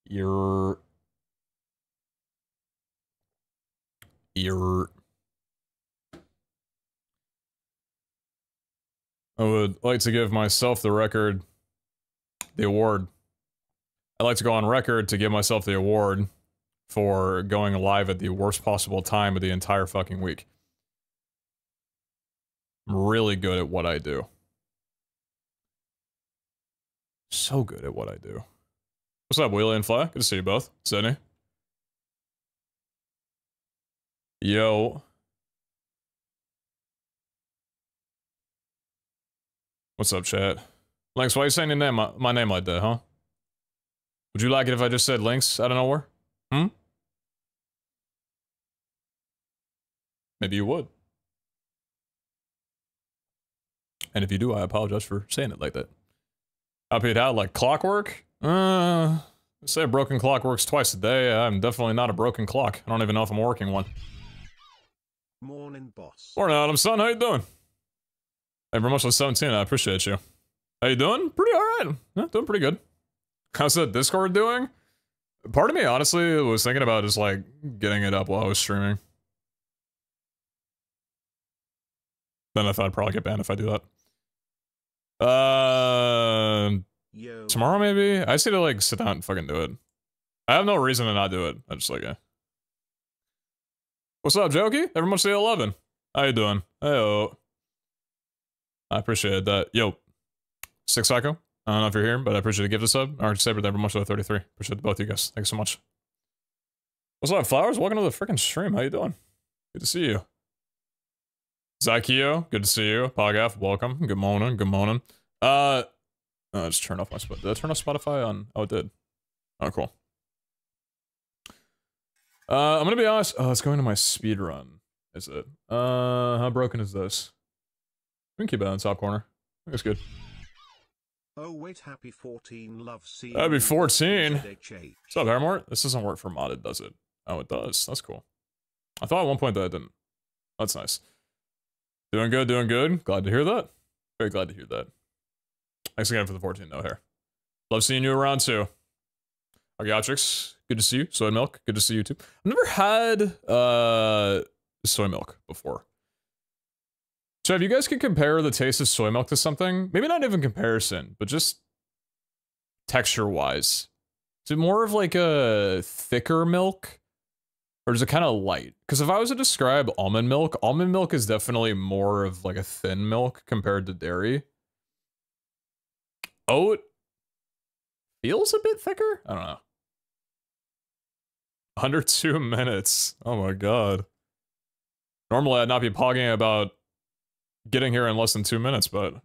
You're. I would like to give myself the award. I'd like to go on record to give myself the award for going live at the worst possible time of the entire fucking week. I'm really good at what I do. So good at what I do. What's up, Wheelie and Fly? Good to see you both. Sydney. Yo. What's up, chat? Lynx, why are you saying your name, my name like that, huh? Would you like it if I just said Lynx out of nowhere? Hmm? Maybe you would. And if you do, I apologize for saying it like that. PeteZahHutt, like clockwork? I say a broken clock works twice a day. I'm definitely not a broken clock. I don't even know if I'm working one. Morning, boss. Morning, Adam, son. How you doing? Hey, very much for 17. I appreciate you. How you doing? Pretty alright. Yeah, doing pretty good. How's that Discord doing? Part of me, honestly, was thinking about just, like, getting it up while I was streaming. Then I thought I'd probably get banned if I do that. Yo. Tomorrow maybe? I just need to, like, sit down and fucking do it. I have no reason to not do it. I just, like, What's up, Jokey? Everyone say 11. How you doing? Hey-o. I appreciate that. Yo. Six Psycho. I don't know if you're here, but I appreciate the gift of sub. Orange Saber, very much for 33. Appreciate both of you guys. Thanks so much. What's up, Flowers? Welcome to the freaking stream. How you doing? Good to see you. Zykio, good to see you. Pogaf, welcome. Good morning, good morning. I just turned off my Spotify. Did I turn off Spotify on? Oh, it did. Oh, cool. I'm gonna be honest. Oh, it's going to my speed run. Is it? How broken is this? We can keep it on the top corner. I think it's good. Oh wait, happy 14, love seeing. Happy 14. What's up, Harmore? This doesn't work for modded, does it? Oh, it does. That's cool. I thought at one point that it didn't. That's nice. Doing good, doing good. Glad to hear that. Very glad to hear that. Thanks again for the 14 no hair. Love seeing you around too. Archaeotrix, good to see you. Soy milk, good to see you too. I've never had soy milk before. So if you guys can compare the taste of soy milk to something, maybe not even comparison, but just texture-wise. Is it more of like a thicker milk? Or is it kind of light? Because if I was to describe almond milk is definitely more of like a thin milk compared to dairy. Oat feels a bit thicker? I don't know. 102 minutes. Oh my god. Normally I'd not be pogging about getting here in less than 2 minutes, but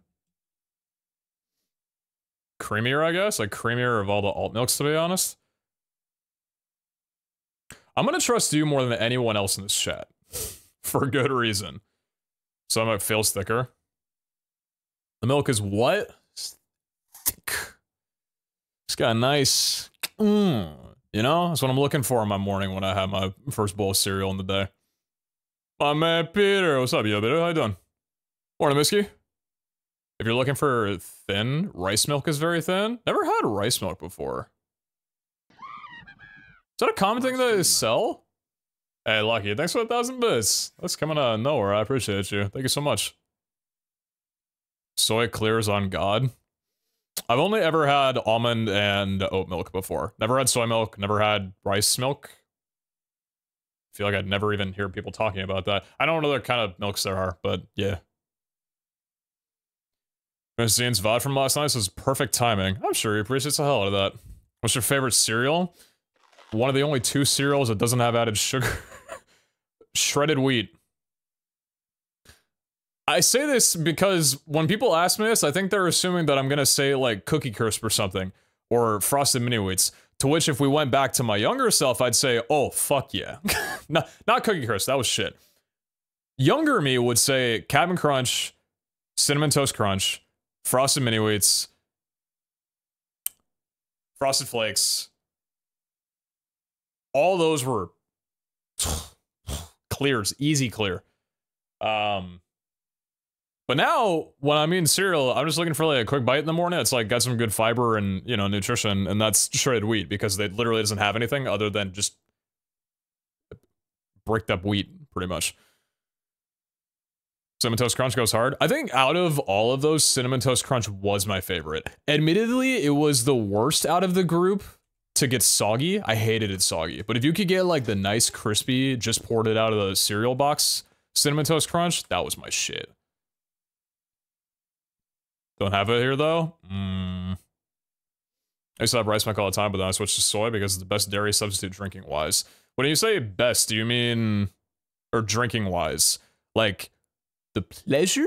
creamier, I guess? Like creamier of all the alt milks, to be honest. I'm gonna trust you more than anyone else in this chat. For good reason. So it feels thicker. The milk is what? Thick. It's got a nice, you know? That's what I'm looking for in my morning when I have my first bowl of cereal in the day. My man Peter, what's up, yo, Peter? How you doing? Morning, Misky. If you're looking for thin, rice milk is very thin. Never had rice milk before. Is that a common thing that they sell? Hey, Lucky, thanks for 1,000 bits. That's coming out of nowhere. I appreciate you. Thank you so much. Soy clears on God. I've only ever had almond and oat milk before. Never had soy milk, never had rice milk. I feel like I'd never even hear people talking about that. I don't know what other kind of milks there are, but yeah. Zine's VOD from last night, this is perfect timing. I'm sure he appreciates the hell out of that. What's your favorite cereal? One of the only 2 cereals that doesn't have added sugar. Shredded wheat. I say this because when people ask me this, I think they're assuming that I'm gonna say like Cookie Crisp or something, or Frosted Mini Wheats. To which, if we went back to my younger self, I'd say, oh, fuck yeah. Not Cookie Crisp, that was shit. Younger me would say Cap'n Crunch, Cinnamon Toast Crunch, Frosted Mini Wheats, Frosted Flakes. All those were clears, easy clear. But now, when I'm eating cereal, I'm just looking for like a quick bite in the morning. It's like got some good fiber and, you know, nutrition, and that's shredded wheat because it literally doesn't have anything other than just bricked up wheat, pretty much. Cinnamon Toast Crunch goes hard. I think out of all of those, Cinnamon Toast Crunch was my favorite. Admittedly, it was the worst out of the group to get soggy. I hated it soggy. But if you could get like the nice crispy, just poured it out of the cereal box, Cinnamon Toast Crunch, that was my shit. Don't have it here though. I used to have rice milk all the time, but then I switched to soy because it's the best dairy substitute drinking wise. When you say best, do you mean, or drinking wise, like the pleasure?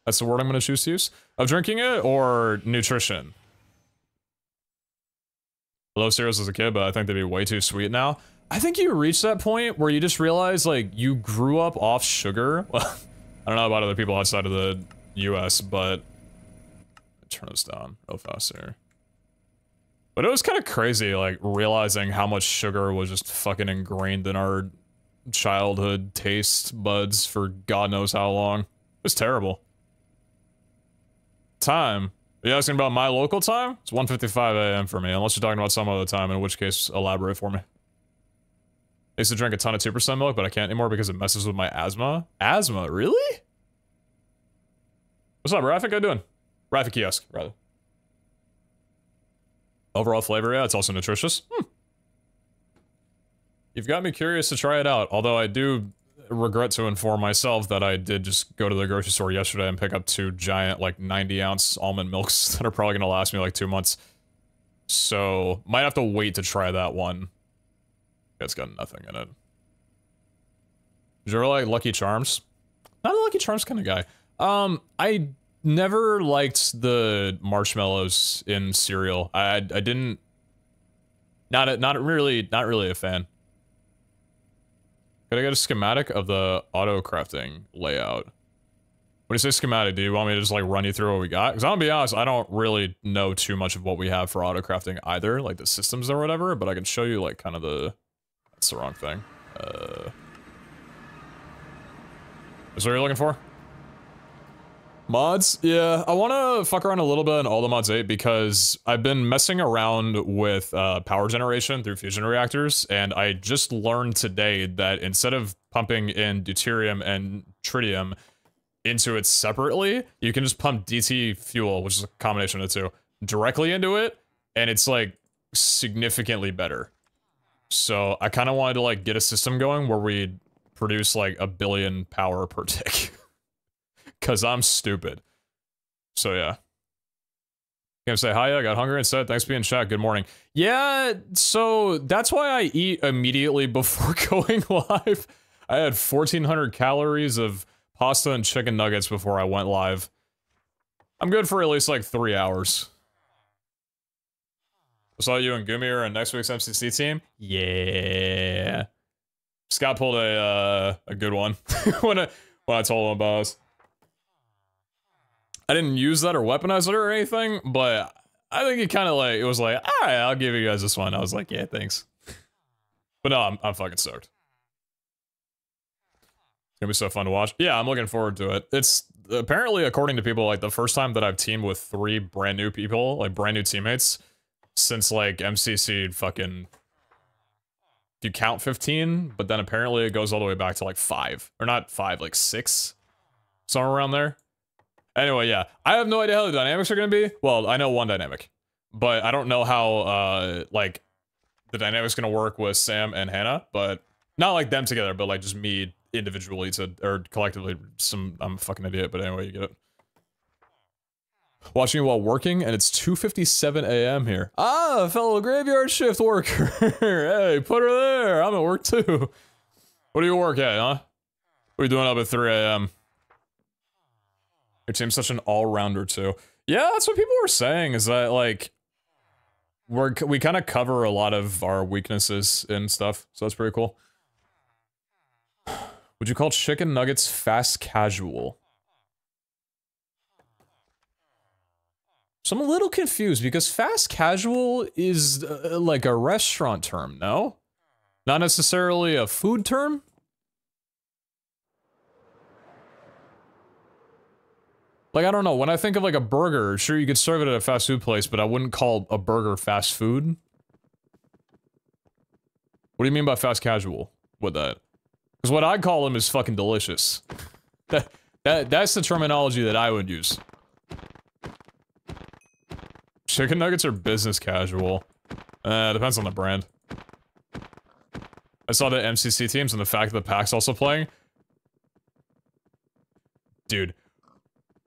That's the word I'm going to choose to use of drinking it, or nutrition? I love cereals as a kid, but I think they'd be way too sweet now. I think you reach that point where you just realize like you grew up off sugar. Well, I don't know about other people outside of the US, but turn this down real fast here. But it was kind of crazy, like, realizing how much sugar was just fucking ingrained in our childhood taste buds for God knows how long. It was terrible. Time. Are you asking about my local time? It's 1:55 a.m. for me, unless you're talking about some other time, in which case, elaborate for me. I used to drink a ton of 2% milk, but I can't anymore because it messes with my asthma. Asthma? Really? What's up, Rafik? How you doing? Rafik Kiosk, rather. Overall flavor, yeah, it's also nutritious. You've got me curious to try it out, although I do regret to inform myself that I did just go to the grocery store yesterday and pick up 2 giant, like, 90-ounce almond milks that are probably gonna last me, like, 2 months. So, might have to wait to try that one. It's got nothing in it. Did you ever like Lucky Charms? Not a Lucky Charms kind of guy. I never liked the marshmallows in cereal. I didn't. Not really a fan. Could I get a schematic of the auto crafting layout? When you say schematic, do you want me to just like run you through what we got? Because I'm gonna be honest, I don't really know too much of what we have for auto crafting either, like the systems or whatever. But I can show you like kind of the. That's the wrong thing. Is what you're looking for? Mods? Yeah, I want to fuck around a little bit in all the mods 8 because I've been messing around with power generation through fusion reactors, and I just learned today that instead of pumping in deuterium and tritium into it separately, you can just pump DT fuel, which is a combination of the two, directly into it, and it's like significantly better. So I kind of wanted to like get a system going where we produce like 1 billion power per tick. Cause I'm stupid. So yeah. Gonna say hi, I got hungry instead. Thanks for being in chat. Good morning. Yeah, so that's why I eat immediately before going live. I had 1,400 calories of pasta and chicken nuggets before I went live. I'm good for at least like 3 hours. I saw you and Gumi are in next week's MCC team. Yeah. Scott pulled a good one when I told him about us. I didn't use that or weaponize it or anything, but I think it kind of like, it was like, alright, I'll give you guys this one. I was like, yeah, thanks. But no, I'm fucking stoked. It's gonna be so fun to watch. Yeah, I'm looking forward to it. It's apparently, according to people, like the first time that I've teamed with 3 brand new people, like brand new teammates, since like MCC fucking, if you count 15, but then apparently it goes all the way back to like 5. Or not 5, like 6. Somewhere around there. Anyway, yeah, I have no idea how the dynamics are going to be. Well, I know one dynamic, but I don't know how, like, the dynamic's going to work with Sam and Hannah, but not like them together, but like just me individually or collectively. I'm a fucking idiot, but anyway, you get it. Watching it while working, and it's 2:57 a.m. here. Ah, fellow graveyard shift worker. Hey, put her there. I'm at work too. What do you work at, huh? What are you doing up at 3 a.m.? Your team's such an all-rounder too. Yeah, that's what people were saying, is that like we kind of cover a lot of our weaknesses and stuff, so that's pretty cool. Would you call chicken nuggets fast casual? So I'm a little confused because fast casual is like a restaurant term, no? Not necessarily a food term? Like, I don't know, when I think of like a burger, sure you could serve it at a fast food place, but I wouldn't call a burger fast food. What do you mean by fast casual with that? Because what I call them is fucking delicious. That's the terminology that I would use. Chicken nuggets are business casual. Depends on the brand. I saw the MCC teams and the fact that the pack's also playing. Dude,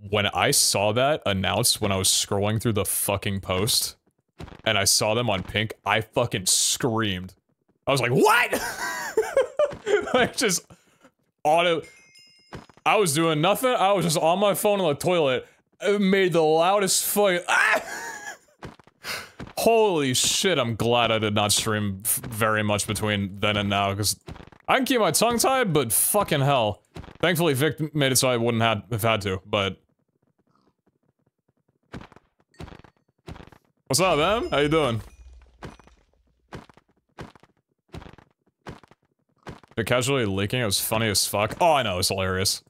when I saw that announced when I was scrolling through the fucking post, and I saw them on pink, I fucking screamed. I was like, what? Like, just auto. I was doing nothing. I was just on my phone in the toilet. It made the loudest fucking. Ah! Holy shit, I'm glad I did not stream very much between then and now, because I can keep my tongue tied, but fucking hell. Thankfully, Vic made it so I wouldn't have had to, but. What's up, man? How you doing? The casually leaking, it was funny as fuck. Oh, I know, it's hilarious.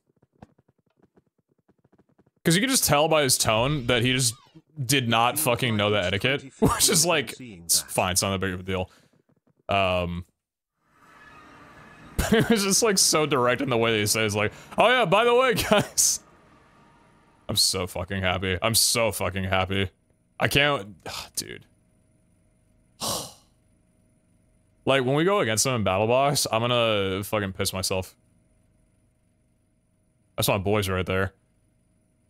Because you can just tell by his tone that he just did not fucking know the etiquette. Which is like, it's fine, it's not that big of a deal. It was just like so direct in the way that he says like, oh yeah, by the way, guys. I'm so fucking happy. I'm so fucking happy. I can't, dude. Like, when we go against him in Battle Box, I'm gonna fucking piss myself. That's my boys right there.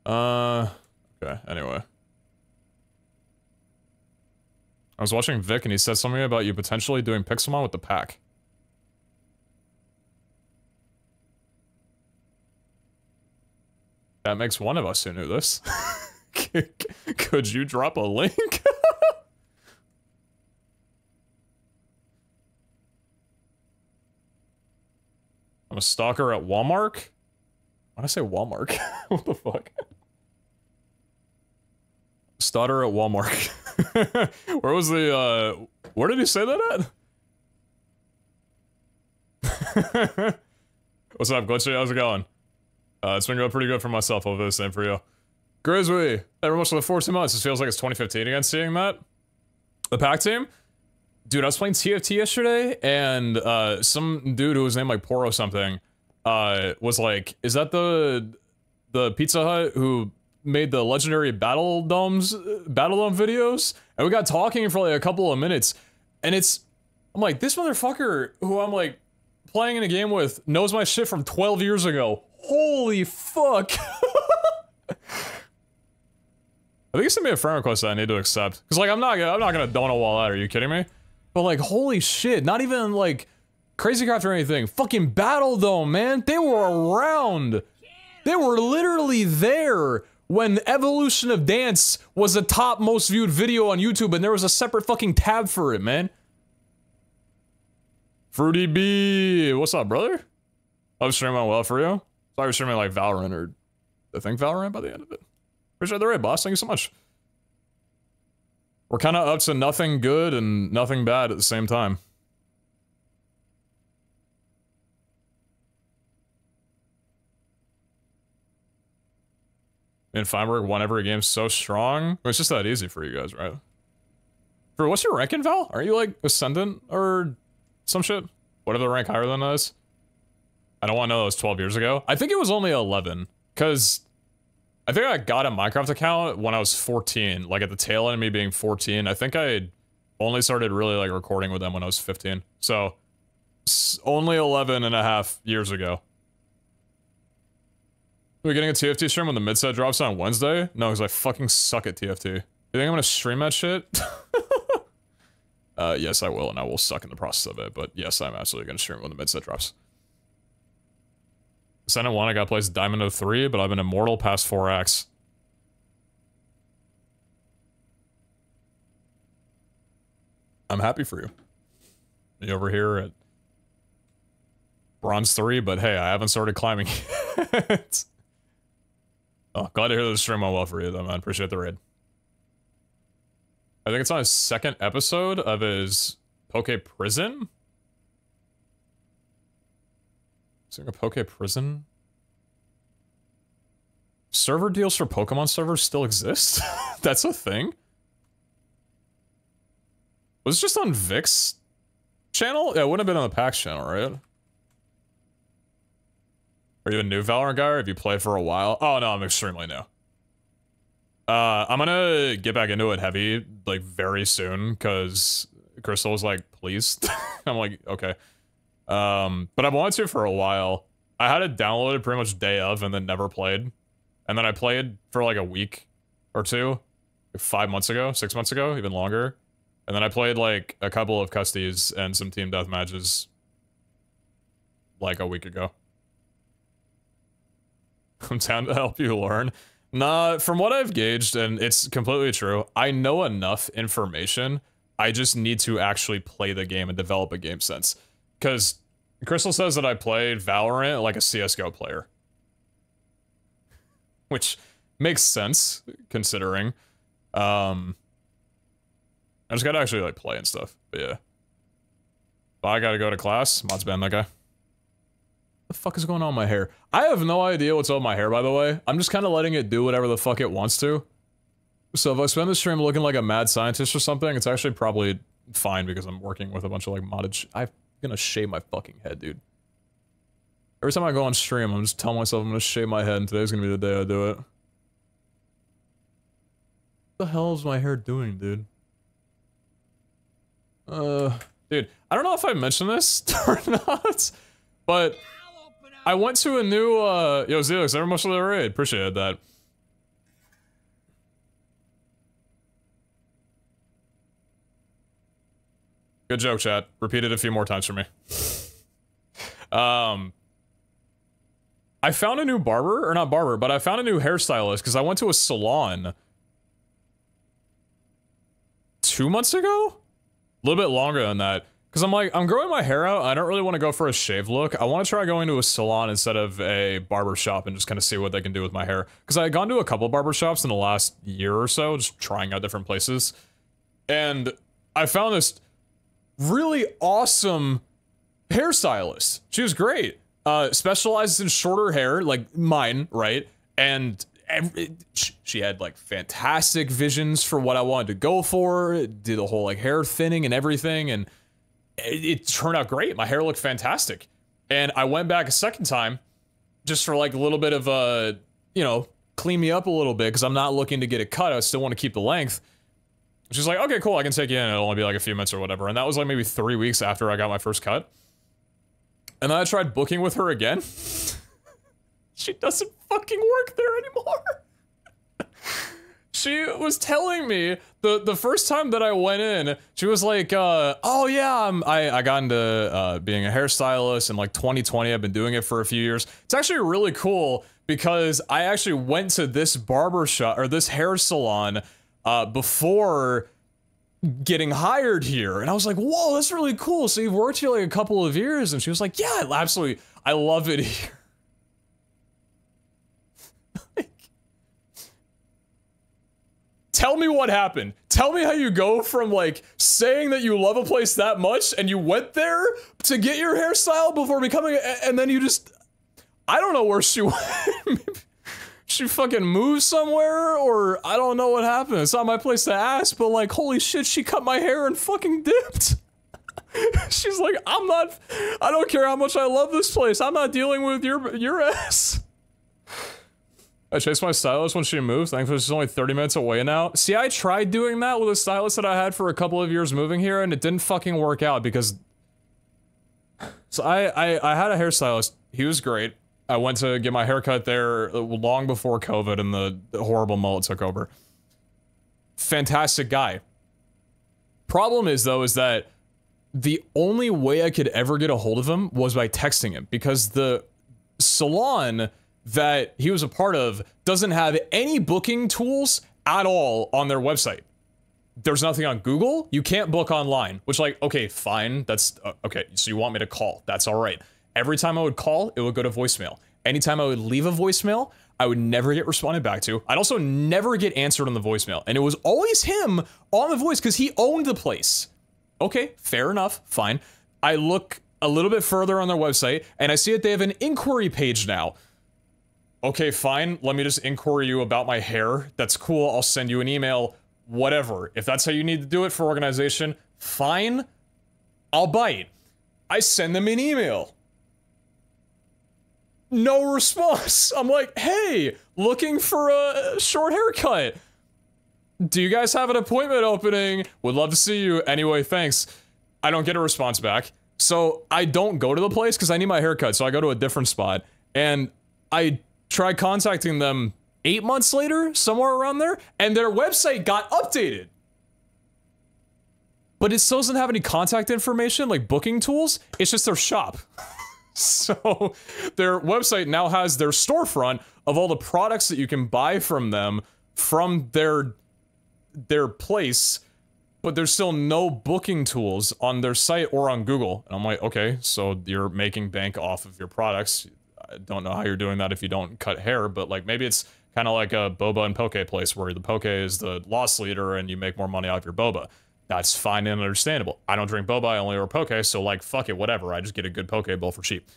Okay, anyway. I was watching Vic and he said something about you potentially doing Pixelmon with the pack. That makes one of us who knew this. Could you drop a link? I'm a stalker at Walmart? Why'd I say Walmart? What the fuck? Stalker at Walmart. Where was the, where did he say that at? What's up, Glitchy? How's it going? It's been going pretty good for myself. Hopefully the same for you. Grizzly, very much for the 14 months. It feels like it's 2015 again, seeing that. The pack team? Dude, I was playing TFT yesterday, and some dude who was named like Poro something, was like, is that the PeteZahHutt who made the legendary Battle Dome videos? And we got talking for like a couple of minutes, and I'm like, this motherfucker who I'm like playing in a game with knows my shit from 12 years ago. Holy fuck. I think he sent me a friend request that I need to accept. Cause like, I'm not gonna donut wall out, are you kidding me? But like, holy shit, not even like Crazy Craft or anything. Fucking Battle Dome, man. They were around. They were literally there when Evolution of Dance was the top most viewed video on YouTube and there was a separate fucking tab for it, man. Fruity B, what's up, brother? I was streaming well for you. So I was streaming like Valorant or I think Valorant by the end of it. Appreciate the raid, boss. Thank you so much. We're kind of up to nothing good and nothing bad at the same time. And Feinberg won every game so strong. It's just that easy for you guys, right? Bro, what's your rank in Val? Are you like Ascendant or some shit? Whatever the rank higher than that is? I don't want to know that was 12 years ago. I think it was only 11. Because I think I got a Minecraft account when I was 14. Like at the tail end of me being 14. I think I only started really like recording with them when I was 15. So, only 11 and a half years ago. Are we getting a TFT stream when the mid-set drops on Wednesday? No, because I fucking suck at TFT. You think I'm gonna stream that shit? Yes, I will, and I will suck in the process of it, but yes, I'm absolutely gonna stream when the mid-set drops. Ascendant 1, I got placed Diamond 03, but I've been immortal past 4 acts. I'm happy for you. You over here at Bronze 3, but hey, I haven't started climbing yet. Oh, glad to hear the stream went well for you though, man. Appreciate the raid. I think it's on his second episode of his Poke Prison. Is there a Poke Prison? server deals for Pokemon servers still exist? That's a thing? Was it just on Vic's channel? Yeah, it wouldn't have been on the PAX channel, right? Are you a new Valorant guy or have you played for a while? Oh no, I'm extremely new. I'm gonna get back into it heavy, like, very soon, because Crystal was like, please. I'm like, okay. But I've wanted to for a while. I had it downloaded pretty much day of and then never played. And then I played for like a week or two, like 5 months ago, 6 months ago, even longer. And then I played like a couple of custies and some team death matches like a week ago. I'm down to help you learn. Nah, from what I've gauged, and it's completely true, I know enough information. I just need to actually play the game and develop a game sense. Because Crystal says that I played Valorant like a CSGO player. Which makes sense, considering. I just gotta actually, like, play and stuff. But yeah. But I gotta go to class. Mods ban that guy. What the fuck is going on with my hair? I have no idea what's up with my hair, by the way. I'm just kind of letting it do whatever the fuck it wants to. So if I spend the stream looking like a mad scientist or something, it's actually probably fine because I'm working with a bunch of, like, modded I'm gonna shave my fucking head, dude. Every time I go on stream, I'm just telling myself I'm gonna shave my head, and today's gonna be the day I do it. What the hell is my hair doing, dude? Dude, I don't know if I mentioned this or not, but I went to a new, yo, Zelix, never much of the raid. Appreciate that. Good joke, chat. Repeat it a few more times for me. I found a new barber, or not barber, but I found a new hairstylist because I went to a salon 2 months ago? A little bit longer than that. Because I'm like, I'm growing my hair out. I don't really want to go for a shave look. I want to try going to a salon instead of a barber shop and just kind of see what they can do with my hair. Because I had gone to a couple barber shops in the last year or so, just trying out different places. And I found this really awesome hairstylist. She was great. Specializes in shorter hair, like mine, right? And she had like fantastic visions for what I wanted to go for. Did the whole like hair thinning and everything, and it turned out great. My hair looked fantastic. And I went back a second time just for like a little bit of a, you know, clean me up a little bit because I'm not looking to get it cut. I still want to keep the length. She's like, okay, cool, I can take you in. It'll only be like a few minutes or whatever. And that was like maybe 3 weeks after I got my first cut. And then I tried booking with her again. She doesn't fucking work there anymore. She was telling me the first time that I went in, she was like, oh yeah, I got into being a hairstylist in like 2020. I've been doing it for a few years. It's actually really cool because I actually went to this barber shop or this hair salon before getting hired here. And I was like, whoa, that's really cool. So you've worked here like a couple of years? And she was like, yeah, absolutely. I love it here. Tell me what happened. Tell me how you go from like saying that you love a place that much and you went there to get your hairstyle before becoming and then you just, I don't know where she went. She fucking moved somewhere, or I don't know what happened. It's not my place to ask, but like, holy shit, she cut my hair and fucking dipped. She's like, I don't care how much I love this place. I'm not dealing with your ass. I chased my stylist when she moved. Thankfully, she's only 30 minutes away now. See, I tried doing that with a stylist that I had for a couple of years moving here, and it didn't fucking work out because... So I had a hairstylist. He was great. I went to get my haircut there long before COVID and the horrible mullet took over. Fantastic guy. Problem is, though, is that the only way I could ever get a hold of him was by texting him, because the salon that he was a part of doesn't have any booking tools at all on their website. There's nothing on Google. You can't book online, which, like, okay, fine. That's okay. So you want me to call? That's all right. Every time I would call, it would go to voicemail. Anytime I would leave a voicemail, I would never get responded back to. I'd also never get answered on the voicemail. And it was always him on the voice because he owned the place. Okay, fair enough, fine. I look a little bit further on their website and I see that they have an inquiry page now. Okay, fine. Let me just inquire you about my hair. That's cool. I'll send you an email. Whatever. If that's how you need to do it for organization, fine. I'll bite. I send them an email. No response. I'm like, hey, looking for a short haircut. Do you guys have an appointment opening? Would love to see you. Anyway, thanks. I don't get a response back. So I don't go to the place because I need my haircut. So I go to a different spot. And I tried contacting them 8 months later, somewhere around there, and their website got updated. But it still doesn't have any contact information, like booking tools. It's just their shop. So their website now has their storefront of all the products that you can buy from them from their place, but there's still no booking tools on their site or on Google. And I'm like, okay, so you're making bank off of your products. I don't know how you're doing that if you don't cut hair, but like maybe it's kind of like a boba and poke place where the poke is the loss leader and you make more money off your boba. That's fine and understandable. I don't drink boba, I only order poke, so like, fuck it, whatever. I just get a good poke bowl for cheap.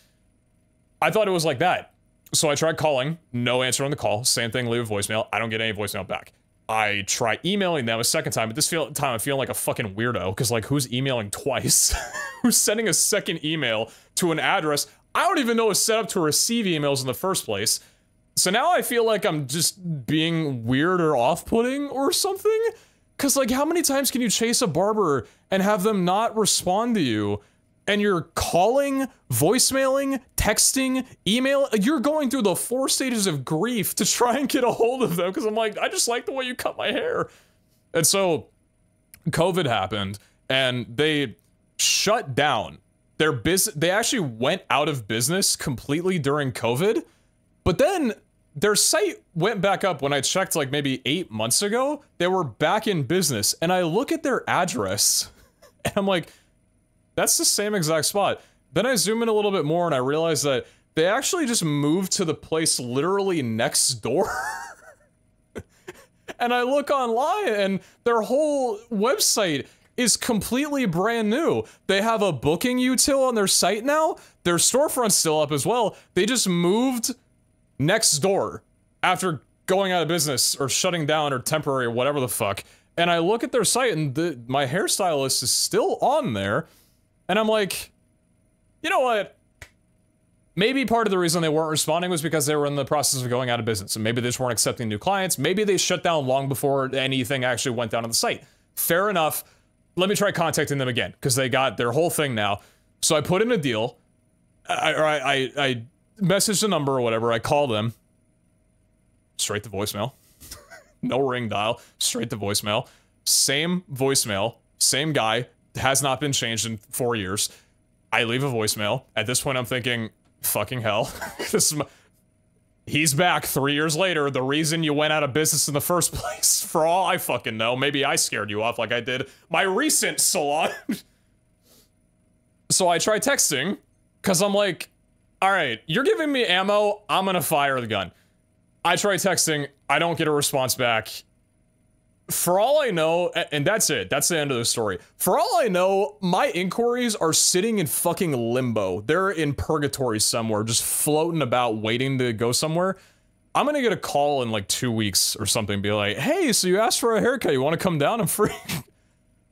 I thought it was like that. So I tried calling, no answer on the call. Same thing, leave a voicemail. I don't get any voicemail back. I try emailing them a second time, but this time I'm feeling like a fucking weirdo, because like, who's emailing twice? Who's sending a second email to an address I don't even know is set up to receive emails in the first place? So now I feel like I'm just being weird or off-putting or something? Because, like, how many times can you chase a barber and have them not respond to you? And you're calling, voicemailing, texting, email. You're going through the 4 stages of grief to try and get a hold of them. Because I'm like, I just like the way you cut my hair. And so, COVID happened, and they shut down their business. They actually went out of business completely during COVID. But then their site went back up when I checked like maybe 8 months ago. They were back in business, and I look at their address and I'm like, that's the same exact spot. Then I zoom in a little bit more and I realize that they actually just moved to the place literally next door. And I look online and their whole website is completely brand new. They have a booking util on their site now. Their storefront's still up as well. They just moved next door after going out of business or shutting down or temporary or whatever the fuck. And I look at their site and my hairstylist is still on there. And I'm like, you know what? Maybe part of the reason they weren't responding was because they were in the process of going out of business. And maybe they just weren't accepting new clients. Maybe they shut down long before anything actually went down on the site. Fair enough. Let me try contacting them again, because they got their whole thing now. So I put in a deal. I messaged the number or whatever. I called them. Straight to voicemail. No ring dial. Straight to voicemail. Same voicemail. Same guy. Has not been changed in 4 years. I leave a voicemail. At this point, I'm thinking, fucking hell. He's back 3 years later. The reason you went out of business in the first place. For all I fucking know. Maybe I scared you off like I did my recent salon. So I try texting, because I'm like, alright, you're giving me ammo, I'm gonna fire the gun. I try texting, I don't get a response back. For all I know, and that's it, that's the end of the story. For all I know, my inquiries are sitting in fucking limbo. They're in purgatory somewhere, just floating about, waiting to go somewhere. I'm gonna get a call in like 2 weeks or something, be like, hey, so you asked for a haircut, you wanna come down? I'm free.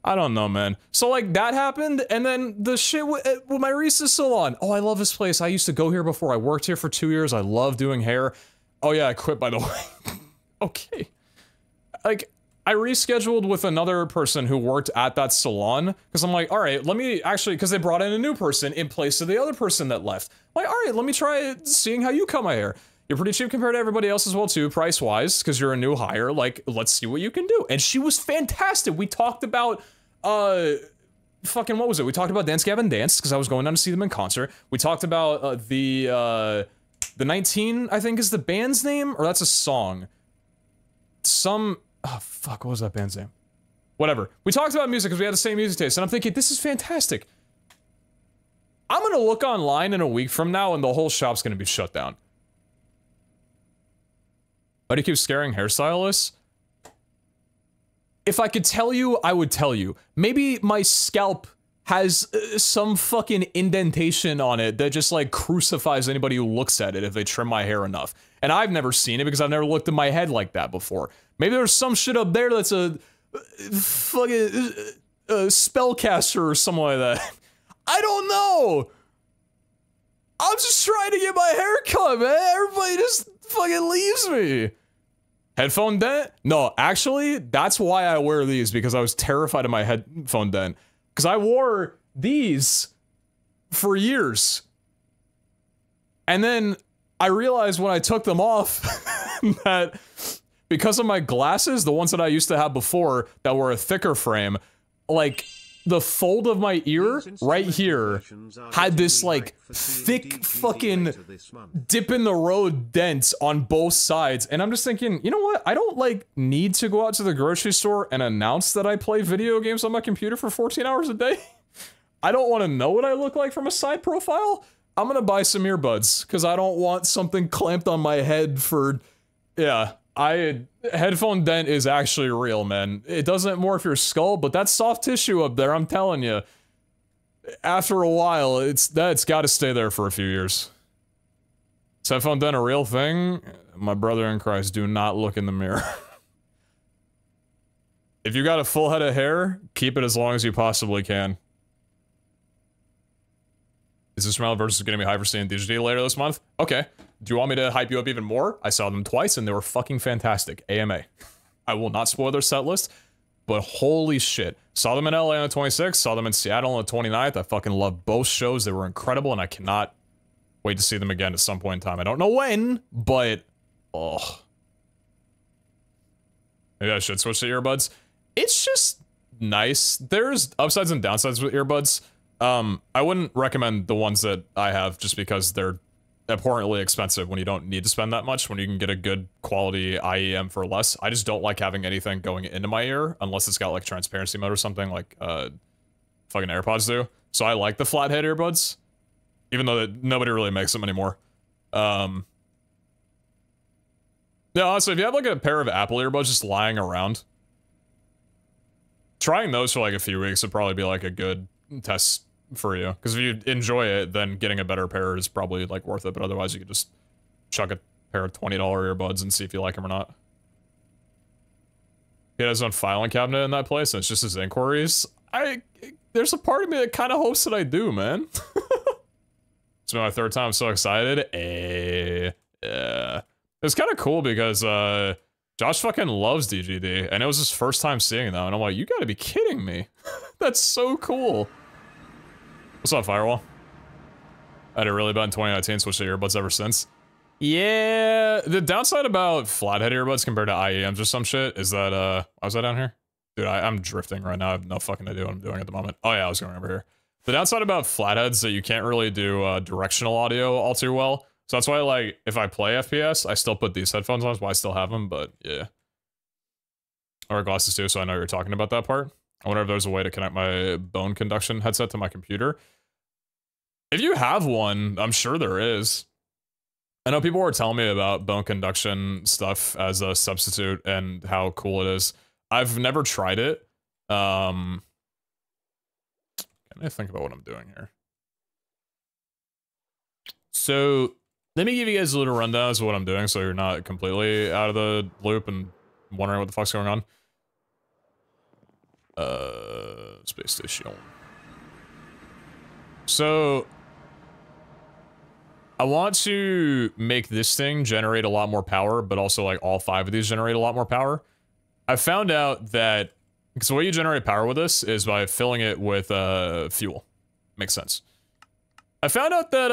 I don't know, man. So like, that happened, and then the shit with my Reese's salon. Oh, I love this place. I used to go here before. I worked here for 2 years. I love doing hair. Oh yeah, I quit, by the way. Okay. Like, I rescheduled with another person who worked at that salon, because I'm like, all right, let me actually, because they brought in a new person in place of the other person that left. I'm like, all right, let me try seeing how you cut my hair. You're pretty cheap compared to everybody else as well too, price-wise, because you're a new hire. Like, let's see what you can do. And she was fantastic. We talked about, fucking, what was it? We talked about Dance Gavin Dance, because I was going down to see them in concert. We talked about, the 19, I think is the band's name, or that's a song. Oh, fuck, what was that band's name? Whatever. We talked about music because we had the same music taste, and I'm thinking, this is fantastic. I'm gonna look online in a week from now, and the whole shop's gonna be shut down. Why do you keep scaring hairstylists? If I could tell you, I would tell you. Maybe my scalp has some fucking indentation on it that just like crucifies anybody who looks at it if they trim my hair enough. And I've never seen it because I've never looked at my head like that before. Maybe there's some shit up there that's a fucking spellcaster or something like that. I don't know. I'm just trying to get my hair cut, man. Everybody just fucking leaves me. Headphone dent? No, actually, that's why I wear these, because I was terrified of my headphone dent. Because I wore these for years. And then I realized when I took them off that because of my glasses, the ones that I used to have before that were a thicker frame, like the fold of my ear right here had this like thick fucking dip in the road dents on both sides. And I'm just thinking, you know what? I don't like need to go out to the grocery store and announce that I play video games on my computer for 14 hours a day. I don't want to know what I look like from a side profile. I'm gonna buy some earbuds because I don't want something clamped on my head for, yeah. Headphone dent is actually real, man. It doesn't morph your skull, but that's soft tissue up there, I'm telling you. After a while, that's gotta stay there for a few years. Is headphone dent a real thing? My brother in Christ, do not look in the mirror. If you got a full head of hair, keep it as long as you possibly can. Is this Smile versus gonna be hype for seeing DGD later this month? Okay. Do you want me to hype you up even more? I saw them twice and they were fucking fantastic. AMA. I will not spoil their set list, but holy shit. Saw them in LA on the 26th, saw them in Seattle on the 29th. I fucking love both shows. They were incredible and I cannot wait to see them again at some point in time. I don't know when, but oh. Maybe I should switch to earbuds. It's just nice. There's upsides and downsides with earbuds. I wouldn't recommend the ones that I have just because they're abhorrently expensive when you don't need to spend that much, when you can get a good quality IEM for less. I just don't like having anything going into my ear unless it's got like transparency mode or something like fucking AirPods do. So I like the flathead earbuds, even though nobody really makes them anymore. Yeah, honestly, if you have like a pair of Apple earbuds just lying around, trying those for like a few weeks would probably be like a good test for you, because if you enjoy it, then getting a better pair is probably like worth it, but otherwise you could just chuck a pair of $20 earbuds and see if you like them or not. He has his own filing cabinet in that place and it's just his inquiries. There's a part of me that kind of hopes that I do, man. It's been my third time, I'm so excited. Yeah. It's kind of cool because Josh fucking loves DGD and it was his first time seeing them and I'm like, you gotta be kidding me. That's so cool. What's up, Firewall? I had it really bad in 2019, switched to earbuds ever since. Yeah, the downside about flathead earbuds compared to IEMs or some shit is that, why was I down here? Dude, I'm drifting right now. I have no fucking idea what I'm doing at the moment. Oh yeah, I was going over here. The downside about flatheads is that you can't really do directional audio all too well. So that's why, like, if I play FPS, I still put these headphones on, that's why I still have them, but yeah. I wear glasses too, so I know you're talking about that part. I wonder if there's a way to connect my bone conduction headset to my computer. If you have one, I'm sure there is. I know people were telling me about bone conduction stuff as a substitute and how cool it is. I've never tried it. Can I think about what I'm doing here? So, let me give you guys a little rundown as to what I'm doing so you're not completely out of the loop and wondering what the fuck's going on. Space station. So, I want to make this thing generate a lot more power, but also like all 5 of these generate a lot more power. I found out that, because the way you generate power with this is by filling it with fuel. Makes sense. I found out that,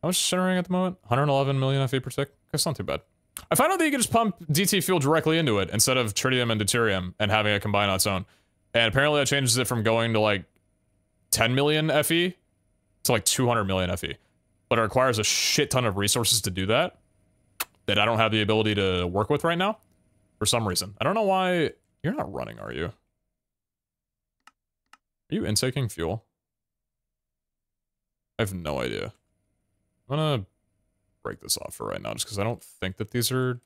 how much is generating at the moment? 111 million FE per tick? That's not too bad. I found out that you can just pump DT fuel directly into it instead of tritium and deuterium and having it combine on its own. And apparently that changes it from going to like 10 million FE to like 200 million FE. But it requires a shit ton of resources to do that I don't have the ability to work with right now for some reason. I don't know why. You're not running, are you? Are you intaking fuel? I have no idea. I'm gonna break this off for right now just because I don't think that these shouldn't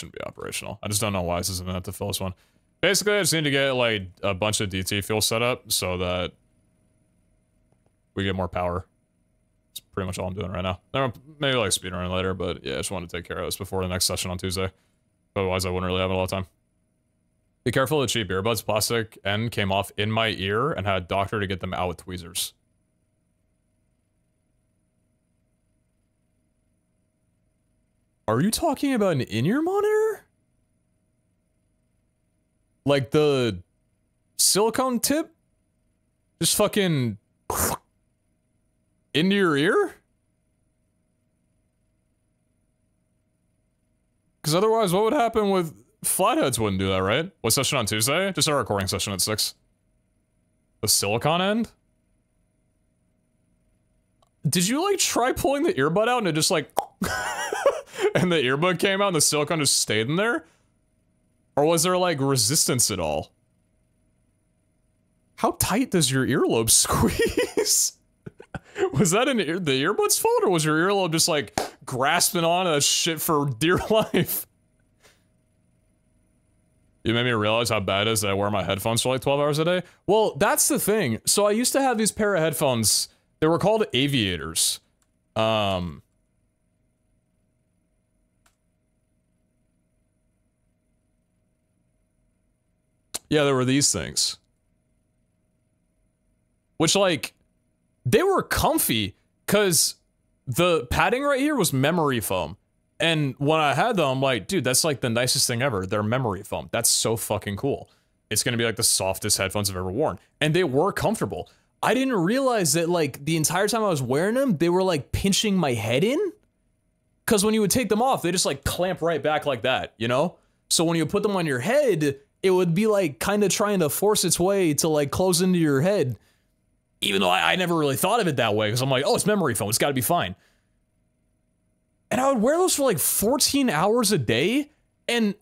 be operational. I just don't know why this isn't enough to fill this one. Basically, I just need to get, like, a bunch of DT fuel set up so that we get more power. That's pretty much all I'm doing right now. Maybe, like, speedrun later, but yeah, I just wanted to take care of this before the next session on Tuesday. Otherwise, I wouldn't really have a lot of time. Be careful of the cheap earbuds. Plastic end came off in my ear and had a doctor to get them out with tweezers. Are you talking about an in-ear monitor? Like the silicone tip? Just fucking into your ear? Because otherwise, what would happen with flatheads? Wouldn't do that, right? What session on Tuesday? Just our recording session at 6. The silicone end? Did you, like, try pulling the earbud out and it just, like... and the earbud came out and the silicone just stayed in there? Or was there, like, resistance at all? How tight does your earlobe squeeze? Was that the earbud's fault, or was your earlobe just, like, grasping on that shit for dear life? You made me realize how bad it is that I wear my headphones for, like, 12 hours a day. Well, that's the thing. So I used to have these pair of headphones. They were called aviators. Yeah, there were these things. Which, like, they were comfy, because the padding right here was memory foam. And when I had them, I'm like, dude, that's, like, the nicest thing ever. They're memory foam. That's so fucking cool. It's gonna be, like, the softest headphones I've ever worn. And they were comfortable. I didn't realize that, like, the entire time I was wearing them, they were, like, pinching my head in. Because when you would take them off, they just, like, clamp right back like that, you know? So when you put them on your head, it would be, like, kind of trying to force its way to, like, close into your head. Even though I never really thought of it that way, because I'm like, oh, it's memory foam, it's gotta be fine. And I would wear those for, like, 14 hours a day, and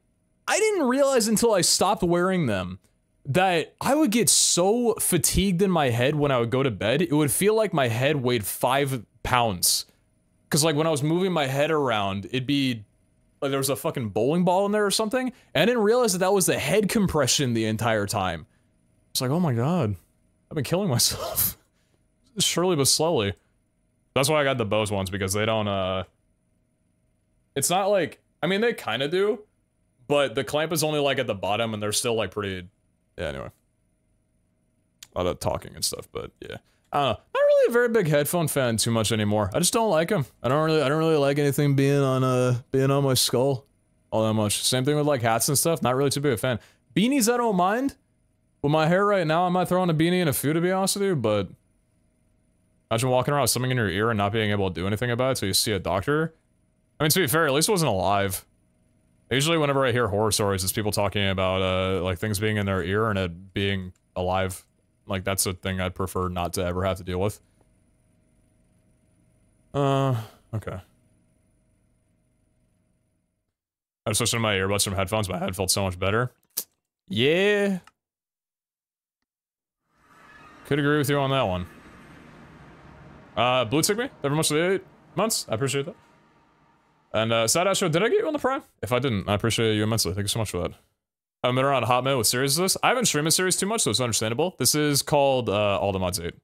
I didn't realize until I stopped wearing them that I would get so fatigued in my head when I would go to bed, it would feel like my head weighed 5 pounds. Because, like, when I was moving my head around, it'd be like there was a fucking bowling ball in there or something, and I didn't realize that that was the head compression the entire time. It's like, oh my god, I've been killing myself. Surely but slowly. That's why I got the Bose ones, because they don't, it's not like, I mean, they kind of do, but the clamp is only, like, at the bottom, and they're still, like, pretty, yeah, anyway. A lot of talking and stuff, but, yeah. I don't know. Not really a very big headphone fan too much anymore. I just don't like them. I don't really like anything being on my skull all that much. Same thing with, like, hats and stuff. Not really too big a fan. Beanies, I don't mind. With my hair right now, I might throw on a beanie and a few, to be honest with you, but imagine walking around with something in your ear and not being able to do anything about it till you see a doctor. I mean, to be fair, at least it wasn't alive. Usually whenever I hear horror stories, it's people talking about, like, things being in their ear and it being alive. Like, that's a thing I'd prefer not to ever have to deal with. Okay. I switched to my earbuds from headphones, my head felt so much better. Yeah. Could agree with you on that one. Blue took me, very much the 8 months. I appreciate that. And, Sad Astro, did I get you on the Prime? If I didn't, I appreciate you immensely. Thank you so much for that. I've been around a hot minute with series of this. I haven't streamed a series too much, so it's understandable. This is called, All the Mods 8.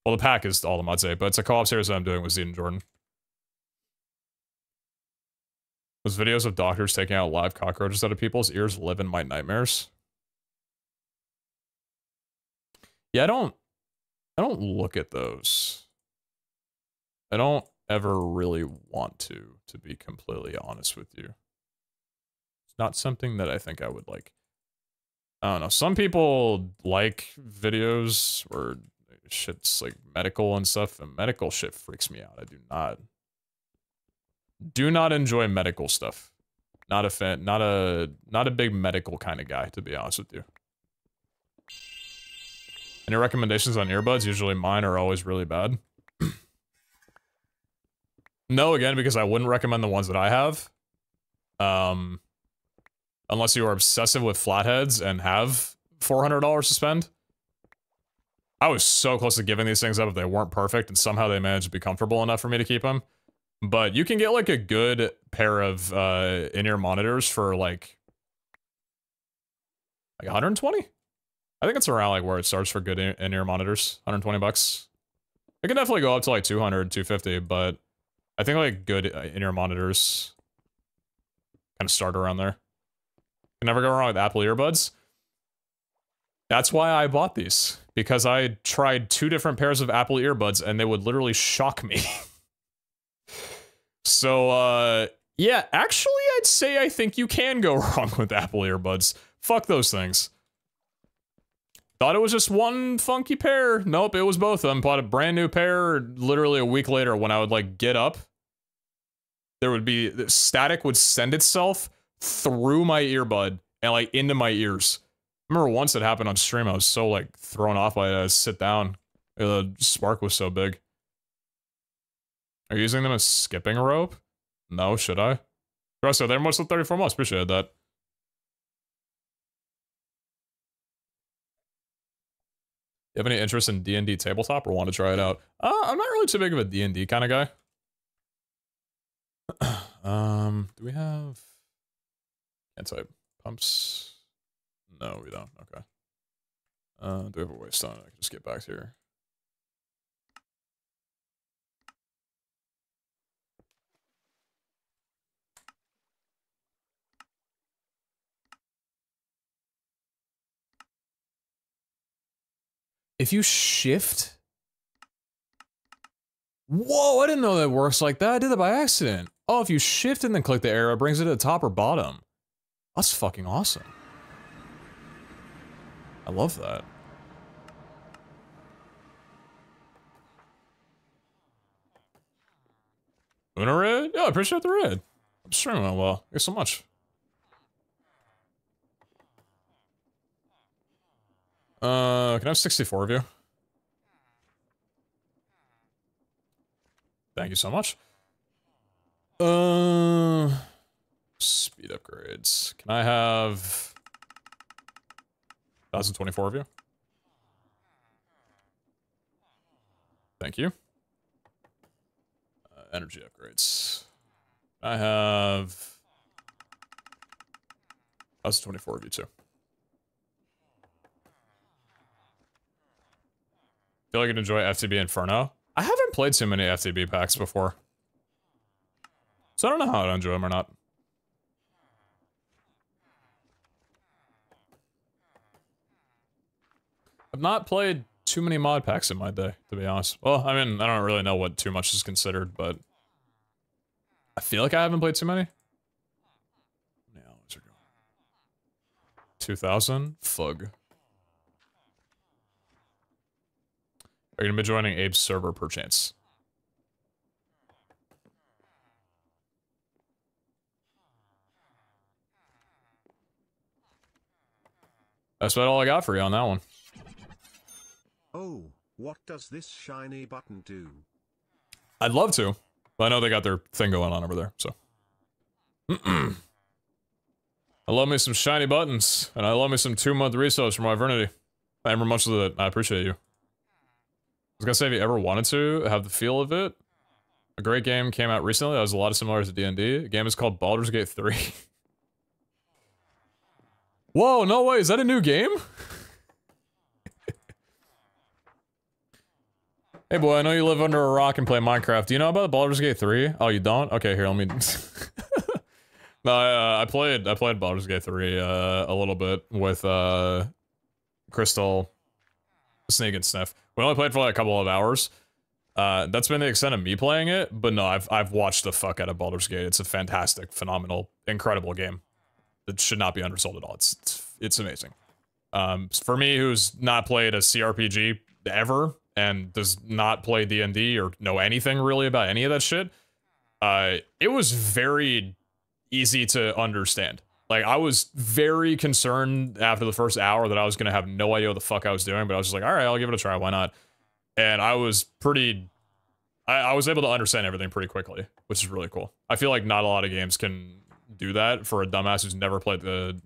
Well, the pack is All the Mods 8, but it's a co-op series that I'm doing with Zed and Jordan. Those videos of doctors taking out live cockroaches out of people's ears live in my nightmares. Yeah, I don't look at those. I don't ever really want to be completely honest with you. It's not something that I think I would like. I don't know. Some people like videos where shit's like medical and stuff, and medical shit freaks me out. I do not enjoy medical stuff. Not a fan, not a big medical kind of guy, to be honest with you. Any recommendations on earbuds? Usually mine are always really bad. No, again, because I wouldn't recommend the ones that I have. Unless you are obsessive with flatheads and have $400 to spend. I was so close to giving these things up if they weren't perfect, and somehow they managed to be comfortable enough for me to keep them. But you can get, like, a good pair of in-ear monitors for, like, Like 120? I think it's around like where it starts for good in-ear monitors. 120 bucks. It can definitely go up to like 200, 250, but I think like good in-ear monitors kind of start around there. You can never go wrong with Apple earbuds. That's why I bought these. Because I tried 2 different pairs of Apple earbuds and they would literally shock me. So, yeah, actually I'd say I think you can go wrong with Apple earbuds. Fuck those things. Thought it was just one funky pair. Nope, it was both of them. Bought a brand new pair literally a week later when I would like get up. There would be, the static would send itself through my earbud and like into my ears. I remember once it happened on stream, I was so like thrown off by it, I sit down. The spark was so big. Are you using them as skipping rope? No, should I? So they're most of 34 months, appreciate that. You have any interest in D&D tabletop or want to try it out? I'm not really too big of a D&D kind of guy. Do we have anti-pumps? No, we don't. Okay. Do we have a waste on it? I can just get back here. If you shift... Whoa, I didn't know that works like that. I did that by accident. Oh, if you shift and then click the arrow, it brings it to the top or bottom. That's fucking awesome. I love that. Una red? Yeah, I appreciate the red. I'm streaming well. Thanks so much. Can I have 64 of you? Thank you so much. Speed upgrades. Can I have 1024 of you? Thank you. Energy upgrades. I have 1024 of you too. Feel like I can enjoy FTB Inferno. I haven't played too many FTB packs before. So I don't know how to enjoy them or not. I've not played too many mod packs in my day, to be honest. Well, I mean, I don't really know what too much is considered, but I feel like I haven't played too many. Yeah, let's go. 2000? Fug. Are you gonna be joining Abe's server perchance? That's about all I got for you on that one. Oh, what does this shiny button do? I'd love to, but I know they got their thing going on over there, so. I love me some shiny buttons, and I love me some 2-month resubs from Ivernity. Thank you very much for that. I appreciate you. I was gonna say, if you ever wanted to have the feel of it, a great game came out recently that was a lot of similar to D&D. The game is called Baldur's Gate 3. Whoa, no way, is that a new game? Hey boy, I know you live under a rock and play Minecraft. Do you know about Baldur's Gate 3? Oh, you don't? Okay, here, let me... No, I played Baldur's Gate 3 a little bit with Crystal, Snake, and Sniff. We only played for like a couple of hours. That's been the extent of me playing it, but no, I've watched the fuck out of Baldur's Gate. It's a fantastic, phenomenal, incredible game. It should not be undersold at all. It's amazing. For me, who's not played a CRPG ever and does not play D&D or know anything really about any of that shit, it was very easy to understand. Like, I was very concerned after the first hour that I was gonna have no idea what the fuck I was doing, but I was just like, alright, I'll give it a try, why not? And I was pretty... I was able to understand everything pretty quickly, which is really cool. I feel like not a lot of games can do that for a dumbass who's never played the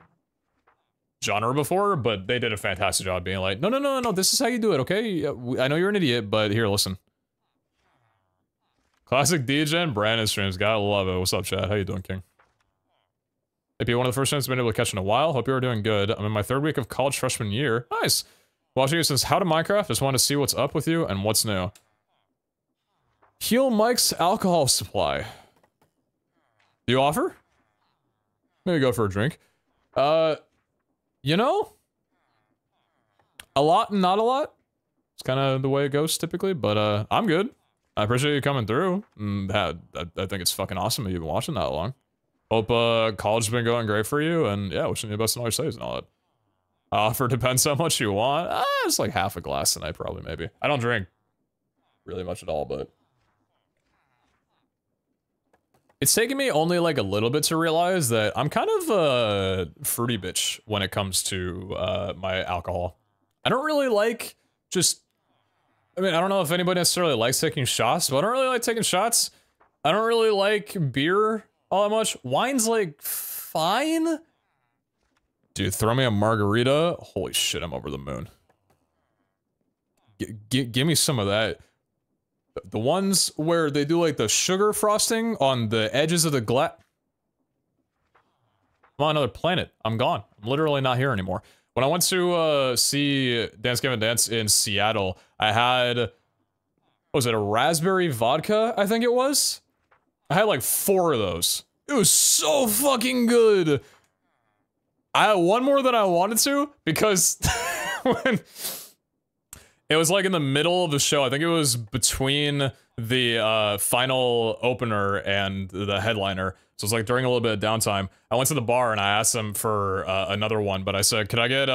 genre before, but they did a fantastic job being like, no, this is how you do it, okay? I know you're an idiot, but here, listen. Classic degen, Brandon streams, gotta love it. What's up, chat? How you doing, King? Maybe one of the first times I've been able to catch in a while. Hope you are doing good. I'm in my 3rd week of college freshman year. Nice. Watching you since How to Minecraft. Just want to see what's up with you and what's new. Heal Mike's alcohol supply. Do you offer? Maybe go for a drink. You know? A lot and not a lot. It's kind of the way it goes typically, but I'm good. I appreciate you coming through. I think it's fucking awesome that you've been watching that long. Hope college's been going great for you, and yeah, wishing you the best in all your studies and all that. Offer depends how much you want. It's like half a glass tonight, probably, maybe. I don't drink really much at all, but it's taken me only like a little bit to realize that I'm kind of a fruity bitch when it comes to my alcohol. I don't really like just, I mean, I don't know if anybody necessarily likes taking shots, but I don't really like taking shots. I don't really like beer all that much. Wine's like fine. Dude, throw me a margarita. Holy shit, I'm over the moon. Give me some of that. The ones where they do like the sugar frosting on the edges of the glass. I'm on another planet. I'm gone. I'm literally not here anymore. When I went to see Dance Gavin Dance in Seattle, I had, what was it, a raspberry vodka, I think it was? I had like 4 of those. It was so fucking good. I had one more than I wanted to, because when it was like in the middle of the show, I think it was between the final opener and the headliner. So it's like during a little bit of downtime. I went to the bar and I asked them for another one, but I said, could I get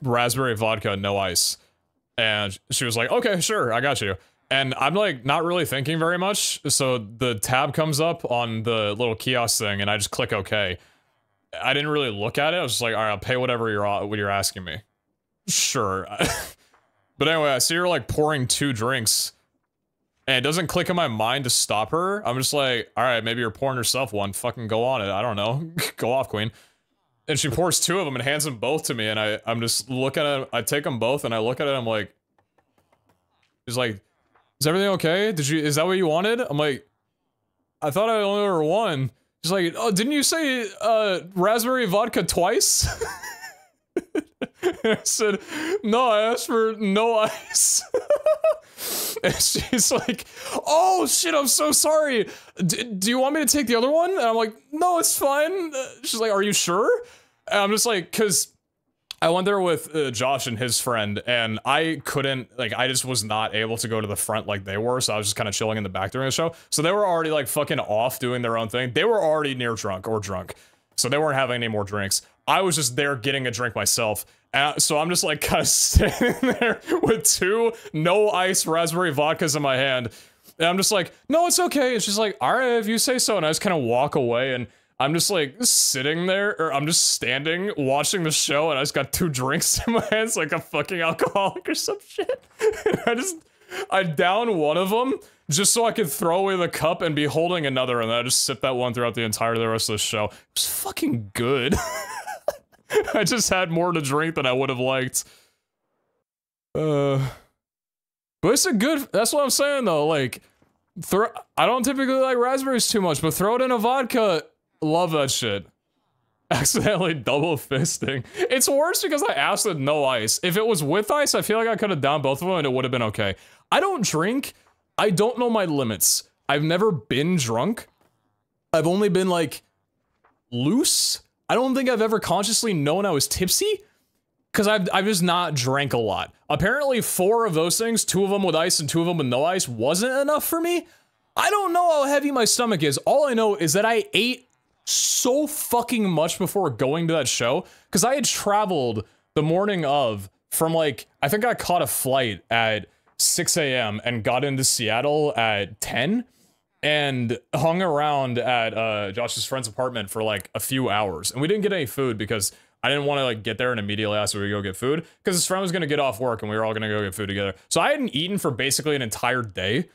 raspberry vodka, no ice? And she was like, okay, sure, I got you. And I'm like not really thinking very much, so the tab comes up on the little kiosk thing and I just click okay. I didn't really look at it. I was just like, all right, I'll pay whatever you're asking me. Sure. But anyway, I see her like pouring 2 drinks and it doesn't click in my mind to stop her. I'm just like, all right, maybe you're pouring yourself one. Fucking go on it. I don't know. Go off, queen. And she pours 2 of them and hands them both to me. And I'm just looking at it. I take them both and I look at it. I'm like, she's like, is everything okay? Is that what you wanted? I'm like, I thought I only ordered 1. She's like, oh, didn't you say raspberry vodka twice? And I said, no, I asked for no ice. And she's like, oh shit, I'm so sorry. Do you want me to take the other one? And I'm like, no, it's fine. She's like, are you sure? And I'm just like, cause I went there with Josh and his friend, and I couldn't, like, I just was not able to go to the front like they were, so I was just kind of chilling in the back during the show. So they were already, like, fucking off doing their own thing. They were already near drunk, or drunk. So they weren't having any more drinks. I was just there getting a drink myself. So I'm just, like, kind of standing there with 2 no ice raspberry vodkas in my hand. And I'm just like, no, it's okay. And she's like, all right, if you say so. And I just kind of walk away, and I'm just like sitting there, or I'm just standing watching the show, and I just got 2 drinks in my hands like a fucking alcoholic or some shit. And I down one of them just so I could throw away the cup and be holding another, and then I just sip that one throughout the rest of the show. It was fucking good. I just had more to drink than I would have liked. But it's a good, that's what I'm saying though, like, I don't typically like raspberries too much, but throw it in a vodka. Love that shit. Accidentally double fisting. It's worse because I asked with no ice. If it was with ice, I feel like I could have downed both of them and it would have been okay. I don't drink. I don't know my limits. I've never been drunk. I've only been like loose. I don't think I've ever consciously known I was tipsy because I've just not drank a lot. Apparently 4 of those things, 2 of them with ice and 2 of them with no ice, wasn't enough for me. I don't know how heavy my stomach is. All I know is that I ate so fucking much before going to that show, because I had traveled the morning of from like, I think I caught a flight at 6 a.m. and got into Seattle at 10 and hung around at Josh's friend's apartment for like a few hours, and we didn't get any food because I didn't want to like get there and immediately ask if we could go get food, because his friend was gonna get off work and we were all gonna go get food together. So I hadn't eaten for basically an entire day.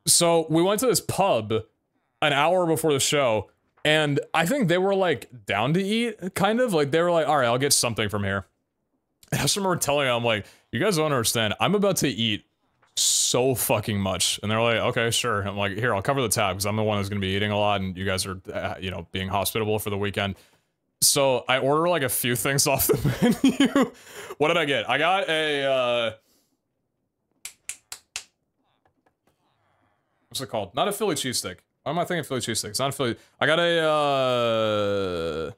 So we went to this pub an hour before the show, and I think they were like down to eat, kind of like they were like, all right, I'll get something from here. And I just remember telling them, I'm like, you guys don't understand. I'm about to eat so fucking much. And they're like, okay, sure. I'm like, here, I'll cover the tab because I'm the one who's gonna be eating a lot and you guys are, you know, being hospitable for the weekend. So I order like a few things off the menu. What did I get? I got a, what's it called? Not a Philly cheesesteak. Why am I thinking Philly cheesesteak? It's not a Philly. I got a,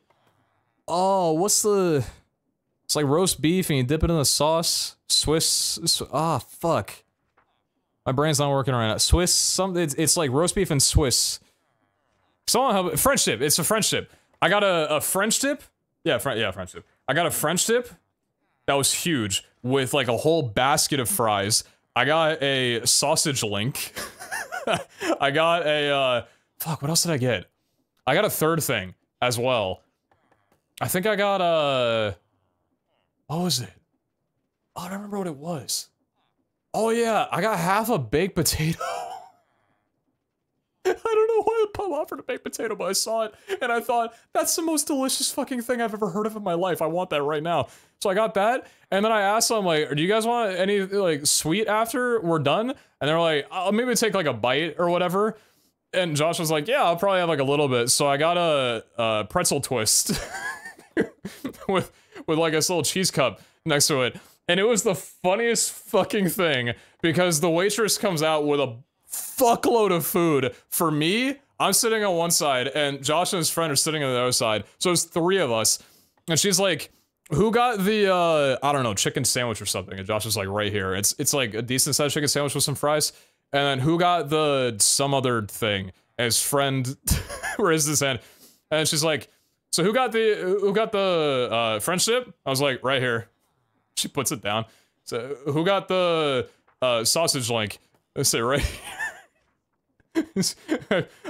oh, what's the, it's like roast beef and you dip it in the sauce. Swiss, fuck. My brain's not working right now. Swiss, it's like roast beef and Swiss. Someone have French dip. It's a French dip. I got a French dip. Yeah, French dip. I got a French dip that was huge with like a whole basket of fries. I got a sausage link. I got a, fuck, what else did I get? I got a third thing as well. I think I got a, what was it? Oh, I don't remember what it was. Oh yeah, I got half a baked potato. I don't know why the pub offered a baked potato, but I saw it and I thought, that's the most delicious fucking thing I've ever heard of in my life. I want that right now. So I got that, and then I asked them, like, do you guys want any, like, sweet after we're done? And they're like, I'll maybe take, like, a bite or whatever. And Josh was like, yeah, I'll probably have, like, a little bit. So I got a pretzel twist with, like, this little cheese cup next to it. And it was the funniest fucking thing, because the waitress comes out with a fuckload of food. For me, I'm sitting on one side, and Josh and his friend are sitting on the other side. So it's 3 of us. And she's like, who got the, I don't know, chicken sandwich or something? And Josh is like, right here. It's like a decent sized chicken sandwich with some fries. And then who got the some other thing? And his friend raised his hand. And she's like, so who got the French dip? I was like, right here. She puts it down. So who got the sausage link? I say right here.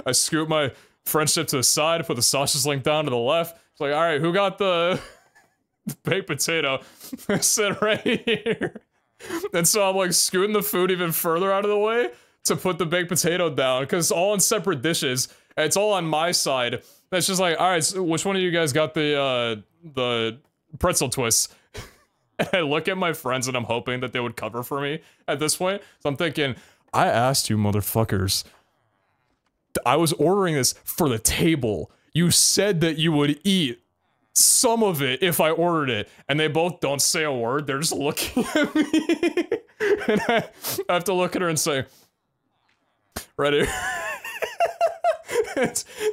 I scoop my French dip to the side, put the sausage link down to the left. It's like, all right, who got the baked potato? I said right here. And so I'm like scooting the food even further out of the way to put the baked potato down, because it's all in separate dishes. And it's all on my side. And it's just like, all right, so which one of you guys got the pretzel twist? And I look at my friends and I'm hoping that they would cover for me at this point. So I'm thinking, I asked you motherfuckers. I was ordering this for the table. You said that you would eat some of it if I ordered it. And they both don't say a word. They're just looking at me. And I have to look at her and say, ready?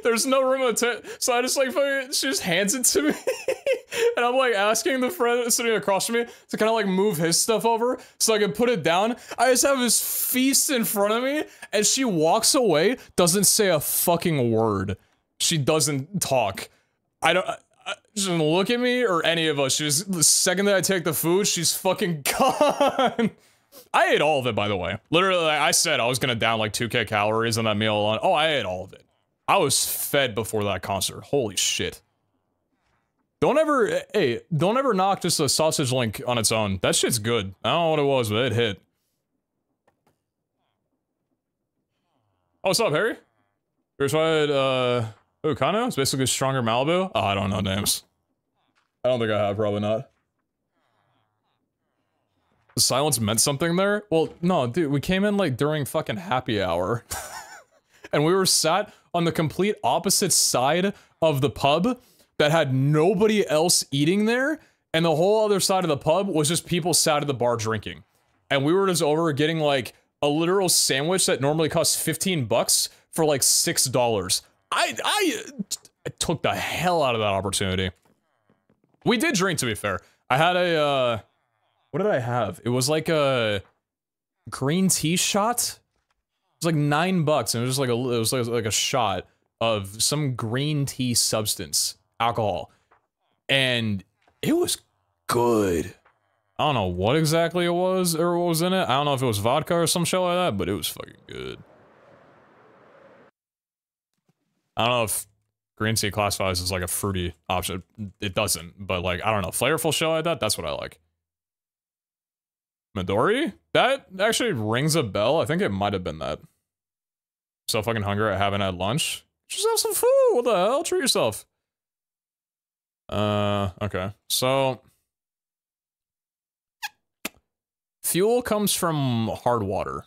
There's no room so I just like fucking, she just hands it to me. And I'm like asking the friend sitting across from me to kind of like move his stuff over so I can put it down. I just have this feast in front of me, and she walks away, doesn't say a fucking word. She doesn't talk. She doesn't look at me or any of us. She's, the second that I take the food, she's fucking gone. I ate all of it, by the way. Literally, I said I was gonna down like 2K calories on that meal alone. Oh, I ate all of it. I was fed before that concert. Holy shit. Don't ever knock just a sausage link on its own. That shit's good. I don't know what it was, but it hit. Oh, what's up, Harry? You tried, Kano? It's basically stronger Malibu? Oh, I don't know names. I don't think I have, probably not. The silence meant something there? Well, no, dude, we came in, like, during fucking happy hour. And we were sat on the complete opposite side of the pub that had nobody else eating there, and the whole other side of the pub was just people sat at the bar drinking. And we were just over getting, like, a literal sandwich that normally costs 15 bucks for, like, $6. I took the hell out of that opportunity. We did drink, to be fair. I had a, what did I have? It was like a green tea shot. It was like $9, and it was like like a shot of some green tea substance, alcohol, and it was good. I don't know what exactly it was or what was in it. I don't know if it was vodka or some shit like that, but it was fucking good. I don't know if green tea classifies as like a fruity option. It doesn't, but like, I don't know, flavorful shit like that, that's what I like. Midori? That actually rings a bell. I think it might have been that. So fucking hungry, I haven't had lunch. Just have some food, what the hell? Treat yourself. Okay. So fuel comes from hard water.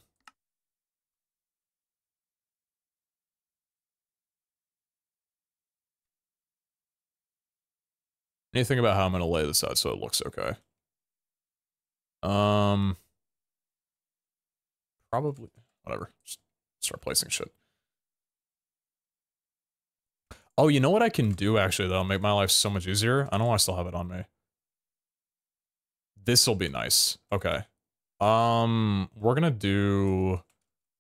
Anything about how I'm gonna lay this out so it looks okay? Probably, whatever. Just start placing shit. Oh, you know what I can do actually though? Make my life so much easier. I don't want to still have it on me. This'll be nice. Okay. We're gonna do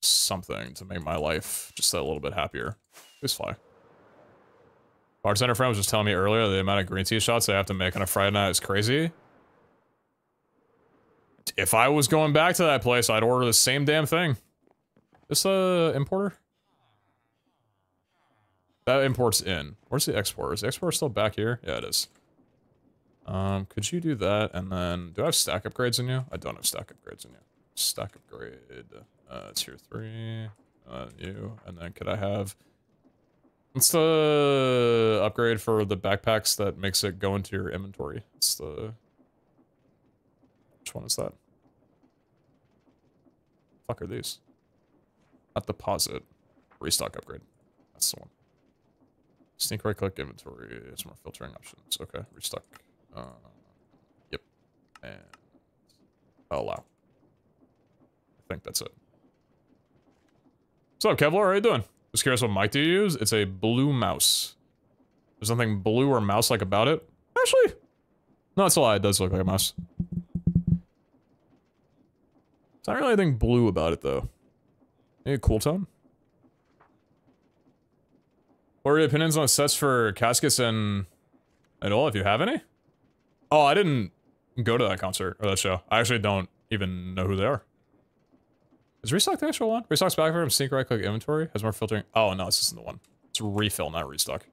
something to make my life just a little bit happier. Please fly. Bartender friend was just telling me earlier the amount of green tea shots I have to make on a Friday night is crazy. If I was going back to that place, I'd order the same damn thing. This importer? That imports in. Where's the exporter? Is the exporter still back here? Yeah, it is. Could you do that? And then, do I have stack upgrades in you? I don't have stack upgrades in you. Stack upgrade. Tier 3. You. And then could I have... What's the upgrade for the backpacks that makes it go into your inventory? It's the... Which one is that? Fuck are these? Not deposit. Restock upgrade. That's the one. Sneak right click inventory. It's more filtering options. Okay, restock. Yep. And allow. I think that's it. What's up, Kevlar? How you doing? Just curious what mic do you use? It's a blue mouse. There's nothing blue or mouse-like about it. Actually, no, it's a lie. It does look like a mouse. There's not really anything blue about it, though. Maybe a cool tone? What are your opinions on sets for caskets and all, if you have any? Oh, I didn't go to that concert, or that show. I actually don't even know who they are. Is restock the actual one? Restock's back from sneak right click inventory. Has more filtering. Oh, no, this isn't the one. It's refill, not restock.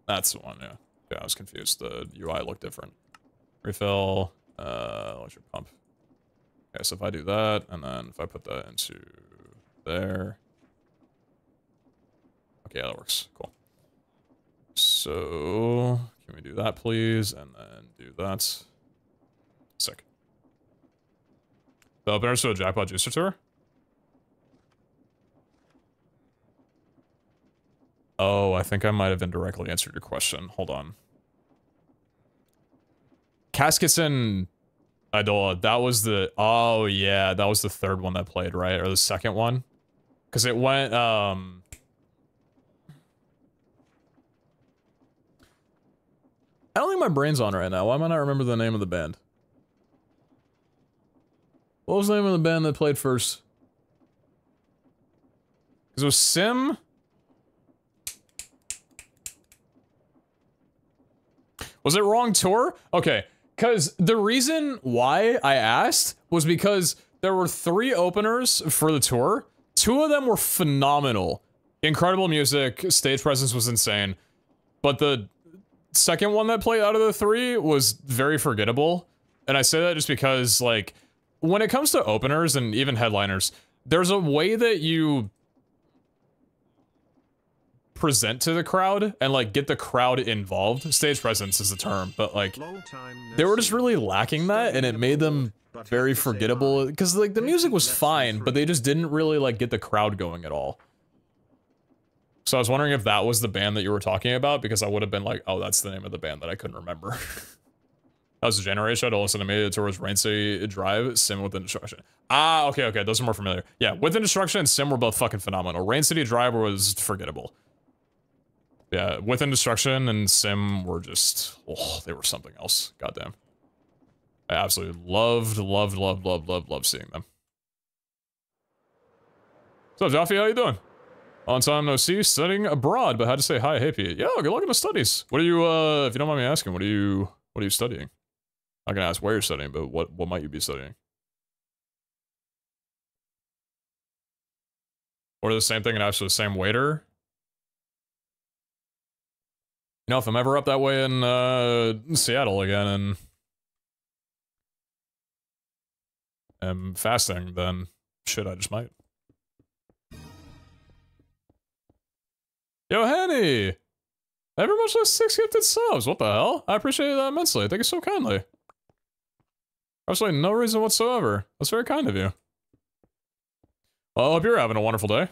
That's the one, yeah. Yeah, I was confused. The UI looked different. Refill, electric pump. Okay, so if I do that, and then if I put that into there. Okay, yeah, that works. Cool. So, can we do that, please? And then do that. Sick. The openers to a jackpot juicer tour? Oh, I think I might have indirectly answered your question. Hold on. Caskets and Idola, that was the... Oh, yeah, that was the third one that played, right? Or the second one? Because it went, I don't think my brain's on right now. Why am I not remember the name of the band? What was the name of the band that played first? Because it was Sim... Was it wrong tour? Okay, because the reason why I asked was because there were 3 openers for the tour. 2 of them were phenomenal. Incredible music, stage presence was insane. But the second one that played out of the 3 was very forgettable. And I say that just because, like, when it comes to openers and even headliners, there's a way that you present to the crowd and like get the crowd involved. Stage presence is the term, but like they were just really lacking that, and it made them very forgettable because like the music was fine, but they just didn't really like get the crowd going at all. So I was wondering if that was the band that you were talking about, because I would have been like, oh, that's the name of the band that I couldn't remember. That was the generation. I'd listen to me towards Rain City Drive, Sim Within Destruction. Ah, okay, those are more familiar. Yeah, Within Destruction and Sim were both fucking phenomenal. Rain City Drive was forgettable. Yeah, Within Destruction and Sim were just, oh, they were something else. Goddamn. I absolutely loved seeing them. What's up, Jaffe? How you doing? On time no see, studying abroad, but had to say hi. Hey, Pete. Yo, good luck in the studies. What are you, if you don't mind me asking, what are you studying? I'm not gonna ask where you're studying, but what might you be studying? Or the same thing and actually the same waiter? You know, if I'm ever up that way in Seattle again and am fasting, then shit, I just might. Yo, Henny! Never much less 6 gifted subs. What the hell? I appreciate that immensely. Thank you so kindly. Absolutely no reason whatsoever. That's very kind of you. Well, I hope you're having a wonderful day.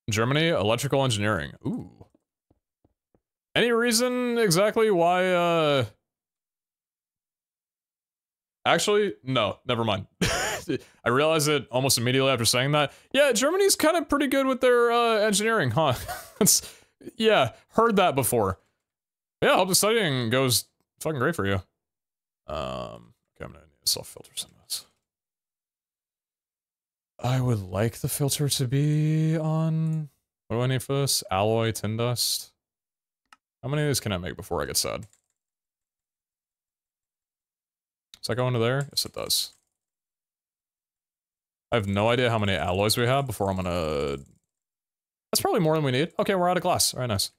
Germany, electrical engineering. Ooh. Any reason exactly why, Actually, no, never mind. I realized it almost immediately after saying that. Yeah, Germany's kind of pretty good with their, engineering, huh? Yeah, heard that before. Yeah, I hope the studying goes fucking great for you. Okay, I'm gonna need to self-filter some of this. I would like the filter to be on... What do I need for this? Alloy, tin dust. How many of these can I make before I get sad? Does that go into there? Yes, it does. I have no idea how many alloys we have before I'm gonna... That's probably more than we need. Okay, we're out of glass. Alright, nice.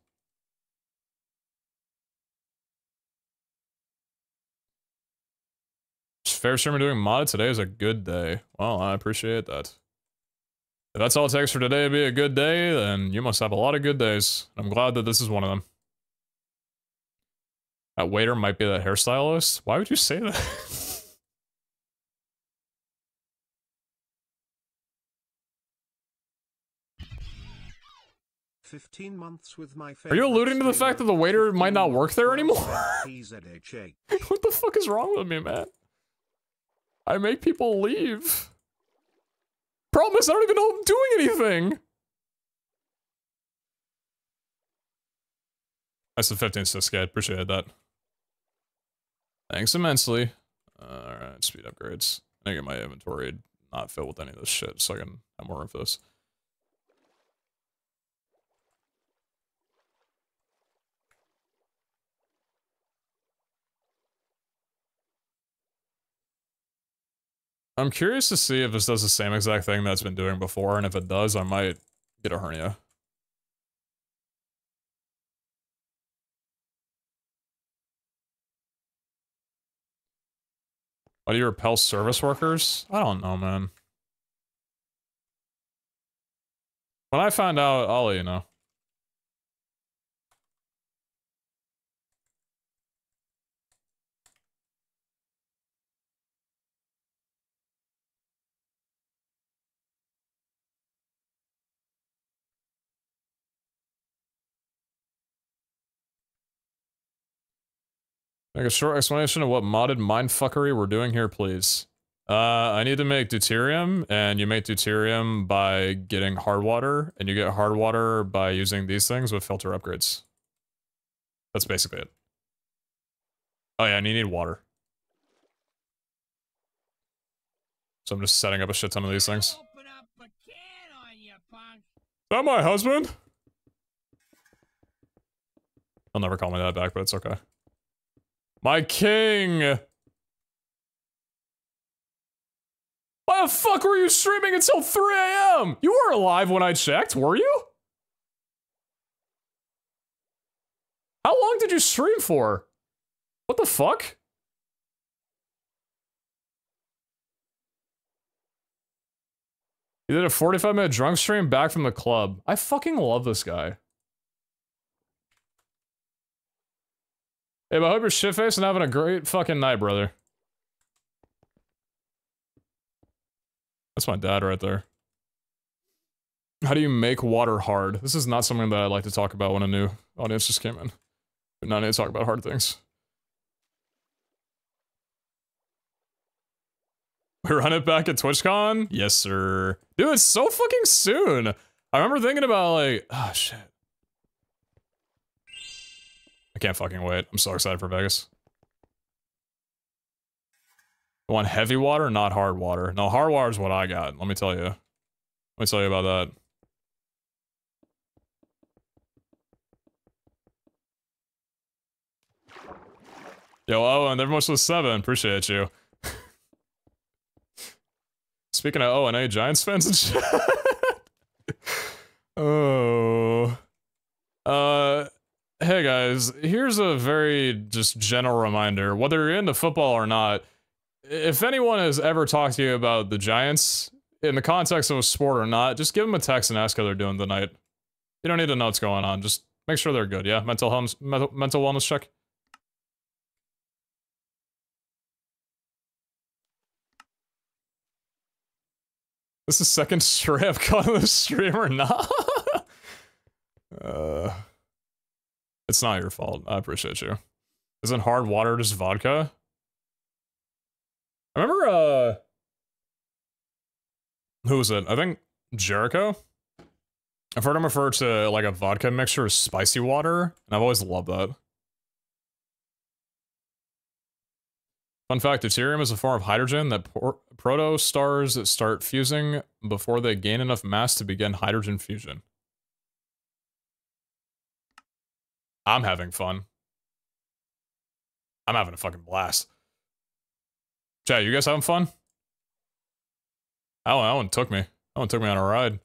Fair streamer doing modded today is a good day. Well, I appreciate that. If that's all it takes for today to be a good day, then you must have a lot of good days. I'm glad that this is one of them. That waiter might be that hairstylist? Why would you say that? 15 months with my Are you alluding to the fact that the waiter might not work there anymore? What the fuck is wrong with me, man? I make people leave. Problem is, I don't even know I'm doing anything. That's the 15th Siskade. Appreciate that. Thanks immensely. Alright, speed upgrades. I think my inventory not filled with any of this shit, so I can have more room for this. I'm curious to see if this does the same exact thing that it's been doing before, and if it does, I might get a hernia. Why do you repel service workers? I don't know, man. When I find out, I'll let you know. Make a short explanation of what modded mindfuckery we're doing here, please. I need to make deuterium, and you make deuterium by getting hard water, and you get hard water by using these things with filter upgrades. That's basically it. Oh yeah, and you need water. So I'm just setting up a shit ton of these things. Is that my husband? He'll never call me that back, but it's okay. My king! Why the fuck were you streaming until 3 AM? You weren't alive when I checked, were you? How long did you stream for? What the fuck? You did a 45-minute drunk stream back from the club. I fucking love this guy. Hey, but I hope you're shit-faced and having a great fucking night, brother. That's my dad right there. How do you make water hard? This is not something that I like to talk about when a new audience just came in. But now I need to talk about hard things. We run it back at TwitchCon? Yes, sir. Dude, it's so fucking soon. I remember thinking about, like, oh, shit. I can't fucking wait. I'm so excited for Vegas. I want heavy water, not hard water. No, hard water is what I got. Let me tell you. Let me tell you about that. Yo, Owen, everyone's with 7. Appreciate you. Speaking of O&A Giants fans and shit. Oh. Hey guys, here's a very just general reminder. Whether you're into football or not, if anyone has ever talked to you about the Giants, in the context of a sport or not, just give them a text and ask how they're doing tonight. You don't need to know what's going on, just make sure they're good, yeah? Mental wellness check? This is second straight I've caught this streamer. Nah. It's not your fault. I appreciate you. Isn't hard water just vodka? I remember, who was it? I think Jericho? I've heard him refer to, like, a vodka mixture as spicy water, and I've always loved that. Fun fact, deuterium is a form of hydrogen that protostars start fusing before they gain enough mass to begin hydrogen fusion. I'm having fun. I'm having a fucking blast. Chat, you guys having fun? That one took me. That one took me on a ride.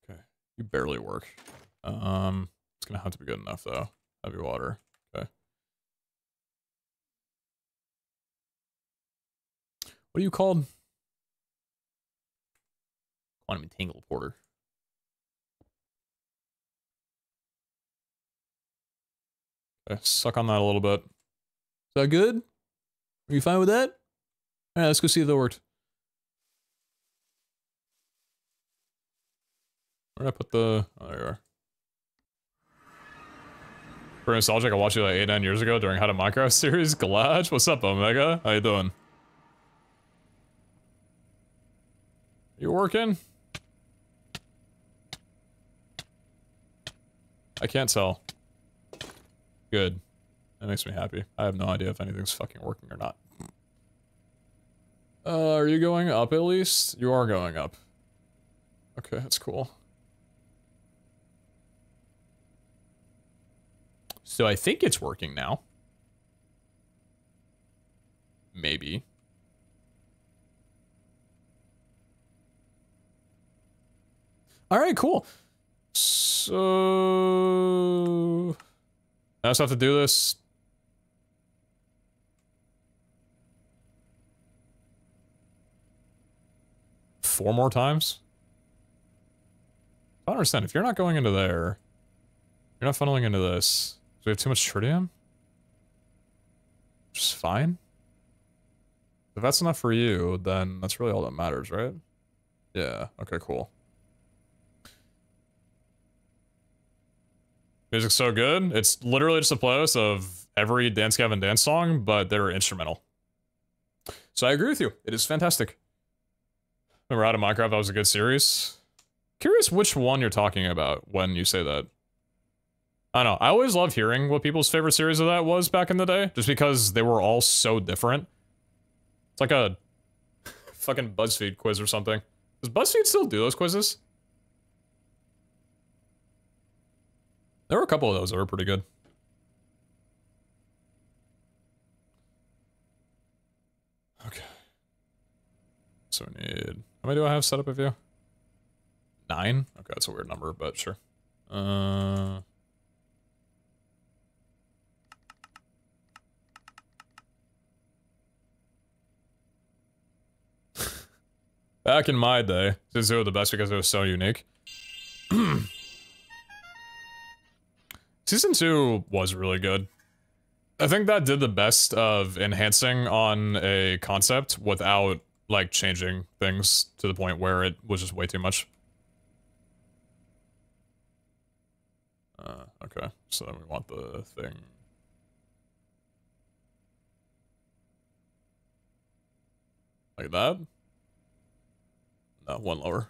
Okay, you barely work. It's gonna have to be good enough though. Heavy water. Okay. What are you called? Quantum entangled porter. Okay, suck on that a little bit. Is that good? Are you fine with that? Alright, let's go see if that worked. Where did I put the... Oh, there you are. For nostalgic, I watched you like 8-9 years ago during How to Minecraft series. Galaj, what's up, Omega? How you doing? You working? I can't tell. Good. That makes me happy. I have no idea if anything's fucking working or not. Are you going up at least? You are going up. Okay, that's cool. So I think it's working now. Maybe. Alright, cool. So... I just have to do this. Four more times? I don't understand. If you're not going into there, you're not funneling into this. Do we have too much tritium? Which is fine. If that's enough for you, then that's really all that matters, right? Yeah, okay, cool. Music's so good. It's literally just a playlist of every Dance Gavin Dance song, but they're instrumental. So I agree with you. It is fantastic. Remember Out of Minecraft, that was a good series. Curious which one you're talking about when you say that. I don't know. I always love hearing what people's favorite series of that was back in the day, just because they were all so different. It's like a fucking BuzzFeed quiz or something. Does BuzzFeed still do those quizzes? There were a couple of those that were pretty good. Okay. So we need... How many do I have set up of you? 9? Okay, that's a weird number, but sure. Back in my day, Season 2 was the best because it was so unique. Season 2 was really good. I think that did the best of enhancing on a concept without, like, changing things to the point where it was just way too much. Okay, so then we want the thing. Like that? No, one lower.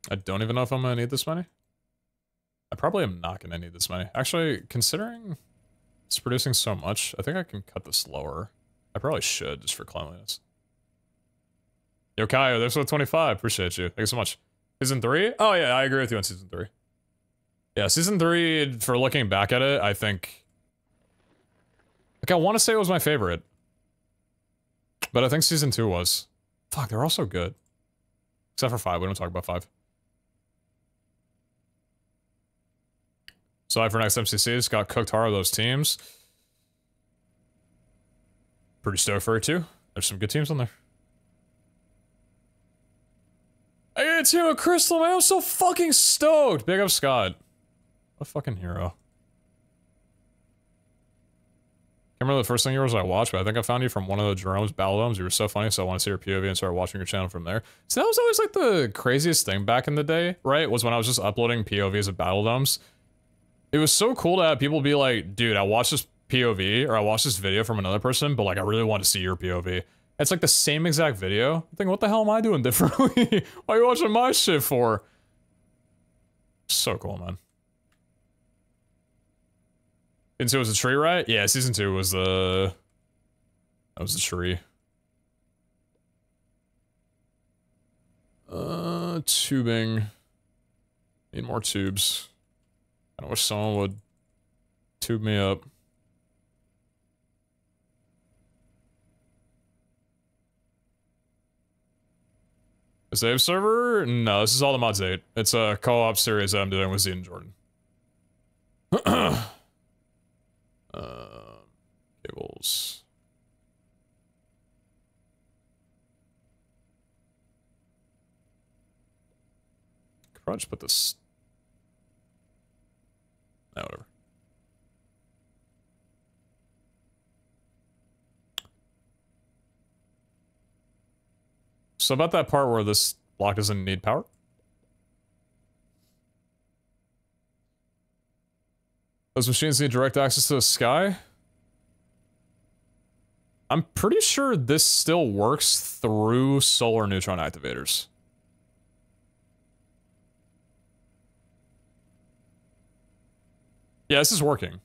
I don't even know if I'm gonna need this many. I probably am not gonna need this many. Actually, considering it's producing so much, I think I can cut this lower. I probably should, just for cleanliness. Yo, Kaio, there's 25. Appreciate you. Thank you so much. Season 3? Oh yeah, I agree with you on Season 3. Yeah, Season 3, for looking back at it, I think... Like, I want to say it was my favorite. But I think Season 2 was. Fuck, they're all so good. Except for 5, we don't talk about 5. So for next MCCs, got cooked hard those teams. Pretty stoked for it too. There's some good teams on there. Hey, it's you, Crystal, man. I'm so fucking stoked. Big up, Scott. What a fucking hero. Can't remember the first thing yours I watched, but I think I found you from one of the Jerome's Battle Domes. You were so funny, so I want to see your POV and started watching your channel from there. So that was always like the craziest thing back in the day, right? Was when I was just uploading POVs of Battle Domes. It was so cool to have people be like, dude, I watched this POV, or I watched this video from another person, but like, I really want to see your POV. It's like the same exact video. I think, what the hell am I doing differently? Why are you watching my shit for? So cool, man. Season 2 was a tree, right? Yeah, season 2 was the... That was the tree. Tubing. Need more tubes. I wish someone would tube me up. A save server? No, this is all the mods 8. It's a co-op series that I'm doing with Z and Jordan. Cables. Could probably just put this... No, whatever. So about that part where this block doesn't need power? Those machines need direct access to the sky? I'm pretty sure this still works through solar neutron activators. Yeah, this is working.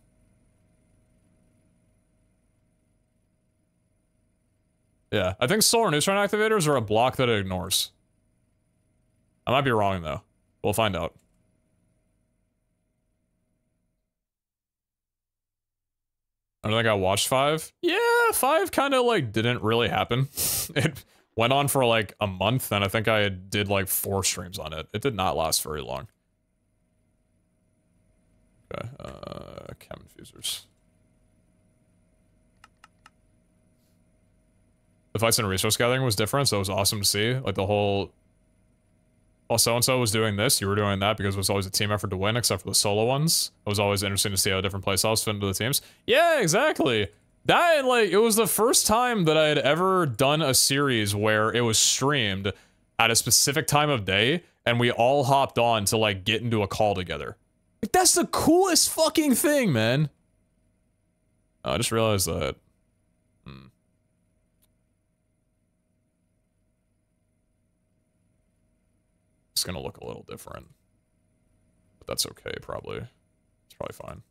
Yeah, I think solar neutron activators are a block that it ignores. I might be wrong, though. We'll find out. I don't think I watched 5. Yeah, 5 kind of, like, didn't really happen. It went on for, like, a month, and I think I did, like, 4 streams on it. It did not last very long. Okay, chem infusers. The fights in resource gathering was different, so it was awesome to see. Like, the whole... While so-and-so was doing this, you were doing that because it was always a team effort to win, except for the solo ones. It was always interesting to see how different playstyles fit into the teams. Yeah, exactly! That, like, it was the first time that I had ever done a series where it was streamed at a specific time of day, and we all hopped on to, like, get into a call together. Like, that's the coolest fucking thing, man! I just realized that... It's gonna look a little different. But that's okay, probably. It's probably fine.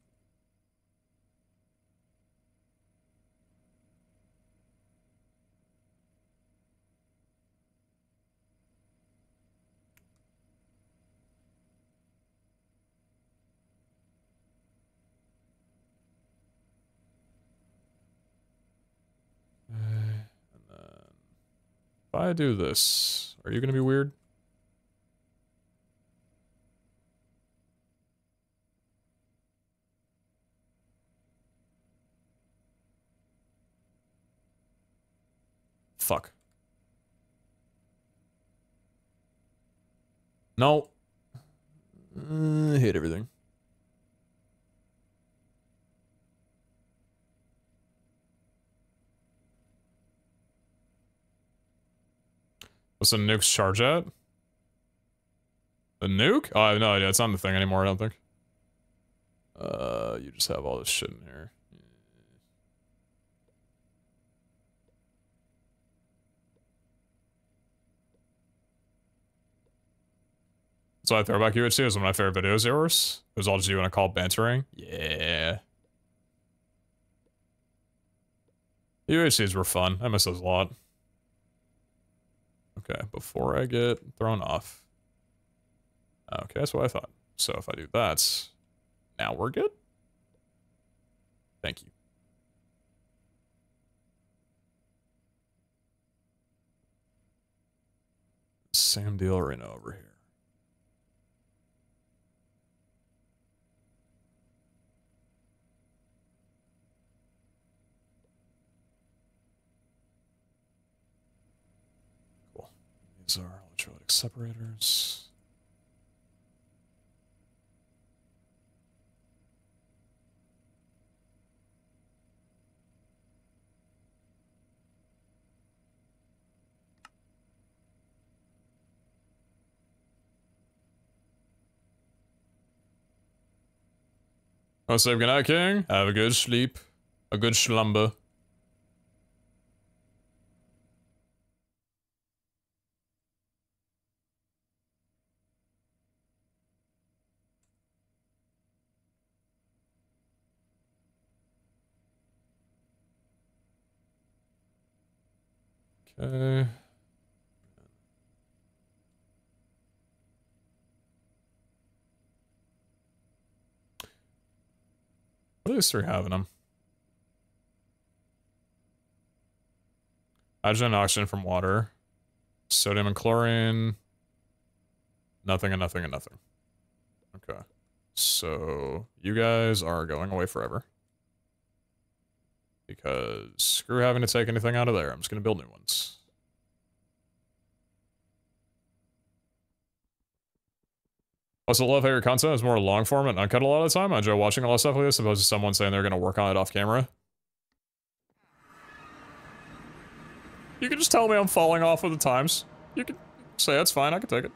And then... If I do this, are you gonna be weird? Fuck. No. Hit everything. What's the nuke's charge at? The nuke? Oh, I have no idea. It's not the thing anymore, I don't think. You just have all this shit in here. So I Throwback UHC was one of my favorite videos of yours. It was all just you and a call bantering. Yeah. UHCs were fun. I miss those a lot. Okay, before I get thrown off. Okay, that's what I thought. So if I do that, now we're good? Thank you. Same deal right now over here. Cool. These are, I'll Electrolytic separators. I'll say good night, King. Have a good sleep. A good slumber. Okay. What are these three having them? Hydrogen and oxygen from water. Sodium and chlorine. Nothing and nothing and nothing. Okay. So, you guys are going away forever. Because screw having to take anything out of there. I'm just going to build new ones. Also, love how your content is more long form and uncut a lot of the time. I enjoy watching a lot of stuff like this, opposed to someone saying they're going to work on it off camera. You can just tell me I'm falling off with the times. You can say that's fine, I can take it.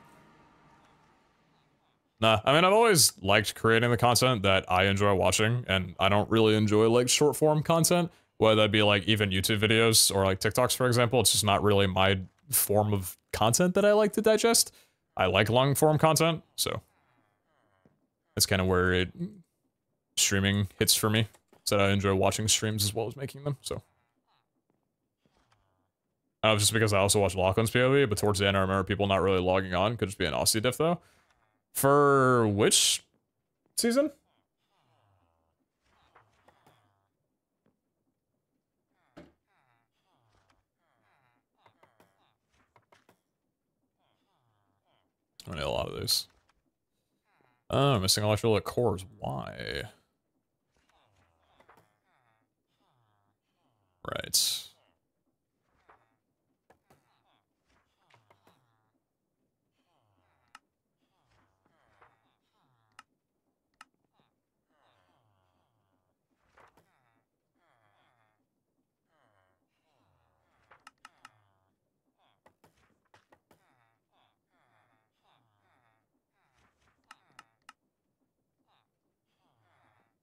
Nah, I mean, I've always liked creating the content that I enjoy watching, and I don't really enjoy, like, short-form content, whether that be, like, even YouTube videos or, like, TikToks, for example. It's just not really my form of content that I like to digest. I like long-form content, so that's kind of where streaming hits for me. So I enjoy watching streams as well as making them, so. Just because I also watch Lachlan's POV, but towards the end I remember people not really logging on. Could just be an Aussie diff, though. For which season? I need a lot of these. Oh, missing electrolytic cores. Why? Right.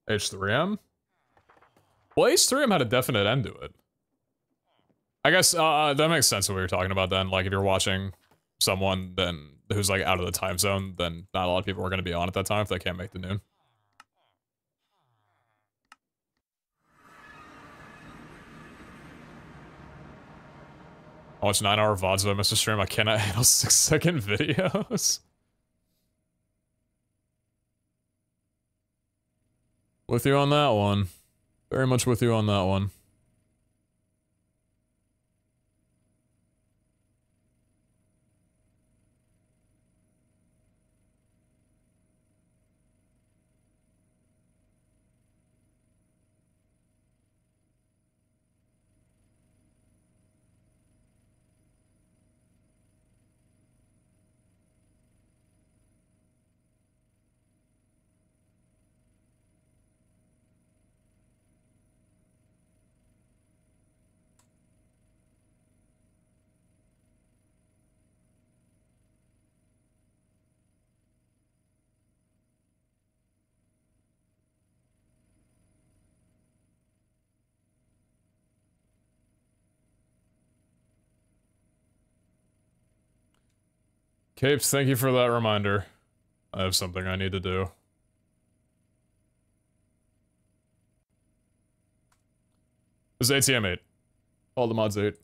H3M? Well, H3M had a definite end to it. I guess that makes sense what you're talking about then. Like, if you're watching someone then who's like out of the time zone, then not a lot of people are going to be on at that time if they can't make the noon. I watch 9-hour VODs of Mr. Stream. I cannot handle 6-second videos. With you on that one. Very much with you on that one. Capes, thank you for that reminder. I have something I need to do. This is ATM 8. All the mods 8.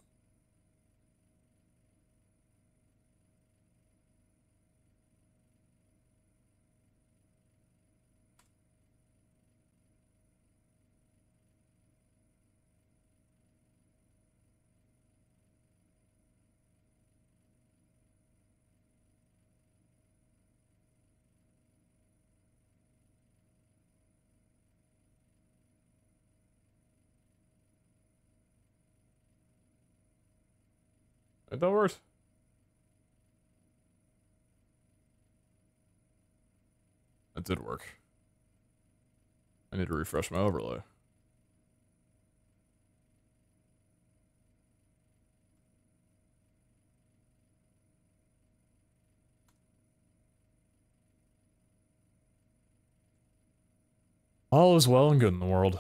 That works. That did work. I need to refresh my overlay. All is well and good in the world.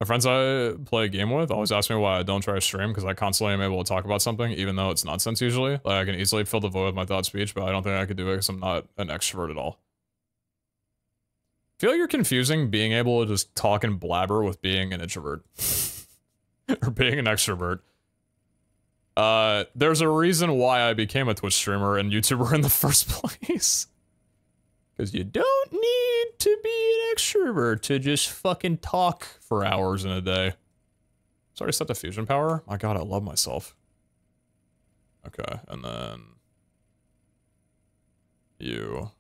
My friends I play a game with always ask me why I don't try to stream, because I constantly am able to talk about something, even though it's nonsense usually. Like, I can easily fill the void with my thought speech, but I don't think I could do it because I'm not an extrovert at all. I feel like you're confusing being able to just talk and blabber with being an introvert. Or being an extrovert. There's a reason why I became a Twitch streamer and YouTuber in the first place. Because you don't need to be an extrovert to just fucking talk for hours in a day. Sorry, set the fusion power? My god, I love myself. Okay, and then... you.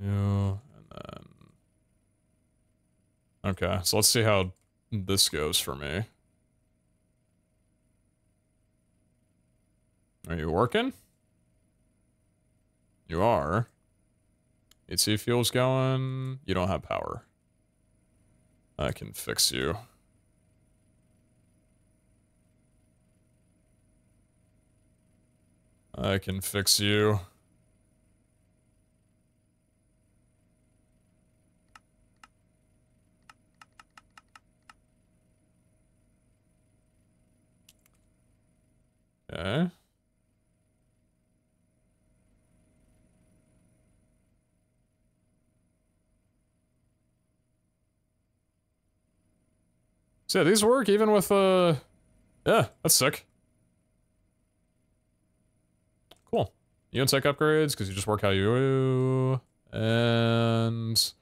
You, and then... okay, so let's see how this goes for me. Are you working? You are. ET fuel's going. You don't have power. I can fix you. I can fix you. Okay. So yeah, these work even with, yeah, that's sick. Cool. You don't take upgrades because you just work how you... and...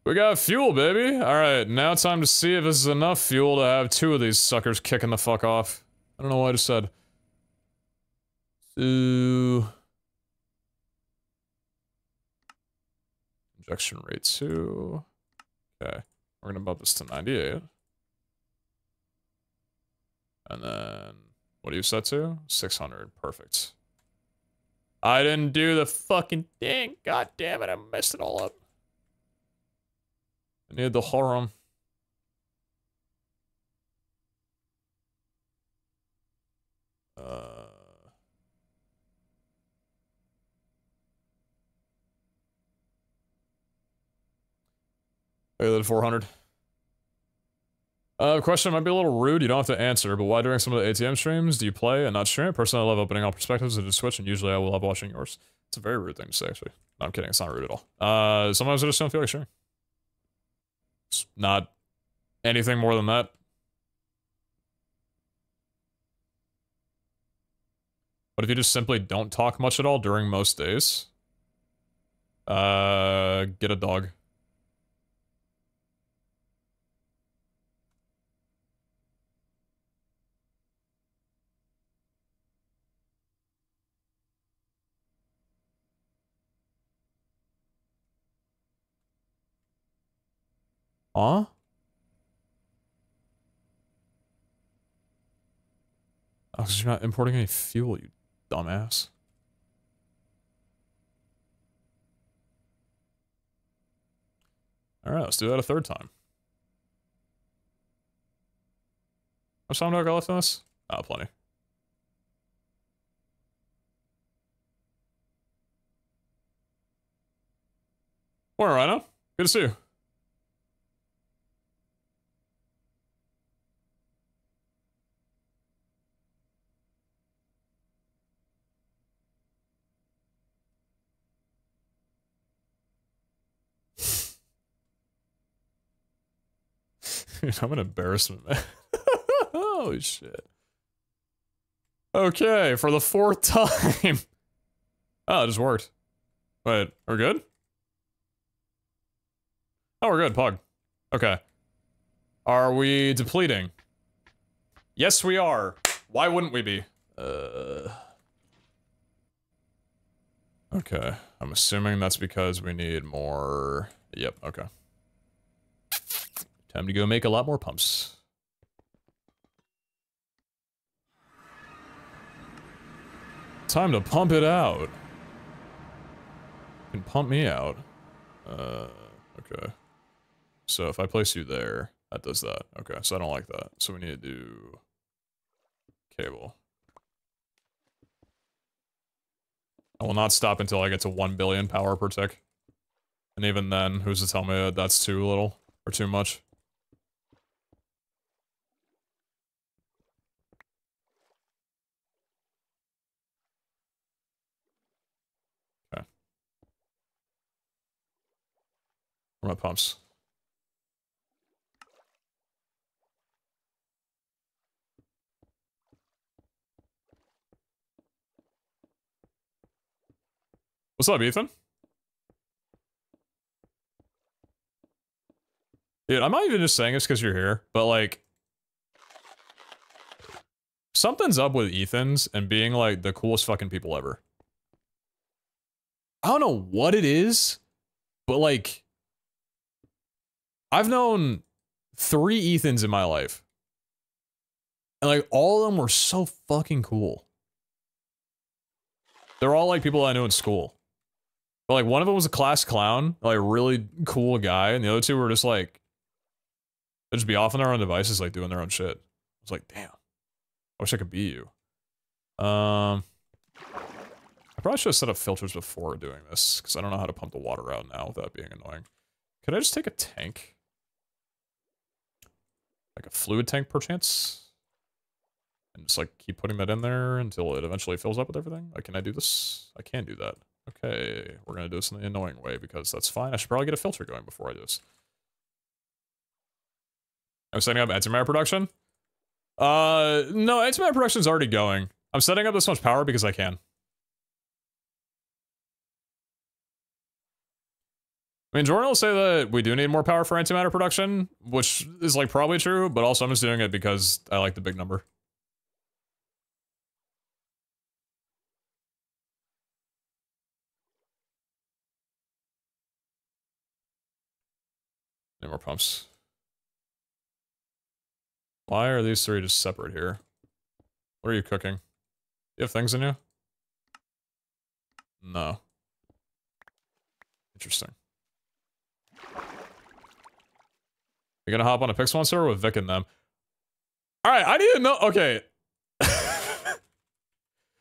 we got fuel, baby! Alright, now it's time to see if this is enough fuel to have 2 of these suckers kicking the fuck off. I don't know what I just said. So... injection rate 2. Okay. We're gonna bump this to 98. And then... what do you set to? 600. Perfect. I didn't do the fucking thing! God damn it, I messed it all up. I need the horror. Bigger than 400. Question might be a little rude, you don't have to answer, but why during some of the ATM streams do you play and not stream it? Personally, I love opening all perspectives into Switch, and usually I will love watching yours. It's a very rude thing to say, actually. No, I'm kidding, it's not rude at all. Sometimes I just don't feel like sharing. It's not anything more than that. But if you just simply don't talk much at all during most days, get a dog. Huh? Oh, because you're not importing any fuel, you dumbass. Alright, let's do that a third time. How much time do I got left on this? Ah, plenty. Morning, Rhino. Good to see you. I'm an embarrassment, man. Oh, shit. Okay, for the 4th time. Oh, it just worked. Wait, we're good? Oh, we're good, Pug. Okay. Are we depleting? Yes, we are. Why wouldn't we be? Okay. I'm assuming that's because we need more... yep, okay. Time to go make a lot more pumps. Time to pump it out. You can pump me out. Okay. So if I place you there, that does that. Okay, so I don't like that. So we need to do cable. I will not stop until I get to 1 billion power per tick. And even then, who's to tell me that that's too little or too much? Okay. Where are my pumps? What's up, Ethan? Dude, I'm not even just saying this because you're here, but like, something's up with Ethan's and being like the coolest fucking people ever. I don't know what it is, but like, I've known 3 Ethans in my life. And like, all of them were so fucking cool. They're all like people I knew in school. But like, one of them was a class clown, like really cool guy, and the other 2 were just like, they'd just be off on their own devices, like doing their own shit. I was like, damn. I wish I could be you. I probably should have set up filters before doing this, because I don't know how to pump the water out now without being annoying. Could I just take a tank? Like a fluid tank, perchance? And just like keep putting that in there until it eventually fills up with everything? Like, can I do this? I can do that. Okay, we're gonna do this in the annoying way, because that's fine. I should probably get a filter going before I do this. I'm setting up antimatter production? No, antimatter production's already going. I'm setting up this much power because I can. I mean, Jordan will say that we do need more power for antimatter production, which is like probably true, but also I'm just doing it because I like the big number. Need more pumps. Why are these 3 just separate here? What are you cooking? You have things in you? No. Interesting. You gonna hop on a Pixel server with Vic and them? Alright, I need to know. Okay.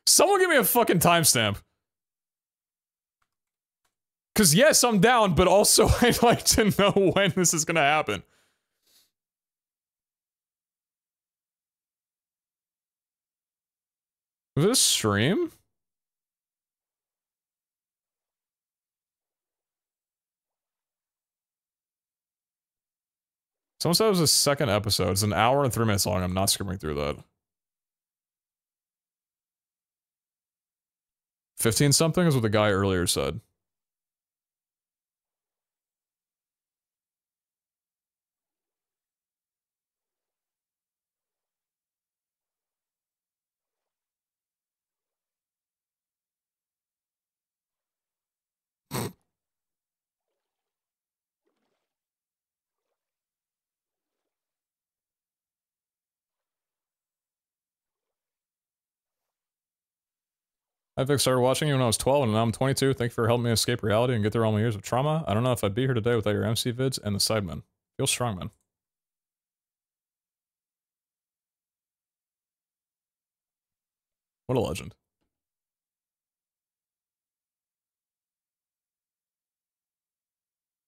Someone give me a fucking timestamp. Because yes, I'm down, but also I'd like to know when this is gonna happen. Was it a stream? Someone said it was a second episode. It's an hour and 3 minutes long. I'm not skimming through that. 15 something is what the guy earlier said. I think I started watching you when I was 12 and now I'm 22. Thank you for helping me escape reality and get through all my years of trauma. I don't know if I'd be here today without your MC vids and the Sidemen. Feel strong, man. What a legend.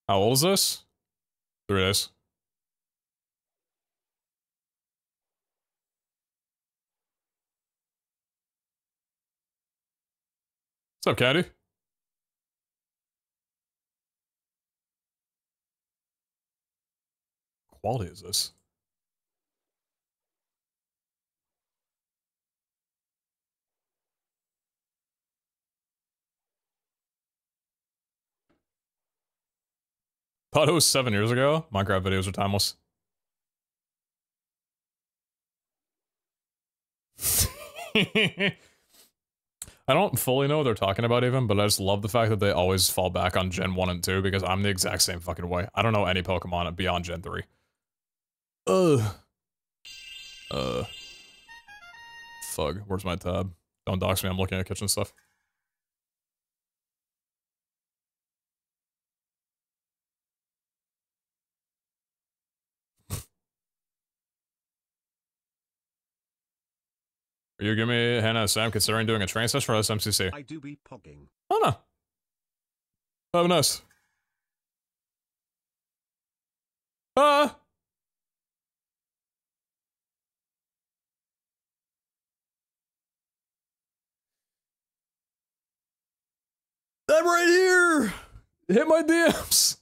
How old is this? 3 days. What's up, Caddy? Quality is this? Thought it was 7 years ago. Minecraft videos are timeless. I don't fully know what they're talking about even, but I just love the fact that they always fall back on Gen 1 and 2 because I'm the exact same fucking way. I don't know any Pokemon beyond Gen 3. Ugh. Fug. Where's my tab? Don't dox me, I'm looking at kitchen stuff. Are you giving me Hannah Sam considering doing a train session for SMCC? I do be pogging. Oh no. Oh nice. Ah! I'm right here! Hit my DMs!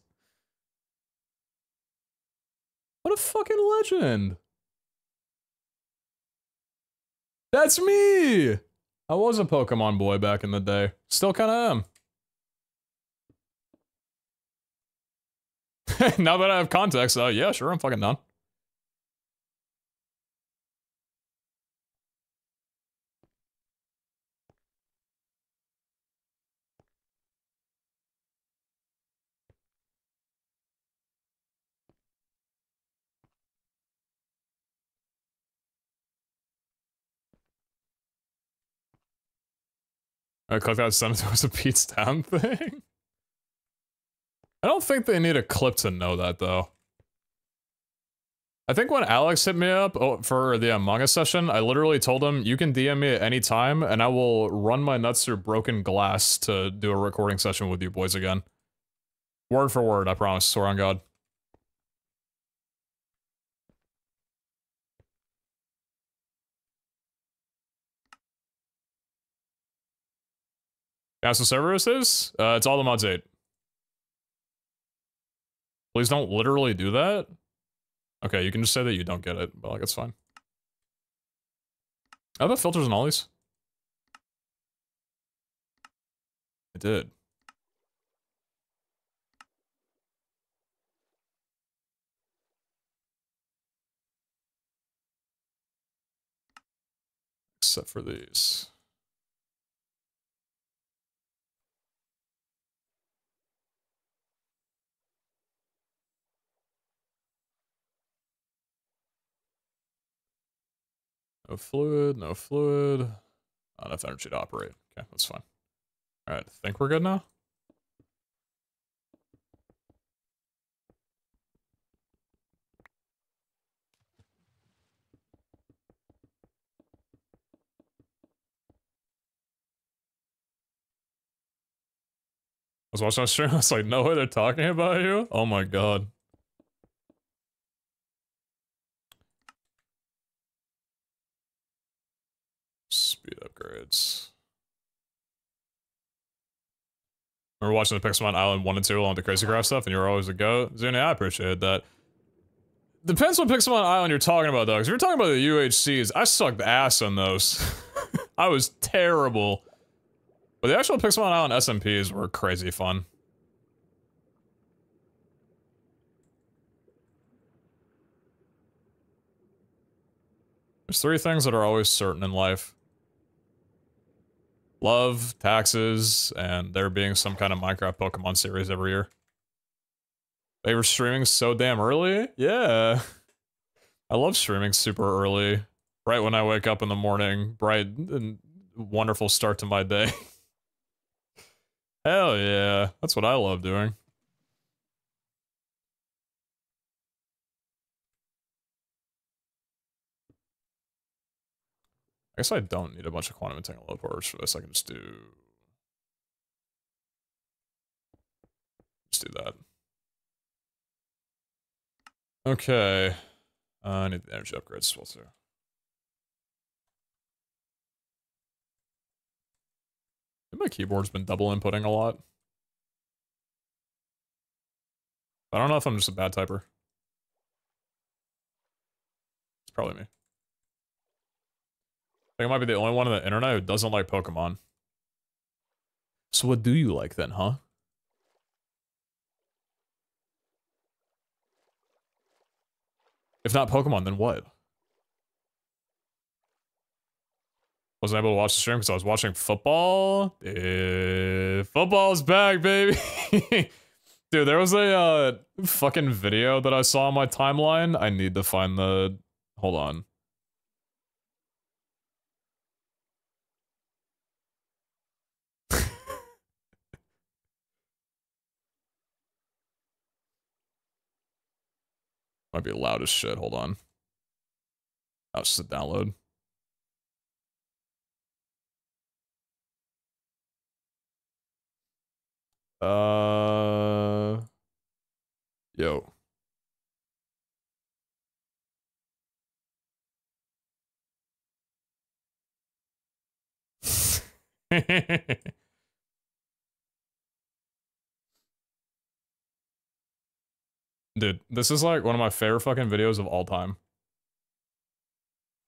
What a fucking legend! That's me! I was a Pokemon boy back in the day. Still kinda am. Now that I have context, yeah, sure, I'm fucking down. I clicked that sentence, it was a Pete's Town thing. I don't think they need a clip to know that, though. I think when Alex hit me up for the Among Us session, I literally told him, you can DM me at any time, and I will run my nuts through broken glass to do a recording session with you boys again. Word for word, I promise. Swear on God. Ask the server is? It's all the mods 8. Please don't literally do that. Okay, you can just say that you don't get it, but like, it's fine. I have filters on all these. I did. Except for these. No fluid, no fluid. Not enough energy to operate. Okay, that's fine. Alright, think we're good now? I was watching a stream, I was like, no way they're talking about you? Oh my god. Speed upgrades. I remember watching the Pixelmon Island 1 and 2 along with the Crazy Craft stuff, and you were always a goat. Zuni, I appreciate that. Depends what Pixelmon Island you're talking about, though, because if you're talking about the UHCs, I sucked ass on those. I was terrible. But the actual Pixelmon Island SMPs were crazy fun. There's 3 things that are always certain in life. Love, taxes, and there being some kind of Minecraft Pokemon series every year. They were streaming so damn early? Yeah. I love streaming super early. Right when I wake up in the morning. Bright and wonderful start to my day. Hell yeah. That's what I love doing. I guess I don't need a bunch of quantum entangled porters for this. I can just do that. Okay. I need the energy upgrades as well too. I think my keyboard's been double inputting a lot. I don't know if I'm just a bad typer. It's probably me. I think I might be the only one on the internet who doesn't like Pokemon. So what do you like then, huh? If not Pokemon, then what? Wasn't able to watch the stream because I was watching football. Football's back, baby. Dude, there was a fucking video that I saw on my timeline. I need to find the... Hold on. Might be loud as shit. Hold on. That's just a download. Yo. Dude, this is like one of my favorite fucking videos of all time.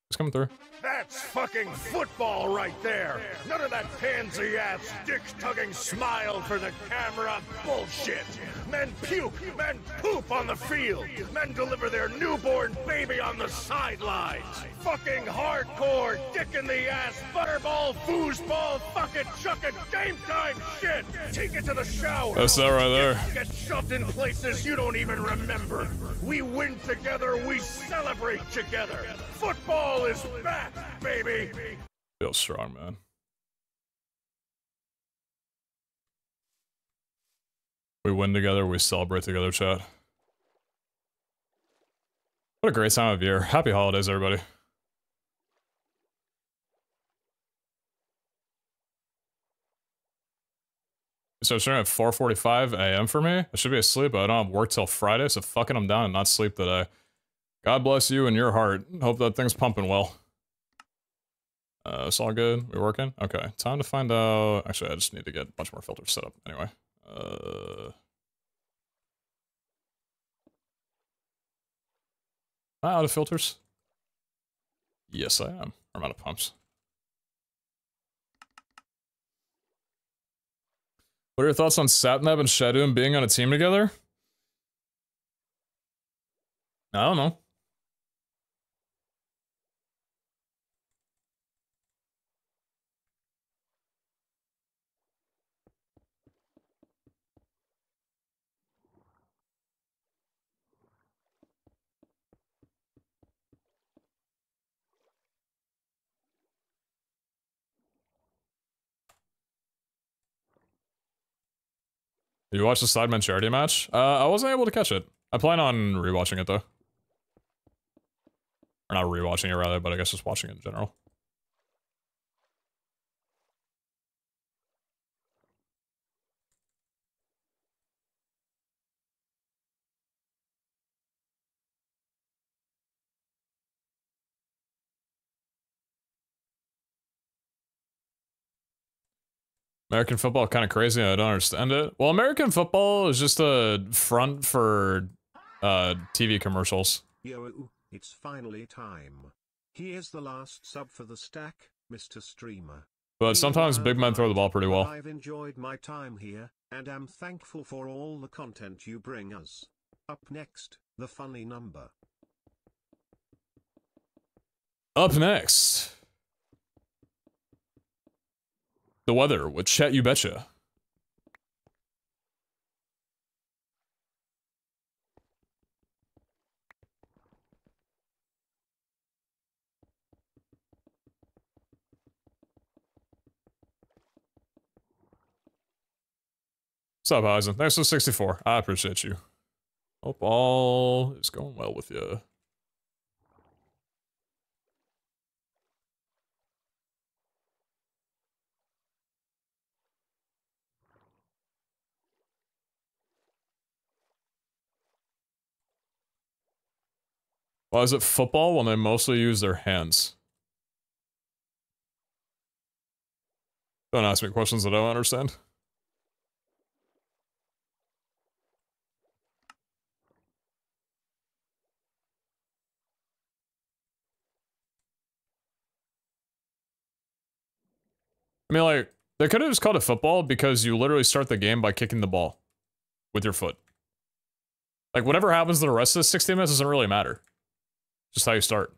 It's coming through. That's fucking football right there. None of that pansy-ass, dick-tugging smile for the camera bullshit. Men puke, men poop on the field. Men deliver their newborn baby on the sidelines. Fucking hardcore, dick-in-the-ass, butterball, foosball, fucking chucking game time shit. Take it to the shower. That's that right there. Get shoved in places you don't even remember. We win together, we celebrate together. Football is back, baby! Feels strong, man. We win together, we celebrate together, chat. What a great time of year. Happy holidays, everybody. So it's starting at 4:45 a.m. for me. I should be asleep, but I don't have work till Friday, so fucking I'm down and not sleep today. God bless you and your heart. Hope that thing's pumping well. It's all good. We working? Okay. Time to find out. Actually, I just need to get a bunch more filters set up anyway. Am I out of filters? Yes, I am. I'm out of pumps. What are your thoughts on Satnab and Shadoom being on a team together? I don't know. You watched the Sidemen charity match? I wasn't able to catch it. I plan on rewatching it though. Or not rewatching it rather, but I guess just watching it in general. American football kind of crazy. I don't understand it. Well, American football is just a front for TV commercials. Yo, it's finally time. Here's the last sub for the stack, Mr. Streamer. But sometimes big men throw the ball pretty well. I've enjoyed my time here, and am thankful for all the content you bring us. Up next, the funny number. Up next, the weather with Chet You Betcha. What's up, Eisen? Thanks for 64. I appreciate you. Hope all is going well with you. Why is it football when they mostly use their hands? Don't ask me questions that I don't understand. I mean, like, they could have just called it football because you literally start the game by kicking the ball with your foot. Like, whatever happens to the rest of the 60 minutes doesn't really matter. Just how you start.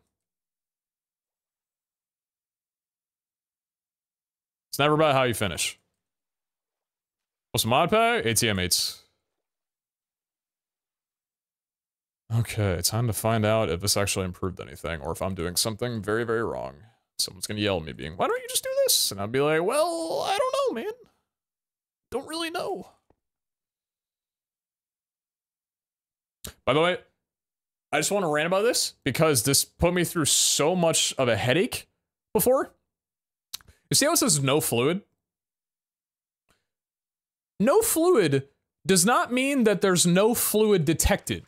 It's never about how you finish. What's mod pay? ATM 8s. Okay, time to find out if this actually improved anything or if I'm doing something very, very wrong. Someone's gonna yell at me being, why don't you just do this? And I'll be like, well, I don't know, man. Don't really know. By the way, I just want to rant about this because this put me through so much of a headache before. You see how it says no fluid? No fluid does not mean that there's no fluid detected.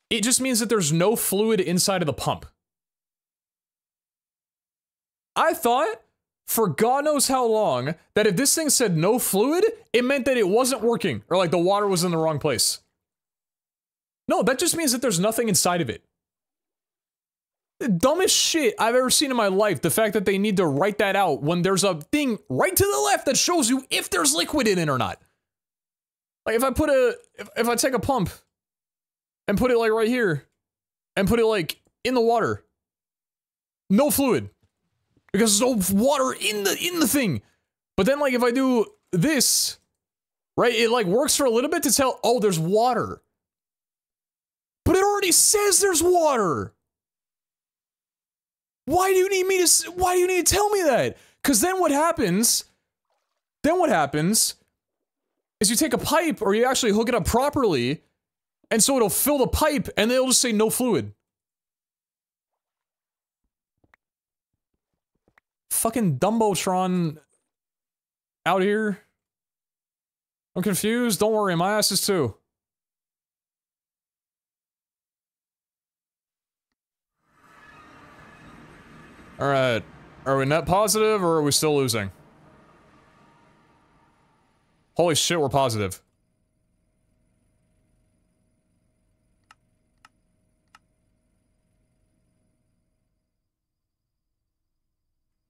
It just means that there's no fluid inside of the pump. I thought, for God knows how long, that if this thing said no fluid, it meant that it wasn't working, or like the water was in the wrong place. No, that just means that there's nothing inside of it. The dumbest shit I've ever seen in my life, the fact that they need to write that out when there's a thing right to the left that shows you if there's liquid in it or not. Like if I take a pump and put it like right here and put it like in the water, no fluid because there's no water in the thing. But then like if I do this, right, it like works for a little bit to tell, oh, there's water. But it already says there's water. Why do you need to tell me that? Because then what happens is you take a pipe or you actually hook it up properly and so it'll fill the pipe and they'll just say no fluid. Fucking Dumbotron out here. I'm confused. Don't worry, my ass is too. Alright, are we net positive or are we still losing? Holy shit, we're positive.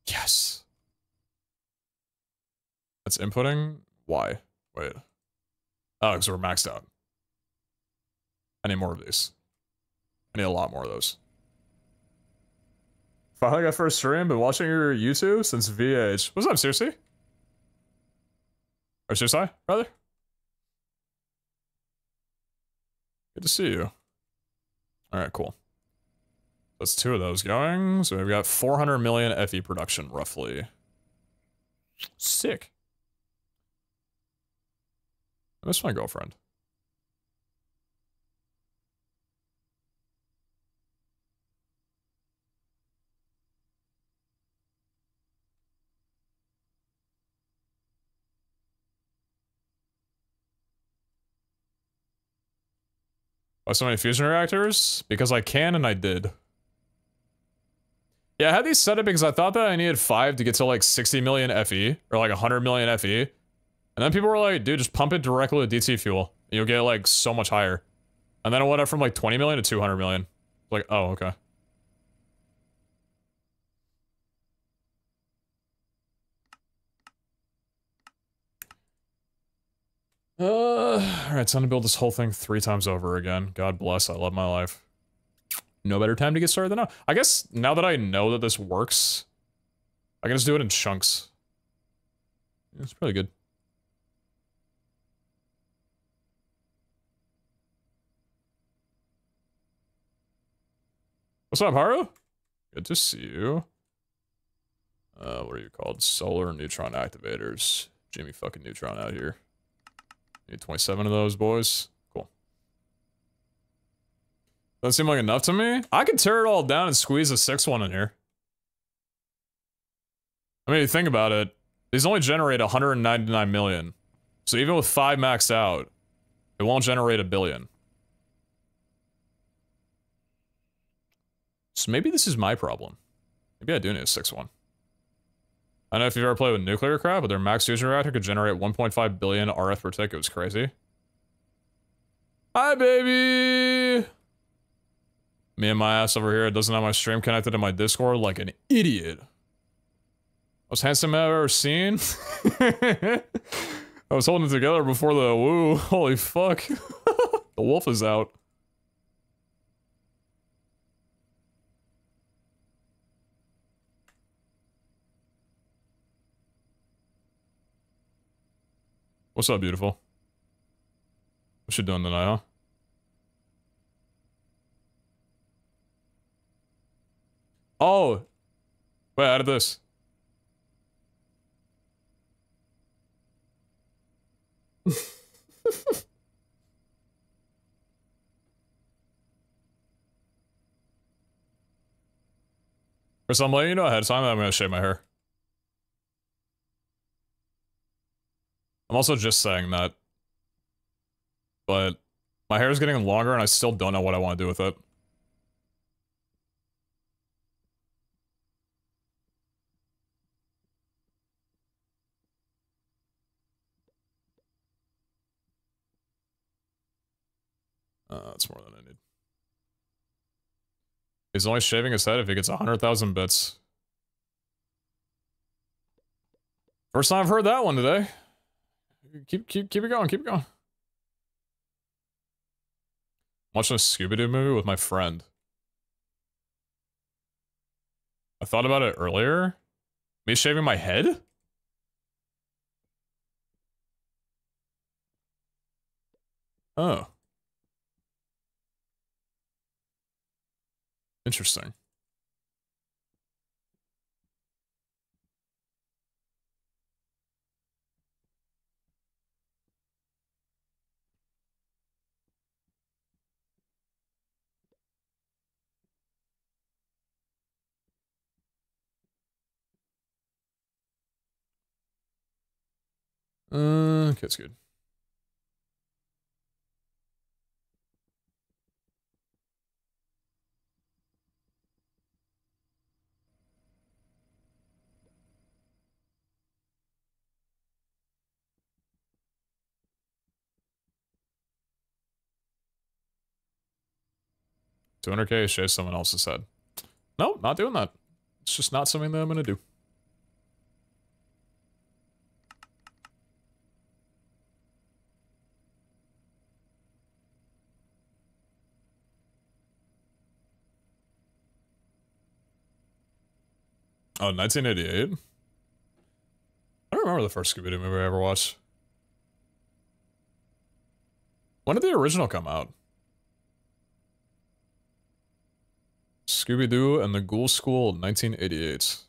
Yes. That's inputting? Why? Wait. Oh, because we're maxed out. I need more of these. I need a lot more of those. Finally got first stream, been watching your YouTube since VH. What's up, seriously? Or seriously, brother? Good to see you. Alright, cool. That's 2 of those going. So we've got 400 million FE production, roughly. Sick. I miss my girlfriend. Why so many fusion reactors? Because I can and I did. Yeah, I had these set up because I thought that I needed 5 to get to like 60 million FE, or like 100 million FE. And then people were like, dude, just pump it directly with DT fuel. And you'll get like so much higher. And then it went up from like 20 million to 200 million. Like, oh, okay. Alright, time to build this whole thing 3 times over again. God bless, I love my life. No better time to get started than now. I guess now that I know that this works, I can just do it in chunks. It's pretty good. What's up, Haru? Good to see you. What are you called? Solar neutron activators. Jimmy fucking Neutron out here. Need 27 of those, boys. Cool. Doesn't seem like enough to me. I could tear it all down and squeeze a 6th one in here. I mean, think about it. These only generate 199 million. So even with 5 maxed out, it won't generate 1 billion. So maybe this is my problem. Maybe I do need a 6th one. I don't know if you've ever played with nuclear crap, but their max fusion reactor could generate 1.5 billion RF per tick. It was crazy. Hi, baby! Me and my ass over here doesn't have my stream connected to my Discord like an idiot. Most handsome I've ever seen. I was holding it together before the woo. Holy fuck. The wolf is out. What's up, beautiful? What you doing tonight, huh? Oh! Wait, out of this. Chris, I'm letting you know ahead of time that I'm gonna shave my hair. I'm also just saying that. But my hair is getting longer and I still don't know what I want to do with it. That's more than I need. He's only shaving his head if he gets 100,000 bits. First time I've heard that one today. Keep it going, keep it going. I'm watching a Scooby-Doo movie with my friend. I thought about it earlier. Me shaving my head? Oh. Interesting. Okay, that's good. $200K shave someone else's head. No, not doing that. It's just not something that I'm gonna do. Oh, 1988? I don't remember the first Scooby-Doo movie I ever watched. When did the original come out? Scooby-Doo and the Ghoul School, 1988.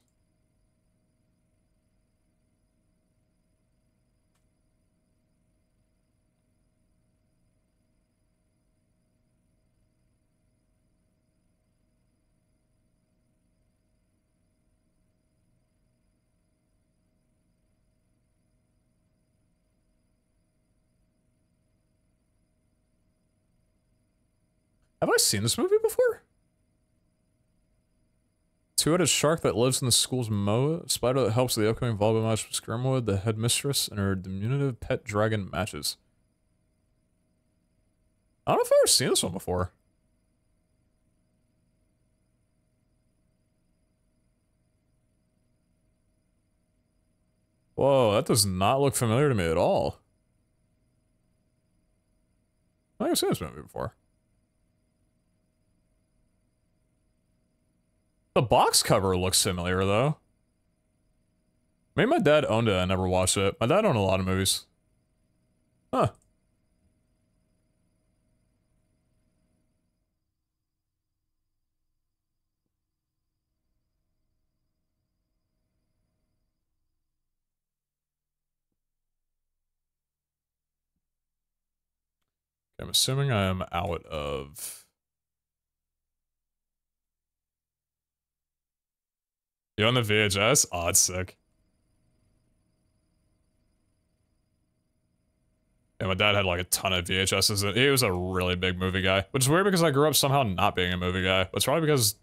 Have I seen this movie before? Two-headed shark that lives in the school's moat, spider that helps with the upcoming volleyball match with Skirmwood, the headmistress, and her diminutive pet dragon matches. I don't know if I've ever seen this one before. Whoa, that does not look familiar to me at all. I think I've seen this movie before. The box cover looks familiar, though. Maybe my dad owned it, I never watched it. My dad owned a lot of movies. Huh. I'm assuming I am out of... You on the VHS? Oh, it's sick. Yeah, my dad had like a ton of VHSs. He was a really big movie guy, which is weird because I grew up somehow not being a movie guy. But it's probably because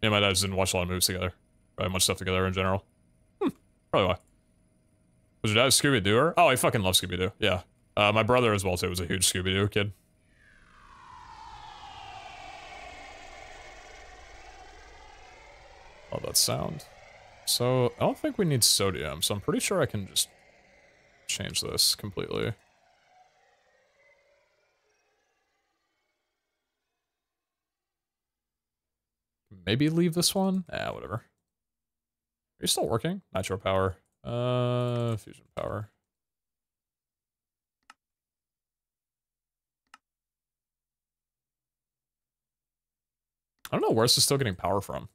me and my dad just didn't watch a lot of movies together. Probably much stuff together in general. Probably why. Was your dad a Scooby-Dooer? Oh, he fucking loves Scooby-Doo. Yeah. My brother as well too was a huge Scooby-Doo kid. Love that sound. So, I don't think we need sodium, so I'm pretty sure I can just change this completely. Maybe leave this one? Whatever. Are you still working? Nitro power. Fusion power. I don't know where this is still getting power from.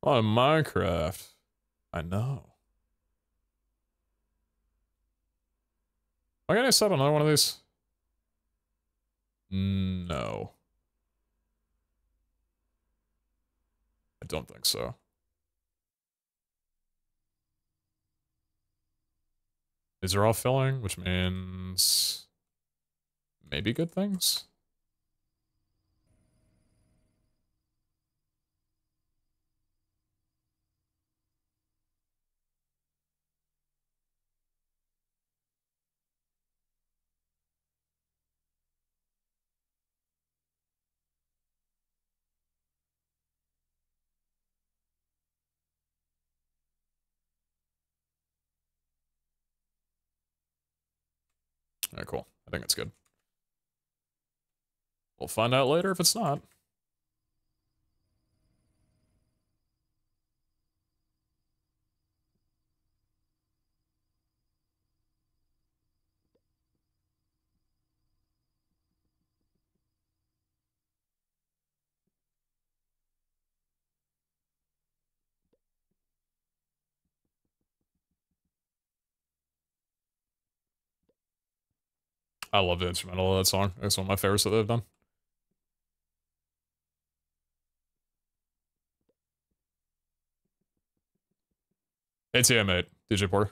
Oh, Minecraft. I know. Am I gonna set another one of these? No. I don't think so. These are all filling, which means maybe good things? Alright, cool. I think it's good. We'll find out later if it's not. I love the instrumental of that song. It's one of my favorites that they've done. ATM 8, DJ Porter.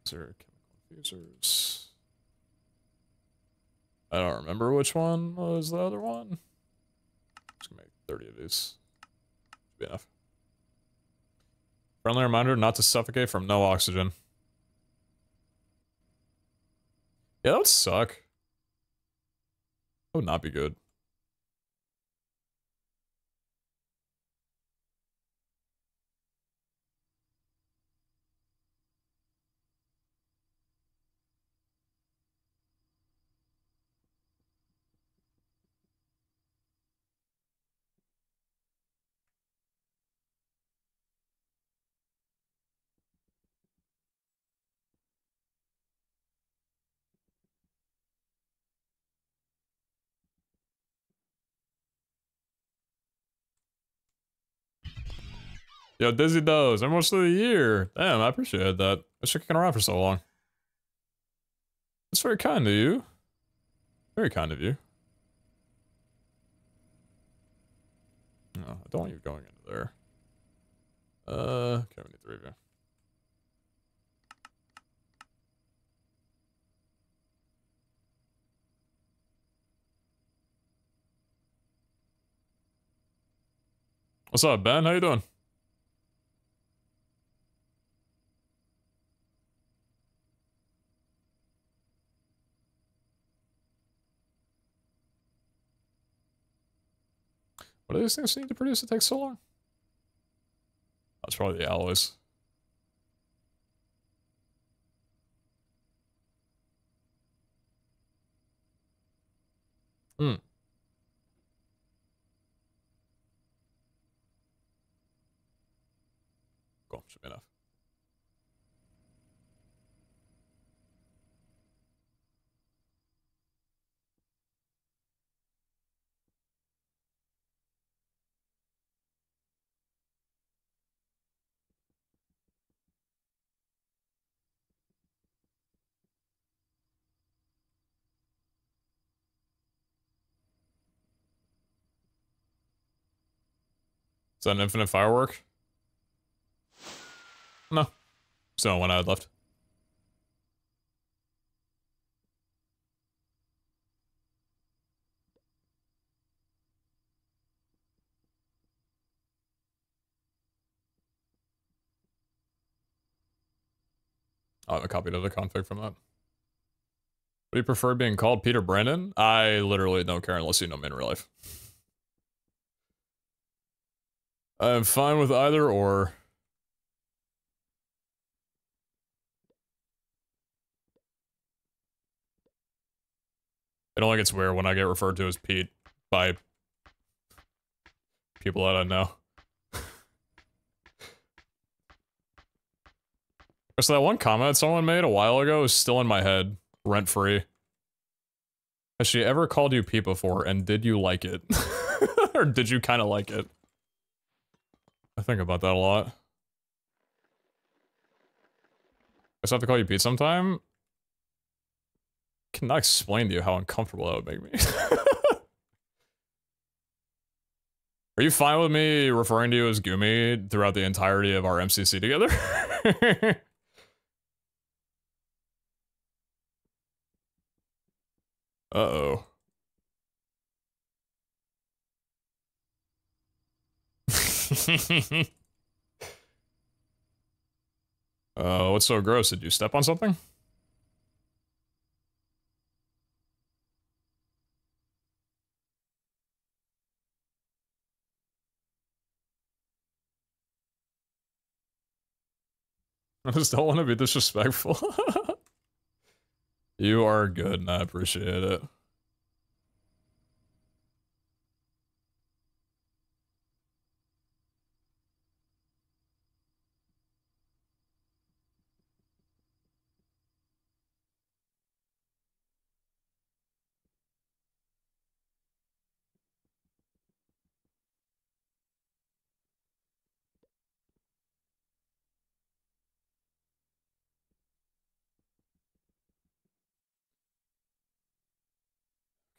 Is there chemical infusers? I don't remember which one was the other one. Just gonna make 30 of these. Should be enough. Friendly reminder not to suffocate from no oxygen. Yeah, that would suck. That would not be good. Yo, Dizzy Does, almost of the year. Damn, I appreciate that. Thanks for kicking around for so long. That's very kind of you. Very kind of you. No, I don't want you going into there. Okay, we need 3 of you. What's up, Ben? How you doing? What do these things need to produce? It takes so long. That's probably the alloys. Hmm. Cool, should be enough. Is that an infinite firework? No. So when I had left. I have a copy of the config from that. Would you prefer being called Peter Brandon? I literally don't care unless you know me in real life. I'm fine with either or. It only gets weird when I get referred to as Pete by people that I know. So that one comment someone made a while ago is still in my head, rent-free. Has she ever called you Pete before, and did you like it? Or did you kind of like it? I think about that a lot. I just have to call you Pete sometime. I cannot explain to you how uncomfortable that would make me. Are you fine with me referring to you as Gumi throughout the entirety of our MCC together? Uh-oh. What's so gross? Did you step on something? I just don't want to be disrespectful. You are good, and I appreciate it.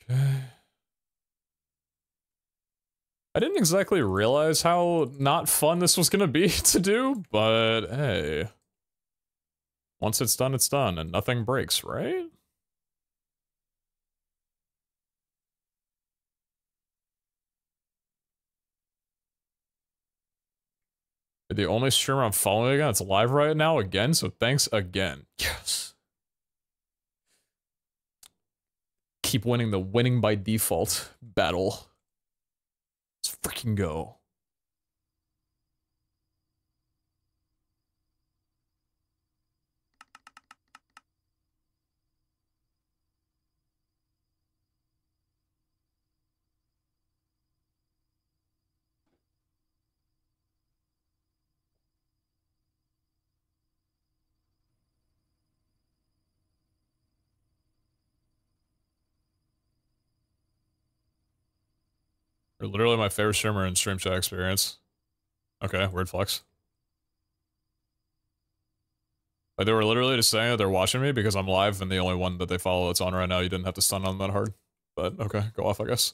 Okay. I didn't exactly realize how not fun this was gonna be to do, but hey. Once it's done, and nothing breaks, right? You're the only streamer I'm following again. It's live right now again, so thanks again. Yes. Keep winning the winning by default battle. Let's freaking go. You're literally my favorite streamer in Stream Chat experience. Okay, weird flex. Like, they were literally just saying that they're watching me because I'm live and the only one that they follow that's on right now. You didn't have to stun on that hard. But, okay, go off, I guess.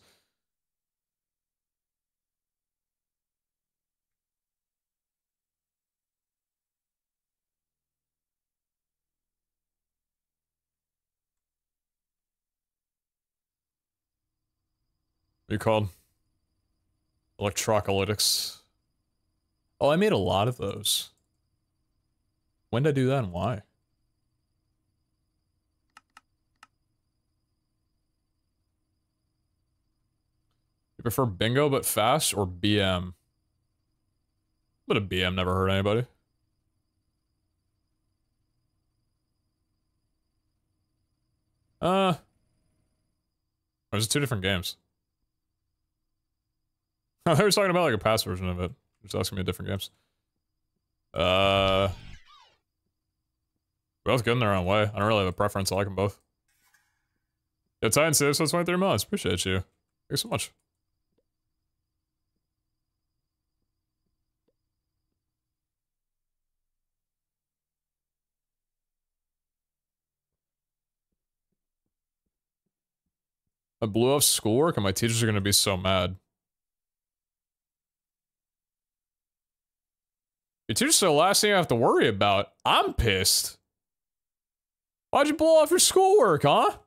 What are you called? Electrocolytics. Oh, I made a lot of those. When did I do that and why? You prefer bingo but fast or BM? But a BM never hurt anybody. There's two different games. Oh, they were talking about like a past version of it. Just asking me different games. Both good in their own way. I don't really have a preference. I like them both. Yeah, Titan saves, so 23 months. Appreciate you. Thanks so much. I blew off schoolwork and my teachers are gonna be so mad. Your teachers are the last thing you have to worry about. I'm pissed. Why'd you blow off your schoolwork, huh?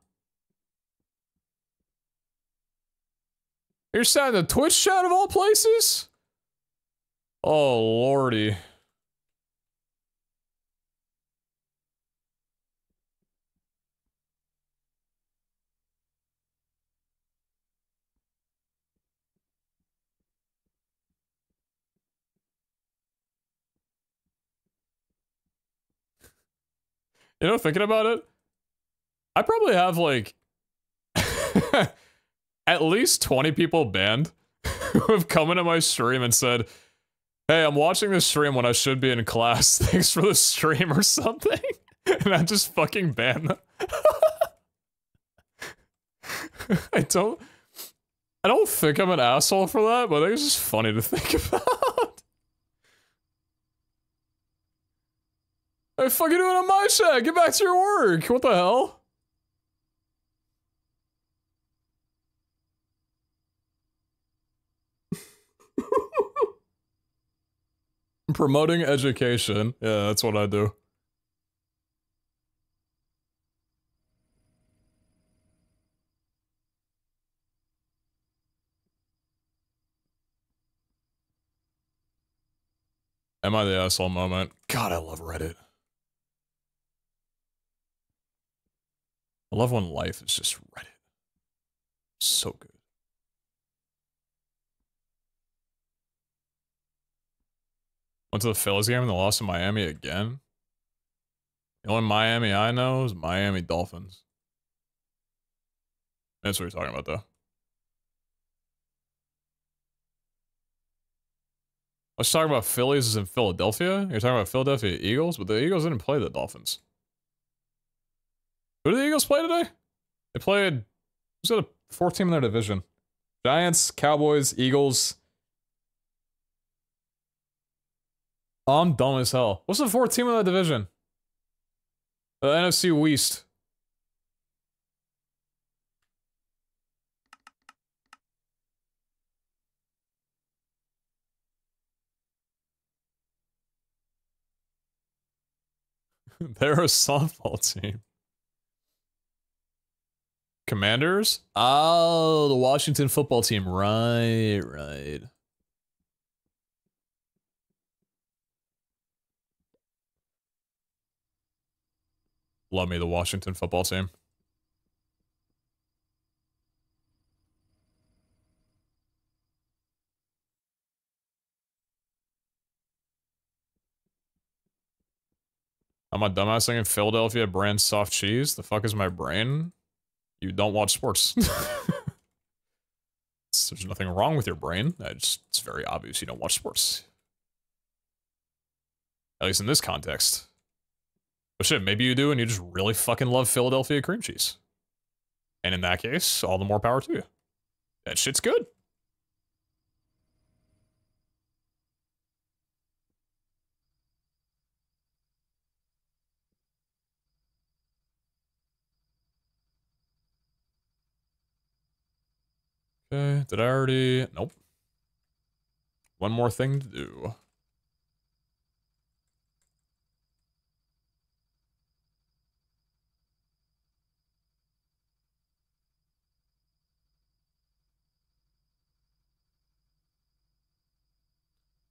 You're sat in the Twitch chat of all places? Oh, lordy. You know, thinking about it, I probably have like at least 20 people banned who have come into my stream and said, hey, I'm watching this stream when I should be in class. Thanks for the stream or something. And I just fucking ban them. I don't think I'm an asshole for that, but I think it's just funny to think about. Hey, fucking doing on my chat. Get back to your work. What the hell? Promoting education. Yeah, that's what I do. Am I the asshole moment? God, I love Reddit. I love when life is just Reddit. So good. Went to the Phillies game and they lost to Miami again. The only Miami I know is Miami Dolphins. That's what you're talking about, though. Let's talk about Phillies is in Philadelphia. You're talking about Philadelphia Eagles, but the Eagles didn't play the Dolphins. Who did the Eagles play today? They played, who's got a fourth team in their division? Giants, Cowboys, Eagles. Oh, I'm dumb as hell. What's the fourth team in that division? The NFC West. They're a softball team. Commanders? Oh, the Washington football team. Right, right. Love me, the Washington football team. I'm a dumbass thinking Philadelphia brand soft cheese. The fuck is my brain? You don't watch sports. There's nothing wrong with your brain. It's very obvious you don't watch sports. At least in this context. But shit, maybe you do and you just really fucking love Philadelphia cream cheese. And in that case, all the more power to you. That shit's good. Okay, did I already? Nope. One more thing to do.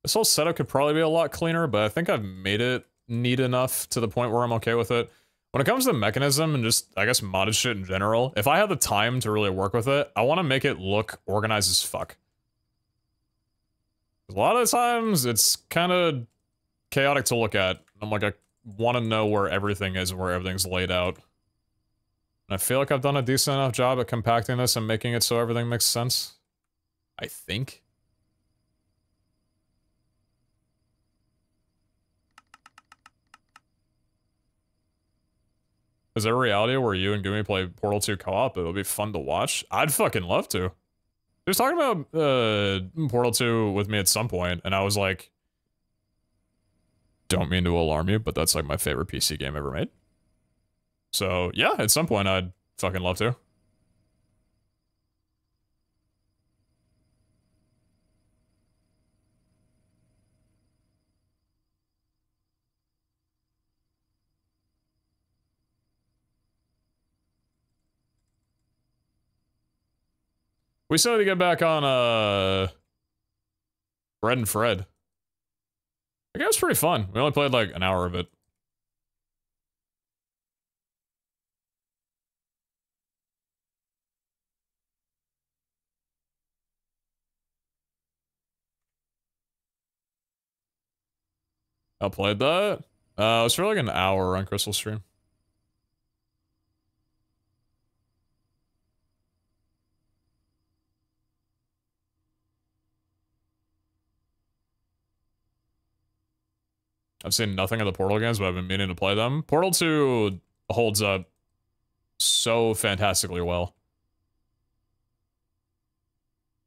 This whole setup could probably be a lot cleaner, but I think I've made it neat enough to the point where I'm okay with it. When it comes to mechanism and just, I guess, modded shit in general, if I have the time to really work with it, I want to make it look organized as fuck. A lot of times, it's kind of chaotic to look at. I'm like, I want to know where everything is and where everything's laid out. And I feel like I've done a decent enough job at compacting this and making it so everything makes sense. I think. Is there a reality where you and Gumi play Portal 2 co-op? It'll be fun to watch. I'd fucking love to. He was talking about Portal 2 with me at some point, and I was like, don't mean to alarm you, but that's like my favorite PC game ever made. So yeah, at some point I'd fucking love to. We still need to get back on, Bread and Fred. The game was pretty fun. We only played like an hour of it. I played that. It was for like an hour on Crystal stream. I've seen nothing of the Portal games, but I've been meaning to play them. Portal 2 holds up so fantastically well.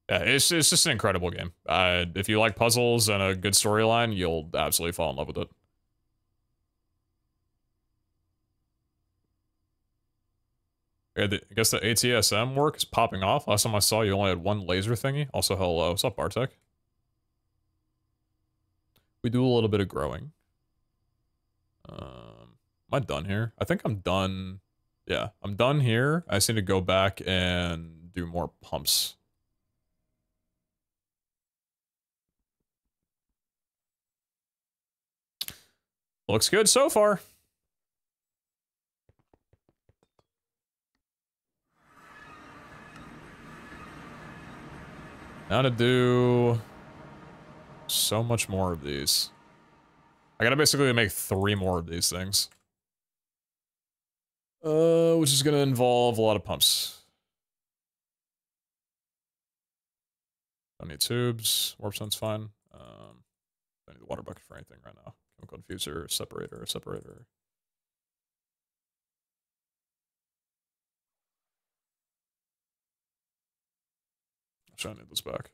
Yeah, it's just an incredible game. If you like puzzles and a good storyline, you'll absolutely fall in love with it. Yeah, I guess the ATSM work is popping off. Last time I saw you only had one laser thingy. Also, hello. What's up, Bartek? We do a little bit of growing. Am I done here? I think I'm done. Yeah, I'm done here. I just need to go back and do more pumps. Looks good so far. Now to do so much more of these. I gotta basically make 3 more of these things. Which is gonna involve a lot of pumps. Don't need tubes. Warp sun's fine. Don't need the water bucket for anything right now. Chemical diffuser, separator. Actually, I need this back.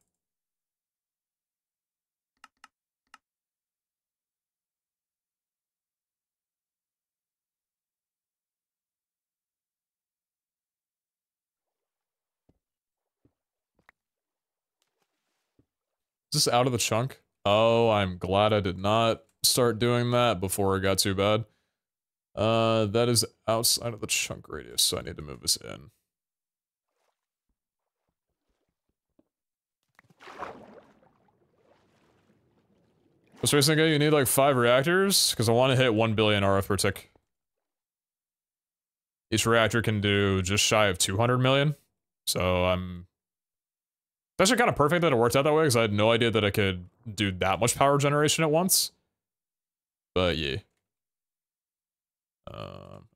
Is this out of the chunk? Oh, I'm glad I did not start doing that before it got too bad. That is outside of the chunk radius, so I need to move this in. What's racing again? You need like 5 reactors? Because I want to hit 1 billion RF per tick. Each reactor can do just shy of 200 million. So I'm... It's actually kind of perfect that it worked out that way, because I had no idea that I could do that much power generation at once. But yeah.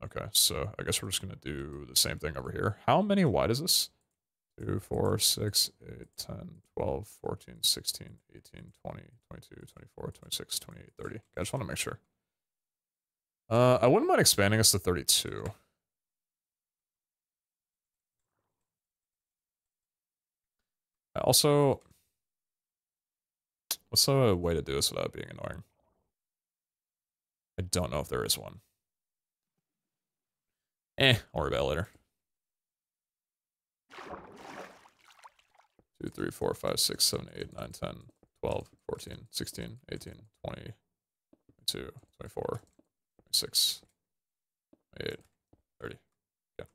Okay, so I guess we're just going to do the same thing over here. How many wide is this? 2, 4, 6, 8, 10, 12, 14, 16, 18, 20, 22, 24, 26, 28, 30. I just want to make sure. I wouldn't mind expanding this to 32. I also... What's the way to do this without being annoying? I don't know if there is one. I'll worry about it later. 2, 3, 4, 5, 6, 7, 8, 9, 10, 12, 14, 16, 18, 20, 22, 24, 26, 28, 30. Yeah.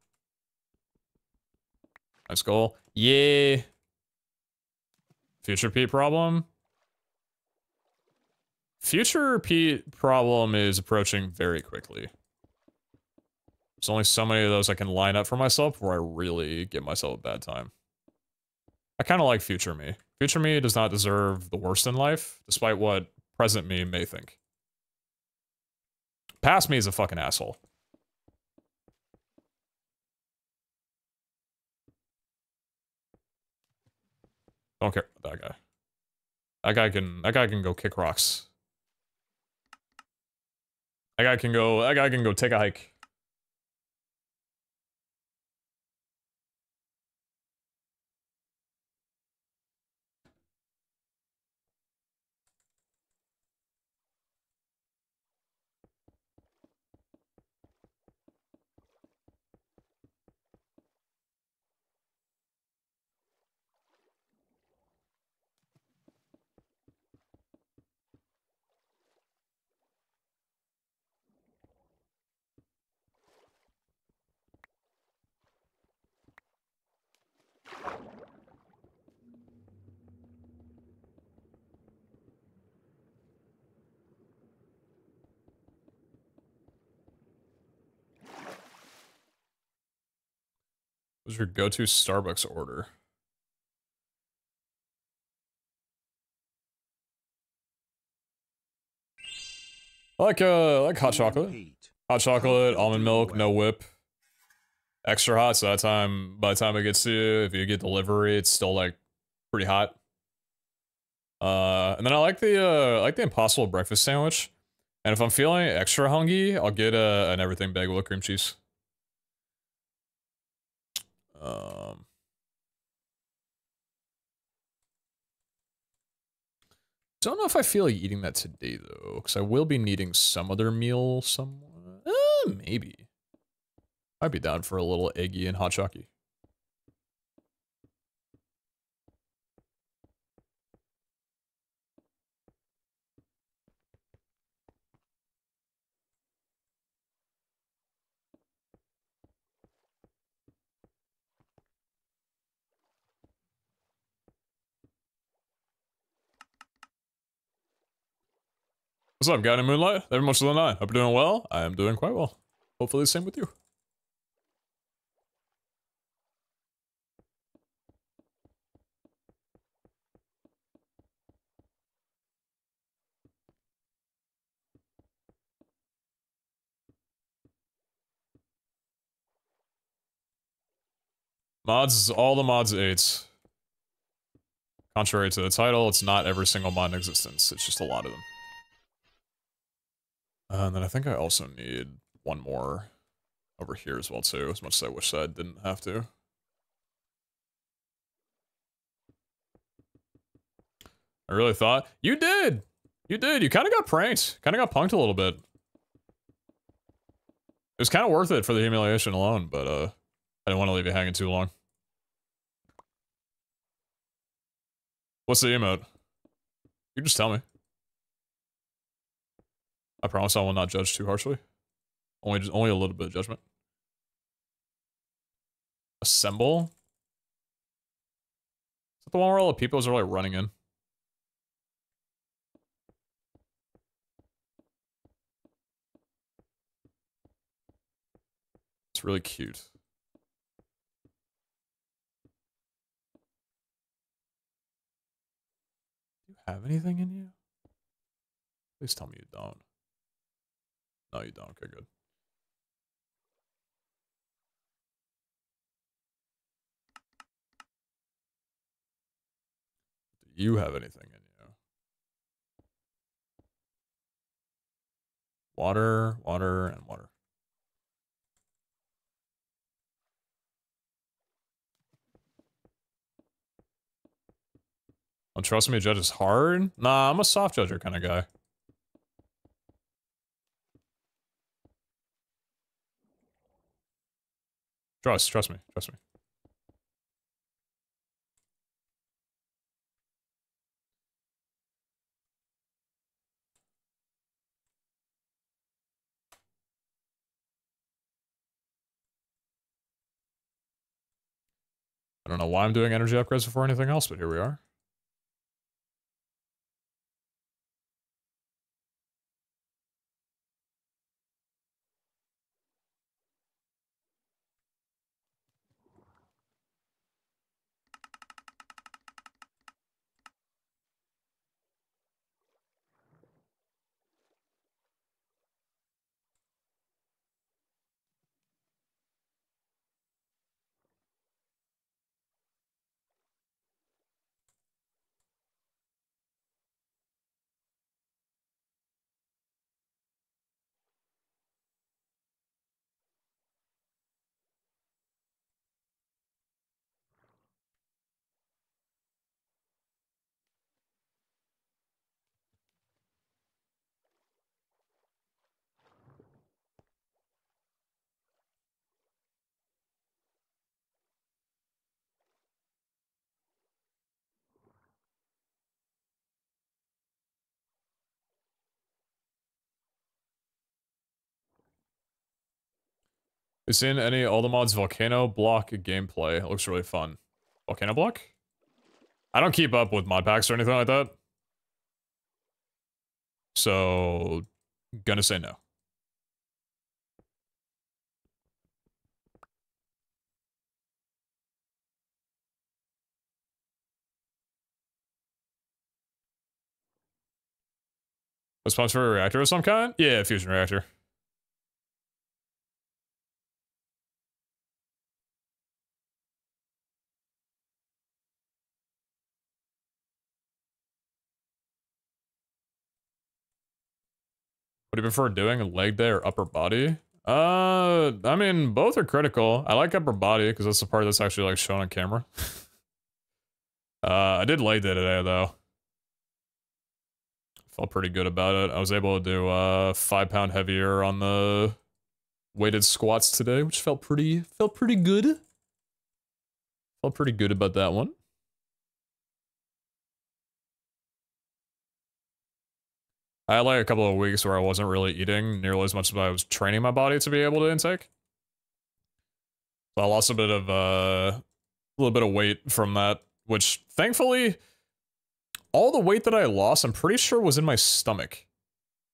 Nice goal. Yeah. Future Pete problem? Future Pete problem is approaching very quickly. There's only so many of those I can line up for myself before I really give myself a bad time. I kind of like future me. Future me does not deserve the worst in life, despite what present me may think. Past me is a fucking asshole. Don't care about that guy. That guy can go kick rocks. That guy can go take a hike. What's your go-to Starbucks order? I like hot chocolate. Hot chocolate, almond milk, no whip. Extra hot, so by the time it gets to you, if you get delivery, it's still like pretty hot. And then I like the Impossible breakfast sandwich. And if I'm feeling extra hungry, I'll get an everything bagel with cream cheese. Don't know if I feel like eating that today, though, because I will be needing some other meal somewhere. Maybe. I'd be down for a little eggy and hot chalky. What's up, guy in Moonlight? Very much to the 9. Hope you're doing well. I am doing quite well. Hopefully the same with you. Mods, all the mods 8s. Contrary to the title, it's not every single mod in existence. It's just a lot of them. And then I think I also need one more over here as well, too, as much as I wish I didn't have to. I really thought... You did! You did! You kind of got pranked. Kind of got punked a little bit. It was kind of worth it for the humiliation alone, but, I didn't want to leave you hanging too long. What's the emote? You just tell me. I promise I will not judge too harshly. Only a little bit of judgment. Assemble? Is that the one where all the peoples are like running in? It's really cute. Do you have anything in you? Please tell me you don't. No, you don't. Okay, good. Do you have anything in you? Water, water, and water. Don't trust me to judge is hard? Nah, I'm a soft judger kind of guy. Trust me. I don't know why I'm doing energy upgrades before anything else, but here we are. You seen any all the mods volcano block gameplay? It looks really fun. Volcano block? I don't keep up with mod packs or anything like that. So, gonna say no. Was pumped for a reactor of some kind? Yeah, fusion reactor. What do you prefer doing? Leg day or upper body? I mean, both are critical. I like upper body because that's the part that's actually like shown on camera. I did leg day today though. Felt pretty good about it. I was able to do 5-pound heavier on the weighted squats today, which felt pretty good. Felt pretty good about that one. I had like a couple of weeks where I wasn't really eating nearly as much as I was training my body to be able to intake. So I lost a little bit of weight from that, which thankfully, all the weight that I lost, I'm pretty sure was in my stomach.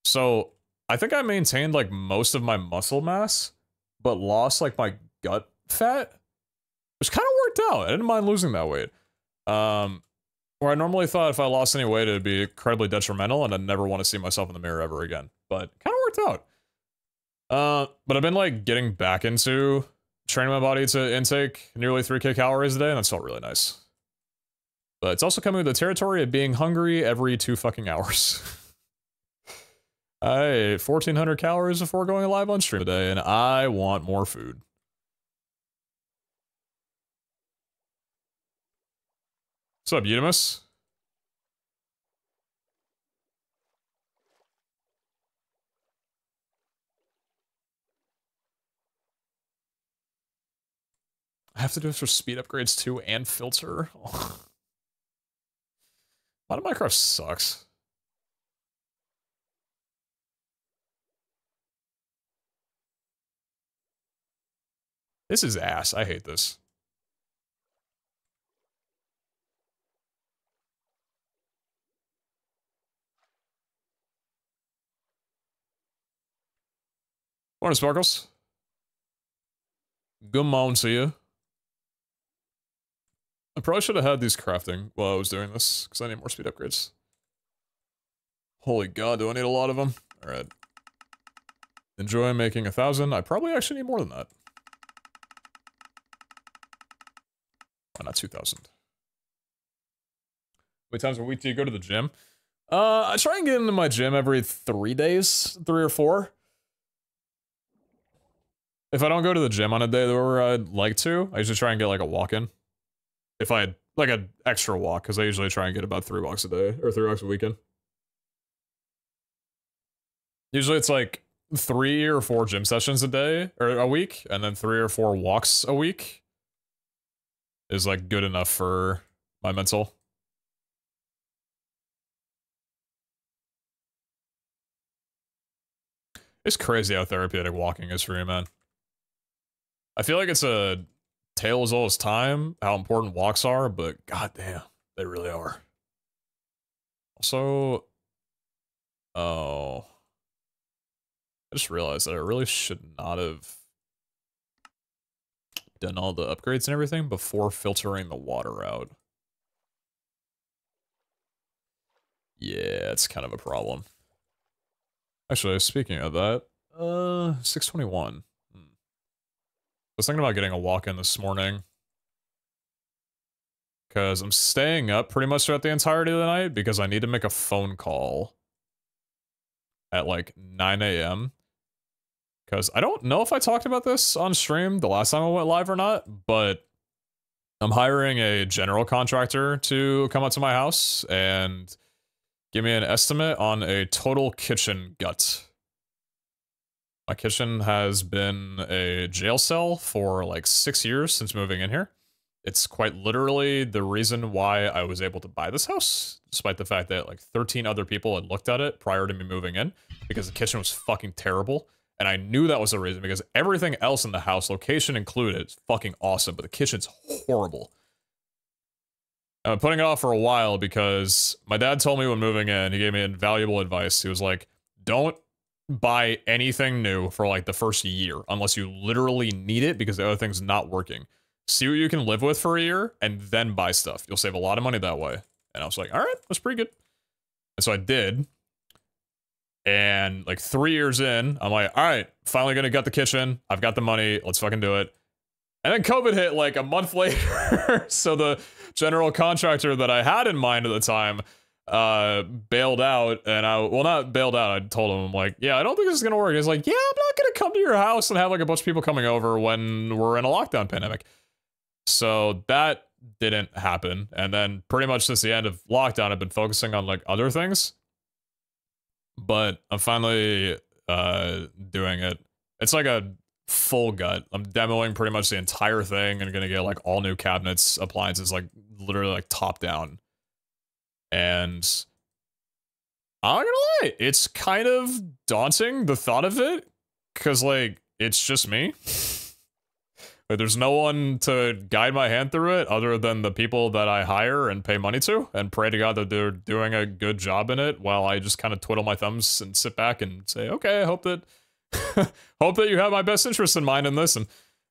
So I think I maintained like most of my muscle mass, but lost like my gut fat, which kind of worked out. I didn't mind losing that weight. Where I normally thought if I lost any weight, it'd be incredibly detrimental and I'd never want to see myself in the mirror ever again. But kind of worked out. But I've been like getting back into training my body to intake nearly 3K calories a day, and that's felt really nice. But it's also coming with the territory of being hungry every 2 fucking hours. I ate 1,400 calories before going live on stream today, and I want more food. What's up, Eudemus? I have to do this for speed upgrades too and filter. A lot of Minecraft sucks. This is ass. I hate this. Morning, Sparkles. Good morning to you. I probably should have had these crafting while I was doing this, because I need more speed upgrades. Holy god, do I need a lot of them? Alright. Enjoy making 1,000. I probably actually need more than that. Why not 2,000? How many times a week do you go to the gym? I try and get into my gym every 3 days, 3 or 4. If I don't go to the gym on a day where I'd like to, I usually try and get like a walk in. If I had like an extra walk, because I usually try and get about 3 walks a day, or 3 walks a weekend. Usually it's like 3 or 4 gym sessions a day, or a week, and then 3 or 4 walks a week is like good enough for my mental. It's crazy how therapeutic walking is for you, man. I feel like it's a tale as old as time, how important walks are, but goddamn, they really are. Also, oh, I just realized that I really should not have done all the upgrades and everything before filtering the water out. Yeah, it's kind of a problem. Actually, speaking of that, 621. I was thinking about getting a walk-in this morning. Because I'm staying up pretty much throughout the entirety of the night because I need to make a phone call at like 9 a.m. Because I don't know if I talked about this on stream the last time I went live or not, but I'm hiring a general contractor to come up to my house and give me an estimate on a total kitchen gut. My kitchen has been a jail cell for like 6 years since moving in here. It's quite literally the reason why I was able to buy this house, despite the fact that like 13 other people had looked at it prior to me moving in, because the kitchen was fucking terrible. And I knew that was the reason, because everything else in the house, location included, is fucking awesome, but the kitchen's horrible. I've been putting it off for a while because my dad told me when moving in, he gave me invaluable advice. He was like, don't buy anything new for like the first year unless you literally need it because the other thing's not working. See what you can live with for a year and then buy stuff. You'll save a lot of money that way. And I was like, all right, that's pretty good. And so I did. And like 3 years in, I'm like, all right, finally gonna gut the kitchen. I've got the money. Let's fucking do it. And then COVID hit like a month later. So the general contractor that I had in mind at the time bailed out, and well, not bailed out, I told him, I'm like, yeah, I don't think this is gonna work. He's like, yeah, I'm not gonna come to your house and have like a bunch of people coming over when we're in a lockdown pandemic. So that didn't happen, and then pretty much since the end of lockdown, I've been focusing on like other things. but I'm finally doing it. It's like a full gut. I'm demoing pretty much the entire thing and gonna get like all new cabinets, appliances, like literally like top down. And I'm not gonna lie, it's kind of daunting, the thought of it, because like it's just me. Like, there's no one to guide my hand through it other than the people that I hire and pay money to, and pray to God that they're doing a good job in it, while I just kind of twiddle my thumbs and sit back and say, okay, I hope that hope that you have my best interest in mind in this. And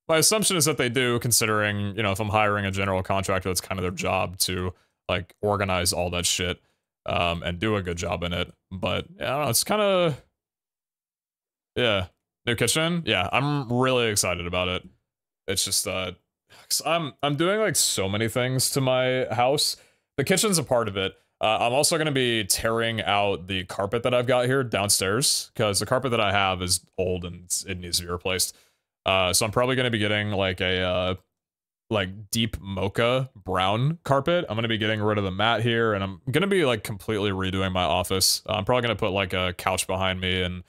my assumption is that they do, considering, you know, if I'm hiring a general contractor, that's kind of their job to like organize all that shit and do a good job in it. But yeah, I don't know, it's kind of, yeah, new kitchen. Yeah, I'm really excited about it. It's just 'cause I'm doing like so many things to my house. The kitchen's a part of it. I'm also going to be tearing out the carpet that I've got here downstairs, because the carpet that I have is old and it needs to be replaced. So I'm probably going to be getting like a like deep mocha brown carpet. I'm going to be getting rid of the mat here, and I'm going to be like completely redoing my office. I'm probably going to put like a couch behind me and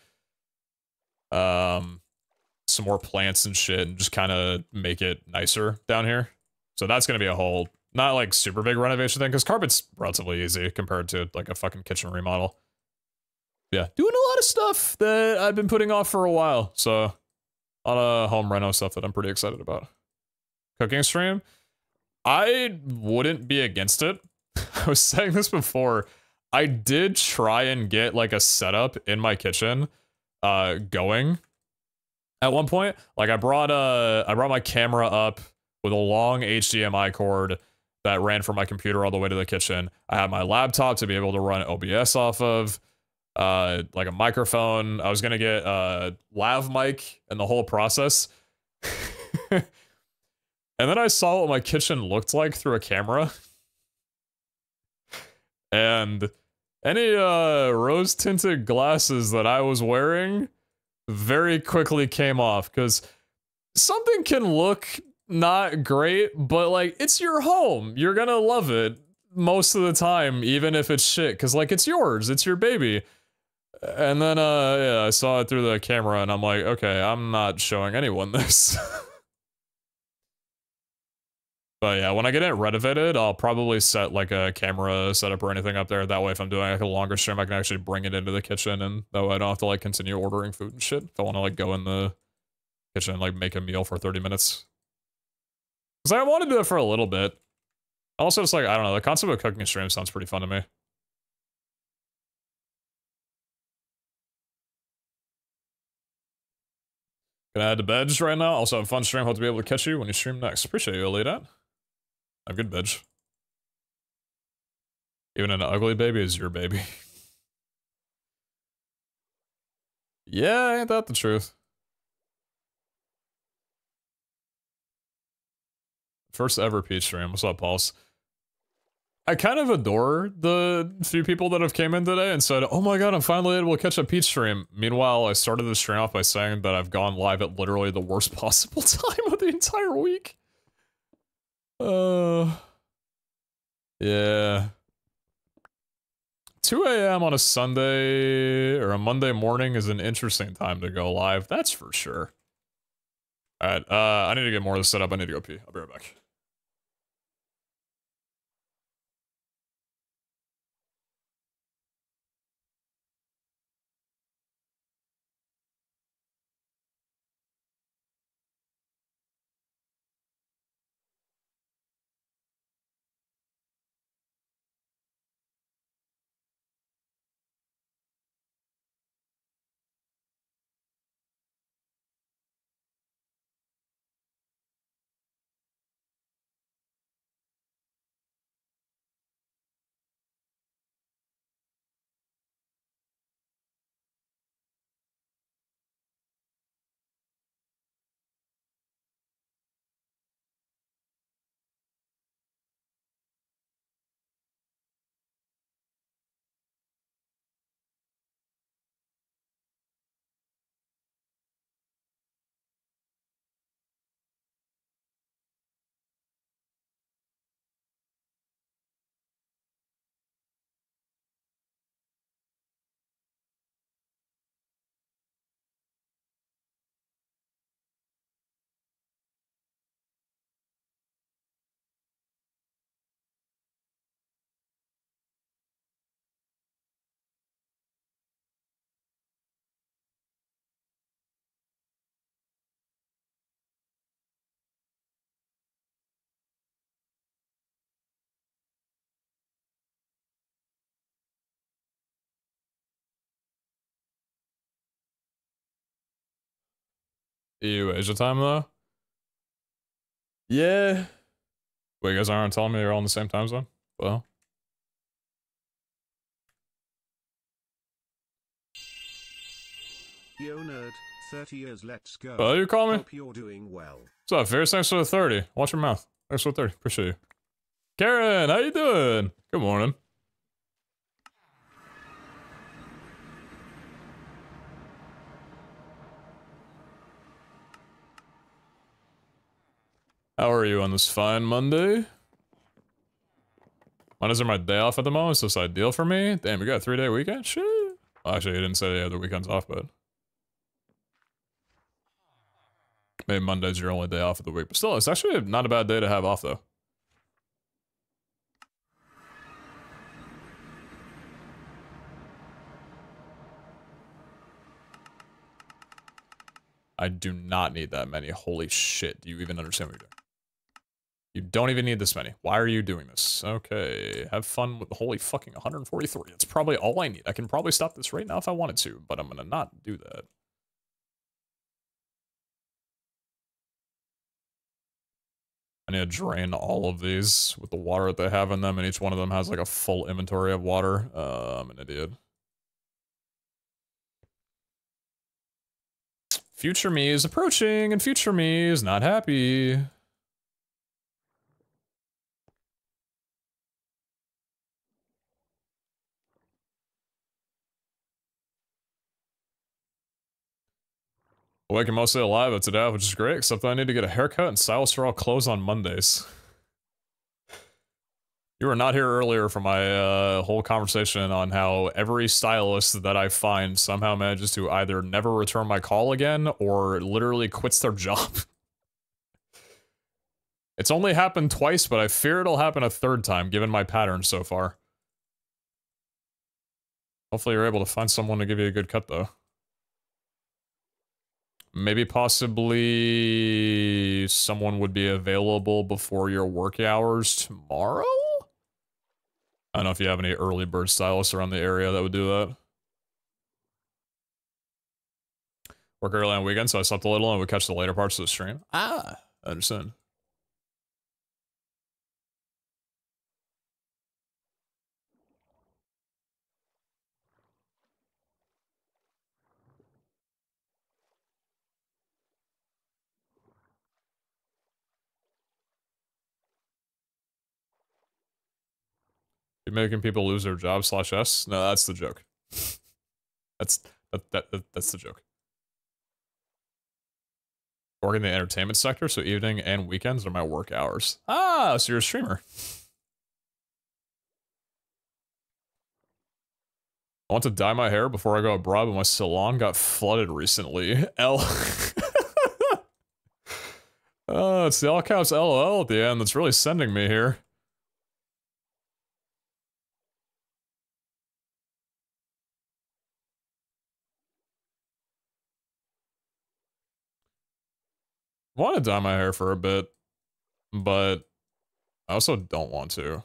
some more plants and shit, and just kind of make it nicer down here. So that's going to be a whole, not like super big renovation thing, because carpet's relatively easy compared to like a fucking kitchen remodel. Yeah, doing a lot of stuff that I've been putting off for a while. So a lot of home reno stuff that I'm pretty excited about. Cooking stream, I wouldn't be against it. I was saying this before. I did try and get like a setup in my kitchen going at one point. Like I brought my camera up with a long HDMI cord that ran from my computer all the way to the kitchen. I had my laptop to be able to run OBS off of, like a microphone. I was gonna get a lav mic and the whole process. And then I saw what my kitchen looked like through a camera. And any rose-tinted glasses that I was wearing very quickly came off, because something can look not great, but like it's your home. You're gonna love it most of the time, even if it's shit, because like it's yours, it's your baby. And then yeah, I saw it through the camera and I'm like, okay, I'm not showing anyone this. But yeah, when I get it renovated, I'll probably set like a camera setup or anything up there. That way, if I'm doing like a longer stream, I can actually bring it into the kitchen, and that way I don't have to like continue ordering food and shit. If I want to like go in the kitchen and like make a meal for 30 minutes. Because I want to do it for a little bit. Also, it's like, I don't know, the concept of cooking a stream sounds pretty fun to me. Gonna head to bed right now. Also, have a fun stream. Hope to be able to catch you when you stream next. Appreciate you, Elite. Have good bed. Even an ugly baby is your baby. Yeah, ain't that the truth? First ever Peach stream. What's up, Pulse? I kind of adore the few people that have came in today and said, oh my god, I'm finally able to catch a Peach stream. Meanwhile, I started the stream off by saying that I've gone live at literally the worst possible time of the entire week. Yeah. 2 a.m. on a Sunday or a Monday morning is an interesting time to go live, that's for sure. Alright, I need to get more of this set up. I need to go pee. I'll be right back. EU Asia time though? Yeah. Wait, you guys aren't telling me you're all in the same time zone? Well. Yo nerd, 30 years, let's go. Oh, you call me? Hope you're doing well. What's up, Fierce? Thanks for the 30. Watch your mouth. Thanks for the 30. Appreciate you. Karen, how you doing? Good morning. How are you on this fine Monday? Mondays are my day off at the moment, so it's ideal for me. Damn, you got a 3-day weekend? Shit. Well, actually, you didn't say you had the weekends off, but... maybe Monday's your only day off of the week. But still, it's actually not a bad day to have off, though. I do not need that many. Holy shit. Do you even understand what you're doing? You don't even need this many. Why are you doing this? Okay. Have fun with the holy fucking 143. That's probably all I need. I can probably stop this right now if I wanted to, but I'm gonna not do that. I need to drain all of these with the water that they have in them, and each one of them has like a full inventory of water. I'm an idiot. Future me is approaching, and future me is not happy. Awake and mostly alive at today, which is great, except that I need to get a haircut and stylish for all clothes on Mondays. You were not here earlier for my whole conversation on how every stylist that I find somehow manages to either never return my call again or literally quits their job. It's only happened twice, but I fear it'll happen a third time, given my pattern so far. Hopefully you're able to find someone to give you a good cut, though. Maybe possibly someone would be available before your work hours tomorrow? I don't know if you have any early bird stylists around the area that would do that. Work early on weekends, so I slept a little and would catch the later parts of the stream. Ah, I understand. You're making people lose their job /S? No, that's the joke. That's the joke. Work in the entertainment sector, so evening and weekends are my work hours. Ah, so you're a streamer. I want to dye my hair before I go abroad, but my salon got flooded recently. Oh, it's the all caps LOL at the end that's really sending me here. I want to dye my hair for a bit, but I also don't want to.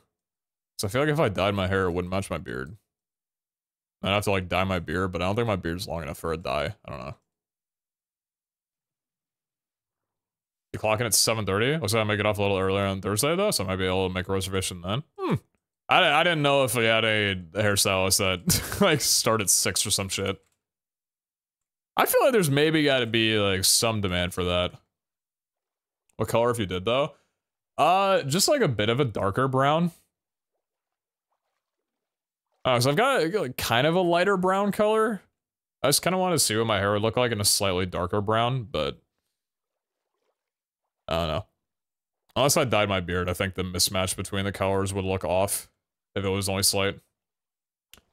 So I feel like if I dyed my hair, it wouldn't match my beard. I'd have to like dye my beard, but I don't think my beard's long enough for a dye. I don't know. You clocking at 7:30? Looks like I make it off a little earlier on Thursday though, so I might be able to make a reservation then. I didn't know if we had a hairstylist that like start at 6 or some shit. I feel like there's maybe got to be like some demand for that. What color if you did though? Just like a bit of a darker brown. Oh, so I've got like kind of a lighter brown color. I just kind of want to see what my hair would look like in a slightly darker brown, but I don't know. Unless I dyed my beard, I think the mismatch between the colors would look off if it was only slight.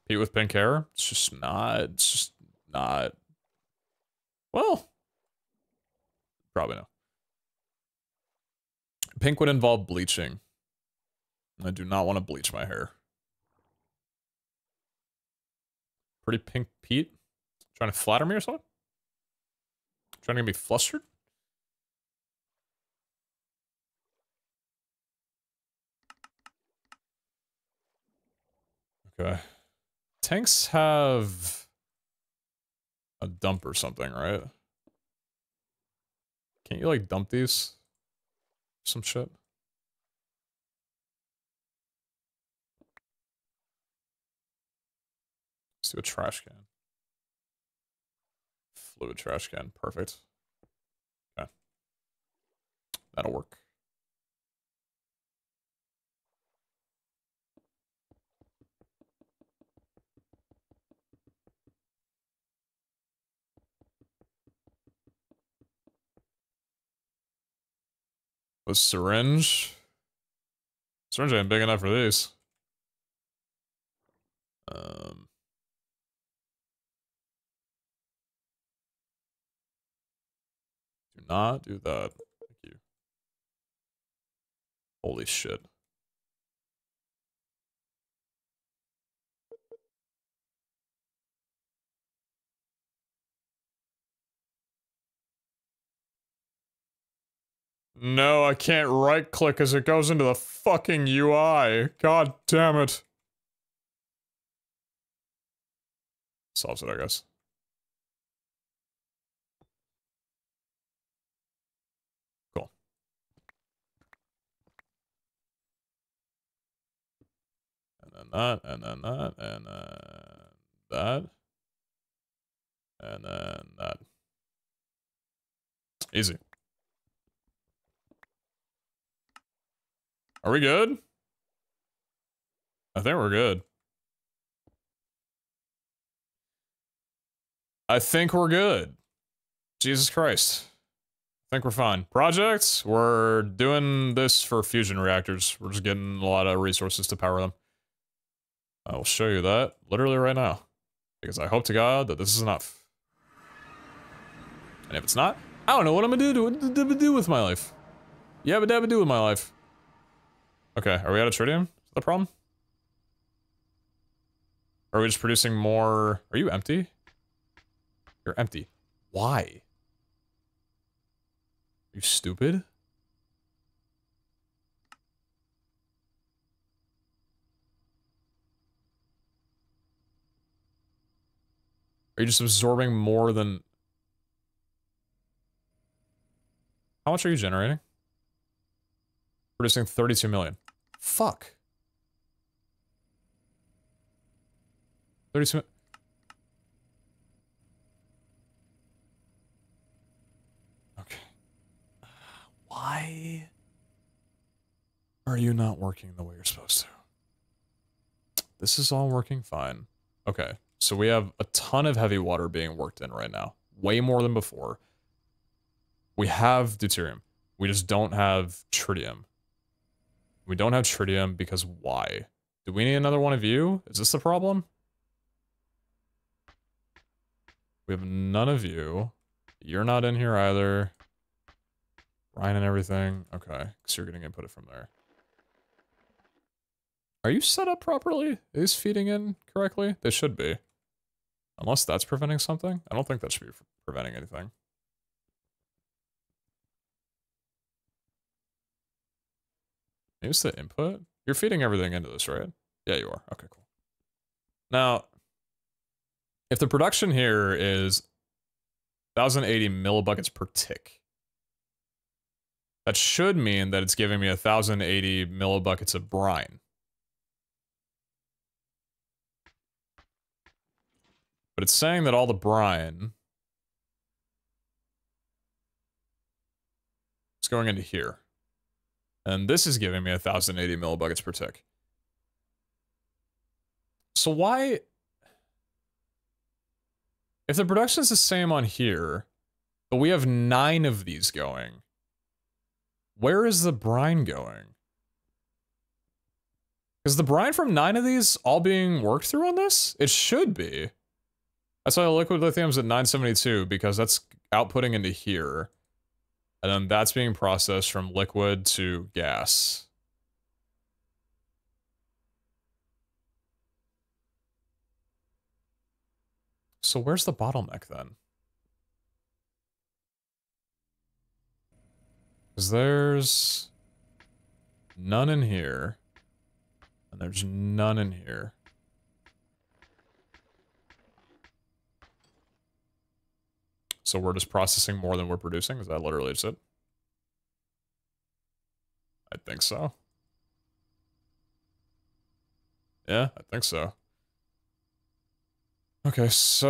Pete with pink hair? It's just not. Well, probably no. Pink would involve bleaching. I do not want to bleach my hair. Pretty pink Pete? Trying to flatter me or something? Trying to get me flustered? Okay. Tanks have a dump or something, right? Can't you, like, dump these? Some shit? Let's do a trash can. Fluid trash can. Perfect. Okay. That'll work. The syringe. Syringe ain't big enough for these. Do not do that. Thank you. Holy shit. No, I can't right click as it goes into the fucking UI. God damn it. Solves it, I guess. Cool. And then that, and then that, and then that. And then that. Easy. Are we good? I think we're good. I think we're good. Jesus Christ. I think we're fine. Projects, we're doing this for fusion reactors. We're just getting a lot of resources to power them. I will show you that literally right now. Because I hope to God that this is enough. And if it's not, I don't know what I'm gonna do with my life. Yabba dabba do with my life. Okay, are we out of tritium? Is that the problem? Or are we just producing more? Are you empty? You're empty. Why? Are you stupid? Are you just absorbing more than... How much are you generating? Producing 32 million. Fuck. 32... Okay. Why are you not working the way you're supposed to? This is all working fine. Okay, so we have a ton of heavy water being worked in right now. Way more than before. We have deuterium. We just don't have tritium. We don't have tritium because why? Do we need another one of you? Is this the problem? We have none of you. You're not in here either. Ryan and everything. Okay, because you're getting input from there. Are you set up properly? Is feeding in correctly? They should be. Unless that's preventing something. I don't think that should be preventing anything. Maybe it's the input? You're feeding everything into this, right? Yeah, you are. Okay, cool. Now, if the production here is 1,080 millibuckets per tick, that should mean that it's giving me 1,080 millibuckets of brine. But it's saying that all the brine is going into here. And this is giving me 1,080 millibuckets per tick. So why... If the production is the same on here, but we have 9 of these going, where is the brine going? Is the brine from 9 of these all being worked through on this? It should be. That's why the liquid lithium's at 972, because that's outputting into here. And then that's being processed from liquid to gas. So where's the bottleneck then? Because there's none in here. And there's none in here. So we're just processing more than we're producing? Is that literally just it? I think so. Yeah, I think so. Okay, so...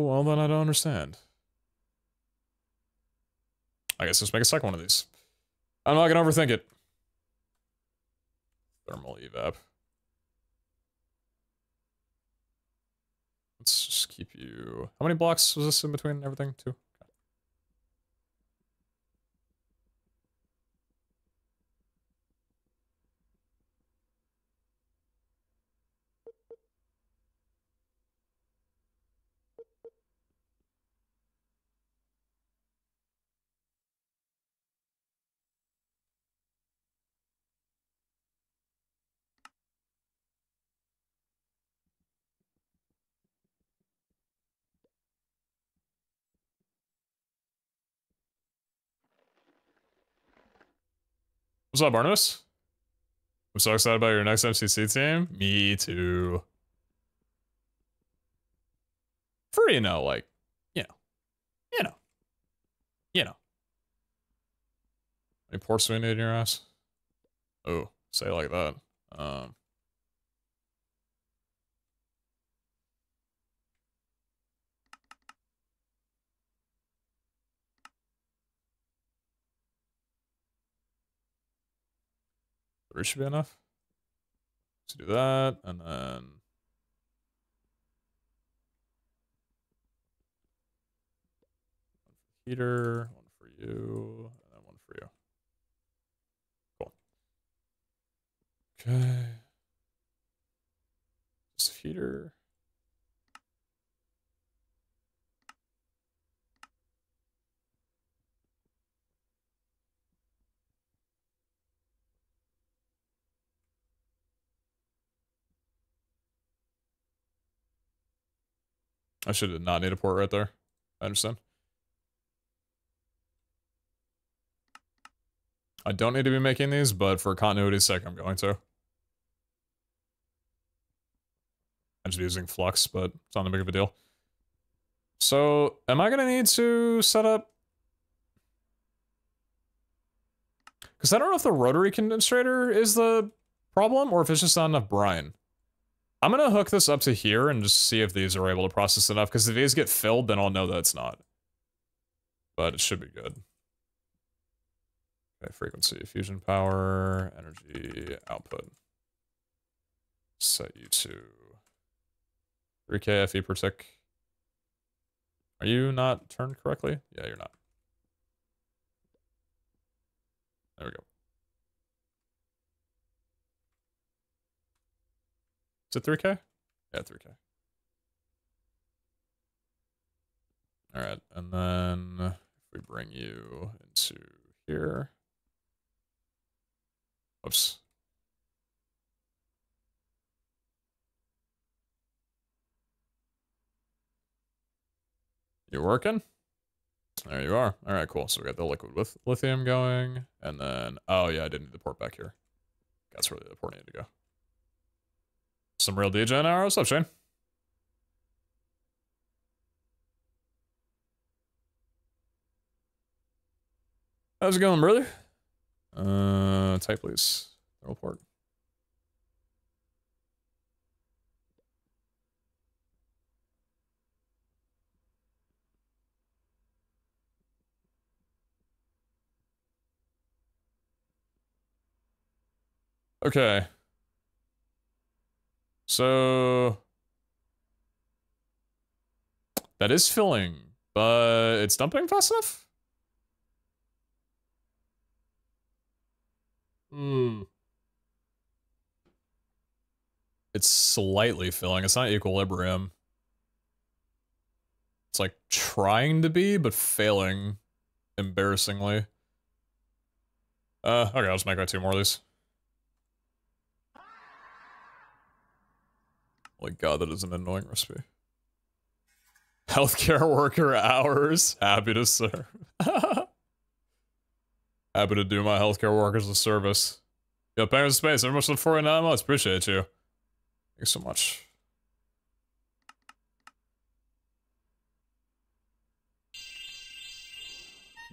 Well, then I don't understand. I guess let's make a second one of these. I'm not gonna overthink it. Thermal evap. Let's just keep you... How many blocks was this in between everything? 2? What's up, Barnabas? I'm so excited about your next MCC team. Me too. For, you know, like, you know. Any ports we need in your ass? Oh, say it like that. Three should be enough. Let's do that, and then... Heater, one for you, and then one for you. Cool. Okay. Just heater. I should not need a port right there. I understand. I don't need to be making these, but for continuity's sake, I'm going to. I'm just using flux, but it's not that big of a deal. So, am I gonna need to set up... Because I don't know if the rotary condensator is the problem, or if it's just not enough brine. I'm gonna hook this up to here and just see if these are able to process enough, because if these get filled, then I'll know that it's not. But it should be good. Okay, frequency, fusion power, energy, output. Set you to 3k FE per tick. Are you not turned correctly? Yeah, you're not. There we go. Is it 3k? Yeah, 3k. Alright, and then if we bring you into here. Oops. You working? There you are. Alright, cool. So we got the liquid with lithium going, and then, oh yeah, I didn't need the port back here. That's where the port needed to go. Some real degen arrows. What's up, Shane? How's it going, brother? Type please. Thermal port. Okay. So that is filling, but it's dumping fast enough? It's slightly filling. It's not equilibrium. It's like trying to be, but failing embarrassingly. Okay, I'll just make 2 more of these. Oh my god, that is an annoying recipe. Healthcare worker hours. Happy to serve. Happy to do my healthcare workers a service. Yo, Penguin Space, very much for 49 months. Appreciate you. Thanks so much.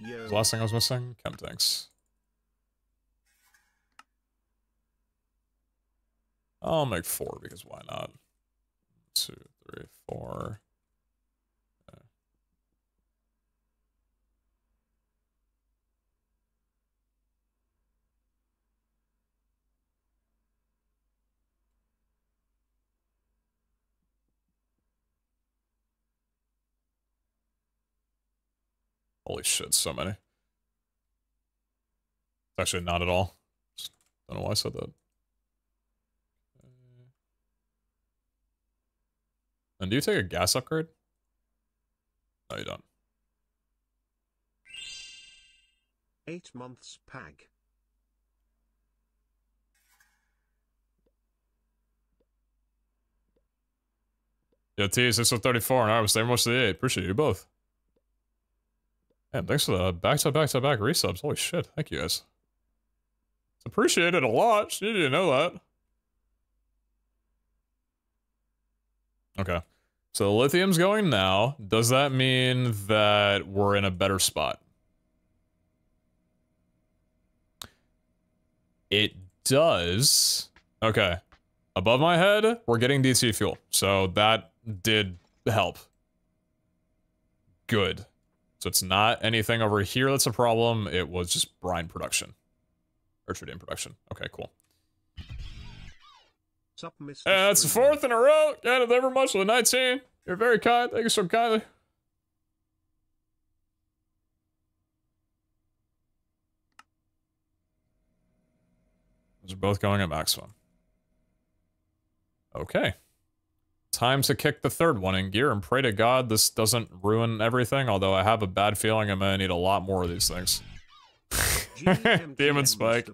Yo. The last thing I was missing? Chem tanks. I'll make 4 because why not? 2, 3, 4. Okay. Holy shit, so many. It's actually not at all. Just don't know why I said that. And do you take a gas upgrade? No, you don't. 8 months pag. Yeah, T, 634, and I was there most of the 8. Appreciate you both. Man, thanks for the back-to-back-to-back resubs. Holy shit, thank you guys. It's appreciated a lot. Just need you to know that. Okay. So the lithium's going now. Does that mean that we're in a better spot? It does. Okay. Above my head, we're getting DC fuel. So that did help. Good. So it's not anything over here that's a problem. It was just brine production. Or tritium production. Okay, cool. Mr. That's the 4th in a row. Can't ever much with a 19. You're very kind. Thank you so kindly. Those are both going at maximum. Okay. Time to kick the 3rd one in gear and pray to God this doesn't ruin everything, although I have a bad feeling I'm gonna need a lot more of these things. Demon Spike.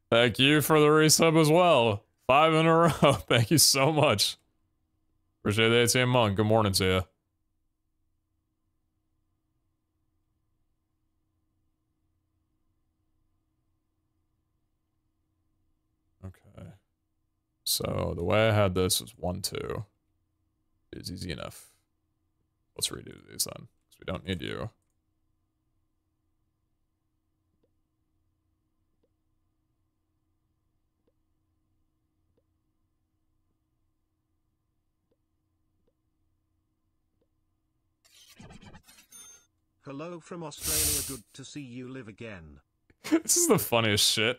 Thank you for the resub as well. 5 in a row. Thank you so much. Appreciate the ATM monk. Good morning to you. Okay. So the way I had this was 1, 2. Is easy enough. Let's redo these then, because we don't need you. Hello from Australia, good to see you live again. This is the funniest shit.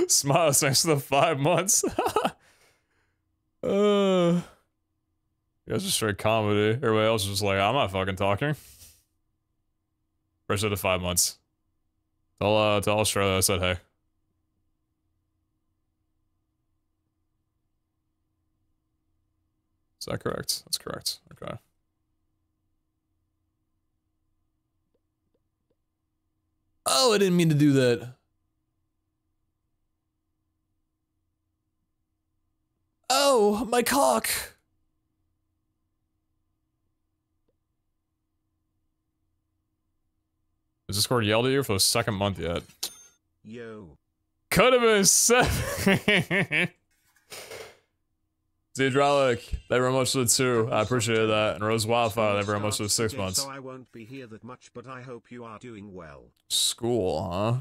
Smiles thanks to the 5 months. You guys are straight comedy. Everybody else is just like, I'm not fucking talking. Appreciate the 5 months. Tell Australia I said hey. Is that correct? That's correct. Okay. Oh, I didn't mean to do that. Oh, my cock. Has Discord yelled at you for the 2nd month yet? Yo. Could have been 7. Hydraulic, thank you very much for the 2. I appreciate that. And Rose Wildfire, thank you very much for the 6 months. So I won't be here that much, but I hope you are doing well. School, huh?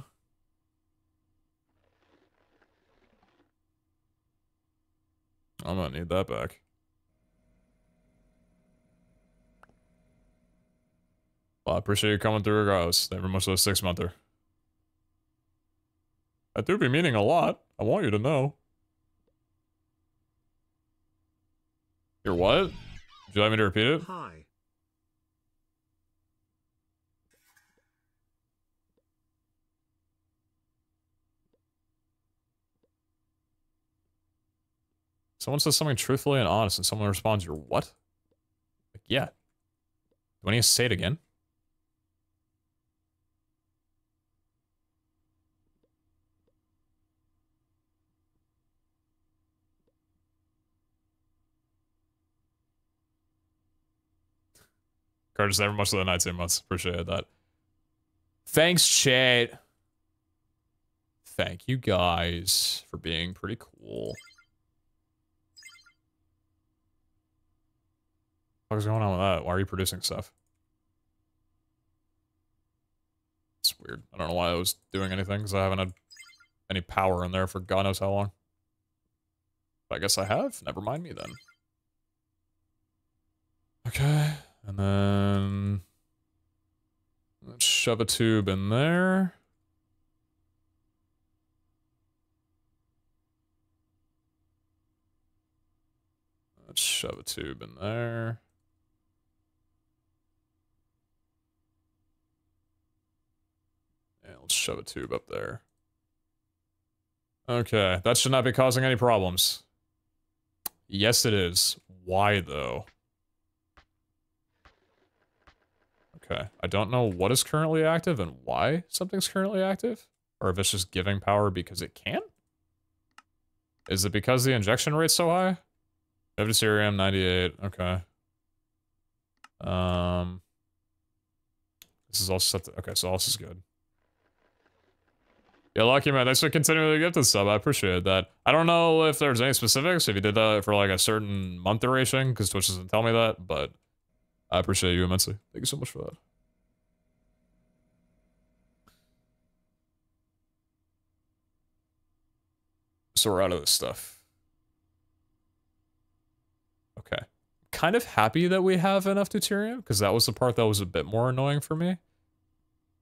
I'm gonna need that back. Well, I appreciate you coming through regardless. Thank you very much for the 6-monther. I do be meaning a lot. I want you to know. Your what? Would you like me to repeat it? Hi. Someone says something truthfully and honest, and someone responds, "You're what?" Like, yeah. Do I need to say it again? Curtis, never much of the 19 months. Appreciate that. Thanks, chat. Thank you guys for being pretty cool. What's going on with that? Why are you producing stuff? weird. I don't know why I was doing anything, because I haven't had any power in there for God knows how long. But I guess I have? Never mind me then. Okay, and then... let's shove a tube in there. Let's shove a tube in there. And let's shove a tube up there. Okay, that should not be causing any problems. Yes, it is. Why, though? Okay, I don't know what is currently active and why something's currently active. Or if it's just giving power because it can? Is it because the injection rate's so high? Deuterium 98, okay. This is all set to, okay, so all this is good. Yeah, Lucky Man, thanks for continuing to gift this sub, I appreciate that. I don't know if there's any specifics, if you did that for like a certain month duration, because Twitch doesn't tell me that, but I appreciate you immensely. Thank you so much for that. So we're out of this stuff. Okay. Kind of happy that we have enough deuterium, because that was the part that was a bit more annoying for me.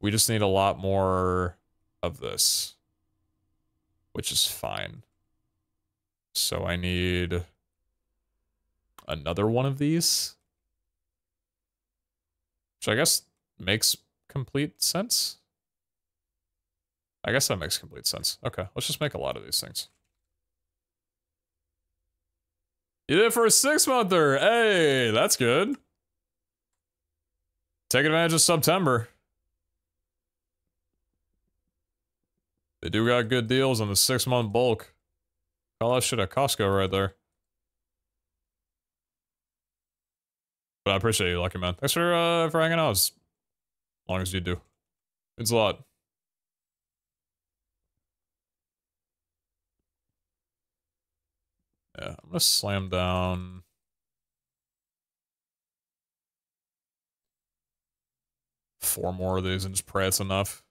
We just need a lot more of this, which is fine. So I need another one of these, which I guess makes complete sense. I guess that makes complete sense. Okay, let's just make a lot of these things. You did it for a 6-monther! Hey, that's good. Take advantage of September. They do got good deals on the 6-month bulk. Call that shit at Costco right there. But I appreciate you, Lucky Man. Thanks for hanging out as long as you do. It's a lot. Yeah, I'm gonna slam down... 4 more of these and just pray it's enough.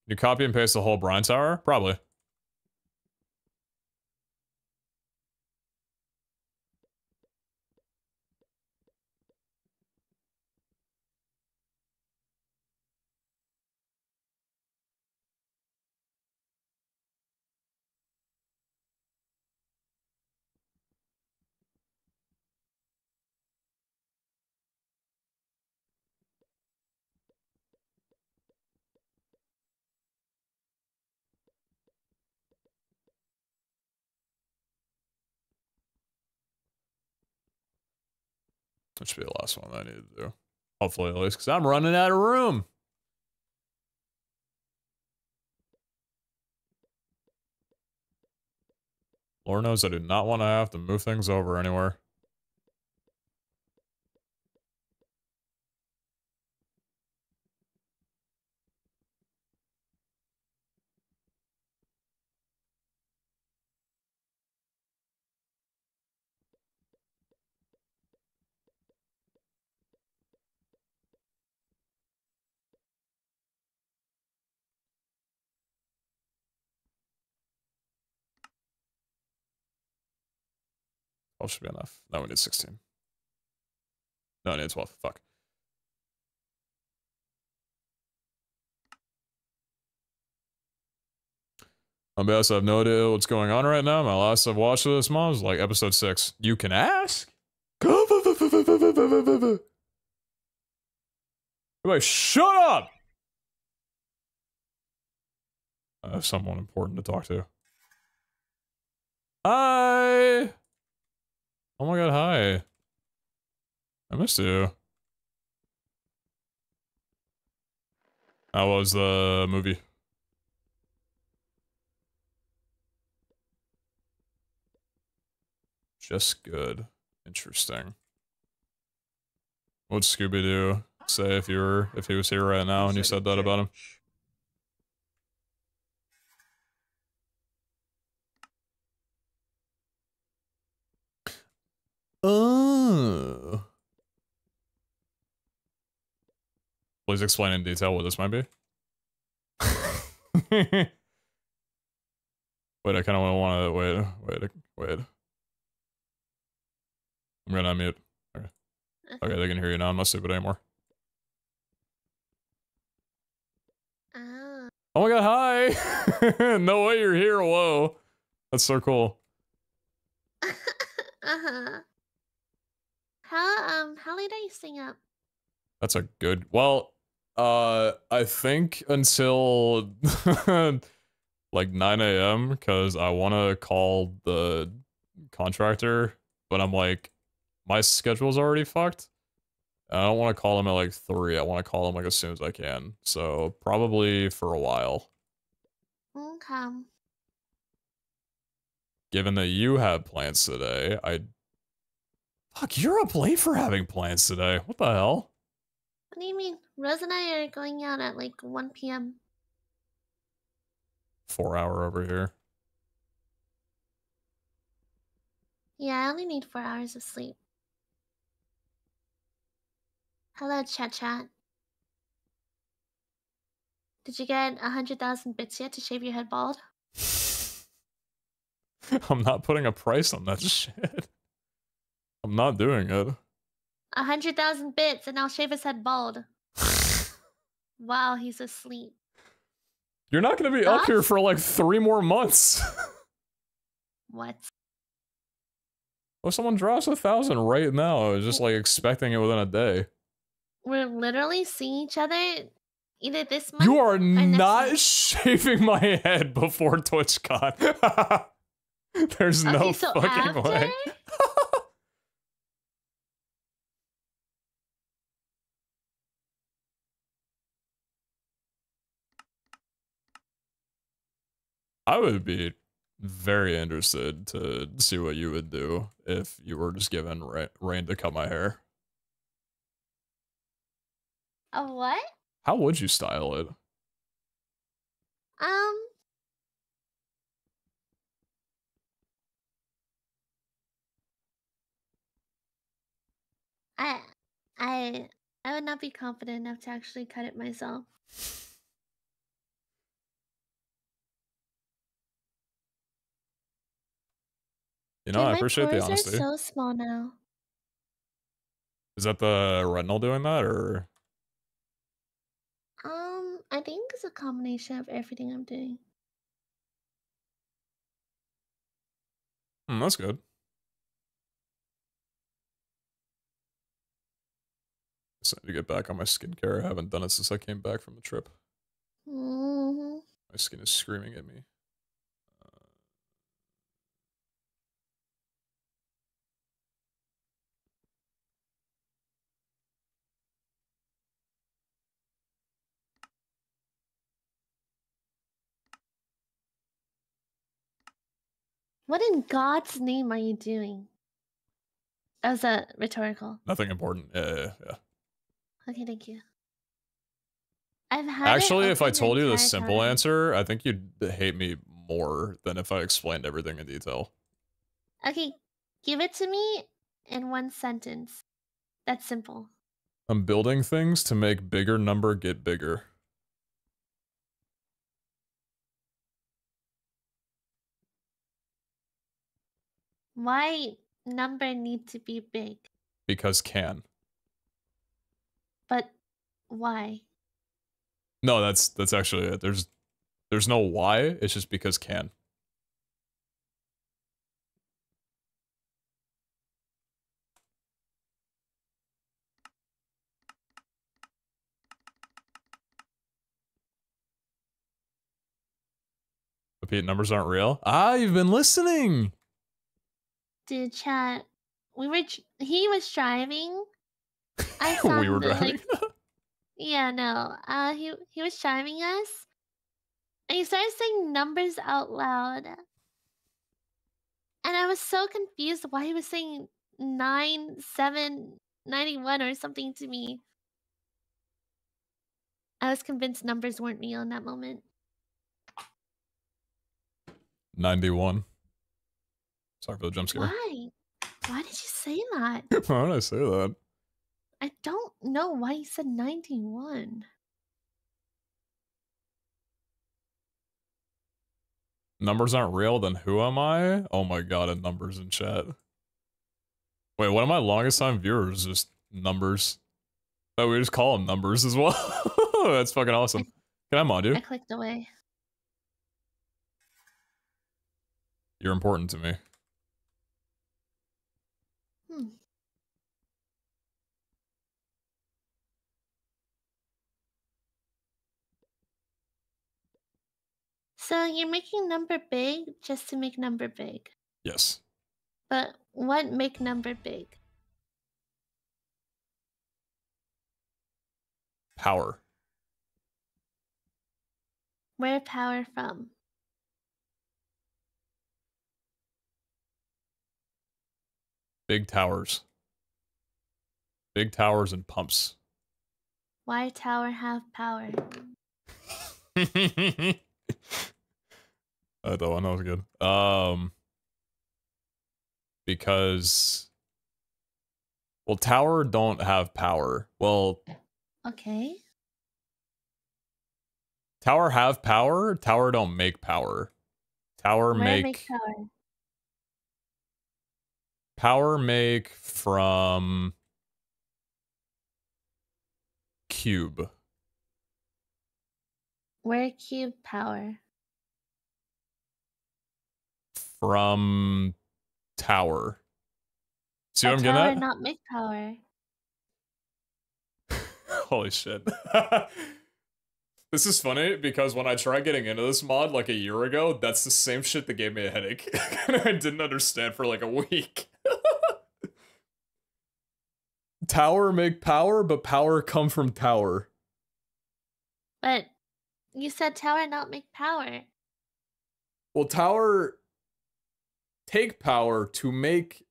Can you copy and paste the whole brine tower? Probably. That should be the last one I need to do. Hopefully, at least, because I'm running out of room. Lord knows I do not want to have to move things over anywhere. Oh, should be enough. No, we need 16. No, I need 12. Fuck. I'll be honest, I have no idea what's going on right now. My last I've watched of this mom was like episode 6. You can ask? Everybody, shut up! I have someone important to talk to. Hi! Oh my god, hi. I missed you. How was the movie? Just good. Interesting. What'd Scooby-Doo say if he was here right now and you said that about him? Oh. Please explain in detail what this might be. Wait, I kind of want to wait. I'm gonna unmute. Okay. Okay, they can hear you now. I'm not stupid anymore. Oh. Oh my god, hi! No way you're here, whoa. That's so cool. Uh-huh. How late are you staying up? That's a good, well, I think until like 9 a.m. because I want to call the contractor, but I'm like, my schedule's already fucked. I don't want to call him at like 3. I want to call him like as soon as I can. So probably for a while. Okay. Given that you have plans today, fuck, you're up late for having plans today. What the hell? What do you mean? Rose and I are going out at like 1 p.m. 4 hour over here. Yeah, I only need 4 hours of sleep. Hello, chat. Did you get 100,000 bits yet to shave your head bald? I'm not putting a price on that shit. I'm not doing it. 100,000 bits and I'll shave his head bald. Wow, he's asleep. You're not gonna be up here for like 3 more months. What? Well, someone drops 1,000 right now. I was just like expecting it within a day. We're literally seeing each other either this month You are or next not month. shaving my head before TwitchCon. There's no so fucking after? way. I would be very interested to see what you would do if you were just given reign to cut my hair. A what? How would you style it? I would not be confident enough to actually cut it myself. You know, Dude, I appreciate the honesty. My pores are so small now. Is that the retinol doing that, or? I think it's a combination of everything I'm doing. That's good. Just need to get back on my skincare. I haven't done it since I came back from the trip. Mm-hmm. My skin is screaming at me. What in God's name are you doing? That was a rhetorical. Nothing important. Yeah. Okay, thank you. I've had Actually, if I told you the entire simple time. answer, I think you'd hate me more than if I explained everything in detail. Okay, give it to me in one sentence. That's simple. I'm building things to make bigger number get bigger. Why number need to be big? Because can. But why? No, that's actually it. There's no why, it's just because can. Pete, numbers aren't real? Ah, you've been listening! Dude, chat. He was driving. I saw We were him, driving. yeah, no. He was driving us. And he started saying numbers out loud. And I was so confused why he was saying 9791 or something to me. I was convinced numbers weren't real in that moment. 91. Sorry for the jump scare. Why? Why did you say that? Why did I say that? I don't know why you said 91. Numbers aren't real, then who am I? Oh my god, and numbers in chat. Wait, one of my longest time viewers just numbers. Oh, we just call them numbers as well. That's fucking awesome. Can I mod you? I clicked away. You're important to me. So you're making number big just to make number big. Yes. But what make number big? Power. Where power from? Big towers. Big towers and pumps. Why tower have power? That one was good. Because well, tower don't have power. Well, Okay. tower have power. Tower don't make power. Tower Where make power? power make from cube. Where cube power? From tower. See what I'm tower getting at? not make power. Holy shit. This is funny because when I tried getting into this mod like a year ago, that's the same shit that gave me a headache. And I didn't understand for like a week. Tower make power, but power come from tower. But you said tower not make power. Well, tower take power to make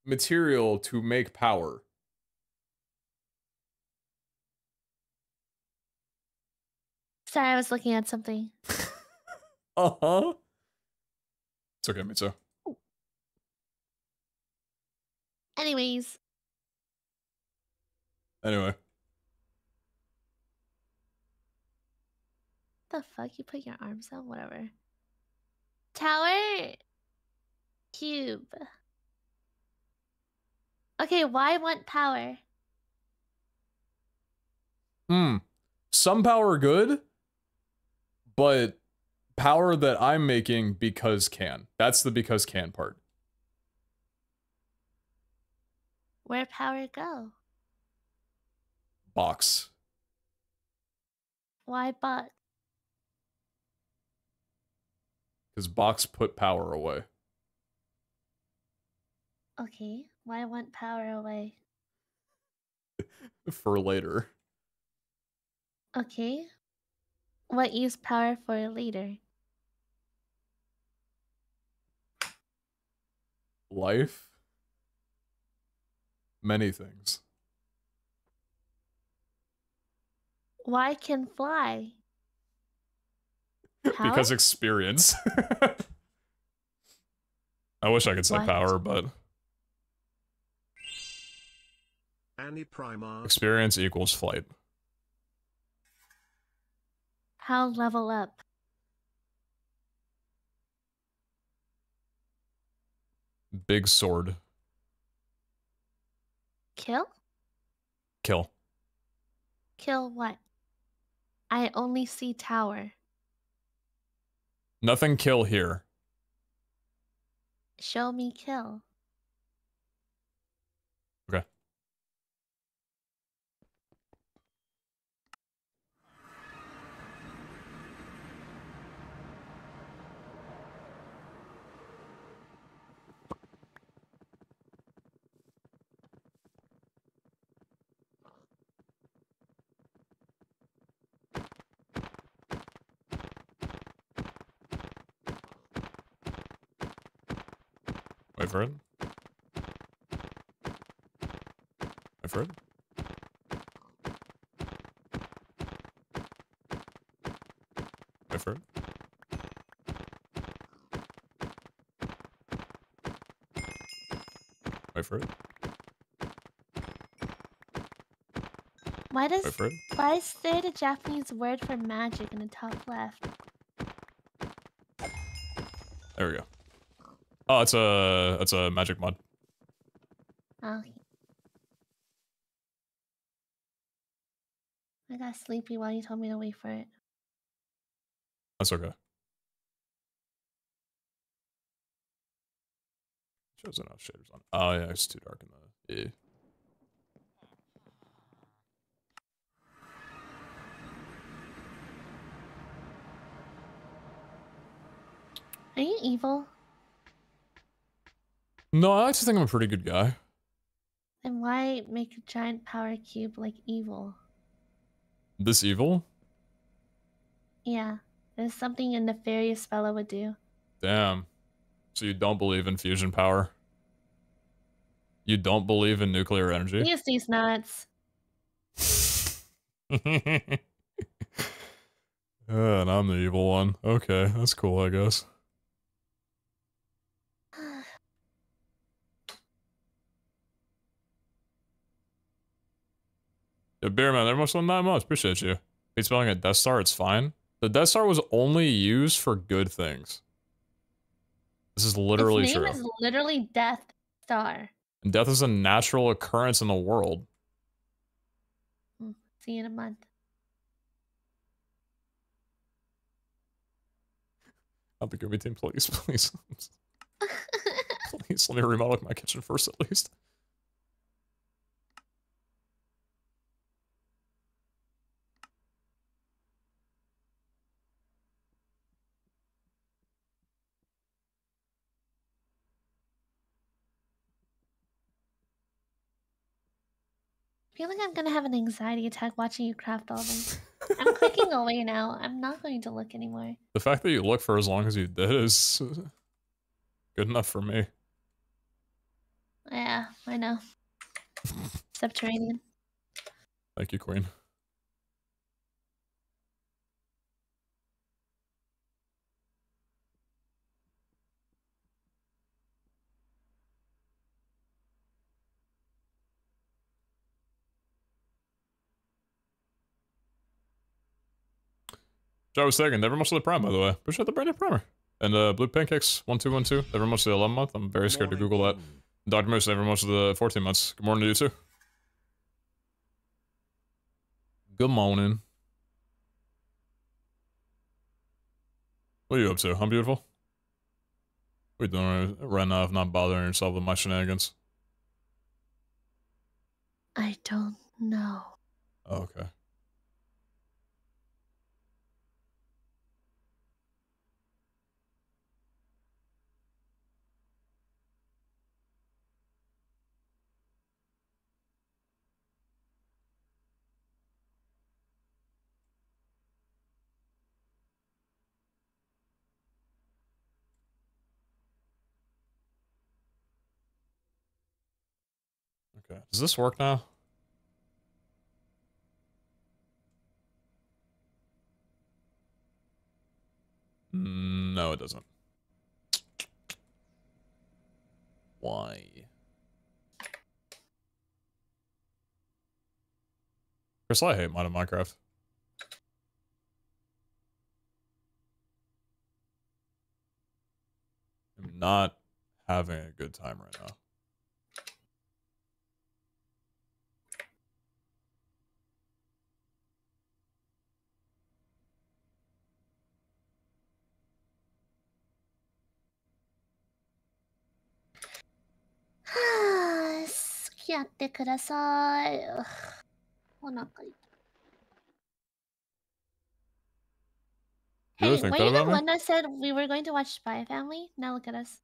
material to make power. Sorry, I was looking at something. Uh-huh. It's okay, me too. Anyways. Anyway. The fuck? You put your arms out? Whatever. Tower. Cube. Okay, why want power? Some power good, but power that I'm making because can. That's the because can part. Where power go? Box. Why box? Because box put power away. Okay, why want power away? For later. Okay. What use power for later? Life. Many things. Why can fly? Power? Because experience. I wish I could say What? power, but Annie Primar. experience equals flight. How level up? Big sword. Kill? Kill. Kill what? I only see tower. Nothing kill here. Show me kill. Okay. Wait for it. Wait for it. Wait for it. Wait for it. Why Wait for it. why is there the Japanese word for magic in the top left? There we go. Oh, it's a magic mod. Oh. I got sleepy while you told me to wait for it. That's okay. Shows enough shaders on. Oh yeah, it's too dark in the. Yeah. Are you evil? No, I like to think I'm a pretty good guy. Then why make a giant power cube like evil? This evil? Yeah, there's something a nefarious fellow would do. Damn. So you don't believe in fusion power? You don't believe in nuclear energy? Use these nuts. And I'm the evil one. Okay, that's cool, I guess. Yeah, Beerman, they're much 9 months. Appreciate you. He's spelling a Death Star, it's fine. The Death Star was only used for good things. This is literally true. Its name is literally Death Star. And death is a natural occurrence in the world. See you in a month. Not the Goomy team, please, please. Please, let me remodel my kitchen first, at least. I feel like I'm gonna have an anxiety attack watching you craft all this. I'm clicking away now. I'm not going to look anymore. The fact that you look for as long as you did is good enough for me. Yeah, I know. Subterranean. Thank you, Queen. Joe was second. Never much of the prime, by the way. Appreciate the brand new primer. And Blue Pancakes 1212. Never much of the 11 month. I'm very scared to Google that. Dr. Moose, never much of the 14 months. Good morning to you too. Good morning. What are you up to? I'm beautiful. What are you doing right now if not bothering yourself with my shenanigans? I don't know. Oh, okay. Okay. Does this work now? No, it doesn't. Why? Chris, I hate modded Minecraft. I'm not having a good time right now. You really Hey, think were that you the about me? one that said we were going to watch Spy Family? Now look at us.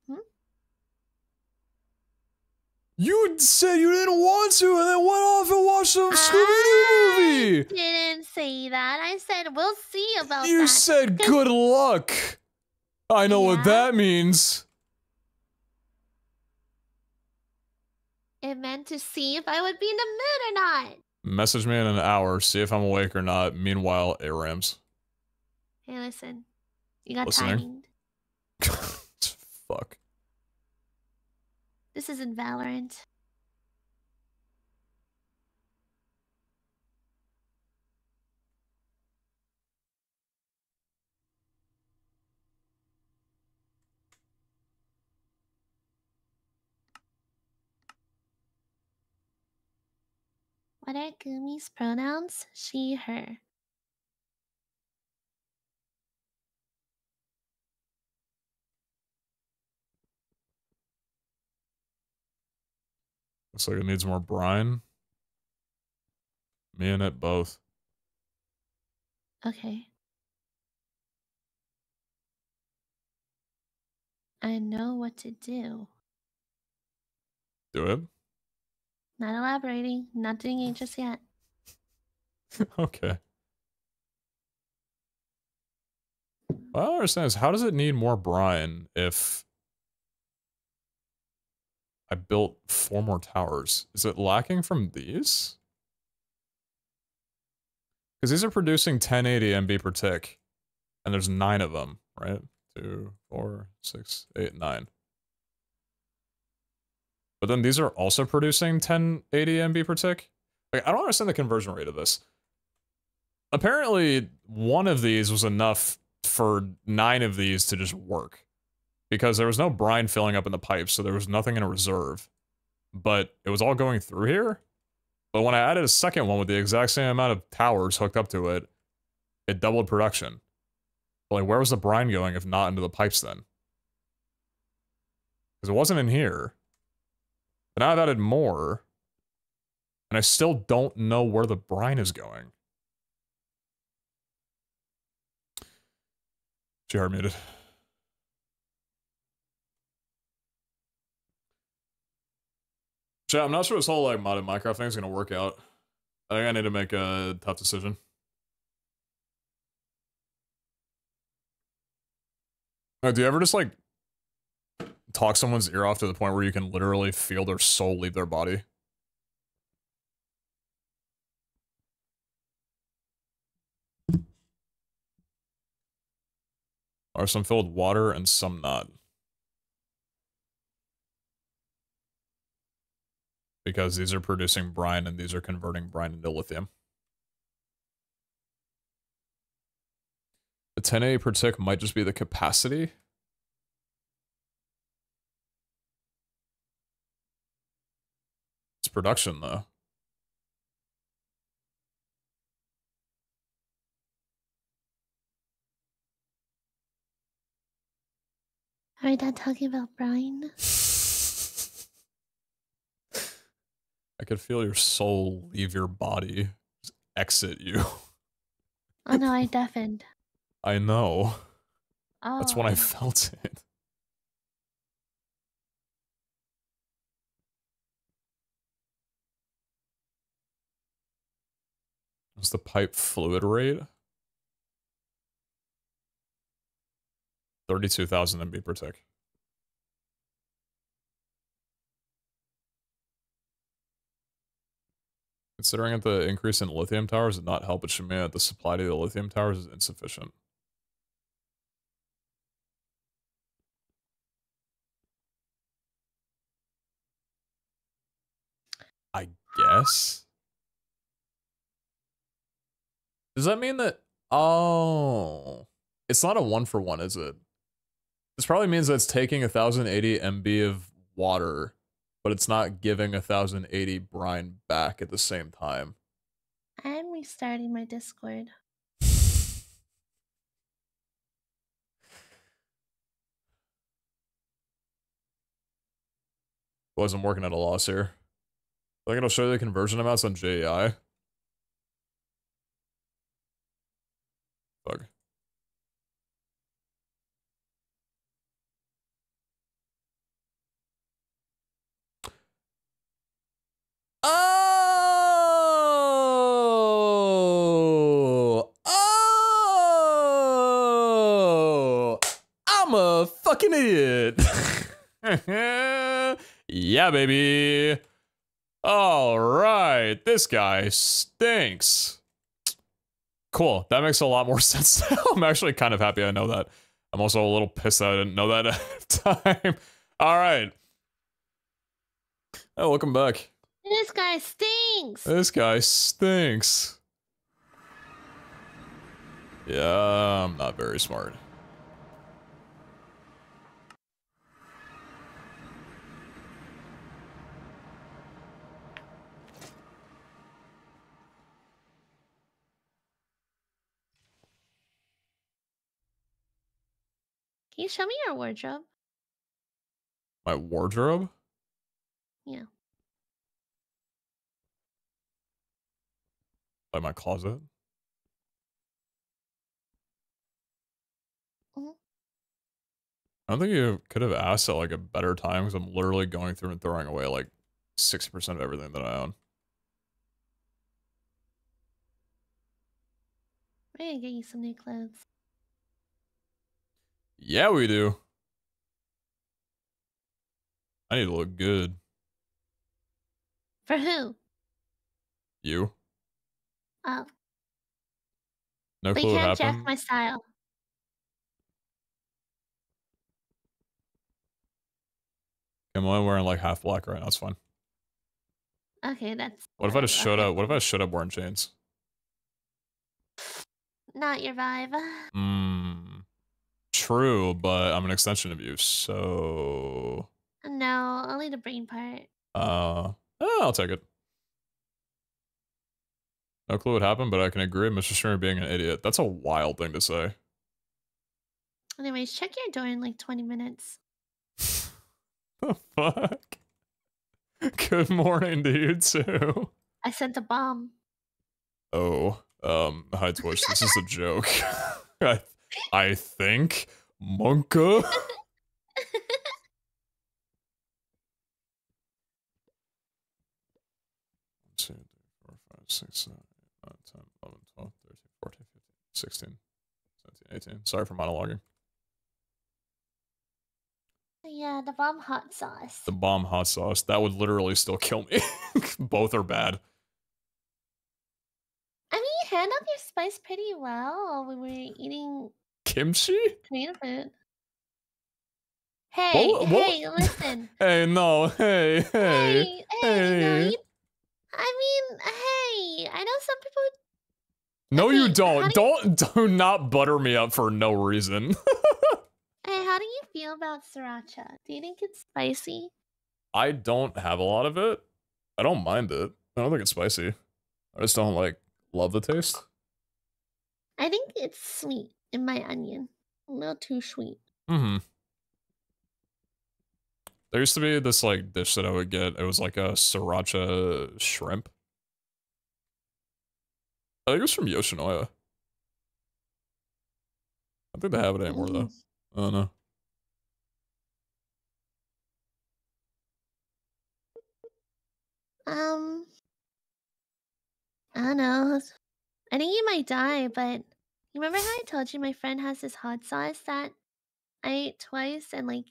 You said you didn't want to and then went off and watched some Scooby-Doo movie! I didn't say that. I said we'll see about that. You said good luck! I know what that means. It meant to see if I would be in the mood or not. Message me in an hour, see if I'm awake or not. Meanwhile, ARAMs. Hey, listen. You got Listening. timing. Fuck. This isn't Valorant. What are Gumi's pronouns? She, her. Looks like it needs more brine. Me and it both. Okay. I know what to do. Do it. Not elaborating. Not doing it just yet. Okay. What I don't understand is how does it need more brine if I built 4 more towers? Is it lacking from these? Because these are producing 1080 MB per tick, and there's 9 of them, right? 2, 4, 6, 8, 9. But then these are also producing 1080 MB per tick? Like, I don't understand the conversion rate of this. Apparently, 1 of these was enough for 9 of these to just work. Because there was no brine filling up in the pipes, so there was nothing in a reserve. But it was all going through here. But when I added a second one with the exact same amount of towers hooked up to it, it doubled production. But like, where was the brine going if not into the pipes then? Because it wasn't in here. But now I've added more. And I still don't know where the brine is going. She hard muted. Chat, I'm not sure this whole like modded Minecraft thing is gonna work out. I think I need to make a tough decision. Do you ever just like talk someone's ear off to the point where you can literally feel their soul leave their body? Are some filled with water and some not? Because these are producing brine and these are converting brine into lithium. The 1080 per tick might just be the capacity. It's production though. Are we done talking about brine? I could feel your soul leave your body, just exit you. Oh no, I deafened. I know. Oh. That's when I felt it. What's the pipe fluid rate? 32,000 MB per tick. Considering that the increase in lithium towers did not help, it should mean that the supply to the lithium towers is insufficient. I guess? Does that mean that... Oh... It's not a 1-for-1, is it? This probably means that it's taking 1080 MB of water, but it's not giving 1080 brine back at the same time. I'm restarting my Discord. Boys, I'm working at a loss here. I think it'll show you the conversion amounts on JEI. Fuck. Oh! Oh! I'm a fucking idiot. Yeah, baby. All right, this guy stinks. Cool, that makes a lot more sense now. I'm actually kind of happy I know that. I'm also a little pissed that I didn't know that ahead of time. All right. Oh, welcome back. This guy stinks. This guy stinks. Yeah, I'm not very smart. Can you show me your wardrobe? My wardrobe? Yeah. Like my closet? Mhm. I don't think you could have asked at like a better time because I'm literally going through and throwing away like 60% of everything that I own. We're gonna get you some new clothes. Yeah, we do. I need to look good. For who? You? Oh. No But you clue what can't jack happened? my style. I'm only wearing like half black right now, it's fine. Okay, that's What if I just showed up? What if I okay. showed up wearing chains? Not your vibe. True, but I'm an extension of you, so... No, only the brain part. I'll take it. No clue what happened, but I can agree Mr. Streamer being an idiot. That's a wild thing to say. Anyways, check your door in like 20 minutes. The fuck? Good morning to you too. I sent a bomb. Oh, hi Twitch, this is a joke. I think. Monka? 2, 3, 4, 5, 6, 7, 8, 9, 10, 11, 12, 13, 14, 15, 16, 17, 18. Sorry for monologuing. Yeah, the bomb hot sauce. The bomb hot sauce. That would literally still kill me. Both are bad. I mean, you handled your spice pretty well when we were eating Kimchi? Korean food. Hey, hey, listen. Hey, no, hey. No, I mean, hey, I know some people. No, you don't. Do not butter me up for no reason. Hey, how do you feel about sriracha? Do you think it's spicy? I don't have a lot of it. I don't mind it. I don't think it's spicy. I just don't like love the taste. I think it's sweet in my onion. A little too sweet. Mm-hmm. There used to be this like dish that I would get. It was like a sriracha shrimp. I think it was from Yoshinoya. I think they have it anymore though. I don't know. I don't know. I think you might die, but you remember how I told you my friend has this hot sauce that I ate twice and like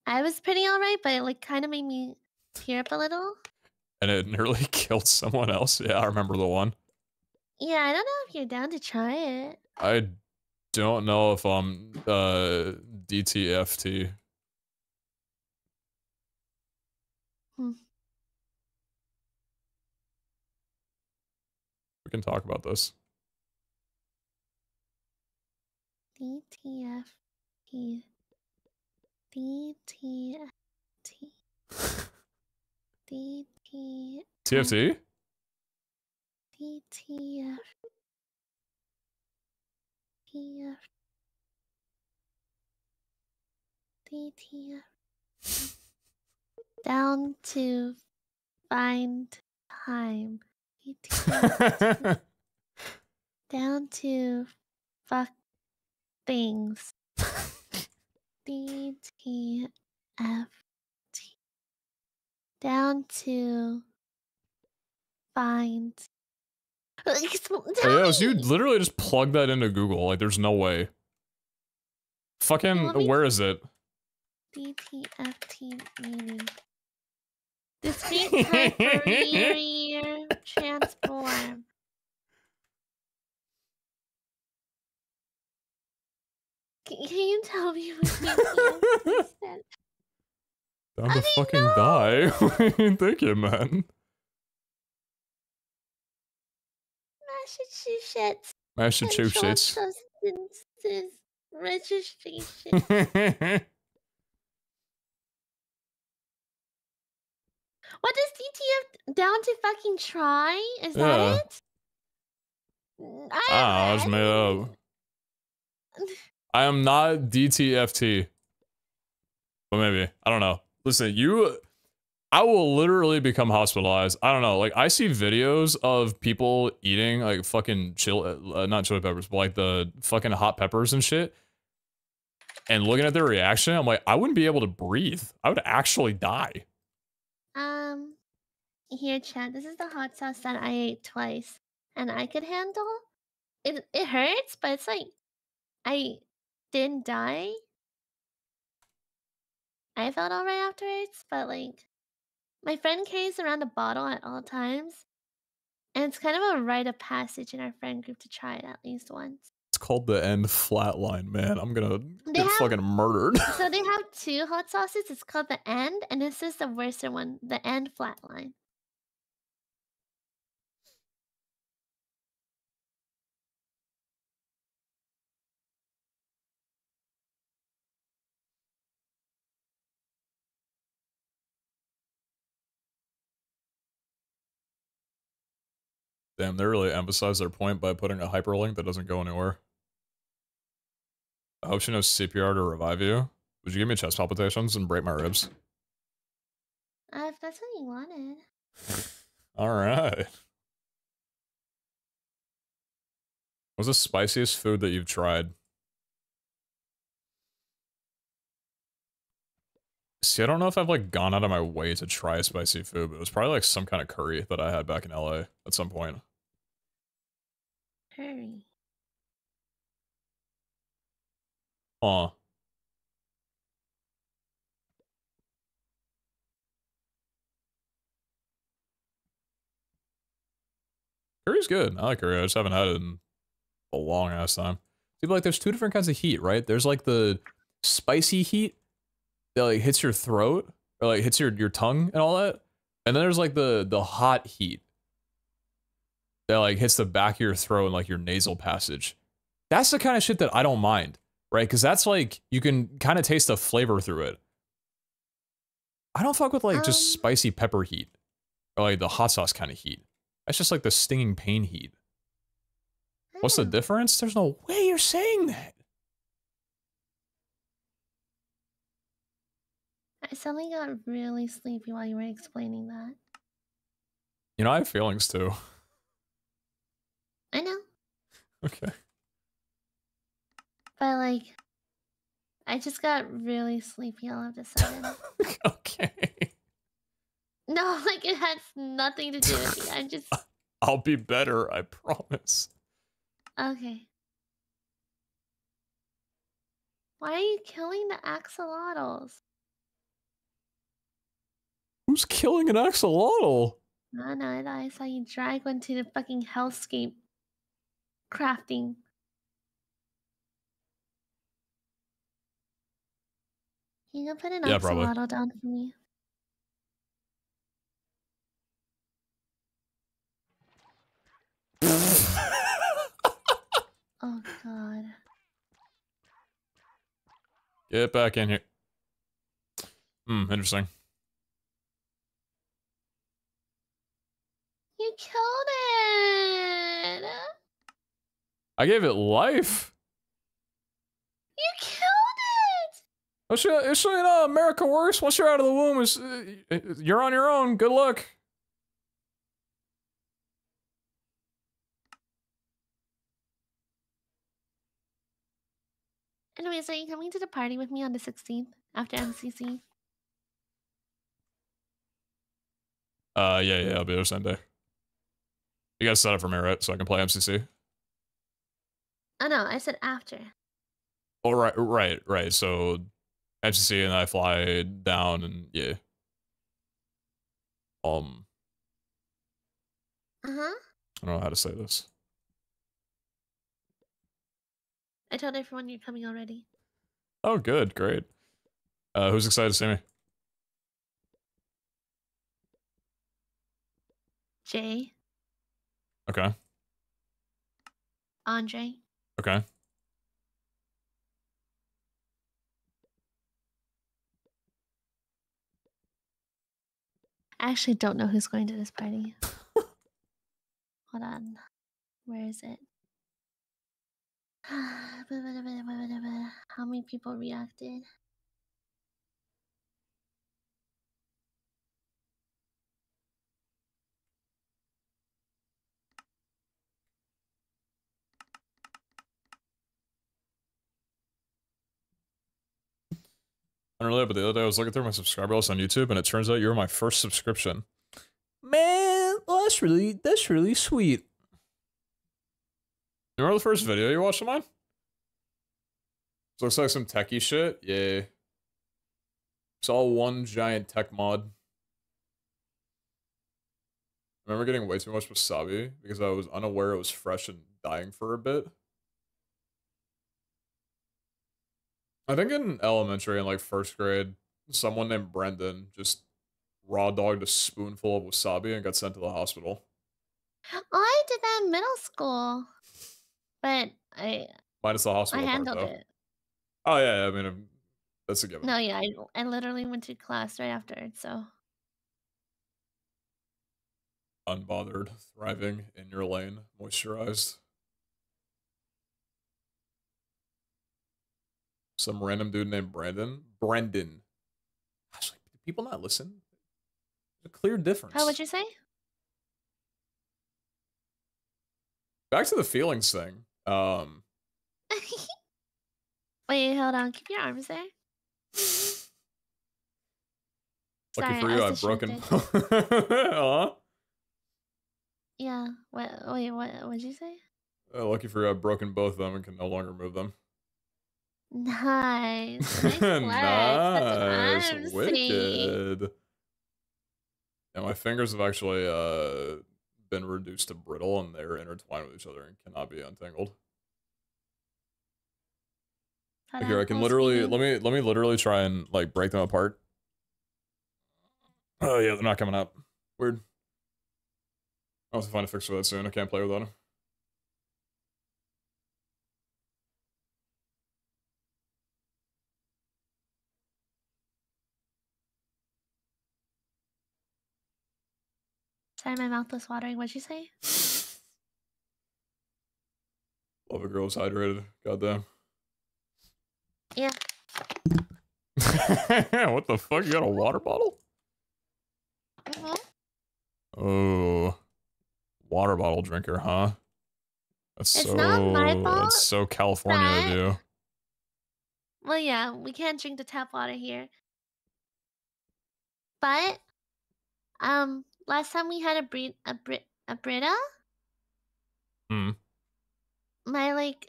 I was pretty alright, but it like kind of made me tear up a little? And it nearly killed someone else. Yeah, I remember the one. Yeah, I don't know if you're down to try it. I don't know if I'm DTFT. We can talk about this. DTFT. DTFT. DTFT. TFT? DTF. TF. DTF. Down to find time. DTF. Down to fuck things. DTFT. Down to find. Yeah, so you literally just plug that into Google. Like, there's no way. Fucking, where is it? DTFT meaning. Discrete time Fourier transform. Can you tell me what DTFT said? Down to fucking die. What are you thinking, man? Massachusetts. Massachusetts. Substances registration. What does DTF down to fucking try? Is that it? I was made up. I am not DTFT. But maybe. I don't know. Listen, I will literally become hospitalized. I don't know. Like, I see videos of people eating, like, fucking not chili peppers, but, like, the fucking hot peppers and shit. And looking at their reaction, I'm like, I wouldn't be able to breathe. I would actually die. Here, chat. This is the hot sauce that I ate twice, and I could handle. It hurts, but it's like I didn't die. I felt alright afterwards, but like my friend carries around a bottle at all times, and it's kind of a rite of passage in our friend group to try it at least once. It's called the end flatline, man. I'm gonna They get have fucking murdered. so they have two hot sauces. It's called the end, and this is the worst one, the end flatline. Damn, they really emphasize their point by putting a hyperlink that doesn't go anywhere. I hope she knows CPR to revive you. Would you give me chest palpitations and break my ribs? If that's what you wanted. Alright. What's the spiciest food that you've tried? See, I don't know if I've, like, gone out of my way to try spicy food, but it was probably, like, some kind of curry that I had back in LA at some point. Curry. Aw. Curry's good. I like curry. I just haven't had it in a long ass time. See, but, like, there's two different kinds of heat, right? There's, like, the spicy heat that, like, hits your throat, or, like, hits your tongue and all that. And then there's, like, the hot heat that, like, hits the back of your throat and, like, your nasal passage. That's the kind of shit that I don't mind, right? Because that's, like, you can kind of taste the flavor through it. I don't fuck with, like, just spicy pepper heat. Or, like, the hot sauce kind of heat. That's just, like, the stinging pain heat. What's the difference? There's no way you're saying that. I suddenly got really sleepy while you were explaining that. You know, I have feelings too. I know. Okay. But like, I just got really sleepy all of a sudden. Okay. No, like it has nothing to do with you. I'm just... I'll be better, I promise. Okay. Why are you killing the axolotls? Who's killing an axolotl? No, I saw you drag one to the fucking hellscape crafting. You can put an axolotl down for me. Oh god. Get back in here. Interesting. You killed it! I gave it life. You killed it! Well, so you know, America works. Once you're out of the womb, you're on your own. Good luck. Anyways, are you coming to the party with me on the 16th after MCC? Yeah, I'll be there Sunday. You guys set up for me, right? So I can play MCC? Oh no, I said after. Oh, right. So MCC and I fly down and yeah. Uh-huh. I don't know how to say this. I told everyone you're coming already. Oh, good, great. Who's excited to see me? Jay. Okay. Andre. Okay. I actually don't know who's going to this party. Hold on. Where is it? How many people reacted? Unrelated, but the other day I was looking through my subscriber list on YouTube, and it turns out you're my first subscription. Man, well, that's really sweet. You remember the first video you watched of mine? It looks like some techie shit. Yeah. It's all one giant tech mod. I remember getting way too much wasabi because I was unaware it was fresh and dying for a bit. I think in elementary and like first grade, someone named Brendan just raw dogged a spoonful of wasabi and got sent to the hospital. Oh, I did that in middle school, but Minus the hospital I part, handled though. it. Oh yeah, I mean, that's a given. No, yeah, I literally went to class right after, so. Unbothered, thriving in your lane, moisturized. Some random dude named Brendan. Gosh, like, do people not listen? There's a clear difference. How would you say? Back to the feelings thing. Wait, hold on. Keep your arms there. Lucky Sorry, for I you, was I've broken. distracted. Yeah. Wait, what'd you say? Lucky for you, I've broken both of them and can no longer move them. Nice. Nice flex. That's what I'm saying. Wicked. Yeah, my fingers have actually been reduced to brittle, and they're intertwined with each other and cannot be untangled. Here, I can literally let me literally try and like break them apart. Oh yeah, they're not coming up. Weird. I'll have to find a fix for that soon. I can't play without them. Sorry, my mouth was watering. What'd you say? Love a girl's hydrated. Goddamn. Yeah. What the fuck? You got a water bottle? Oh. Water bottle drinker, huh? That's not my fault. That's so California of you. Well, yeah, we can't drink the tap water here. But, last time we had a Brita, my, like,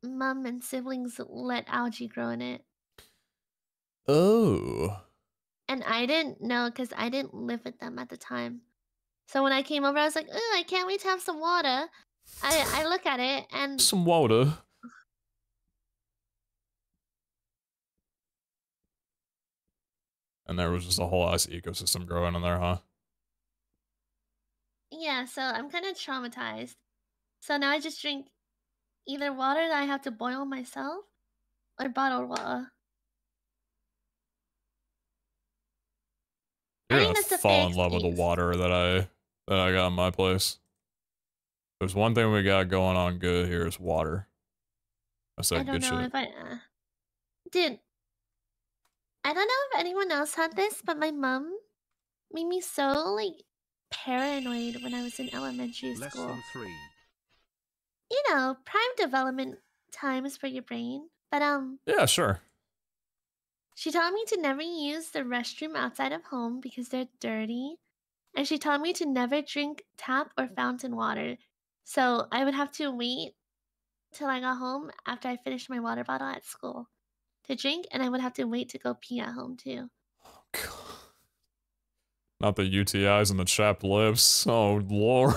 mom and siblings let algae grow in it. Oh. And I didn't know because I didn't live with them at the time. So when I came over, I was like, "Ugh, I can't wait to have some water." I look at it and some water. And there was just a whole ass ecosystem growing in there, huh? Yeah, so I'm kind of traumatized. So now I just drink either water that I have to boil myself or bottled water. You're gonna fall in love with the water that I got in my place. There's one thing we got going on good here is water. That's that good shit. I don't know if dude, I don't know if anyone else had this, but my mom made me so, like, paranoid when I was in elementary school. Lesson 3. You know, prime development times for your brain. But, yeah, sure. She taught me to never use the restroom outside of home because they're dirty. And she taught me to never drink tap or fountain water. So I would have to wait till I got home after I finished my water bottle at school to drink, and I would have to wait to go pee at home too. Oh, God. Not the UTIs and the chapped lips. Oh, Lord.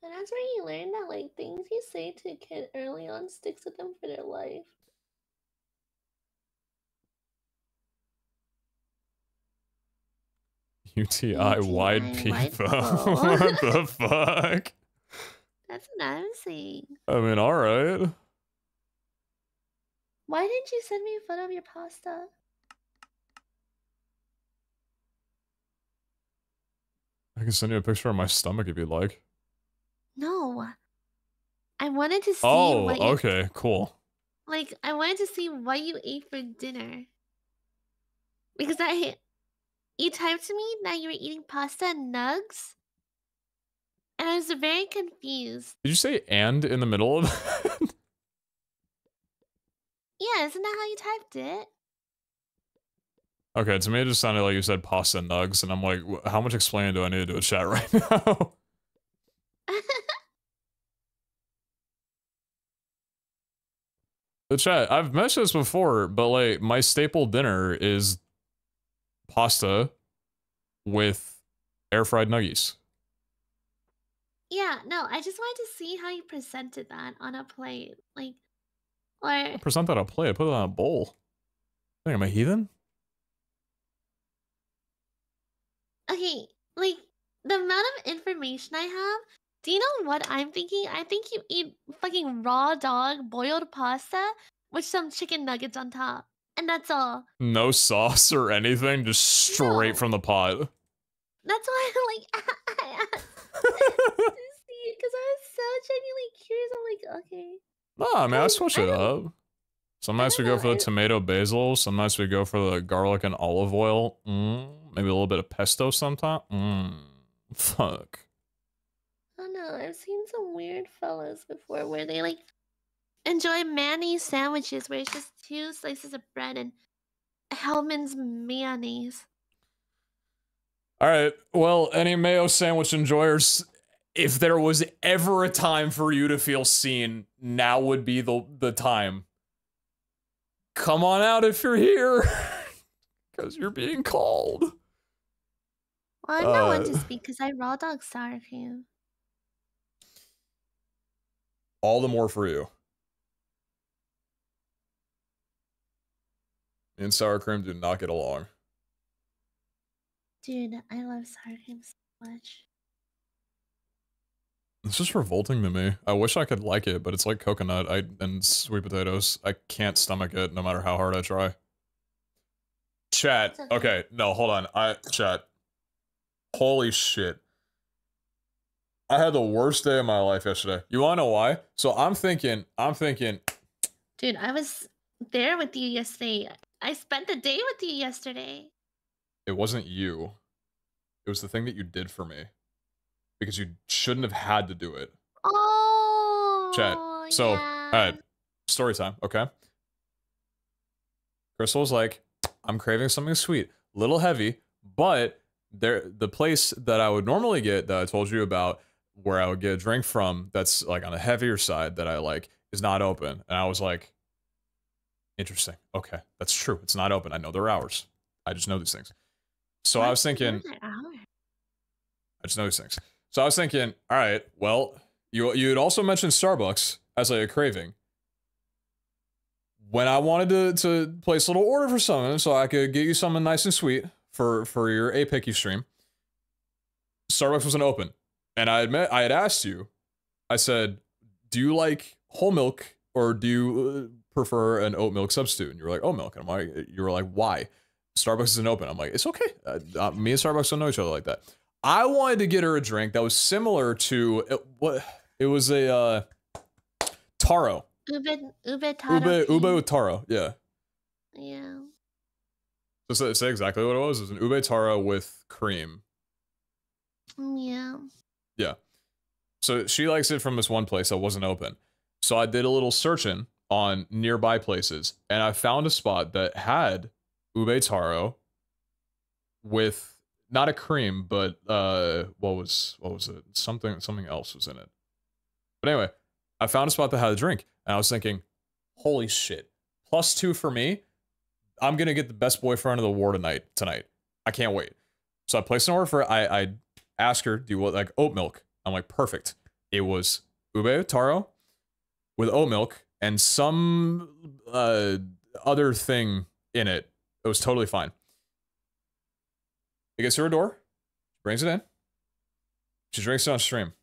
And that's where you learn that, like, things you say to a kid early on sticks with them for their life. UTI wide peep. What the fuck? That's what I'm saying. I mean, alright. Why didn't you send me a photo of your pasta? I can send you a picture of my stomach if you'd like. No. I wanted to see Oh, what you okay, cool. like. I wanted to see what you ate for dinner because you typed to me that you were eating pasta and nugs, and I was very confused. Did you say "and" in the middle of that? Yeah, isn't that how you typed it? Okay, to me it just sounded like you said pasta and nugs, and I'm like, how much explaining do I need to do a chat right now? The chat, I've mentioned this before, but like, my staple dinner is pasta with air-fried nuggies. Yeah, no, I just wanted to see how you presented that on a plate. Like, or I present that on a plate, I put it on a bowl. Think am I heathen? okay, like the amount of information I have, do you know what I'm thinking? I think you eat fucking raw dog boiled pasta with some chicken nuggets on top. And that's all. No sauce or anything, just straight No. from the pot. That's why I asked to see because I was so genuinely curious. I'm like, okay. Nah, man, I Guys, switch I it don't- up. Some nights we go for the tomato basil, some nights we go for the garlic and olive oil. Maybe a little bit of pesto sometime. Fuck. I don't know. I've seen some weird fellas before where they like enjoy mayonnaise sandwiches where it's just 2 slices of bread and Hellman's mayonnaise. Alright, well, any mayo sandwich enjoyers, if there was ever a time for you to feel seen, now would be the time. Come on out if you're here. Because you're being called. Well, I'm not one to speak because I raw dog sour cream. All the more for you. Me and sour cream do not get along. Dude, I love sour cream so much. It's just revolting to me. I wish I could like it, but it's like coconut and sweet potatoes. I can't stomach it no matter how hard I try. Chat. Okay, no, hold on. Chat. Holy shit. I had the worst day of my life yesterday. You wanna know why? So I'm thinking. Dude, I was there with you yesterday. I spent the day with you yesterday. It wasn't you. It was the thing that you did for me. Because you shouldn't have had to do it. Oh, Chat. So, yeah. alright. Story time, okay? Crystal was like, I'm craving something sweet. Little heavy, but the place that I would normally get, that I told you about, where I would get a drink from that's like on the heavier side that I like, is not open. And I was like, interesting. Okay, that's true. It's not open. I know there are hours. I just know these things. So I was thinking, I just know these things. So I was thinking, all right, well, you had also mentioned Starbucks as like a craving. When I wanted to place a little order for something so I could get you something nice and sweet for your A Picky stream, Starbucks wasn't open. And I had asked you, I said, do you like whole milk or do you prefer an oat milk substitute? And you were like, oat milk. And you were like, why? Starbucks isn't open. I'm like, it's okay. Me and Starbucks don't know each other like that. I wanted to get her a drink that was similar to it was a taro. Ube taro. Ube with taro, yeah. Yeah. So say exactly what it was. It was an ube taro with cream. Yeah. Yeah. So she likes it from this one place that wasn't open. So I did a little searching on nearby places, and I found a spot that had ube taro with not a cream, but what was it? Something else was in it. But anyway, I found a spot that had a drink, and I was thinking, holy shit, +2 for me. I'm gonna get the best boyfriend of the war tonight. I can't wait. So I placed an order for I asked her, do you want like oat milk? I'm like, perfect. It was ube taro with oat milk and some other thing in it. It was totally fine. It gets to her door, brings it in. She drinks it on stream.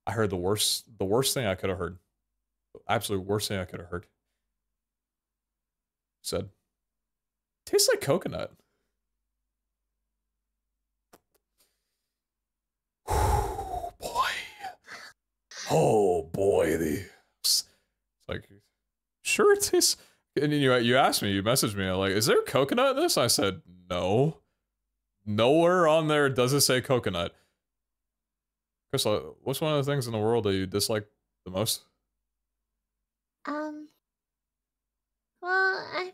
I heard the worst thing I could have heard. The absolute worst thing I could have heard. Said, tastes like coconut. Oh boy, it's like, sure it tastes. And you asked me, you messaged me, like, is there coconut in this? I said, no. Nowhere on there does it say coconut. Chris, what's one of the things in the world that you dislike the most? Well,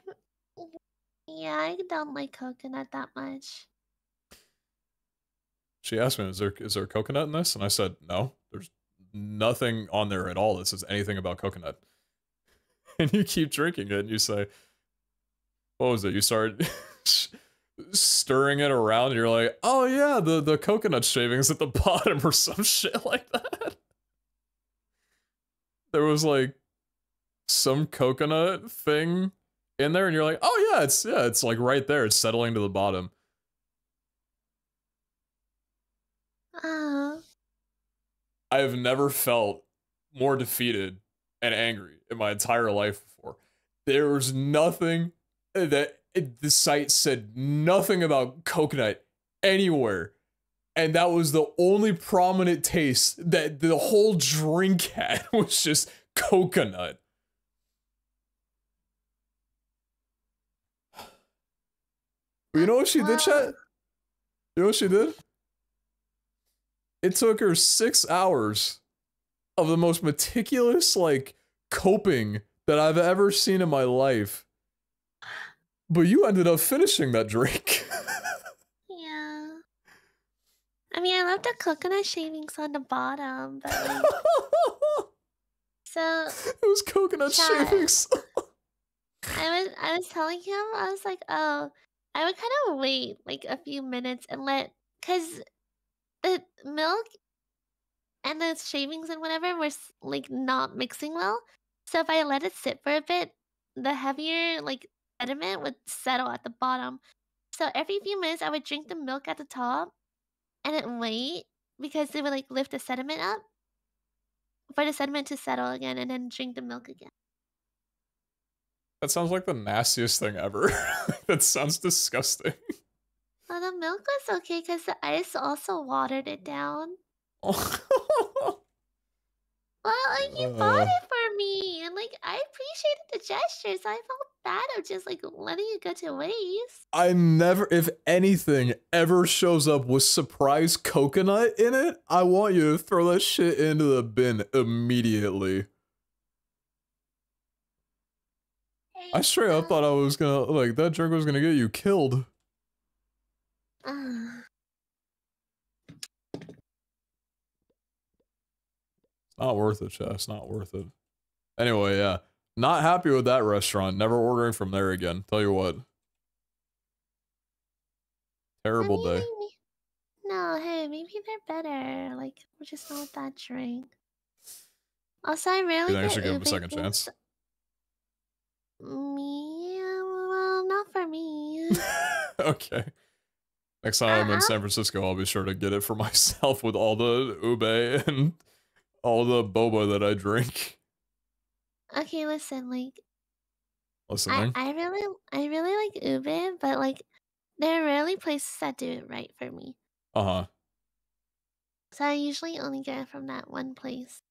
yeah, I don't like coconut that much. She asked me, is there coconut in this? And I said, no, there's nothing on there at all that says anything about coconut. And you keep drinking it and you say, what was it? You start stirring it around and you're like, oh yeah, the coconut shavings at the bottom or some shit like that. There was like some coconut thing in there and you're like, oh yeah, it's like right there. It's settling to the bottom. I have never felt more defeated and angry in my entire life before. There was nothing that the site said nothing about coconut anywhere. And that was the only prominent taste that the whole drink had was just coconut. But you know what she did, chat? You know what she did? It took her 6 hours of the most meticulous, like, coping that I've ever seen in my life. But you ended up finishing that drink. Yeah. I mean, I love the coconut shavings on the bottom, but like... So... It was coconut shavings. I was telling him, I was like, oh, I would kind of wait, like, a few minutes and because the milk and the shavings and whatever were, like, not mixing well. So if I let it sit for a bit, the heavier, like, sediment would settle at the bottom. So every few minutes, I would drink the milk at the top and then wait because it would, like, lift the sediment up for the sediment to settle again and then drink the milk again. That sounds like the nastiest thing ever. That sounds disgusting. Well, the milk was okay because the ice also watered it down. Well, like, you bought it for me, and, like, I appreciated the gesture, so I felt bad of just, like, letting it go to waste. I never, if anything ever shows up with surprise coconut in it, I want you to throw that shit into the bin immediately. I straight up thought I was gonna, like, that drink was gonna get you killed. It's not worth it, chat. It's not worth it. Anyway, yeah. Not happy with that restaurant. Never ordering from there again. Tell you what. Terrible day. No, hey, maybe they're better. Like, we're just not that drink. Also, I rarely You think I should get give him a second chance? Me? Well, not for me. Okay. Next time I'm in San Francisco, I'll be sure to get it for myself with all the ube and all the boba that I drink. Okay, listen, like... Listening? I really like ube, but, like, there are rarely places that do it right for me. Uh-huh. So I usually only get it from that one place.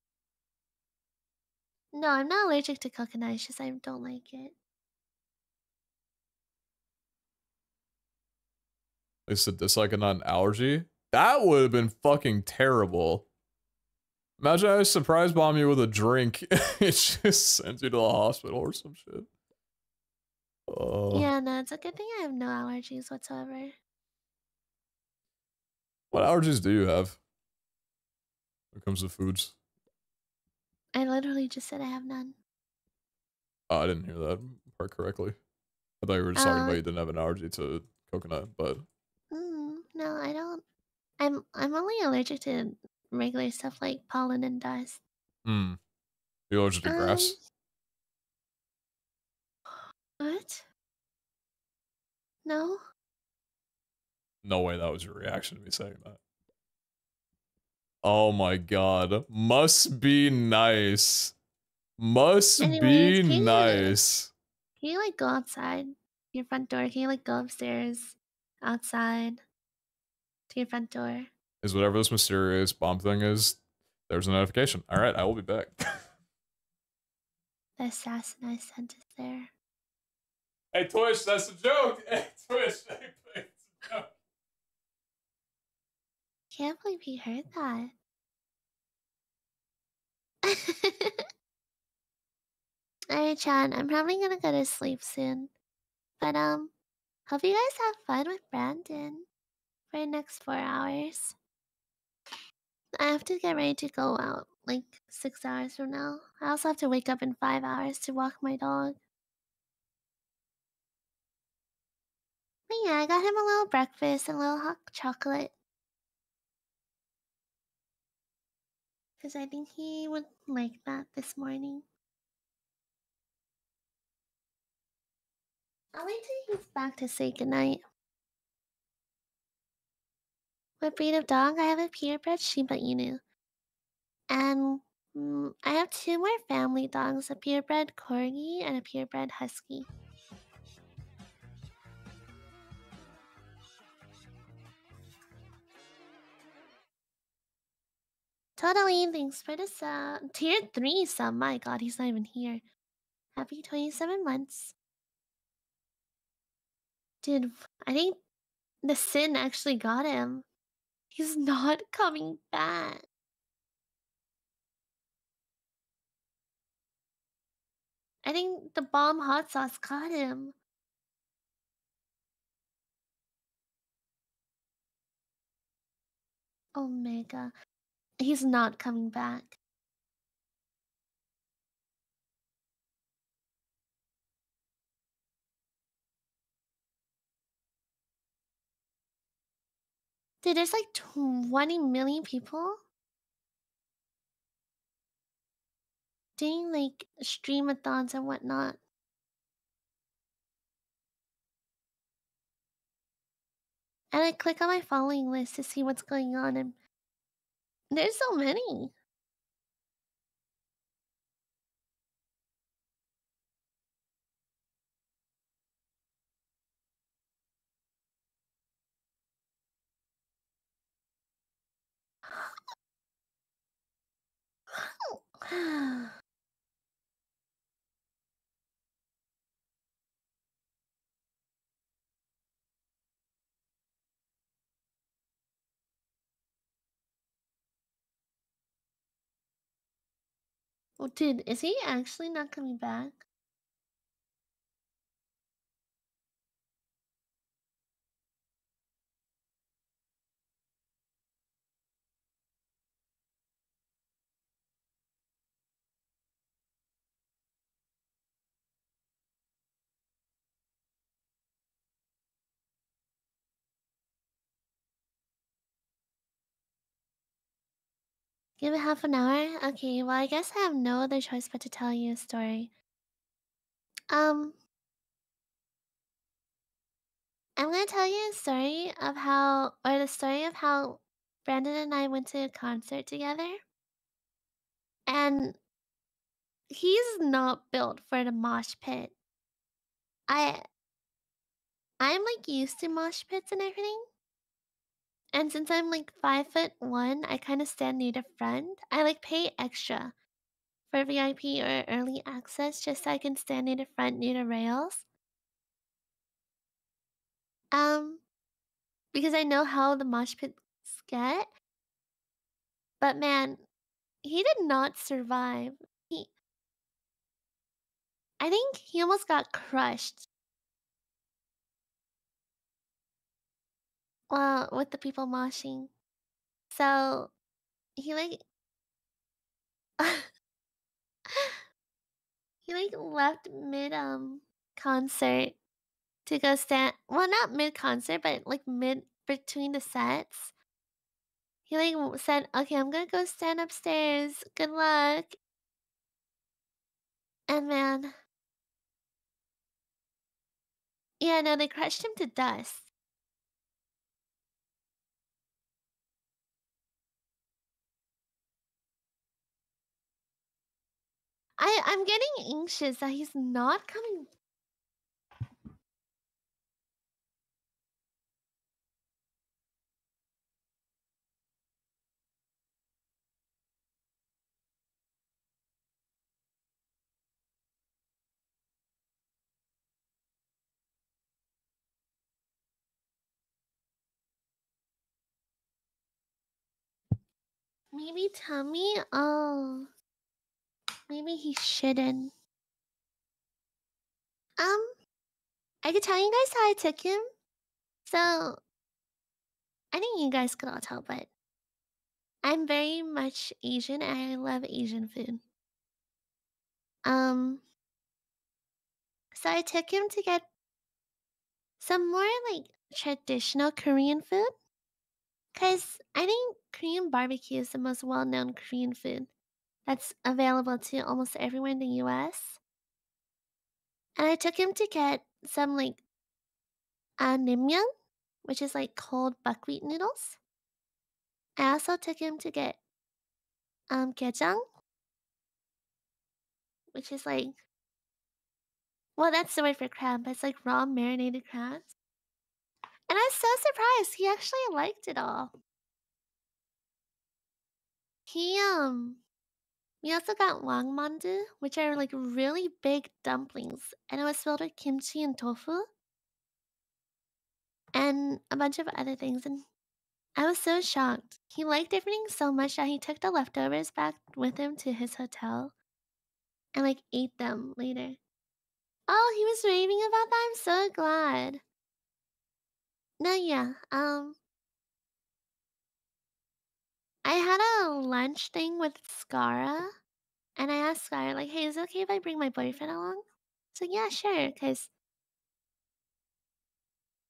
No, I'm not allergic to coconut, it's just I don't like it. They said dislike and not an allergy? That would have been fucking terrible. Imagine I surprise bomb you with a drink. It just sends you to the hospital or some shit. Yeah, no, it's a good thing I have no allergies whatsoever. What allergies do you have when it comes to foods? I literally just said I have none. Oh, I didn't hear that part correctly. I thought you were just talking about you didn't have an allergy to coconut, but... No, I don't. I'm only allergic to regular stuff like pollen and dust. You allergic to grass? What? No? No way that was your reaction to me saying that. Oh my god. Must be nice. Must be nice. Can you, like, go outside your front door? Can you, like, go upstairs, outside, to your front door? Is whatever this mysterious bomb thing is There's a notification. All right, I will be back. The assassin I sent is there. Hey, Twitch, that's a joke. Hey, Twitch, hey, it's a joke. Can't believe he heard that. Alright, Chan, I'm probably gonna go to sleep soon. But, hope you guys have fun with Brandon for the next 4 hours. I have to get ready to go out like 6 hours from now. I also have to wake up in 5 hours to walk my dog. But yeah, I got him a little breakfast and a little hot chocolate. Because I think he would like that this morning. I'll wait till he's back to say goodnight. What breed of dog? I have a purebred Shiba Inu. And I have 2 more family dogs, a purebred Corgi and a purebred Husky. Totally, thanks for the sub. Tier 3 sub, my god, he's not even here. Happy 27 months. Dude, I think the sin actually got him. He's not coming back. I think the bomb hot sauce got him. Omega. He's not coming back. Dude, there's like 20 million people doing like streamathons and whatnot. And I click on my following list to see what's going on, and there's so many. Oh, dude, is he actually not coming back? Give it half an hour? Okay, well, I guess I have no other choice but to tell you a story. I'm gonna tell you a story of how, or the story of how Brandon and I went to a concert together. And he's not built for the mosh pit. I I'm like used to mosh pits and everything. And since I'm like 5'1", I kind of stand near the front. I like pay extra for VIP or early access just so I can stand near the front near the rails. Um, because I know how the mosh pits get. But man, he did not survive. He, I think he almost got crushed. Well, with the people moshing. So he like he like left mid concert to go stand, well, not mid concert, but like mid between the sets. He like said, "Okay, I'm gonna go stand upstairs. Good luck." And man, yeah, no, they crushed him to dust. I'm getting anxious that he's not coming. Maybe tummy? Oh. Maybe he shouldn't. I could tell you guys how I took him. So, I think you guys could all tell, but I'm very much Asian and I love Asian food. So I took him to get some more like traditional Korean food. Cause I think Korean barbecue is the most well-known Korean food that's available to almost everywhere in the US. And I took him to get some like naengmyeon, which is like cold buckwheat noodles. I also took him to get gejang, which is like, well, that's the word for crab, but it's like raw marinated crabs. And I was so surprised he actually liked it all. He We also got wangmandu, which are like really big dumplings, and it was filled with kimchi and tofu, and a bunch of other things. And I was so shocked. He liked everything so much that he took the leftovers back with him to his hotel and like ate them later. Oh, he was raving about that. I'm so glad. No, yeah. I had a lunch thing with Skara, and I asked Skara like, "Hey, is it okay if I bring my boyfriend along?" So yeah, sure, because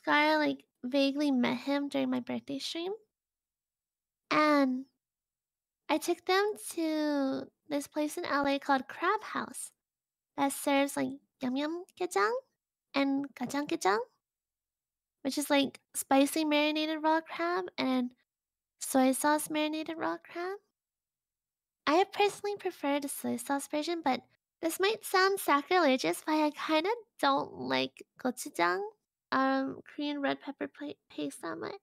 Skara like vaguely met him during my birthday stream, and I took them to this place in LA called Crab House that serves like yum yum gejang and gajang gejang, which is like spicy marinated raw crab and soy sauce marinated raw crab. I personally prefer the soy sauce version, but this might sound sacrilegious, but I kind of don't like gochujang, Korean red pepper paste that much.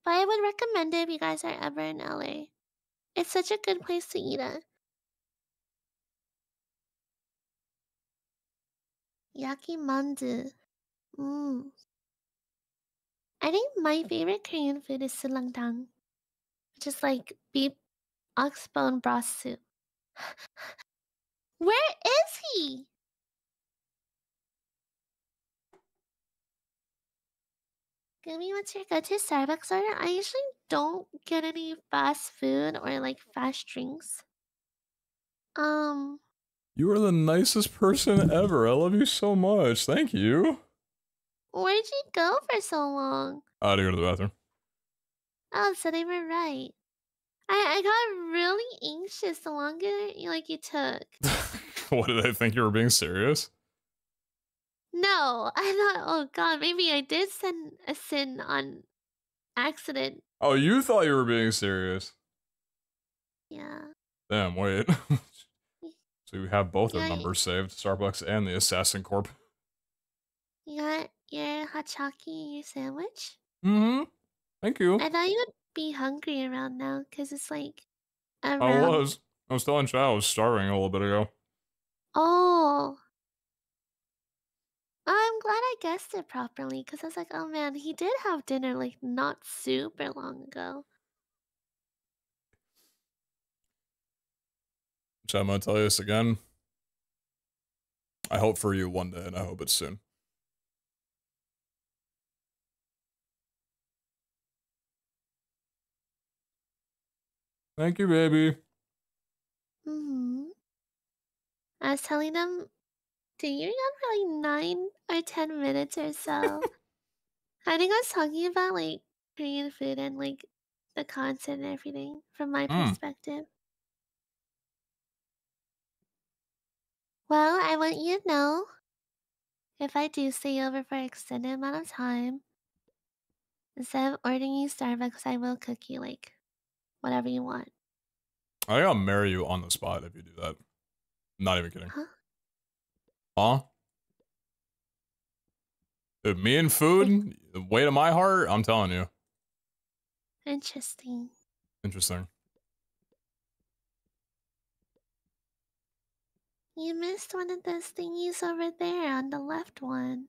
But I would recommend it if you guys are ever in LA. It's such a good place to eat at. Yakimandu. Mm. I think my favorite Korean food is sulangtang, which is like beef ox bone broth soup. Where is he? Gumi, what's your go-to Starbucks order? I usually don't get any fast food or like fast drinks. You are the nicest person ever. I love you so much. Thank you. Where'd you go for so long? I had to go to the bathroom. Oh, so they were right. I got really anxious the longer you took. What, did I think you were being serious? No, I thought, oh god, maybe I did send a sin on accident. Oh, you thought you were being serious? Yeah. Damn, wait. So we have both their Yeah, numbers saved, Starbucks and the Assassin Corp. you got your hachaki and your sandwich? Mm-hmm. Thank you. I thought you would be hungry around now, because it's like around... I was. I was telling Chad I was starving a little bit ago. Oh. I'm glad I guessed it properly, because I was like, oh man, he did have dinner like not super long ago. Chad, I'm gonna tell you this again. I hope for you one day, and I hope it's soon. Thank you, baby. Mm-hmm. I was telling them, dude, you're on for like 9 or 10 minutes or so. I think I was talking about like Korean food and like the concert and everything from my perspective. Well, I want you to know, if I do stay over for an extended amount of time, instead of ordering you Starbucks, I will cook you like whatever you want. I think I'll marry you on the spot if you do that. Not even kidding. Huh? Huh? Dude, me and food, the weight of my heart, I'm telling you. Interesting. Interesting. You missed one of those thingies over there on the left one.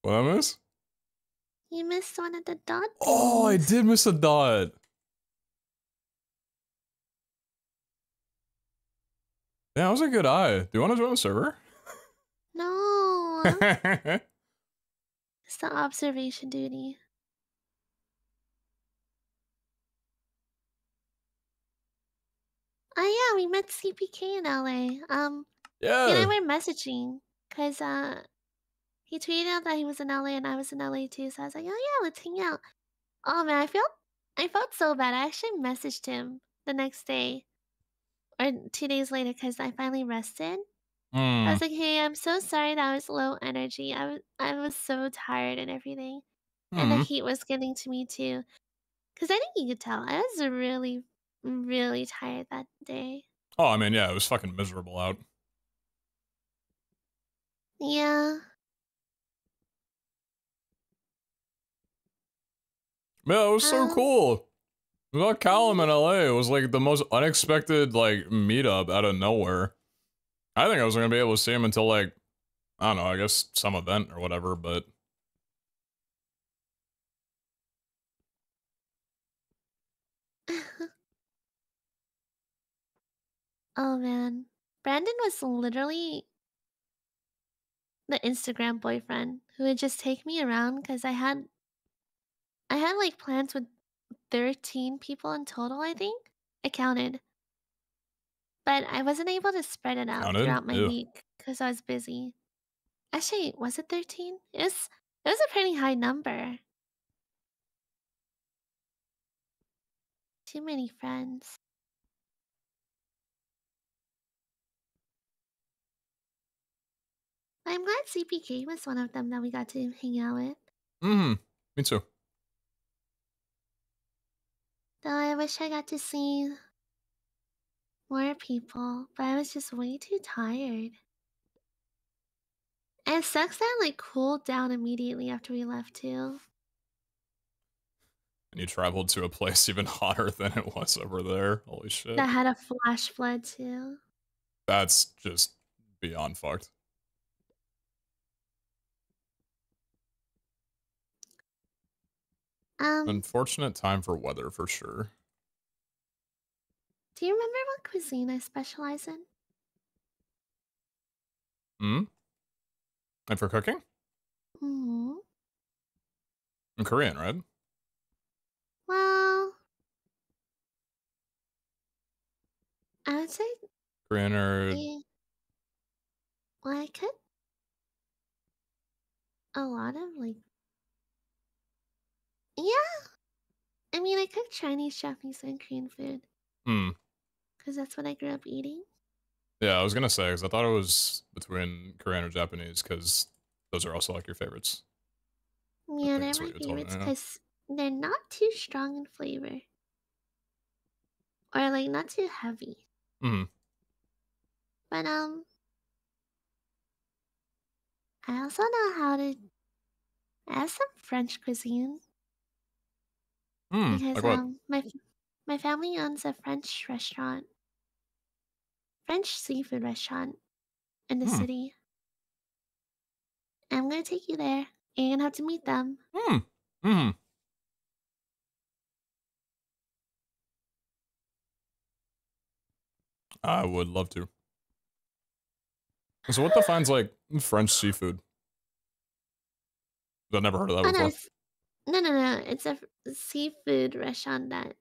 What I miss? You missed one of the dot thingies. Oh, I did miss a dot. Yeah, that was a good eye. Do you want to join the server? No. It's the observation duty. Oh yeah, we met CPK in LA. He and I Yeah. were messaging because he tweeted out that he was in LA and I was in LA too. So I was like, oh yeah, let's hang out. Oh man, I felt so bad. I actually messaged him the next day or 2 days later because I finally rested. I Hmm. was like, hey, I'm so sorry that I was low energy. I was so tired and everything, and the Hmm. heat was getting to me too. Cause I think you could tell I was really, really tired that day. Oh, I mean, yeah, it was fucking miserable out. Yeah. Yeah, it was so Um. cool. We got Callum in Yeah. LA. It was like the most unexpected like meetup out of nowhere. I think I was gonna be able to see him until like I don't know, I guess some event or whatever, but Oh man, Brandon was literally the Instagram boyfriend who would just take me around because I had like plans with 13 people in total. I think I counted, but I wasn't able to spread it out counted. throughout my Ew. week because I was busy. Actually, was it 13? It was a pretty high number. Too many friends. I'm glad CPK was one of them that we got to hang out with. Mm-hmm. Me too. Though I wish I got to see more people, but I was just way too tired. And it sucks that it like cooled down immediately after we left too. And you traveled to a place even hotter than it was over there. Holy shit. That had a flash flood too. That's just beyond fucked. Um, Unfortunate time for weather for sure. do you remember what cuisine I specialize in? Hmm? And for cooking? Hmm. In Korean, right? Well, I would say Korean or eh, well, I cook a lot of like yeah. I mean, I cook Chinese, Japanese, and Korean food hmm. because that's what I grew up eating. Yeah, I was gonna say because I thought it was between Korean or Japanese because those are also like your favorites. I Yeah, think they're that's what my you told me. favorites Yeah. because they're not too strong in flavor or like not too heavy. Hmm. But I also know how to add some French cuisine Hmm. because Like what? my family owns a French restaurant, French seafood restaurant in the Hmm. city. I'm gonna take you there. You're gonna have to meet them. Hmm. Hmm. I would love to. So what defines like French seafood? I've never heard of that Oh no, before. no. It's a seafood restaurant that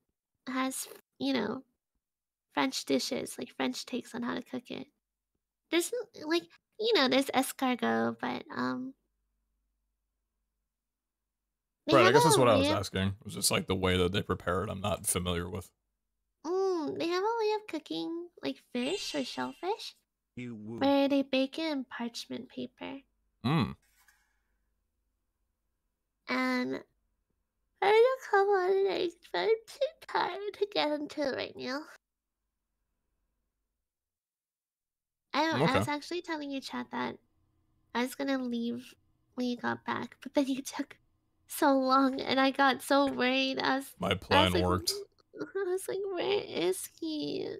has French dishes, like French takes on how to cook it. There's like there's escargot, but they Right, I have guess that's a what I was way of asking. It was just like the way that they prepare it I'm not familiar with. they have a way of cooking like fish or shellfish You woo. where they bake it in parchment paper. Hmm. And I don't come on today, but I'm too tired to get into it right now. I Okay. was actually telling you, chat, that I was gonna leave when you got back, but then you took so long, and I got so worried. My I was plan like, worked. where is he?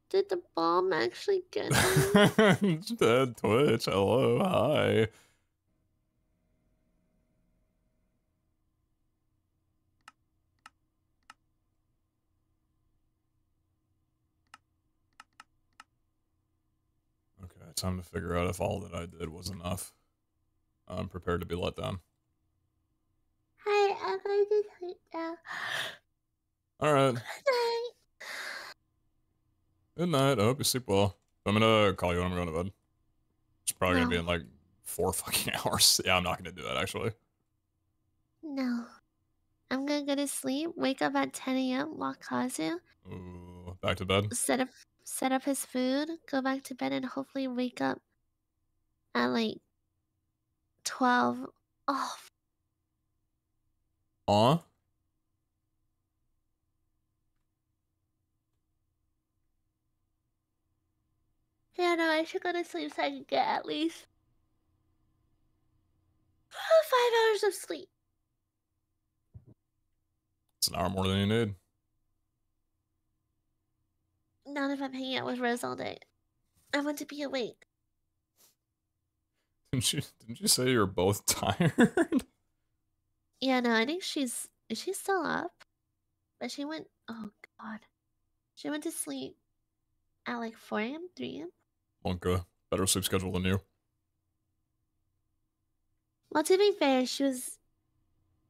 Did the bomb actually get him? Dead Twitch, hello, hi. Time to figure out if all that I did was enough. I'm prepared to be let down. Hi, I'm going to sleep now. Alright. Good night. Good night. I hope you sleep well. I'm gonna call you when I'm going to bed. It's probably gonna be in like 4 fucking hours. Yeah, I'm not gonna do that actually. No. I'm gonna go to sleep, wake up at 10 a.m., walk Kazu. Ooh, back to bed. Set up his food, go back to bed, and hopefully wake up at like 12. Oh. Yeah, no, I should go to sleep so I can get at least 5 hours of sleep. It's an hour more than you need. Not if I'm hanging out with Rose all day. I want to be awake. Didn't you say you were both tired? Yeah, no, I think is she still up? But she went, oh god. She went to sleep at like 4 a.m., 3 a.m.? Wonka, better sleep schedule than you. Well, to be fair, she was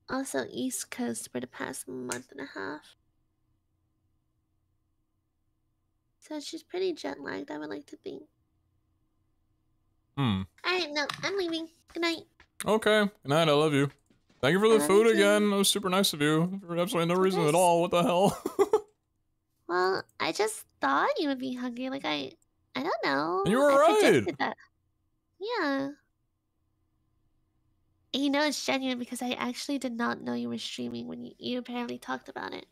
also East Coast for the past month and a half. So she's pretty jet lagged, I would like to think. Alright, no, I'm leaving. Good night. Okay, good night, I love you. Thank you for the food again. That was super nice of you. For absolutely no reason at all. What the hell? Well, I just thought you would be hungry. Like, I don't know. You were I right. predicted that. Yeah. And you know it's genuine because I actually did not know you were streaming when you apparently talked about it.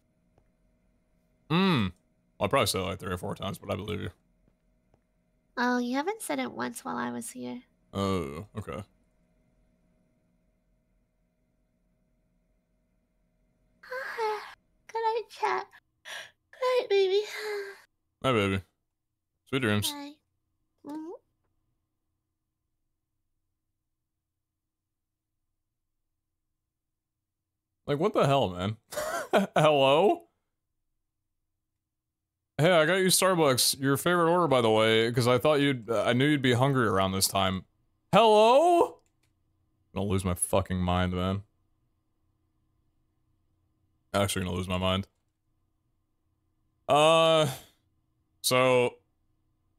Well, I probably said it like 3 or 4 times, but I believe you. Oh, you haven't said it once while I was here. Oh, okay. Good night, chat. Good night, baby. Bye, baby. Sweet dreams. Bye. Like, what the hell, man? Hello? Hey, I got you Starbucks. Your favorite order, by the way, because I knew you'd be hungry around this time. Hello? I'm gonna lose my fucking mind, man. Actually gonna lose my mind. So,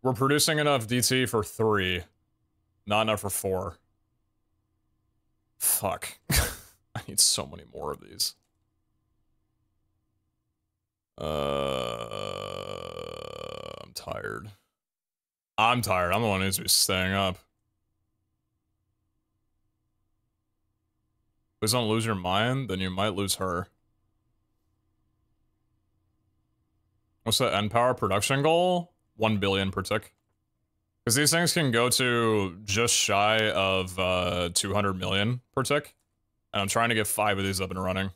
we're producing enough DT for 3. Not enough for 4. Fuck. I need so many more of these. I'm tired. I'm tired. I'm the one who needs to be staying up. Please don't lose your mind, then you might lose her. What's the end power production goal? 1 billion per tick. Because these things can go to just shy of 200 million per tick. And I'm trying to get 5 of these up and running.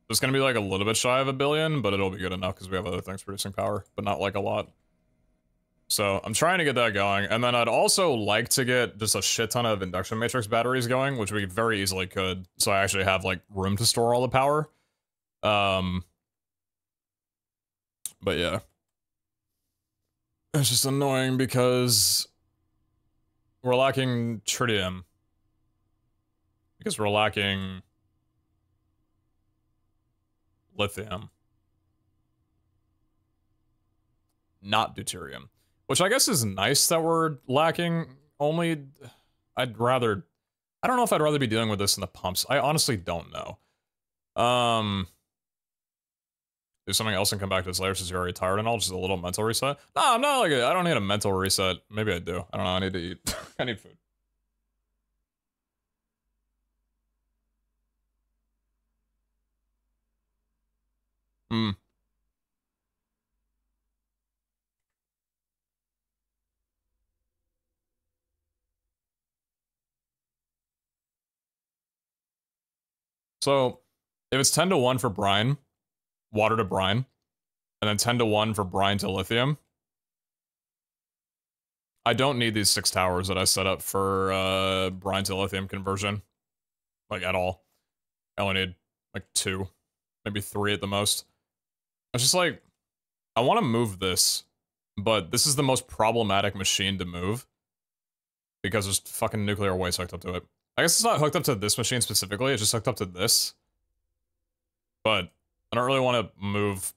It's gonna be like a little bit shy of 1 billion, but it'll be good enough because we have other things producing power, but not like a lot. So I'm trying to get that going, and then I'd also like to get just a shit ton of induction matrix batteries going, which we very easily could, so I actually have like room to store all the power. But yeah. It's just annoying because we're lacking tritium. Because we're lacking lithium. Not deuterium. Which I guess is nice that we're lacking, only I don't know if I'd rather be dealing with this in the pumps. I honestly don't know. Do something else and come back to this later since you're already tired and all, just a little mental reset. No, I'm not like I don't need a mental reset. Maybe I do. I don't know, I need to eat. I need food. So, if it's 10 to 1 for brine, water to brine, and then 10 to 1 for brine to lithium, I don't need these 6 towers that I set up for brine to lithium conversion. Like, at all. I only need, like, 2. Maybe 3 at the most. It's just like, I want to move this, but this is the most problematic machine to move. because there's fucking nuclear waste hooked up to it. I guess it's not hooked up to this machine specifically, it's just hooked up to this. But I don't really want to move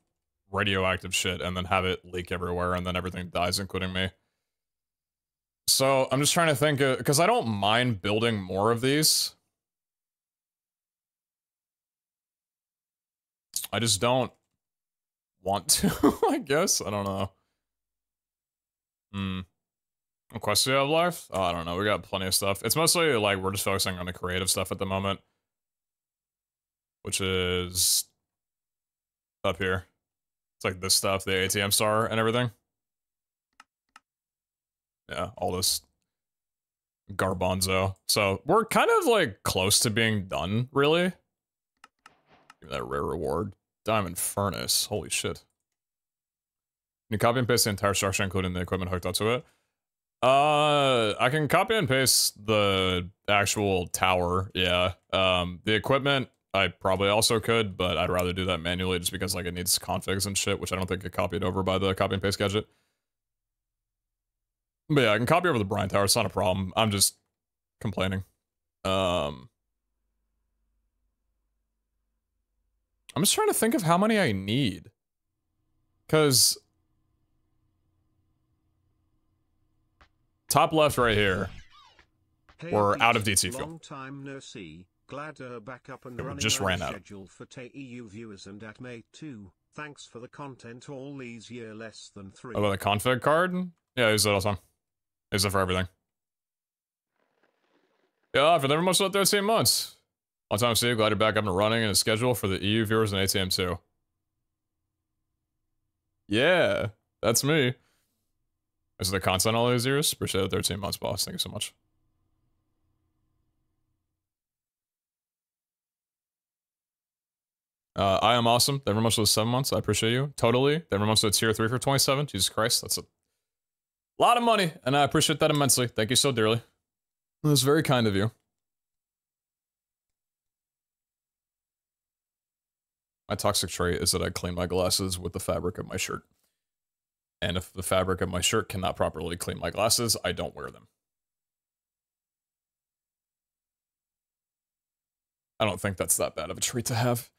radioactive shit and then have it leak everywhere and then everything dies, including me. So I'm just trying to think, because I don't mind building more of these. I just don't want to, I guess. I don't know. What quests do you have left? Oh, I don't know. We got plenty of stuff. It's mostly like we're just focusing on the creative stuff at the moment. Which is up here. It's like this stuff, the ATM star and everything. Yeah, all this garbanzo. So we're kind of like close to being done, really. Give me that rare reward. Diamond furnace. Holy shit. Can you copy and paste the entire structure, including the equipment hooked up to it? I can copy and paste the actual tower, yeah. The equipment, I probably also could, but I'd rather do that manually just because like it needs configs and shit, which I don't think get copied over by the copy and paste gadget. But yeah, I can copy over the brine tower, it's not a problem. I'm just complaining. I'm just trying to think of how many I need. Cause top left right here. Hey, We're Pete, out of DT fuel. long time no see. Glad back up and We running just on ran out. schedule for TEU viewers and at mate too. Thanks for the content all these year less than 3. Oh, the config card? Yeah, I use it all the time. I use it for everything. Yeah, for never much left 13 months. Long time see, glad you're back up and running in a schedule for the EU viewers and ATM too. Yeah, that's me. Is it the content all these years? Appreciate it, 13 months, boss. Thank you so much. I am awesome. Never much those 7 months. I appreciate you. Totally. Never much the tier 3 for 27. Jesus Christ, that's a lot of money, and I appreciate that immensely. Thank you so dearly. It was very kind of you. My toxic trait is that I clean my glasses with the fabric of my shirt. And if the fabric of my shirt cannot properly clean my glasses, I don't wear them. I don't think that's that bad of a trait to have.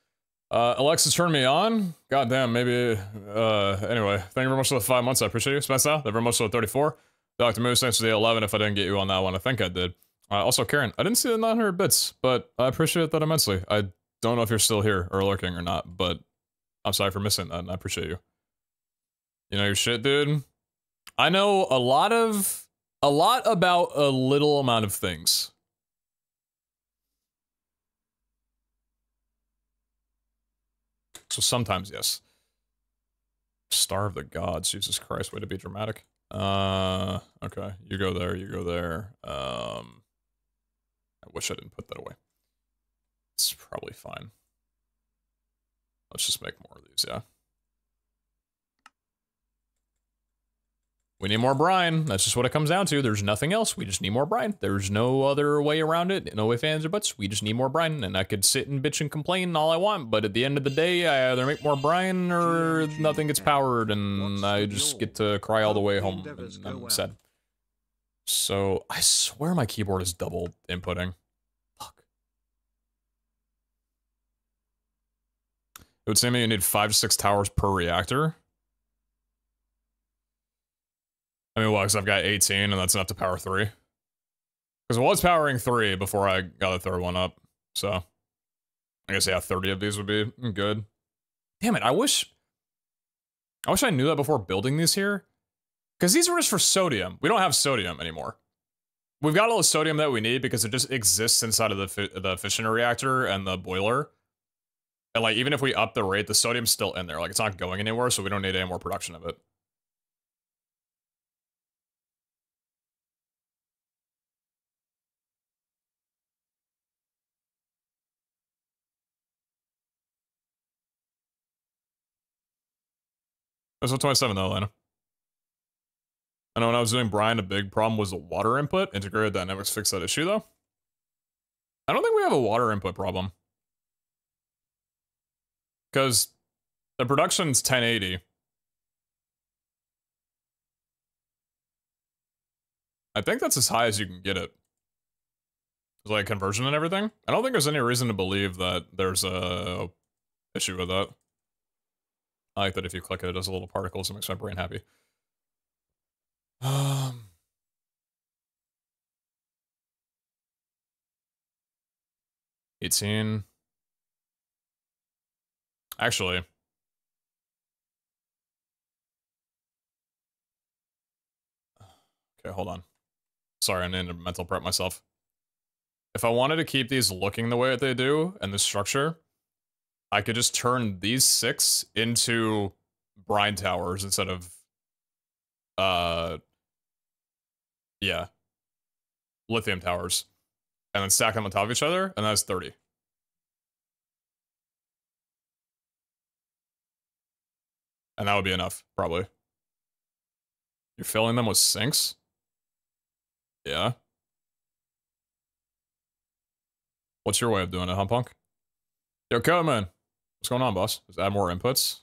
Alexa turned me on. Goddamn, maybe. Anyway, thank you very much for the 5 months. I appreciate you. Smash out. Thank you very much for the 34. Dr. Moose, thanks for the 11 if I didn't get you on that one. I think I did. Also, Karen, I didn't see the 900 bits, but I appreciate that immensely. I don't know if you're still here or lurking or not, but I'm sorry for missing that, and I appreciate you. You know your shit, dude? I know a lot about a little amount of things. So sometimes, yes. Starve the gods, Jesus Christ, way to be dramatic. Okay, you go there, you go there. I wish I didn't put that away. It's probably fine. Let's just make more of these, yeah. We need more brine. That's just what it comes down to. There's nothing else. We just need more brine. There's no other way around it. No ifs, ands, or buts. We just need more brine. And I could sit and bitch and complain all I want, but at the end of the day, I either make more brine or nothing gets powered, and I just get to cry all the way home. And I'm sad. So, I swear my keyboard is double inputting. Fuck. It would seem you need 5 to 6 towers per reactor. I mean, well, because I've got 18, and that's enough to power 3. Because I was powering 3 before I got the third one up, so... I guess, yeah, 30 of these would be good. Damn it, I wish I knew that before building these here. Because these were just for sodium. We don't have sodium anymore. We've got all the sodium that we need because it just exists inside of the fission reactor and the boiler. And, like, even if we up the rate, the sodium's still in there. Like, it's not going anywhere, so we don't need any more production of it. That's 27 though, Elena. I know when I was doing brine, a big problem was the water input. Integrated dynamics fixed that issue though. I don't think we have a water input problem. Because the production's 1080. I think that's as high as you can get it. It's like conversion and everything. I don't think there's any reason to believe that there's a issue with that. I like that if you click it, it does a little particles. It makes my brain happy. 18. Actually. Okay, hold on. Sorry, I need to mental prep myself. If I wanted to keep these looking the way that they do and the structure, I could just turn these 6 into brine towers instead of yeah, lithium towers, and then stack them on top of each other, and that's 30. And that would be enough, probably. You're filling them with sinks? Yeah. What's your way of doing it, huh, punk? Yo, Code Man. What's going on, boss? Just add more inputs?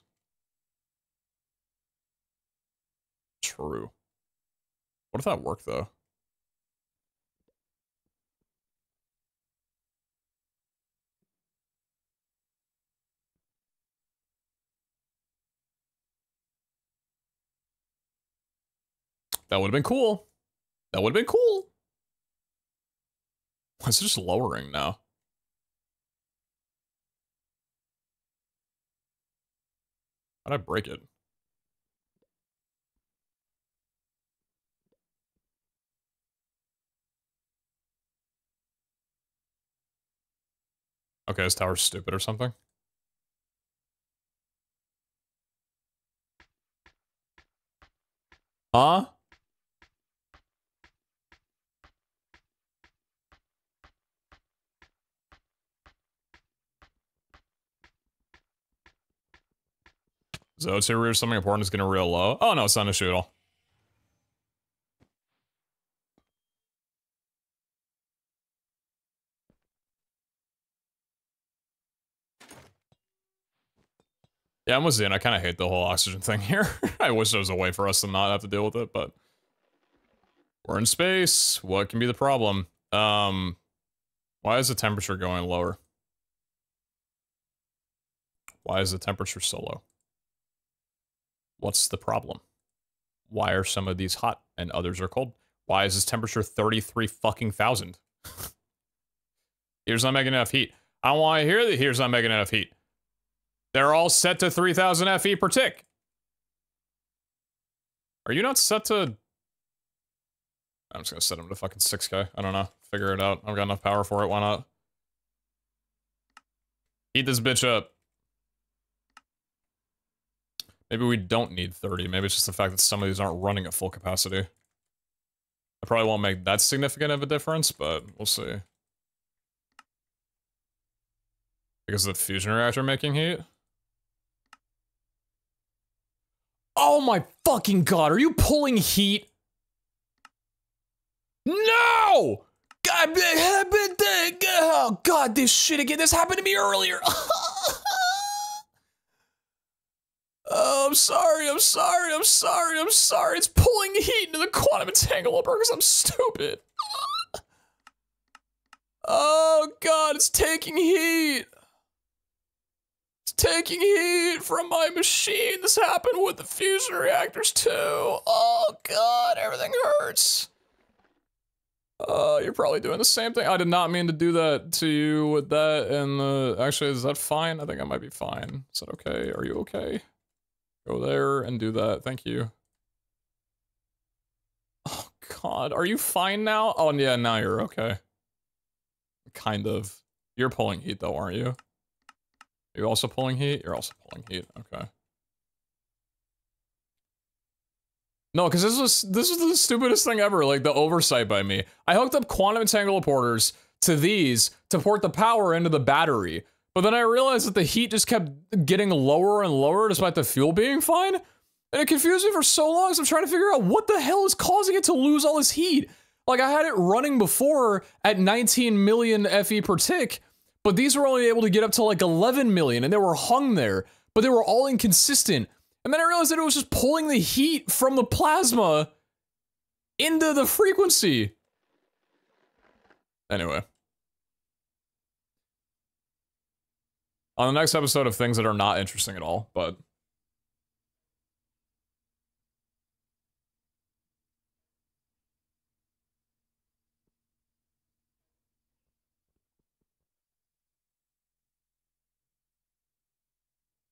True. What if that worked, though? That would have been cool. That would have been cool. Why is it just lowering now? How'd I break it? Okay, this tower's stupid or something. Huh? So it's here something important is getting real low. Oh no, it's not an issue at all. Yeah, I'm with Zane. I kind of hate the whole oxygen thing here. I wish there was a way for us to not have to deal with it, but we're in space. What can be the problem? Why is the temperature going lower? Why is the temperature so low? What's the problem? Why are some of these hot and others are cold? Why is this temperature 33 fucking thousand? Here's not making enough heat. I don't want to hear that here's not making enough heat. They're all set to 3000 FE per tick. Are you not set to... I'm just gonna set them to fucking 6K. I don't know. Figure it out. I've got enough power for it. Why not? Heat this bitch up. Maybe we don't need 30. Maybe it's just the fact that some of these aren't running at full capacity. I probably won't make that significant of a difference, but we'll see. Because of the fusion reactor making heat? Oh my fucking god, are you pulling heat? No! God, oh god, this shit again. This happened to me earlier. Oh, I'm sorry. It's pulling heat into the quantum entanglement because I'm stupid. Oh god, it's taking heat. It's taking heat from my machine. This happened with the fusion reactors too. Oh god, everything hurts. You're probably doing the same thing. I did not mean to do that to you with that and the... Actually, is that fine? I think I might be fine. Is that okay? Are you okay? Go there and do that. Thank you. Oh god, are you fine now? Oh yeah, now you're okay. Kind of. You're pulling heat though, aren't you? Are you also pulling heat? You're also pulling heat. Okay. No, because this was the stupidest thing ever, like the oversight by me. I hooked up quantum entangled porters to these to port the power into the battery. But then I realized that the heat just kept getting lower and lower despite the fuel being fine. And it confused me for so long, so I'm trying to figure out what the hell is causing it to lose all this heat. Like, I had it running before at 19 million FE per tick, but these were only able to get up to like 11 million, and they were hung there, but they were all inconsistent. And then I realized that it was just pulling the heat from the plasma into the frequency. Anyway. On the next episode of things that are not interesting at all, but...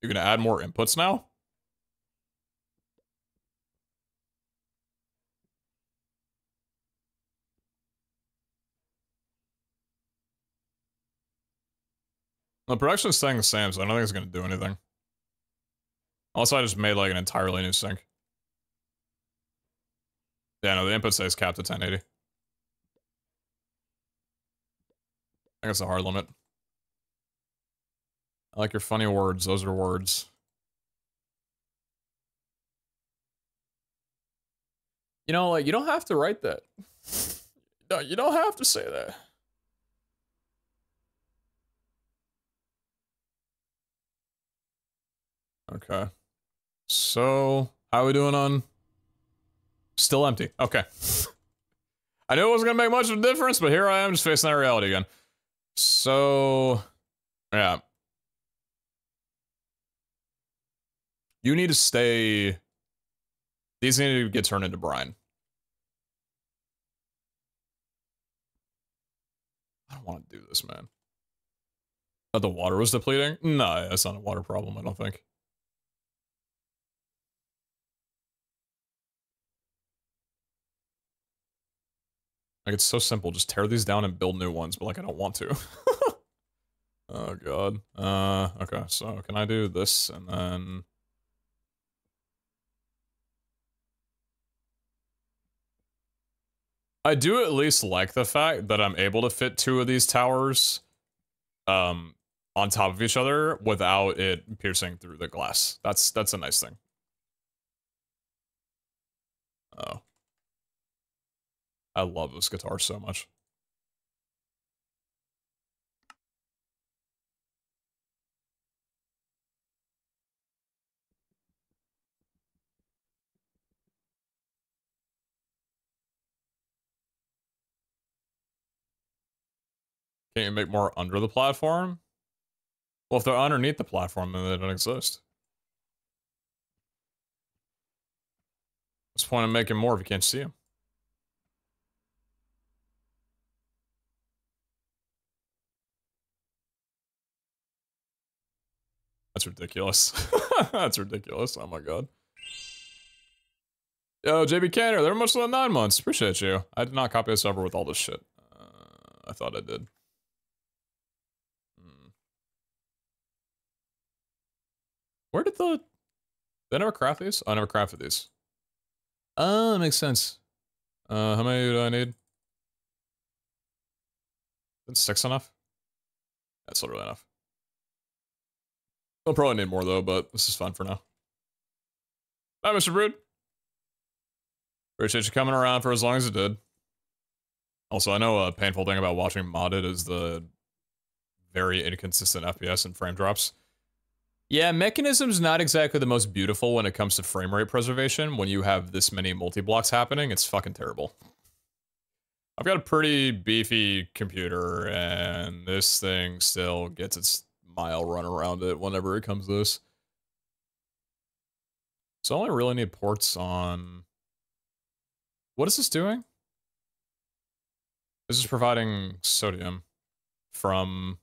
You're gonna add more inputs now? The production is staying the same, so I don't think it's gonna do anything. Unless I just made like an entirely new sync. Yeah, no, the input stays capped at 1080. I think it's a hard limit. I like your funny words, those are words. You know, like, you don't have to write that. No, you don't have to say that. Okay. So, how are we doing on... Still empty. Okay. I knew it wasn't gonna make much of a difference, but here I am just facing that reality again. So... Yeah. You need to stay... These need to get turned into brine. I don't want to do this, man. Thought the water was depleting? No, that's not a water problem, I don't think. Like, it's so simple. Just tear these down and build new ones, but, like, I don't want to. Oh, God. Okay, so can I do this, and then... I do at least like the fact that I'm able to fit 2 of these towers, on top of each other without it piercing through the glass. That's a nice thing. Oh. I love this guitar so much. Can't you make more under the platform? Well, if they're underneath the platform, then they don't exist. What's the point of making more if you can't see them? That's ridiculous. That's ridiculous. Oh my god. Yo, JB Canner, they're much than 9 months. Appreciate you. I did not copy this over with all this shit. I thought I did. Where did the... Did I never craft these? Oh, I never crafted these. Oh, that makes sense. How many do I need? Is 6 enough? That's literally enough. I'll probably need more though, but this is fun for now. Bye, Mr. Brood. Appreciate you coming around for as long as it did. Also, I know a painful thing about watching modded is the very inconsistent FPS and frame drops. Yeah, Mechanism's not exactly the most beautiful when it comes to frame rate preservation. When you have this many multi-blocks happening, it's fucking terrible. I've got a pretty beefy computer, and this thing still gets its mile run around it whenever it comes to this. So I only really need ports on... What is this doing? This is providing sodium from...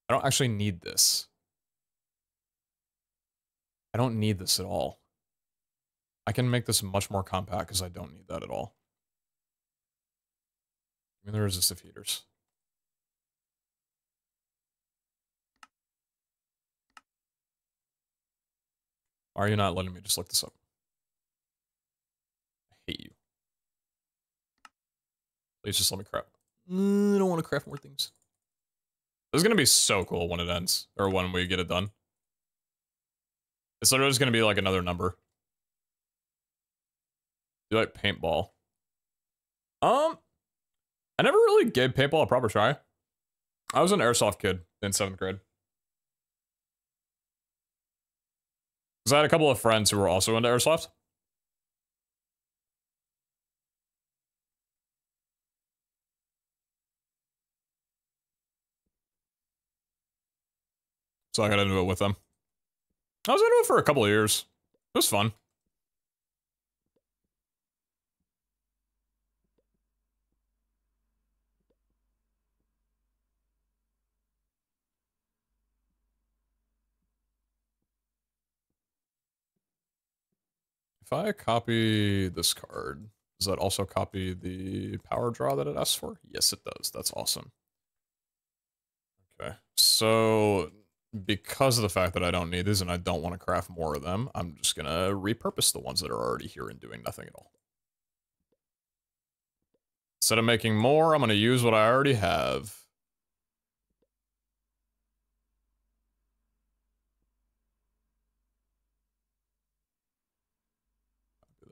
I don't actually need this. I don't need this at all. I can make this much more compact because I don't need that at all. Give me the resistive heaters. Why are you not letting me just look this up? I hate you. Please just let me craft. I don't want to craft more things. This is going to be so cool when it ends. Or when we get it done. It's literally just going to be like another number. You like paintball? I never really gave paintball a proper try. I was an airsoft kid in 7th grade. Because I had a couple of friends who were also into airsoft. So I got into it with them. I was into it for a couple of years. It was fun. If I copy this card, does that also copy the power draw that it asks for? Yes, it does. That's awesome. Okay, so because of the fact that I don't need these and I don't want to craft more of them, I'm just gonna repurpose the ones that are already here and doing nothing at all. Instead of making more, I'm gonna use what I already have.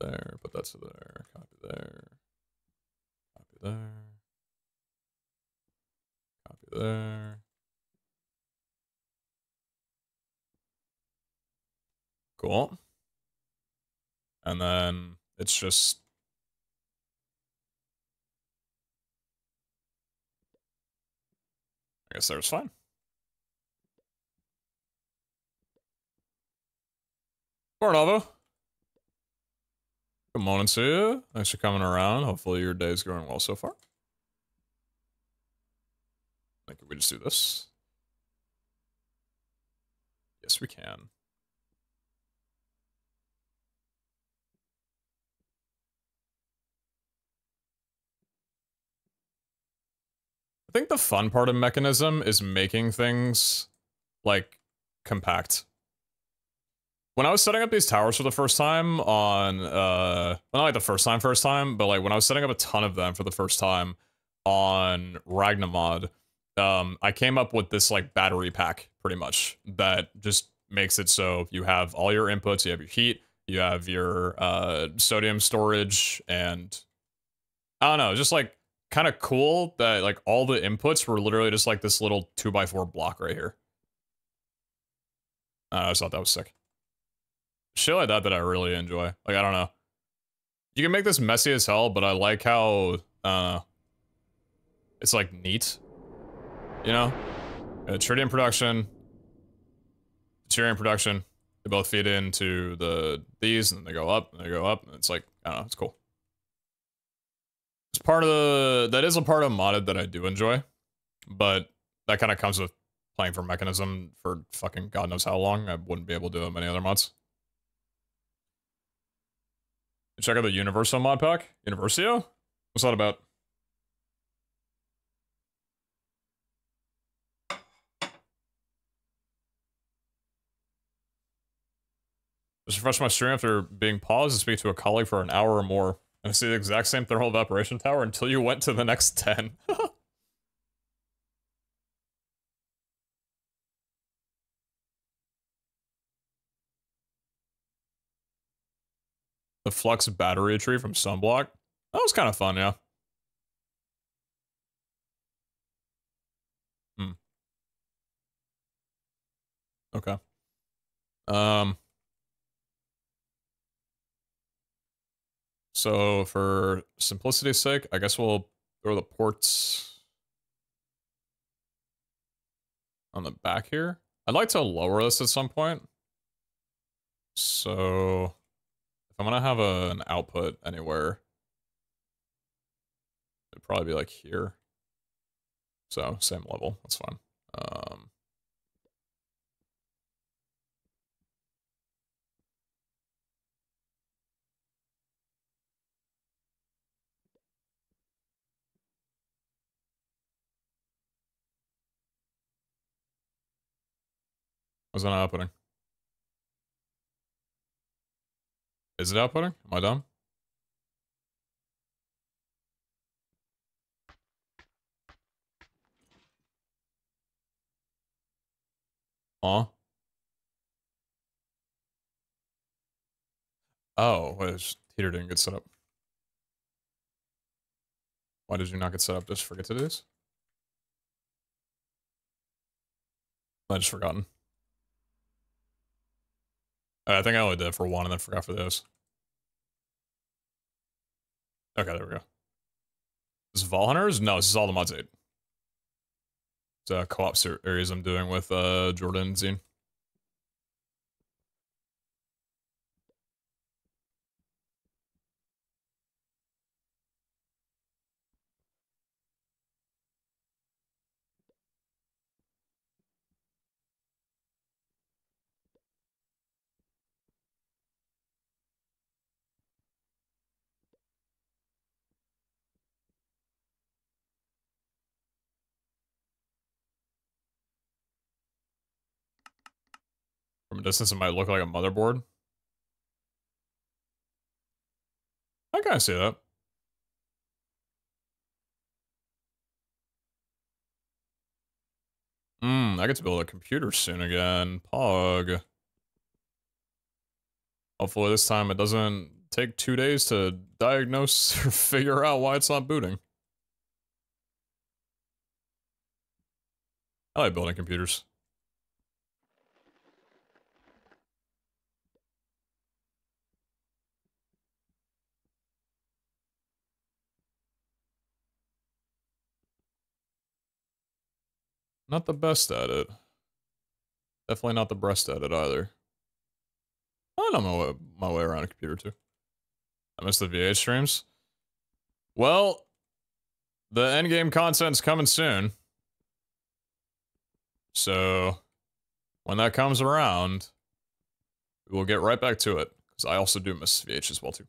There, put that to there, copy there, copy there, copy there. Cool. And then it's just... I guess there's fine. Mornavo. Good morning to you. Thanks for coming around. Hopefully your day's going well so far. I think we just do this. Yes, we can. I think the fun part of Mechanism is making things, like, compact. When I was setting up these towers for the first time on, well, not like the first time, but like when I was setting up a ton of them for the first time on Ragnamod, I came up with this like battery pack pretty much that just makes it so you have all your inputs, you have your heat, you have your sodium storage, and I don't know, just like kind of cool that like all the inputs were literally just like this little 2x4 block right here. I just thought that was sick. Shit like that I really enjoy. Like, I don't know. You can make this messy as hell, but I like how, it's like neat. You know? Tritium production, deuterium production, they both feed into these, and they go up, and they go up, and it's like, I don't know, it's cool. It's part of that is a part of modded that I do enjoy, but that kind of comes with playing for Mechanism for fucking God knows how long. I wouldn't be able to do it in many other mods. Check out the Universo mod pack. Universio? What's that about? Just refresh my stream after being paused to speak to a colleague for an hour or more. And I see the exact same thermal evaporation tower until you went to the next 10. The flux battery tree from Sunblock. That was kind of fun, yeah. Okay. So for simplicity's sake, I guess we'll throw the ports on the back here. I'd like to lower this at some point. So if I'm gonna have an output anywhere, it'd probably be like here. So same level, that's fine. Was that not outputting? Is it outputting? Am I dumb? Huh? Oh, wait, this heater didn't get set up. Why did you not get set up? Just forget to do this? I just forgotten. I think I only did it for one and then forgot for this. Okay, there we go. This is Valhunters? No, this is all the mods 8. co-op series I'm doing with Jordan and Zine. From a distance, it might look like a motherboard. I kind of see that. I get to build a computer soon again. Pog. Hopefully this time it doesn't take 2 days to diagnose or figure out why it's not booting. I like building computers. Not the best at it. Definitely not the best at it either. I know my way around a computer too. I miss the VH streams. Well, the endgame content's coming soon. So, when that comes around, we'll get right back to it. Because I also do miss VH as well too.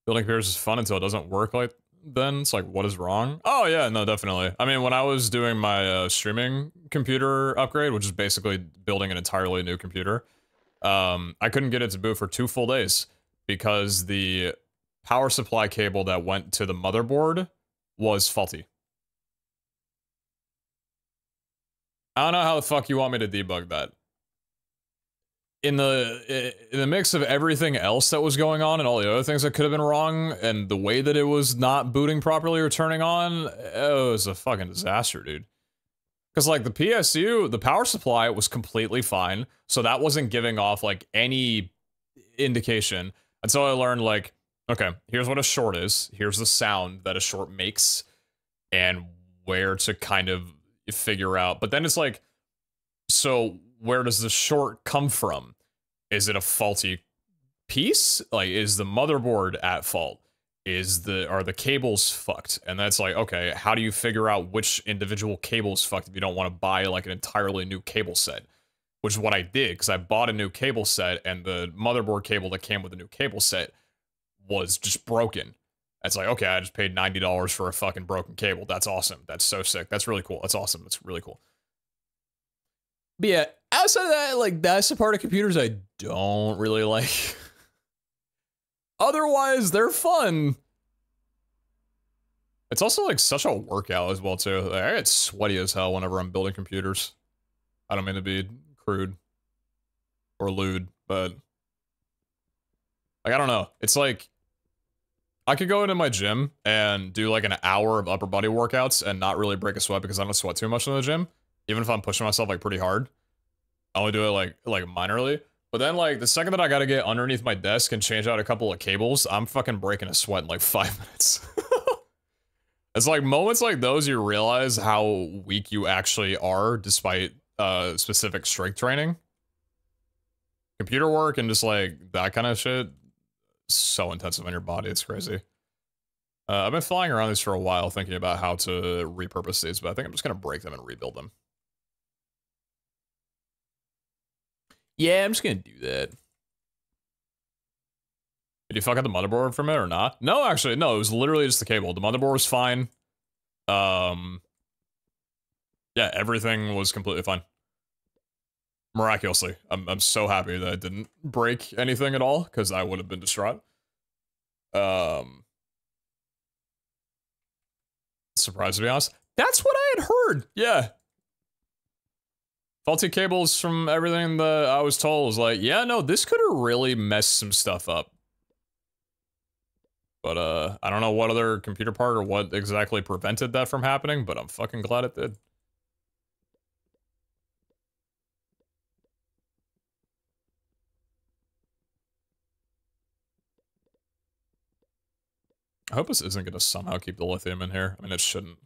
Building computers is fun until it doesn't work like then. It's like, what is wrong? Oh yeah, no, definitely. I mean, when I was doing my streaming computer upgrade, which is basically building an entirely new computer, I couldn't get it to boot for 2 full days because the power supply cable that went to the motherboard was faulty. I don't know how the fuck you want me to debug that. In the mix of everything else that was going on and all the other things that could have been wrong and the way that it was not booting properly or turning on, it was a fucking disaster, dude. Because, like, the PSU, the power supply was completely fine, so that wasn't giving off, like, any indication. Until I learned, like, okay, here's what a short is, here's the sound that a short makes, and where to kind of figure out. But then it's like, so where does the short come from? Is it a faulty piece? Like, is the motherboard at fault? Are the cables fucked? And that's like, okay, how do you figure out which individual cable is fucked if you don't want to buy like an entirely new cable set? Which is what I did, because I bought a new cable set and the motherboard cable that came with the new cable set was just broken. It's like, okay, I just paid $90 for a fucking broken cable. That's awesome. That's so sick. That's really cool. That's awesome. That's really cool. But yeah, outside of that, like, that's the part of computers I don't really like. Otherwise, they're fun. It's also, like, such a workout as well, too. Like, I get sweaty as hell whenever I'm building computers. I don't mean to be crude or lewd, but, like, I don't know. It's like, I could go into my gym and do, like, an hour of upper body workouts and not really break a sweat because I don't sweat too much in the gym. Even if I'm pushing myself, like, pretty hard. I only do it, like minorly. But then, like, the second that I gotta get underneath my desk and change out a couple of cables, I'm fucking breaking a sweat in, like, 5 minutes. It's like moments like those you realize how weak you actually are despite specific strength training. Computer work and just, like, that kind of shit, so intensive on your body, it's crazy. I've been flying around these for a while thinking about how to repurpose these, but I think I'm just gonna break them and rebuild them. Yeah, I'm just gonna do that. Did you fuck up the motherboard from it or not? No, actually, no, it was literally just the cable. The motherboard was fine. Yeah, everything was completely fine. Miraculously. I'm so happy that it didn't break anything at all, because I would have been distraught. Surprised, to be honest. That's what I had heard! Yeah. Faulty cables from everything that I was told was like, yeah, no, this could have really messed some stuff up. But, I don't know what other computer part or what exactly prevented that from happening, but I'm fucking glad it did. I hope this isn't gonna somehow keep the lithium in here. I mean, it shouldn't.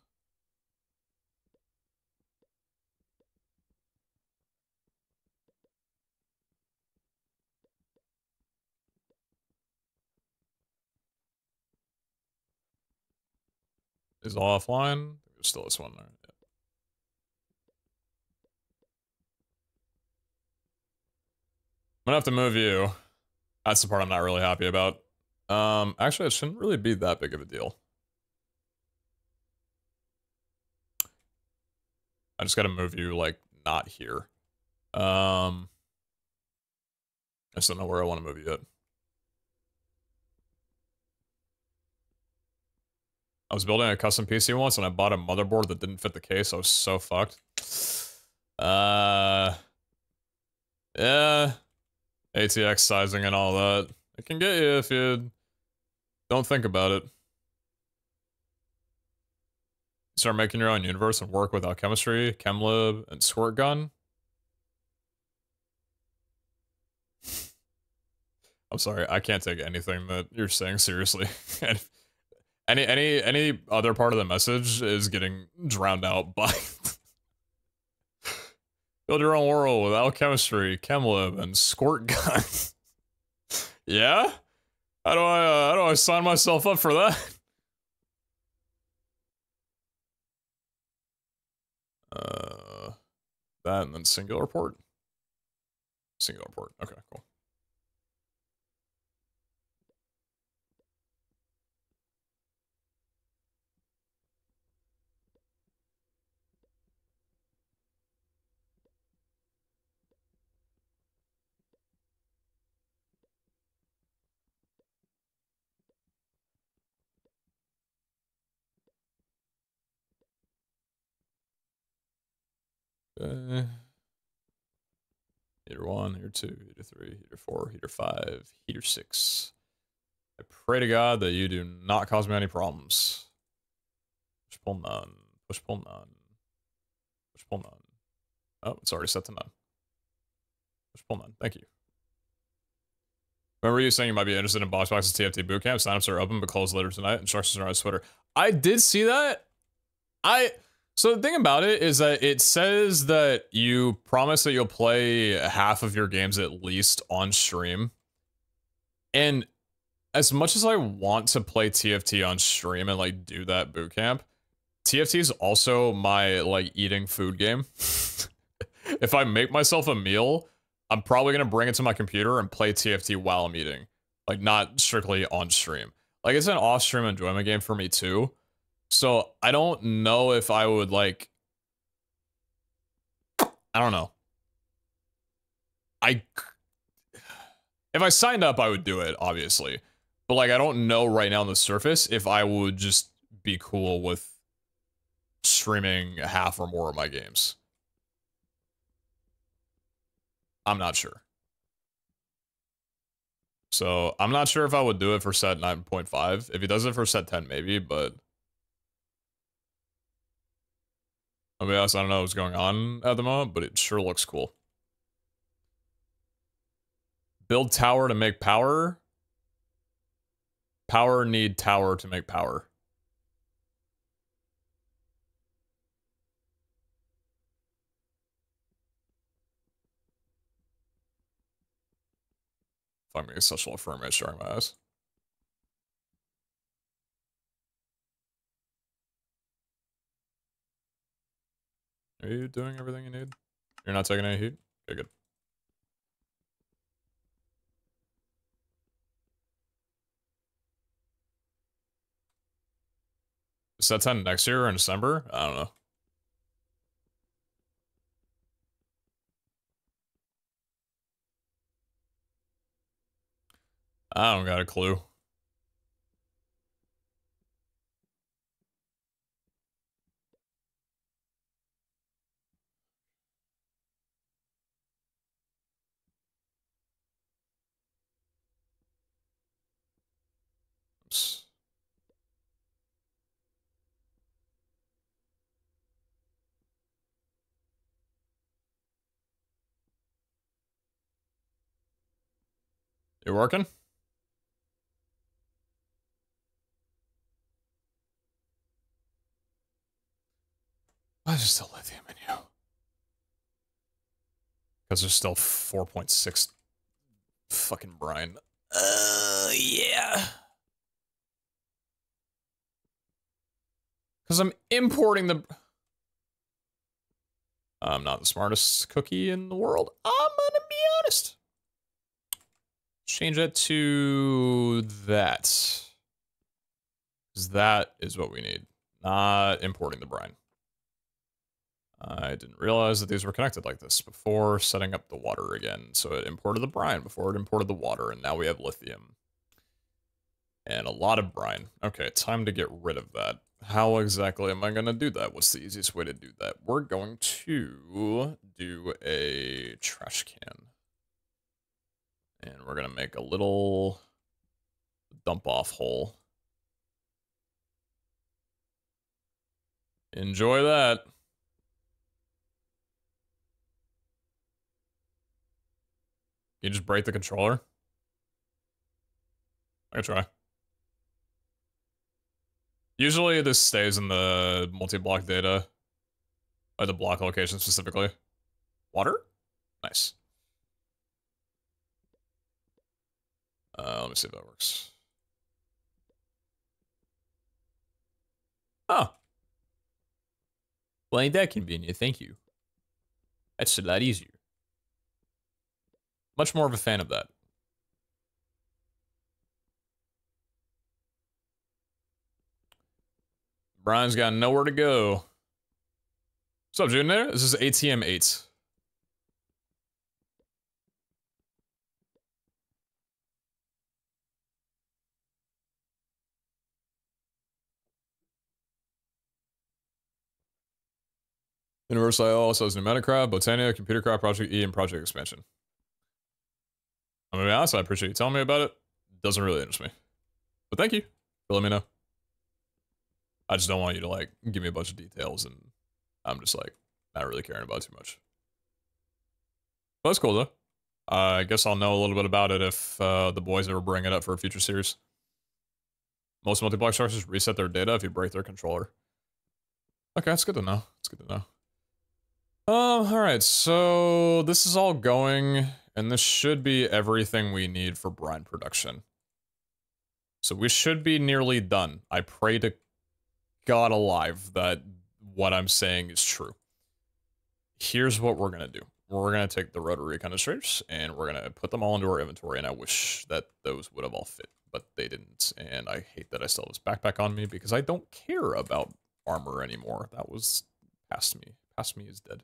is all offline. There's still this one there. Yeah. I'm gonna have to move you. That's the part I'm not really happy about. Actually, it shouldn't really be that big of a deal. I just gotta move you, like, not here. I just don't know where I want to move you yet. I was building a custom PC once and I bought a motherboard that didn't fit the case. I was so fucked. Yeah. ATX sizing and all that. It can get you if you don't think about it. Start making your own universe and work with alchemistry, chemlib, and squirt gun. I'm sorry, I can't take anything that you're saying seriously. Any other part of the message is getting drowned out by build your own world with alchemistry, chemlib, and squirt gun. Yeah? How do I sign myself up for that? That and then singular port. Singular port. Okay, cool. Heater 1, heater 2, heater 3, heater 4, heater 5, heater 6. I pray to God that you do not cause me any problems. Push pull none. Push pull none. Push pull none. Oh, it's already set to none. Push pull none. Thank you. Remember you saying you might be interested in Boxbox's TFT bootcamp? Signups are open but closed later tonight. Instructions are on Twitter. I did see that. So the thing about it is that it says that you promise that you'll play half of your games at least on stream. And as much as I want to play TFT on stream and like do that bootcamp, TFT is also my like eating food game. If I make myself a meal, I'm probably going to bring it to my computer and play TFT while I'm eating. Like not strictly on stream. Like it's an off-stream enjoyment game for me too. So, I don't know if I would, like... I don't know. If I signed up, I would do it, obviously. But, like, I don't know right now on the surface if I would just be cool with streaming half or more of my games. I'm not sure. So, I'm not sure if I would do it for set 9.5. If he does it for set 10, maybe, but... I'll be honest, I don't know what's going on at the moment, but it sure looks cool. Build tower to make power. Power need tower to make power. Fuck me, it's such a low frame rate showing my eyes. Are you doing everything you need? You're not taking any heat? Okay, good. Is that 10 next year or in December? I don't know. I don't got a clue. Oops. You working? Why is there still lithium in you? Because there's still 4.6 fucking brine. Yeah. Because I'm importing the... I'm not the smartest cookie in the world. I'm gonna be honest. Change that to that. Because that is what we need. Not importing the brine. I didn't realize that these were connected like this before setting up the water again. So it imported the brine before it imported the water, and now we have lithium. And a lot of brine. Okay, time to get rid of that. How exactly am I going to do that? What's the easiest way to do that? We're going to do a trash can. And we're going to make a little dump off hole. Enjoy that. You just break the controller? I can try. Usually this stays in the multi-block data. Or the block location specifically. Water? Nice. Let me see if that works. Oh. Well, ain't that convenient, thank you. That's a lot easier. Much more of a fan of that. Brian's got nowhere to go. What's up, Junior? This is ATM 8. Universal also has Pneumaticraft, Botania, Computer Craft, Project E, and Project Expansion. I'm gonna be honest, I appreciate you telling me about it. Doesn't really interest me. But thank you for letting me know. I just don't want you to, like, give me a bunch of details, and I'm just, like, not really caring about it too much. But that's cool, though. I guess I'll know a little bit about it if the boys ever bring it up for a future series. Most multi-block structures reset their data if you break their controller. Okay, that's good to know. It's good to know. Alright, so this is all going, and this should be everything we need for brine production. So we should be nearly done. I pray to God alive that what I'm saying is true. Here's what we're gonna do. We're gonna take the rotary condensators, and we're gonna put them all into our inventory, and I wish that those would have all fit, but they didn't, and I hate that I still have this backpack on me, because I don't care about armor anymore. That was past me. Past me is dead.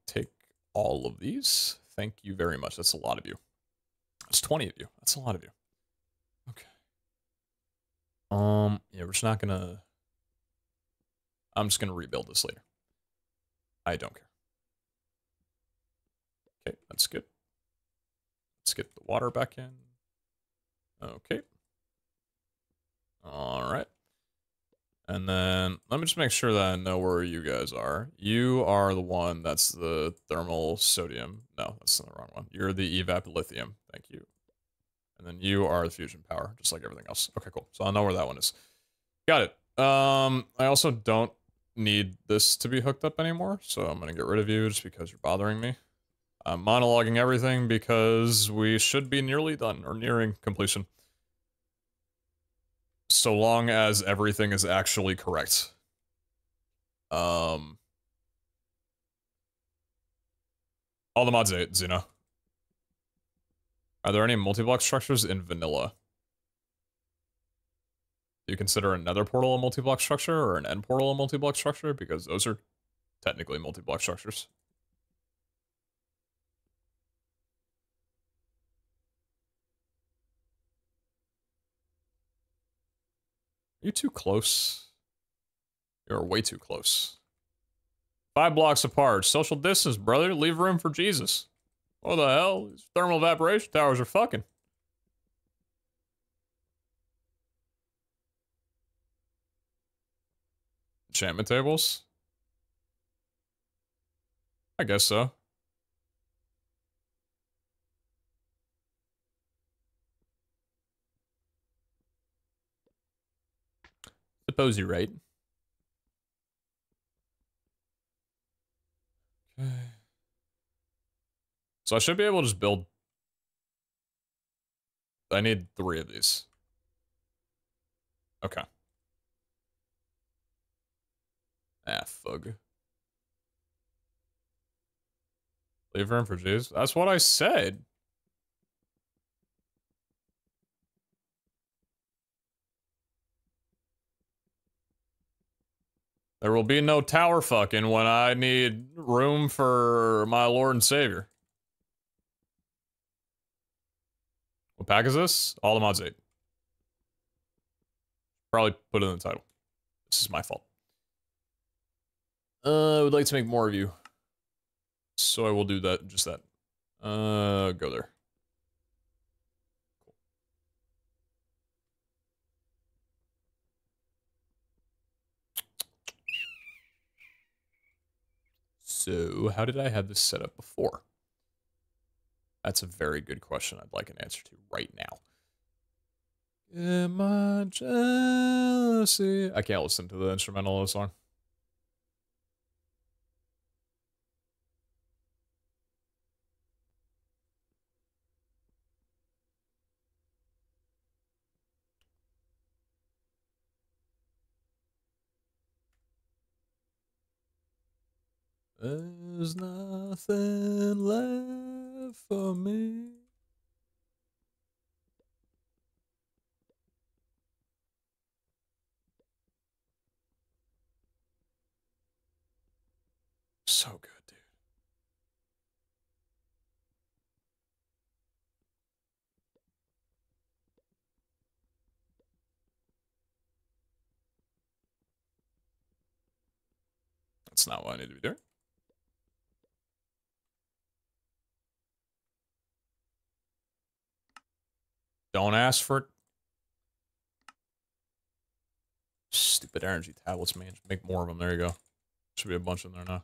Take all of these. Thank you very much. That's a lot of you. That's 20 of you. That's a lot of you. Okay. Yeah, we're just not gonna... I'm just gonna rebuild this later. I don't care. Okay, that's good. Let's get the water back in. Okay. Alright. And then, let me just make sure that I know where you guys are. You are the one that's the thermal sodium. No, that's the wrong one. You're the evap lithium. Thank you. And then you are the fusion power, just like everything else. Okay, cool. So I know where that one is. Got it. I also don't need this to be hooked up anymore, so I'm going to get rid of you just because you're bothering me. I'm monologuing everything because we should be nearly done, or nearing completion. So long as everything is actually correct. All the mods 8, Xena. Are there any multi-block structures in vanilla? Do you consider another portal a multi-block structure, or an end portal a multi-block structure? Because those are technically multi-block structures. You're too close. You're way too close. 5 blocks apart. Social distance, brother. Leave room for Jesus. What the hell? These thermal evaporation towers are fucking. Enchantment tables? I guess so. Suppose you're right. Okay. So I should be able to just build... I need 3 of these. Okay. Ah, fug. Leave room for Jews. That's what I said. There will be no tower fucking when I need room for my Lord and Savior. What pack is this? All the mods 8. Probably put it in the title. This is my fault. I would like to make more of you. So I will do that, just that. Go there. Cool. So, how did I have this set up before? That's a very good question I'd like an answer to right now. My jealousy. I can't listen to the instrumental of the song. There's nothing left for me. So good, dude. That's not what I need to be doing. Don't ask for it. Stupid energy tablets, man. Just make more of them. There you go. Should be a bunch in there now.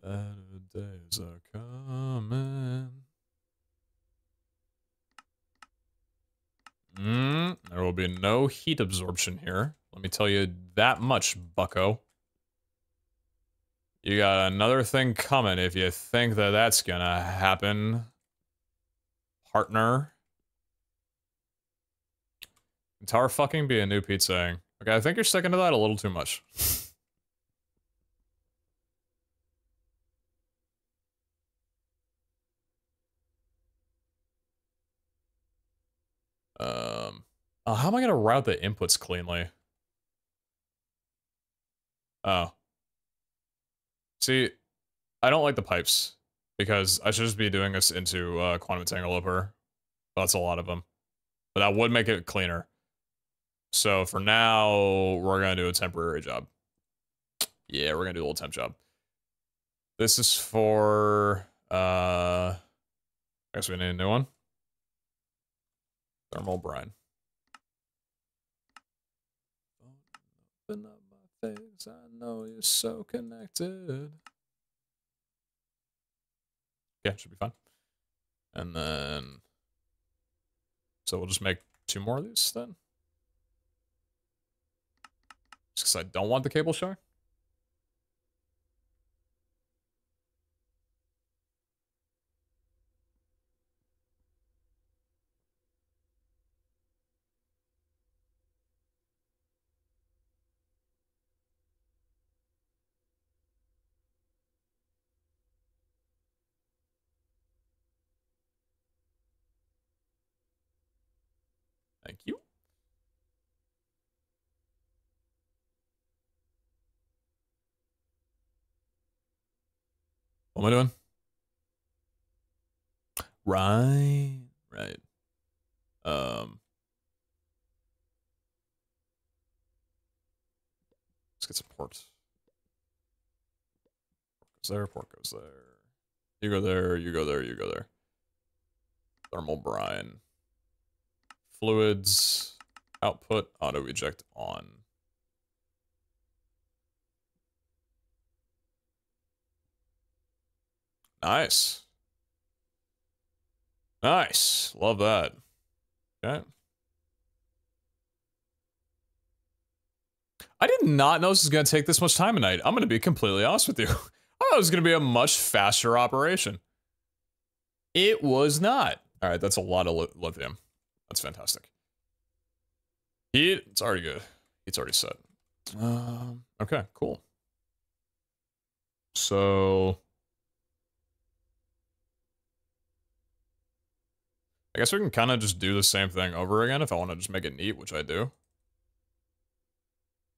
Better days are coming. There will be no heat absorption here. Let me tell you that much, bucko. You got another thing coming if you think that that's gonna happen, partner. Guitar fucking be a new Pete saying. Okay, I think you're sticking to that a little too much. How am I gonna route the inputs cleanly? Oh. See, I don't like the pipes, because I should just be doing this into quantum entangler. That's a lot of them. But that would make it cleaner. So for now, we're gonna do a temporary job. Yeah, we're gonna do a little temp job. This is for, I guess we need a new one. Thermal brine. Open up my face, I know you're so connected. Yeah, should be fine. And then, so we'll just make 2 more of these then. Just because I don't want the cable showing. Thank you. What am I doing? Right. Let's get some ports. Port goes there, port goes there. You go there, you go there, you go there. Thermal brine. Fluids. Output. Auto eject on. Nice. Nice. Love that. Okay. I did not know this was going to take this much time tonight. I'm going to be completely honest with you. I thought it was going to be a much faster operation. It was not. All right, that's a lot of lithium. That's fantastic. Heat, it's already good. It's already set. Okay, cool. So I guess we can kind of just do the same thing over again if I want to just make it neat, which I do.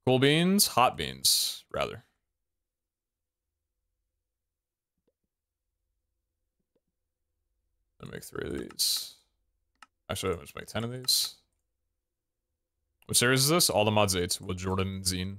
Cool beans, hot beans, rather. I'll make 3 of these. Actually, I'll just make 10 of these. What series is this? All the Mods 8 with Jordan and Zine.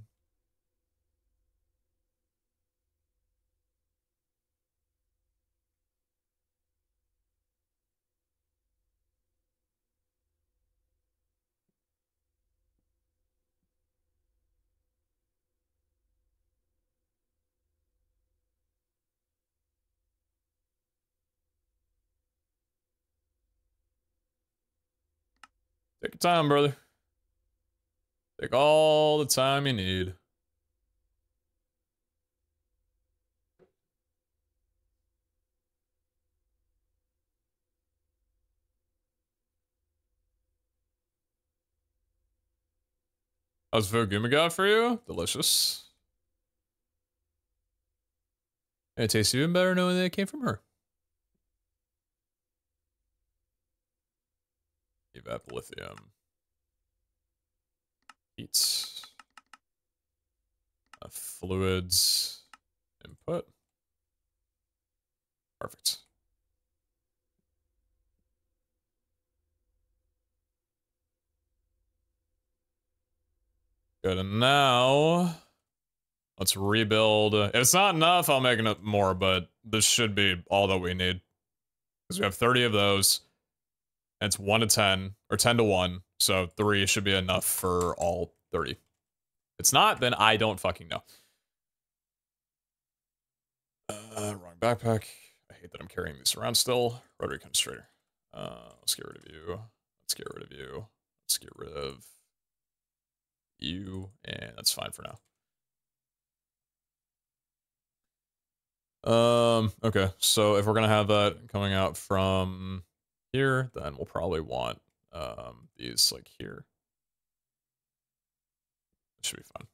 Take your time, brother. Take all the time you need. How's food Guma got for you? Delicious. It tastes even better knowing that it came from her. Evap lithium. Heats. Fluids. Input. Perfect. Good, and now let's rebuild. If it's not enough, I'll make it more, but this should be all that we need. Because we have 30 of those, and it's 1 to 10, or 10 to 1, so 3 should be enough for all 30. If it's not, then I don't fucking know. Wrong backpack. I hate that I'm carrying this around still. Rotary concentrator. Let's get rid of you. Let's get rid of you. Let's get rid of you, and that's fine for now. Okay, so if we're gonna have that coming out from here, then we'll probably want these like here. It should be fun.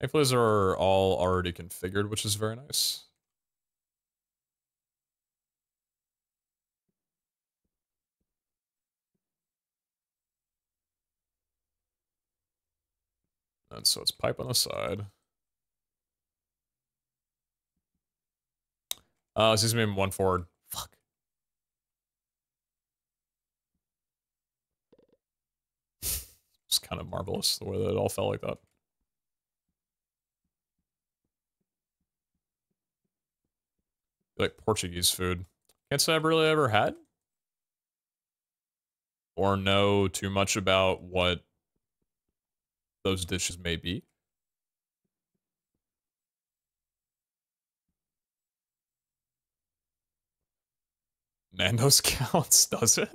Thankfully, these are all already configured, which is very nice. And so it's pipe on the side. Seems to be 1 forward. Fuck. It's kind of marvelous the way that it all felt like that. Like Portuguese food. Can't say I've really ever had or know too much about what those dishes may be. Nando's counts, does it?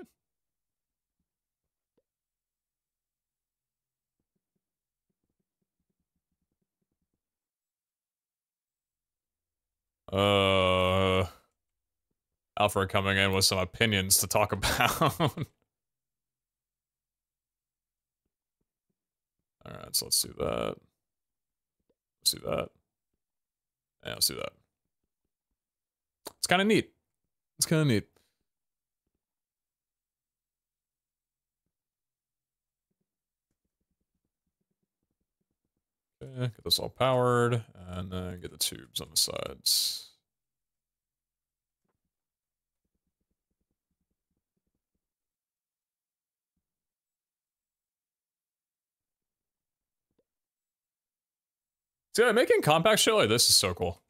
Alfred coming in with some opinions to talk about. Alright, so let's do that. Let's do that. Yeah, let's do that. It's kind of neat. It's kind of neat. Okay, get this all powered, and then get the tubes on the sides. Dude, making compact shit like this is so cool.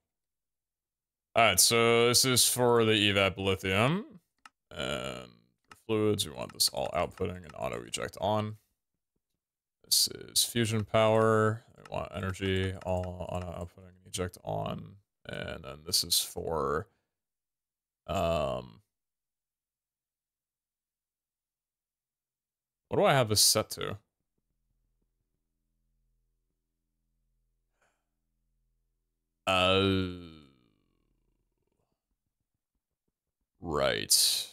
Alright, so this is for the evap lithium. And for fluids, we want this all outputting and auto eject on. This is fusion power. We want energy, all auto outputting and eject on. And then this is for What do I have this set to? Right.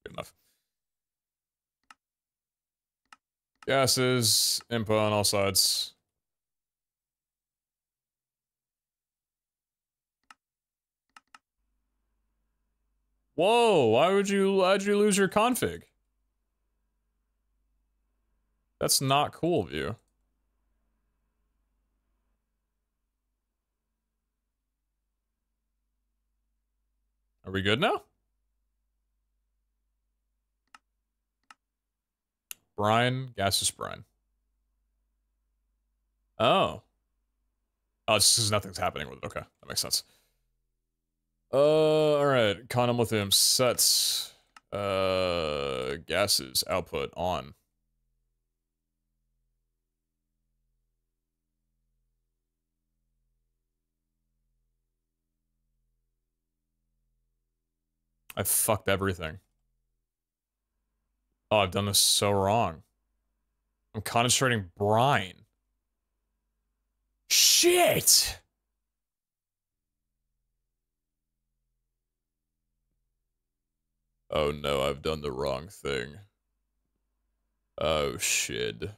Good enough. Gases, input on all sides. Whoa, why'd you lose your config? That's not cool of you. Are we good now? Brine, gaseous brine. Oh. Oh, it's just nothing's happening with it. Okay, that makes sense. Alright. Quantum lithium sets. Gases output on. I fucked everything. Oh, I've done this so wrong. I'm concentrating brine. Shit! Oh no, I've done the wrong thing. Oh shit. This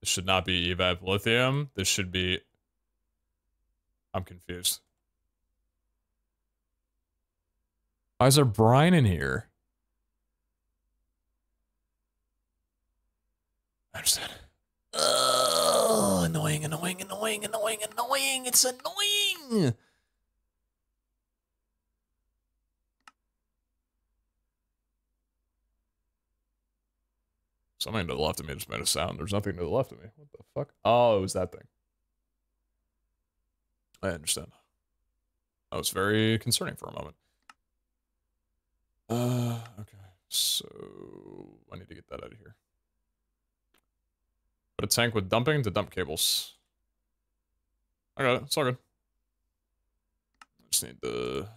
should not be evap lithium. This should be... I'm confused. Why is there brine in here? I understand. Annoying, annoying, annoying, annoying, annoying. It's annoying. Something to the left of me just made a sound. There's nothing to the left of me. What the fuck? Oh, it was that thing. I understand. That was very concerning for a moment. Okay. So I need to get that out of here. Put a tank with dumping to dump cables. I got it. It's all good. Just need to.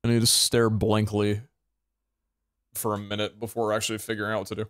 I need to stare blankly for a minute before actually figuring out what to do.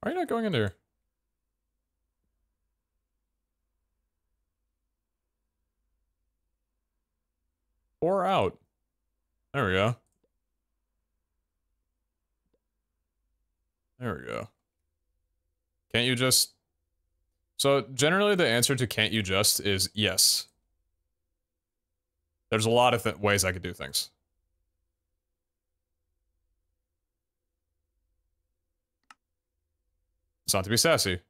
Why are you not going in there? Or out. There we go. There we go. Can't you just... So, generally the answer to can't you just is yes. There's a lot of ways I could do things. It's not to be sassy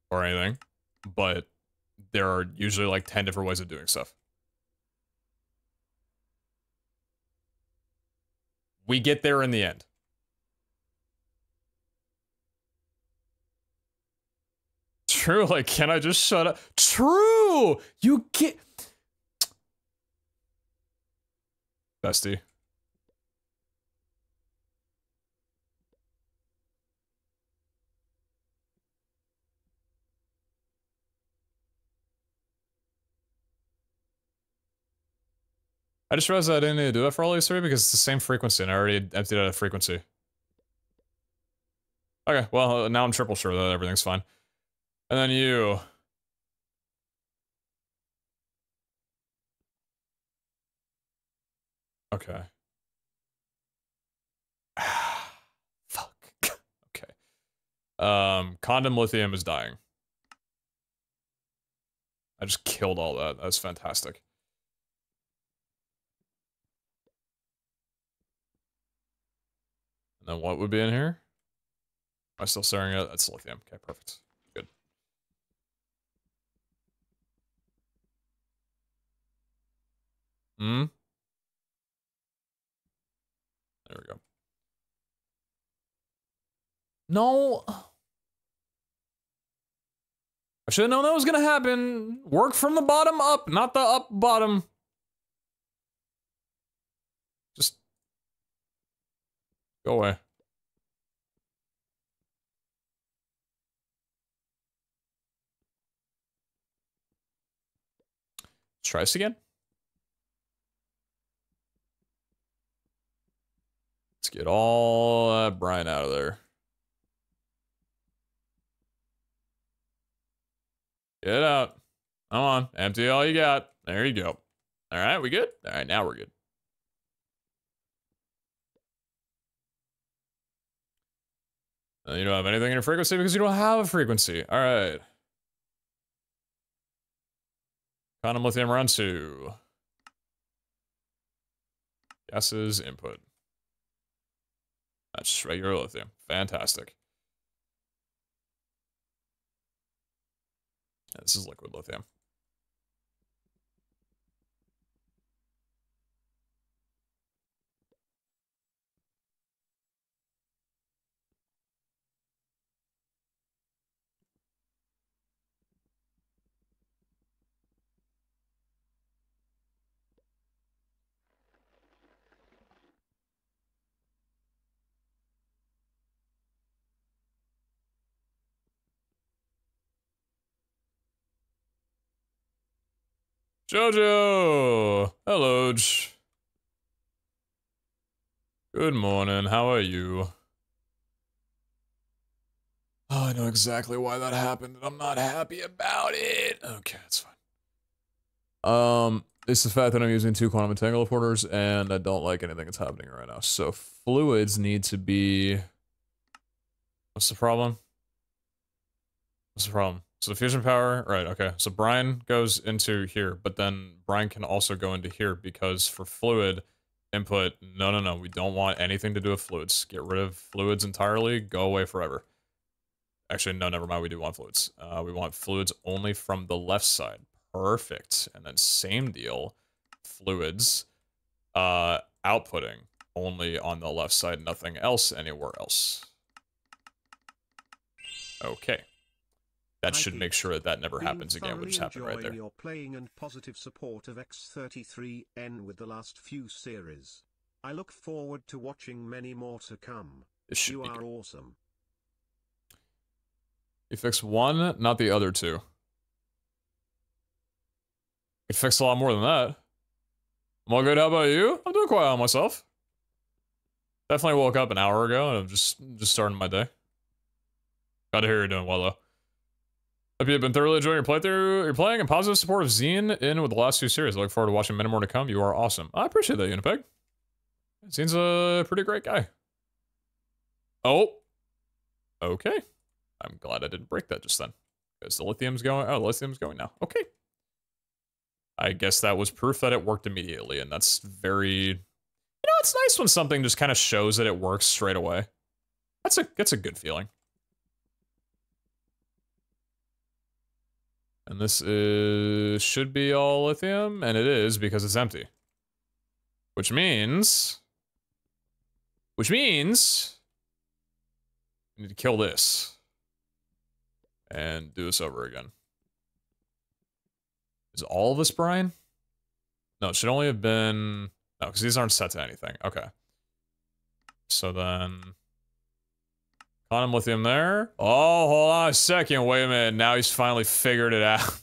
or anything, but there are usually like 10 different ways of doing stuff. We get there in the end. True, like, can I just shut up? True! You get... Bestie. I just realized I didn't need to do that for all these three because it's the same frequency and I already emptied out a frequency. Okay, well, now I'm triple sure that everything's fine. And then you... Okay. Fuck. Okay. Condom lithium is dying. I just killed all that. That's fantastic. And then what would be in here? Am I still staring at it? That's lithium. Okay, perfect. Good. Hmm? There we go. No. I should have known that was gonna happen. Work from the bottom up, not the up bottom. Just go away. Let's try this again. Let's get all that brine out of there. Get it out. Come on, empty all you got. There you go. All right, we good? All right, now we're good. You don't have anything in your frequency because you don't have a frequency. All right. Condom lithium round 2. Gases input. That's just regular lithium. Fantastic. Yeah, this is liquid lithium. Jojo! Hello. Good morning, how are you? Oh, I know exactly why that happened, and I'm not happy about it. Okay, that's fine. It's the fact that I'm using 2 quantum entangle porters, and I don't like anything that's happening right now. So fluids need to be... What's the problem? What's the problem? So the fusion power, right, okay. So brine goes into here, but then brine can also go into here because for fluid input, no, we don't want anything to do with fluids. Get rid of fluids entirely, go away forever. Actually, no, never mind, we do want fluids. We want fluids only from the left side. Perfect. And then same deal, fluids, outputting only on the left side, nothing else anywhere else. Okay. That should make sure that that never happens again, which happened right there. Your playing and positive support of X33N with the last few series. I look forward to watching many more to come. You are awesome. You fix one, not the other 2. You fixed a lot more than that. I'm all good, how about you? I'm doing quite well myself. Definitely woke up an hour ago and I'm just starting my day. Glad to hear you're doing well though. Hope you've been thoroughly enjoying your playthrough. You're playing and positive support of Zine in with the last 2 series. I look forward to watching many more to come. You are awesome. I appreciate that, Unipeg. Zine's a pretty great guy. Oh. Okay. I'm glad I didn't break that just then. Because the lithium's going. Oh, the lithium's going now. Okay. I guess that was proof that it worked immediately, and that's very... You know, it's nice when something just kind of shows that it works straight away. That's a good feeling. And this should be all lithium, and it is because it's empty. Which means we need to kill this. And do this over again. Is all of this brine? No, it should only have been... No, because these aren't set to anything. Okay. So then... Quantum lithium there. Oh, hold on a second. Wait a minute. Now he's finally figured it out.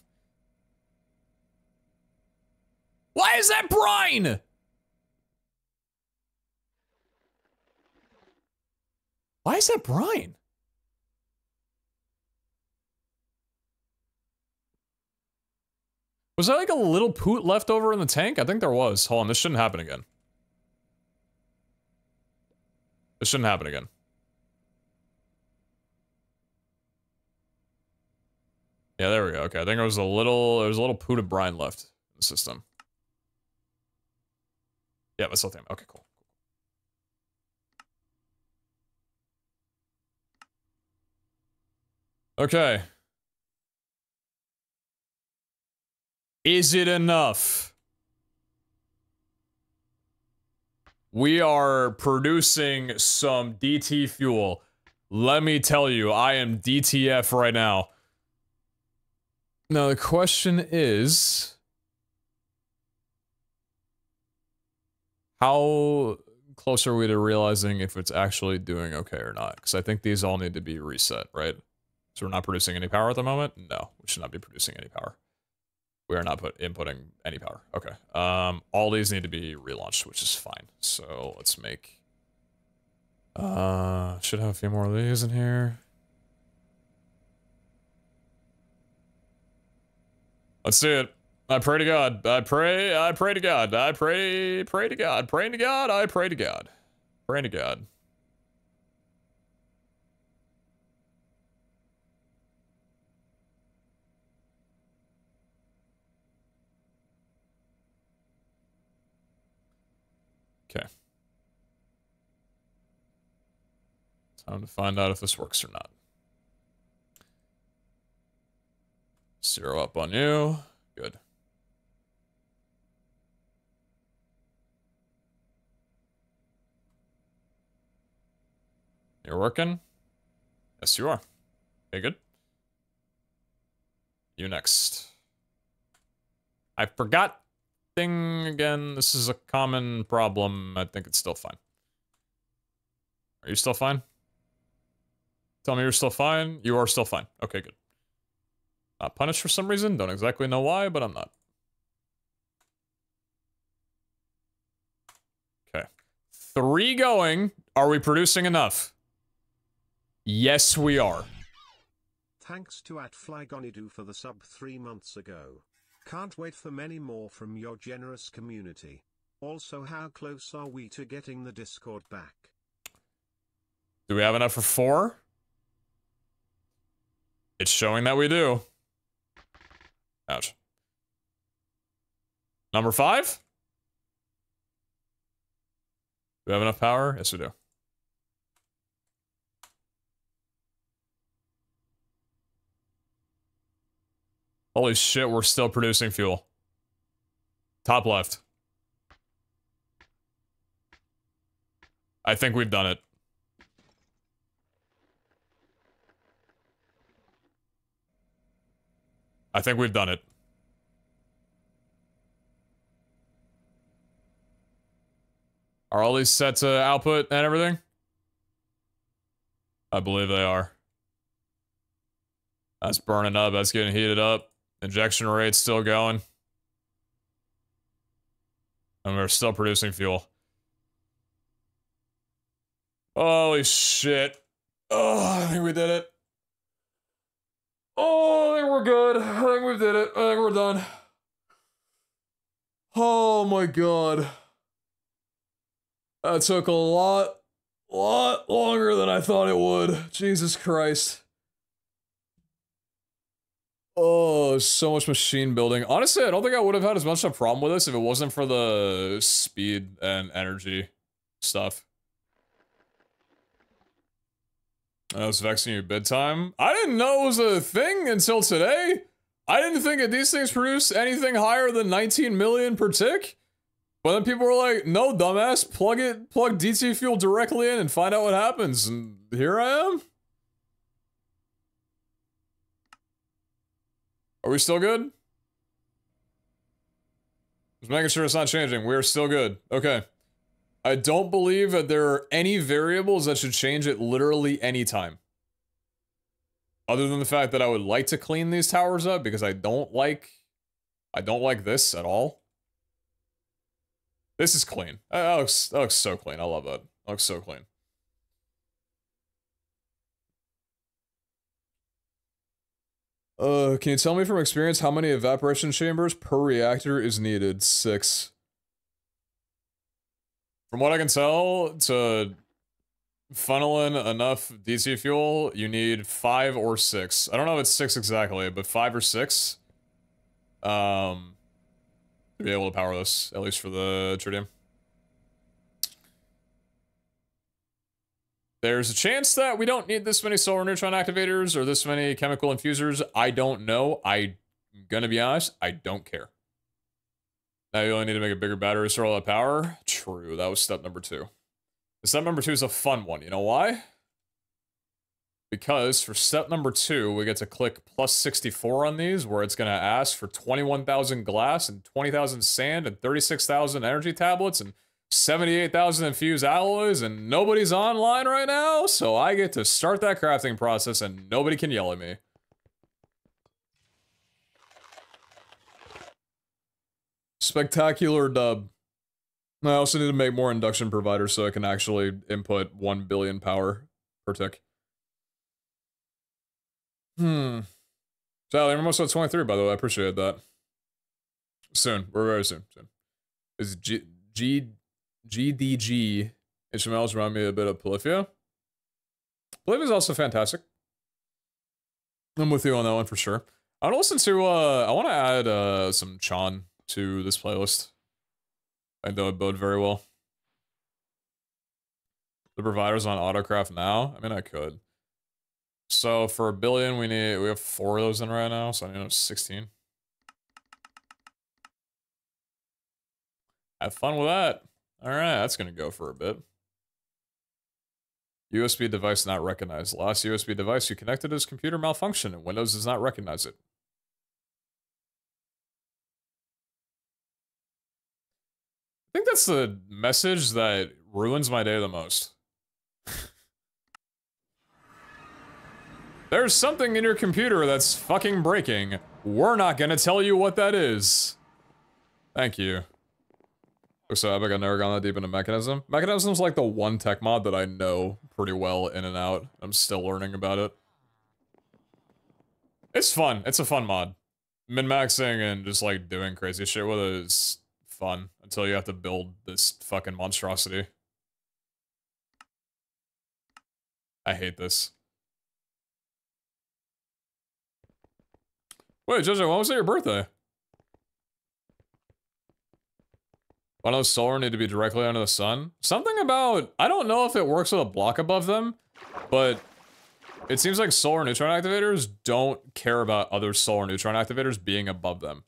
Why is that brine? Why is that brine? Was there like a little poot left over in the tank? I think there was. Hold on, this shouldn't happen again. This shouldn't happen again. Yeah, there we go. Okay, I think there was a little poot of brine left in the system. Yeah, that's the thing. Okay, cool. Okay. Is it enough? We are producing some DT fuel. Let me tell you, I am DTF right now. Now the question is, how close are we to realizing if it's actually doing okay or not? Because I think these all need to be reset, right? So we're not producing any power at the moment? No, we should not be producing any power. We are not inputting any power. Okay. All these need to be relaunched, which is fine. So let's make... should have a few more of these in here. Let's see it. I pray to God. I pray to God. I pray to God. Praying to God. I pray to God. Praying to God. Okay. Time to find out if this works or not. 0 up on you. Good. You're working? Yes, you are. Okay, good. You next. I forgot thing again. This is a common problem. I think it's still fine. Are you still fine? Tell me you're still fine. You are still fine. Okay, good. Not punished for some reason. Don't exactly know why, but I'm not. Okay. 3 going. Are we producing enough? Yes, we are. Thanks to @FlyGonidu for the sub 3 months ago. Can't wait for many more from your generous community. Also, how close are we to getting the Discord back? Do we have enough for 4? It's showing that we do. Ouch. Number 5? Do we have enough power? Yes, we do. Holy shit, we're still producing fuel. Top left. I think we've done it. I think we've done it. Are all these set to output and everything? I believe they are. That's burning up. That's getting heated up. Injection rate's still going. And we're still producing fuel. Holy shit. Oh, I think we did it. Oh, I think we're good. I think we did it. I think we're done. Oh my god. That took a lot longer than I thought it would. Jesus Christ. Oh, so much machine building. Honestly, I don't think I would have had as much of a problem with this if it wasn't for the speed and energy stuff. I was vexing you bid time. I didn't know it was a thing until today. I didn't think that these things produce anything higher than 19 million per tick. But then people were like, no, dumbass, plug DT fuel directly in and find out what happens. And here I am. Are we still good? Just making sure it's not changing. We are still good. Okay. I don't believe that there are any variables that should change at literally any time. Other than the fact that I would like to clean these towers up because I don't like this at all. This is clean. That looks so clean. I love that. That looks so clean. Can you tell me from experience how many evaporation chambers per reactor is needed? 6. From what I can tell, to funneling enough DC fuel, you need 5 or 6. I don't know if it's 6 exactly, but 5 or 6. To be able to power this, at least for the tritium. There's a chance that we don't need this many solar neutron activators or this many chemical infusers. I don't know. I'm gonna be honest, I don't care. Now you only need to make a bigger battery to store all that power. True, that was step number 2. Step number 2 is a fun one. You know why? Because for step number 2, we get to click plus 64 on these, where it's going to ask for 21,000 glass and 20,000 sand and 36,000 energy tablets and 78,000 infused alloys, and nobody's online right now, so I get to start that crafting process and nobody can yell at me. Spectacular dub. I also need to make more induction providers so I can actually input 1 billion power per tick. Sally, I'm almost at 23, by the way. I appreciate that. Soon. We're very soon. Is GDG HTMLs remind me a bit of Polyphia. Polyphia is also fantastic. I'm with you on that one for sure. I want to listen to, I want to add some Chan to this playlist. I think that would bode very well. The provider's on Autocraft now? I mean, I could. So for 1 billion, we have 4 of those in right now, so I need 16. Have fun with that. Alright, that's gonna go for a bit. USB device not recognized. Last USB device you connected is computer malfunction and Windows does not recognize it. I think that's the message that ruins my day the most. There's something in your computer that's fucking breaking. We're not gonna tell you what that is. Thank you. Looks so epic, I've never gone that deep into Mechanism. Mechanism's like the one tech mod that I know pretty well in and out. I'm still learning about it. It's fun. It's a fun mod. Min-maxing and just like doing crazy shit with it is fun until you have to build this fucking monstrosity. I hate this. Wait, Jojo, when was it your birthday? Why does solar need to be directly under the sun? Something about, I don't know if it works with a block above them, but it seems like solar neutron activators don't care about other solar neutron activators being above them.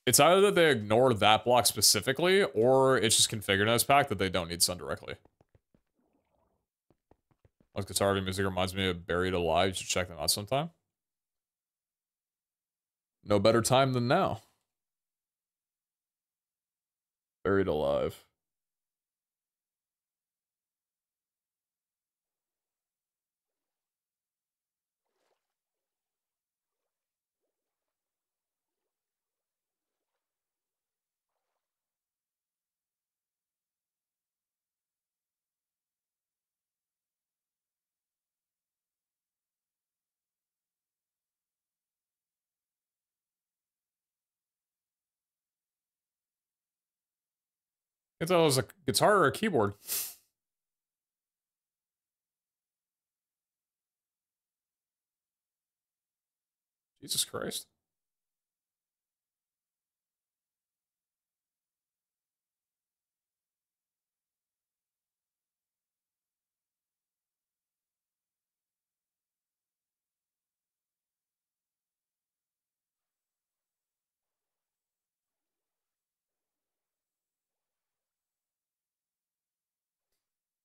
It's either that they ignore that block specifically, or it's just configured in this pack that they don't need sun directly. Those guitar music reminds me of Buried Alive. You should check them out sometime. No better time than now. Buried Alive. I thought it was a guitar or a keyboard. Jesus Christ.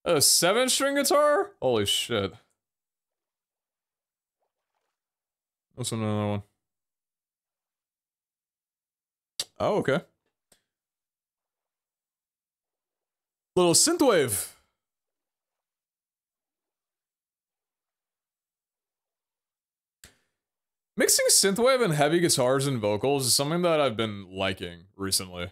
A 7-string guitar? Holy shit. What's another one? Oh, okay. Little synthwave. Mixing synthwave and heavy guitars and vocals is something that I've been liking recently.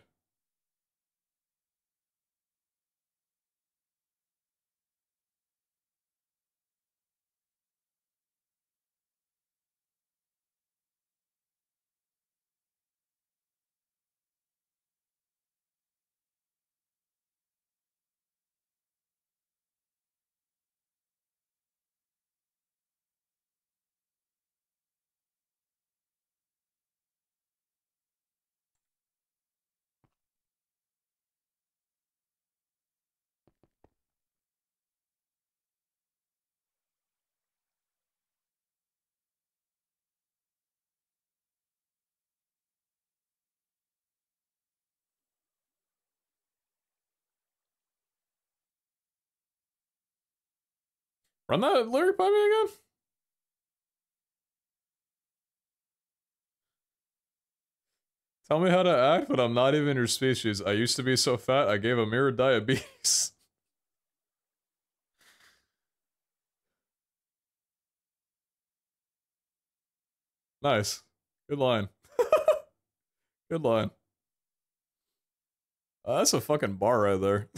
Run that lyric by me again? Tell me how to act, but I'm not even your species. I used to be so fat, I gave a mirror diabetes. Nice. Good line. Good line. That's a fucking bar right there.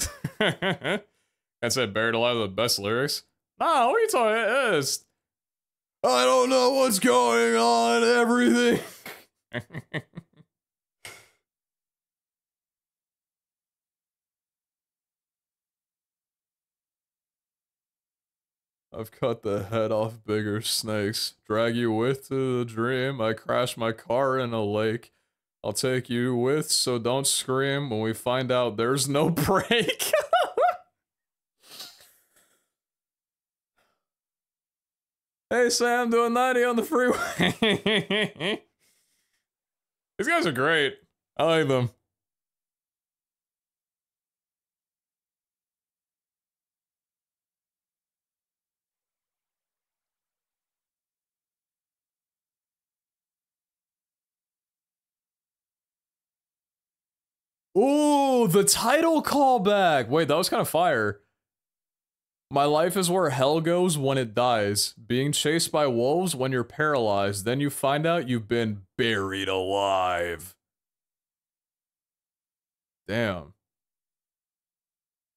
I said buried alive with the best lyrics. Nah, what are you talking about? It is. I don't know what's going on, everything. I've cut the head off bigger snakes. Drag you with to the dream. I crash my car in a lake. I'll take you with, so don't scream when we find out there's no break. Hey Sam, doing 90 on the freeway. These guys are great. I like them. Ooh, the title callback. Wait, that was kind of fire. My life is where hell goes when it dies. Being chased by wolves when you're paralyzed. Then you find out you've been buried alive. Damn.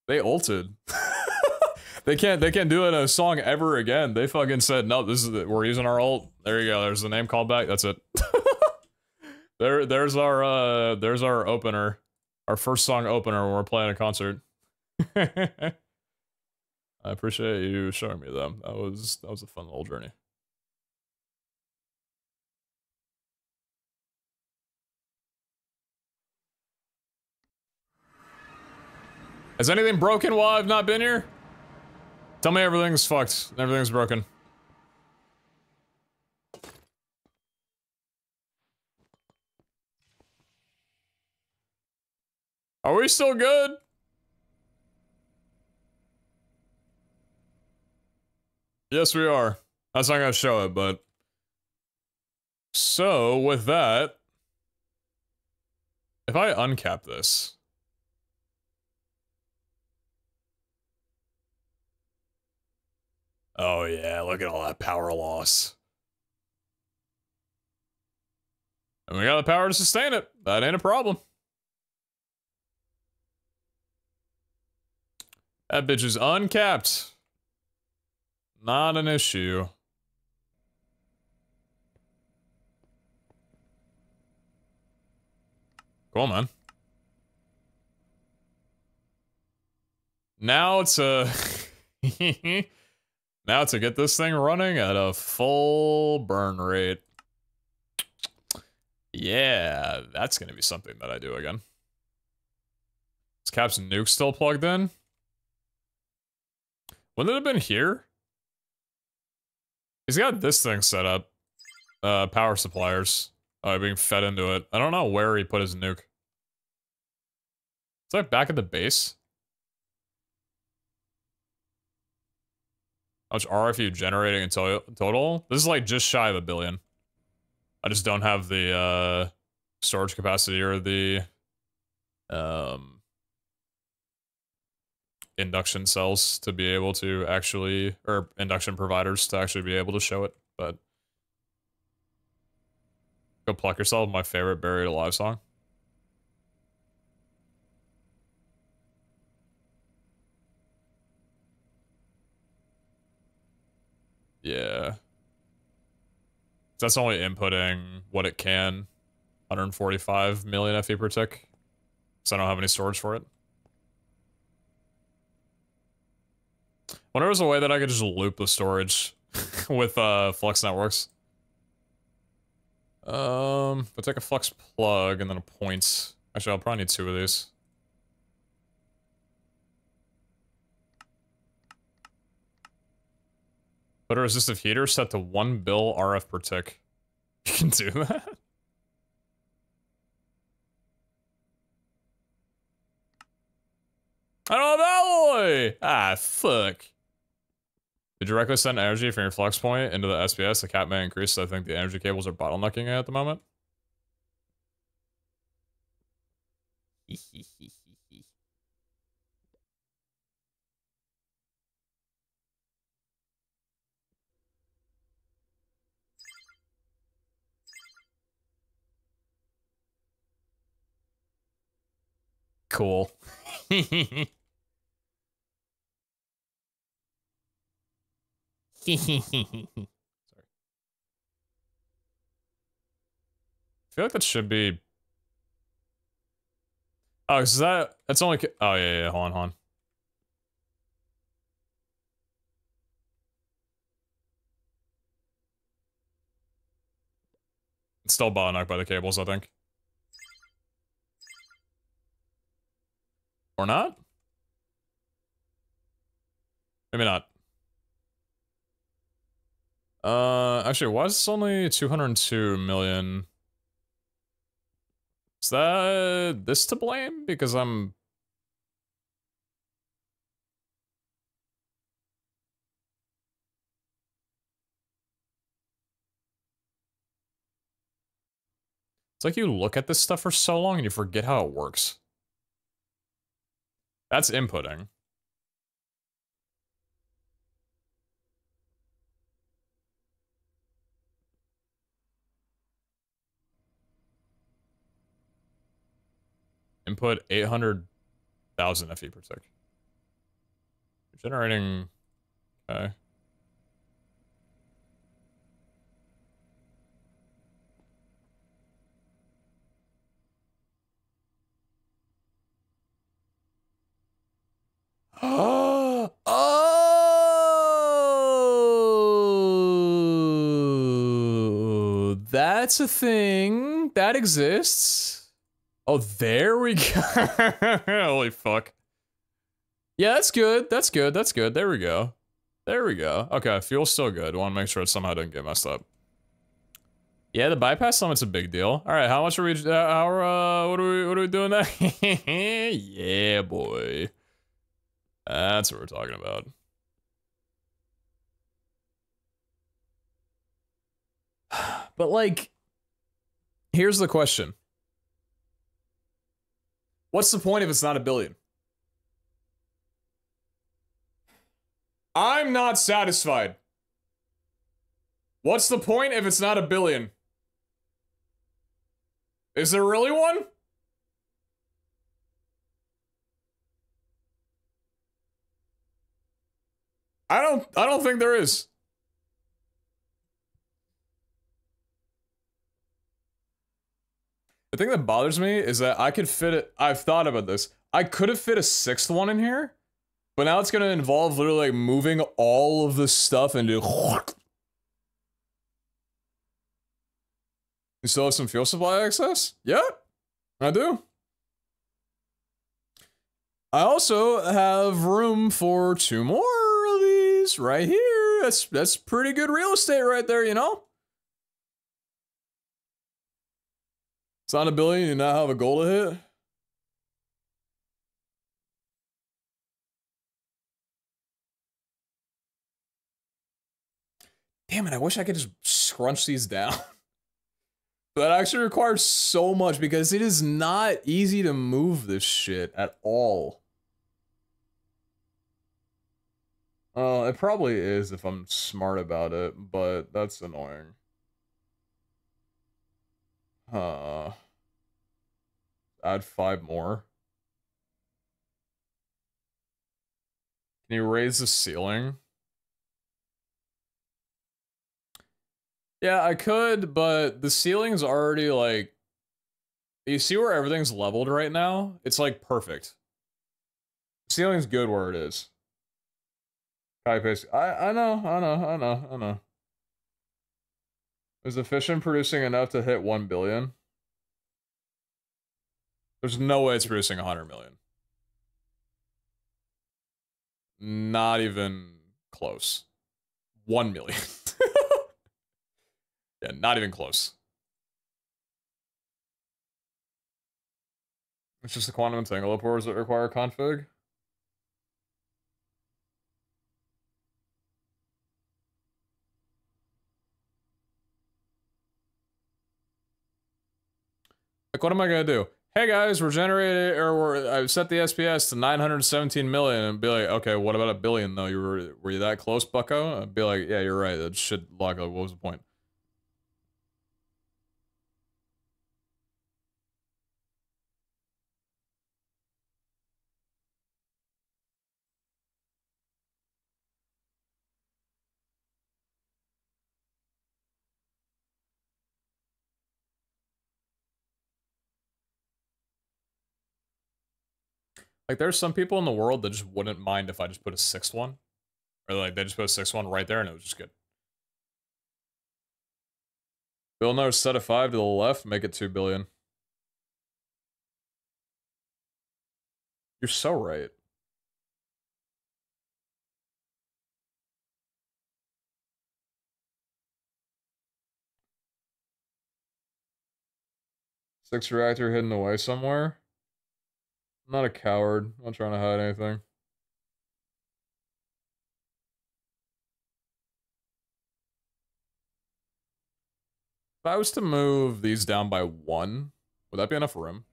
They ulted. They can't do it in a song ever again. They fucking said, no, this is it. We're using our ult. There you go. There's the name callback. That's it. There's our opener. Our first song opener when we're playing a concert. I appreciate you showing me them. That was a fun little journey. Has anything broken while I've not been here? Tell me everything's fucked. Everything's broken. Are we still good? Yes, we are. That's not gonna show it, but... So, with that... If I uncap this... Oh yeah, look at all that power loss. And we got the power to sustain it. That ain't a problem. That bitch is uncapped. Not an issue. Cool, man. Now it's a... Now to get this thing running at a full burn rate. Yeah, that's gonna be something that I do again. Is Cap's nuke still plugged in? Wouldn't it have been here? He's got this thing set up. Power suppliers. Being fed into it. I don't know where he put his nuke. Is that back at the base? How much RFU generating in total? This is like just shy of 1 billion. I just don't have the storage capacity or the induction cells to be able to actually, or induction providers to actually be able to show it, but Go Pluck Yourself, my favorite Buried Alive song. Yeah. That's only inputting what it can. 145 million FE per tick. Because I don't have any storage for it. Wonder if there's a way that I could just loop the storage with Flux Networks. If I take a Flux plug and then a point. Actually, I'll probably need 2 of these. Put a resistive heater set to 1 bill RF per tick. You can do that? I don't have alloy! Ah, fuck. To directly send energy from your flux point into the SPS, the cap may increase, so I think the energy cables are bottlenecking it at the moment. Cool. Sorry. I feel like that should be... Oh, is that... That's only... Oh, yeah, hold on, hold on. It's still bottlenecked by the cables, I think. Or not? Maybe not. Actually, why is this only 202 million? Is that this to blame? Because I'm... It's like you look at this stuff for so long and you forget how it works. That's inputting. Input 800,000 FE per tick. Generating... Okay. Oh, that's a thing that exists. Oh, there we go. Holy fuck. Yeah, that's good. That's good. That's good. There we go. There we go. Okay, fuel's still good. Want to make sure it somehow didn't get messed up. Yeah, the bypass summit's a big deal. All right, how much are we? What are we doing there? Yeah, boy. That's what we're talking about. But like, here's the question. What's the point if it's not a billion? I'm not satisfied. What's the point if it's not a billion? Is there really one? I don't think there is. The thing that bothers me is that I could fit it. I've thought about this. I could have fit a sixth one in here, but now it's gonna involve literally like moving all of this stuff into. You still have some fuel supply access? Yeah, I do. I also have room for 2 more of these right here. That's pretty good real estate right there, you know? It's not a billion, you now have a goal to hit. Damn it, I wish I could just scrunch these down. That actually requires so much because it is not easy to move this shit at all. It probably is if I'm smart about it, but that's annoying. Add 5 more. Can you raise the ceiling? Yeah, I could, but the ceiling's already like... You see where everything's leveled right now? It's like perfect. The ceiling's good where it is. I know. Is the fission producing enough to hit 1 billion? There's no way it's producing 100 million. Not even close. 1 million. Yeah, not even close. It's just a quantum entanglement, or does it require config? Like, what am I gonna do? Hey guys, I've set the SPS to 917 million, and be like, okay, what about a billion though? Were you that close, bucko? I'd be like, yeah, you're right. That should log. What was the point? Like, there's some people in the world that just wouldn't mind if I just put a sixth one. Or, like, they just put a sixth one right there and it was just good. Bill knows set a 5 to the left, make it 2 billion. You're so right. Six reactor hidden away somewhere. I'm not a coward. I'm not trying to hide anything. If I was to move these down by 1, would that be enough room?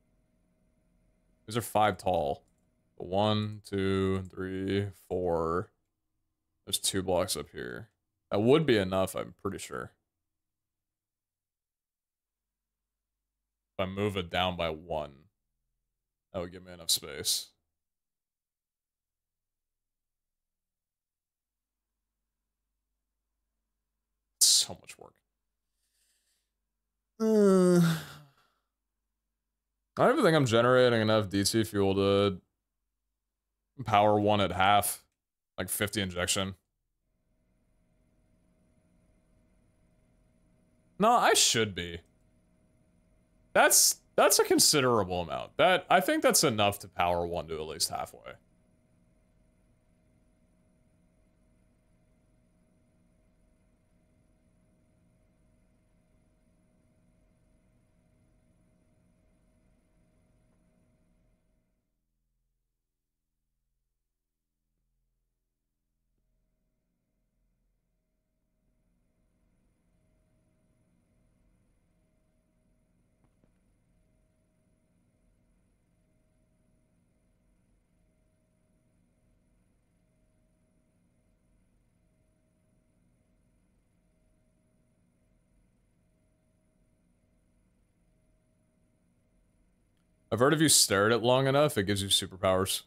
These are 5 tall. 1, 2, 3, 4. There's 2 blocks up here. That would be enough, I'm pretty sure. If I move it down by 1, that would give me enough space. It's so much work. I don't even think I'm generating enough DC fuel to power 1 at half. Like 50 injection. No, I should be. That's a considerable amount. I think that's enough to power 1 to at least halfway. I've heard if you stare at it long enough, it gives you superpowers.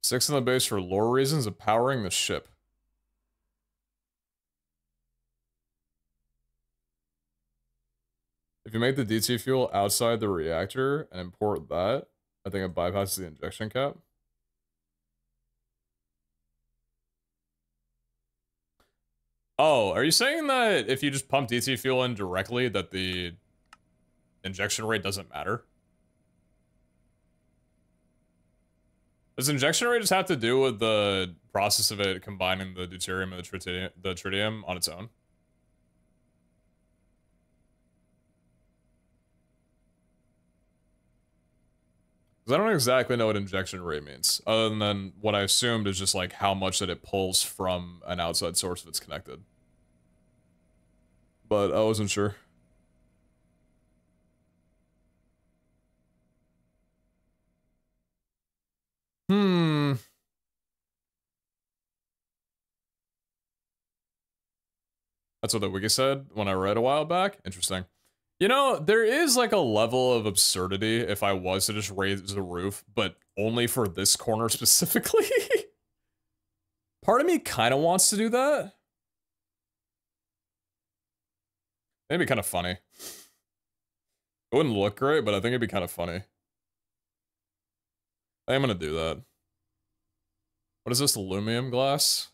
Six in the base for lore reasons of powering the ship. If you make the DT fuel outside the reactor and import that, I think it bypasses the injection cap. Oh, are you saying that if you just pump DT fuel in directly that the injection rate doesn't matter? Does injection rate just have to do with the process of it combining the deuterium and the tritium on its own? Because I don't exactly know what injection rate means, other than what I assumed is just like how much that it pulls from an outside source if it's connected. But I wasn't sure. That's what the wiki said when I read a while back. Interesting. You know, there is like a level of absurdity if I was to just raise the roof, but only for this corner specifically. Part of me kind of wants to do that. It'd be kind of funny. It wouldn't look great, but I think it'd be kind of funny. I am gonna do that. What is this, aluminum glass?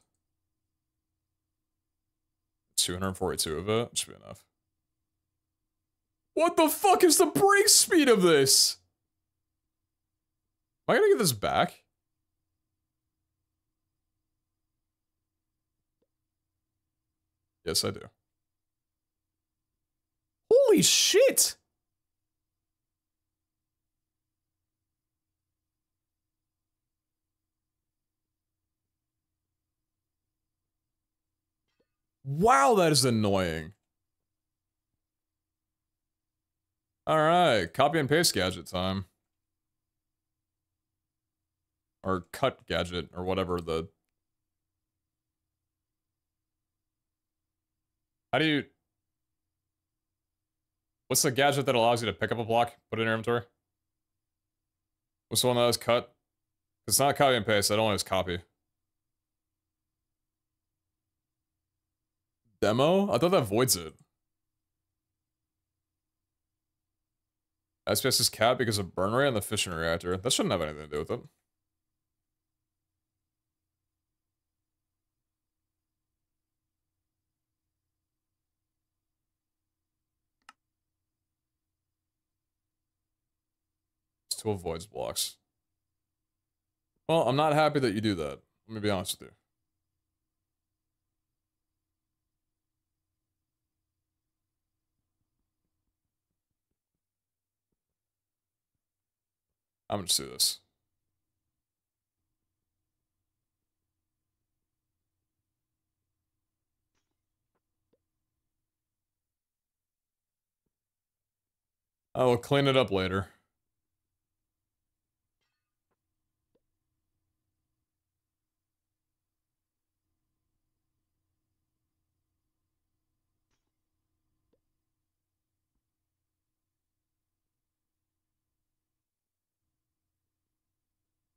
242 of it? Should be enough. What the fuck is the break speed of this? Am I gonna get this back? Yes, I do. Holy shit! Wow, that is annoying. Alright, copy and paste gadget time. Or cut gadget, or whatever the... How do you... What's the gadget that allows you to pick up a block, put it in your inventory? What's the one that has cut? It's not copy and paste, I don't want to copy. Demo? I thought that voids it. SPS is capped because of burn rate on the fission reactor. That shouldn't have anything to do with it. It's to avoid blocks. Well, I'm not happy that you do that. Let me be honest with you. I'm gonna just do this. I will clean it up later.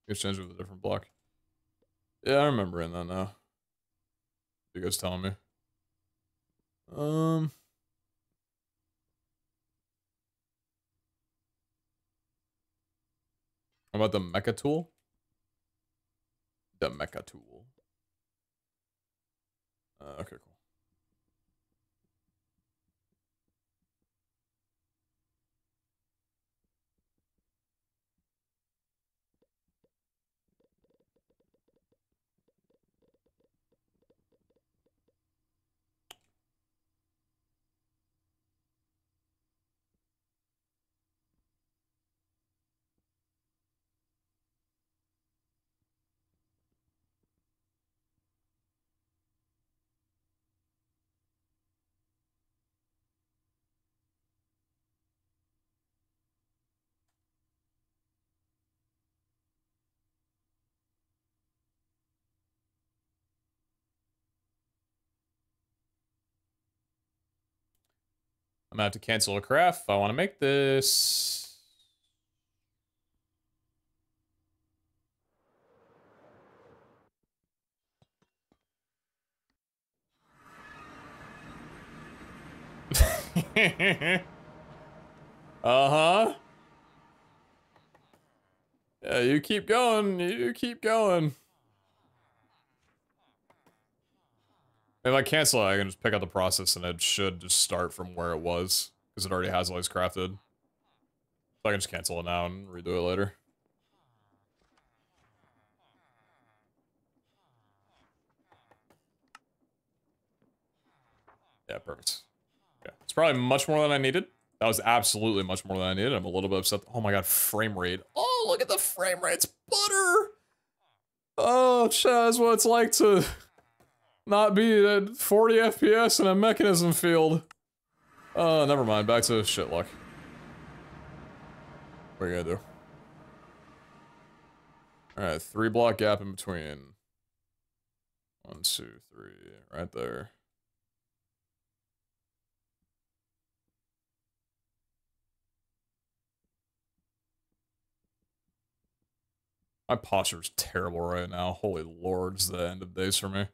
Exchange with a different block. Yeah, I remember in that now. You guys telling me? How about the mecha tool? The mecha tool. Okay, cool. I'm gonna have to cancel a craft if I want to make this. Uh-huh. Yeah, you keep going. You keep going. If I cancel it, I can just pick up the process and it should just start from where it was. Because it already has all these crafted. So I can just cancel it now and redo it later. Yeah, perfect. Yeah, it's probably much more than I needed. That was absolutely much more than I needed. I'm a little bit upset. Oh my god, frame rate. Oh, look at the frame rate. It's butter. Oh, chat, that's what it's like to not be at 40 FPS in a mechanism field. Oh, never mind. Back to shit luck. What are you gonna do? Alright, 3 block gap in between. 1, 2, 3. Right there. My posture's terrible right now. Holy lord, it's the end of days for me.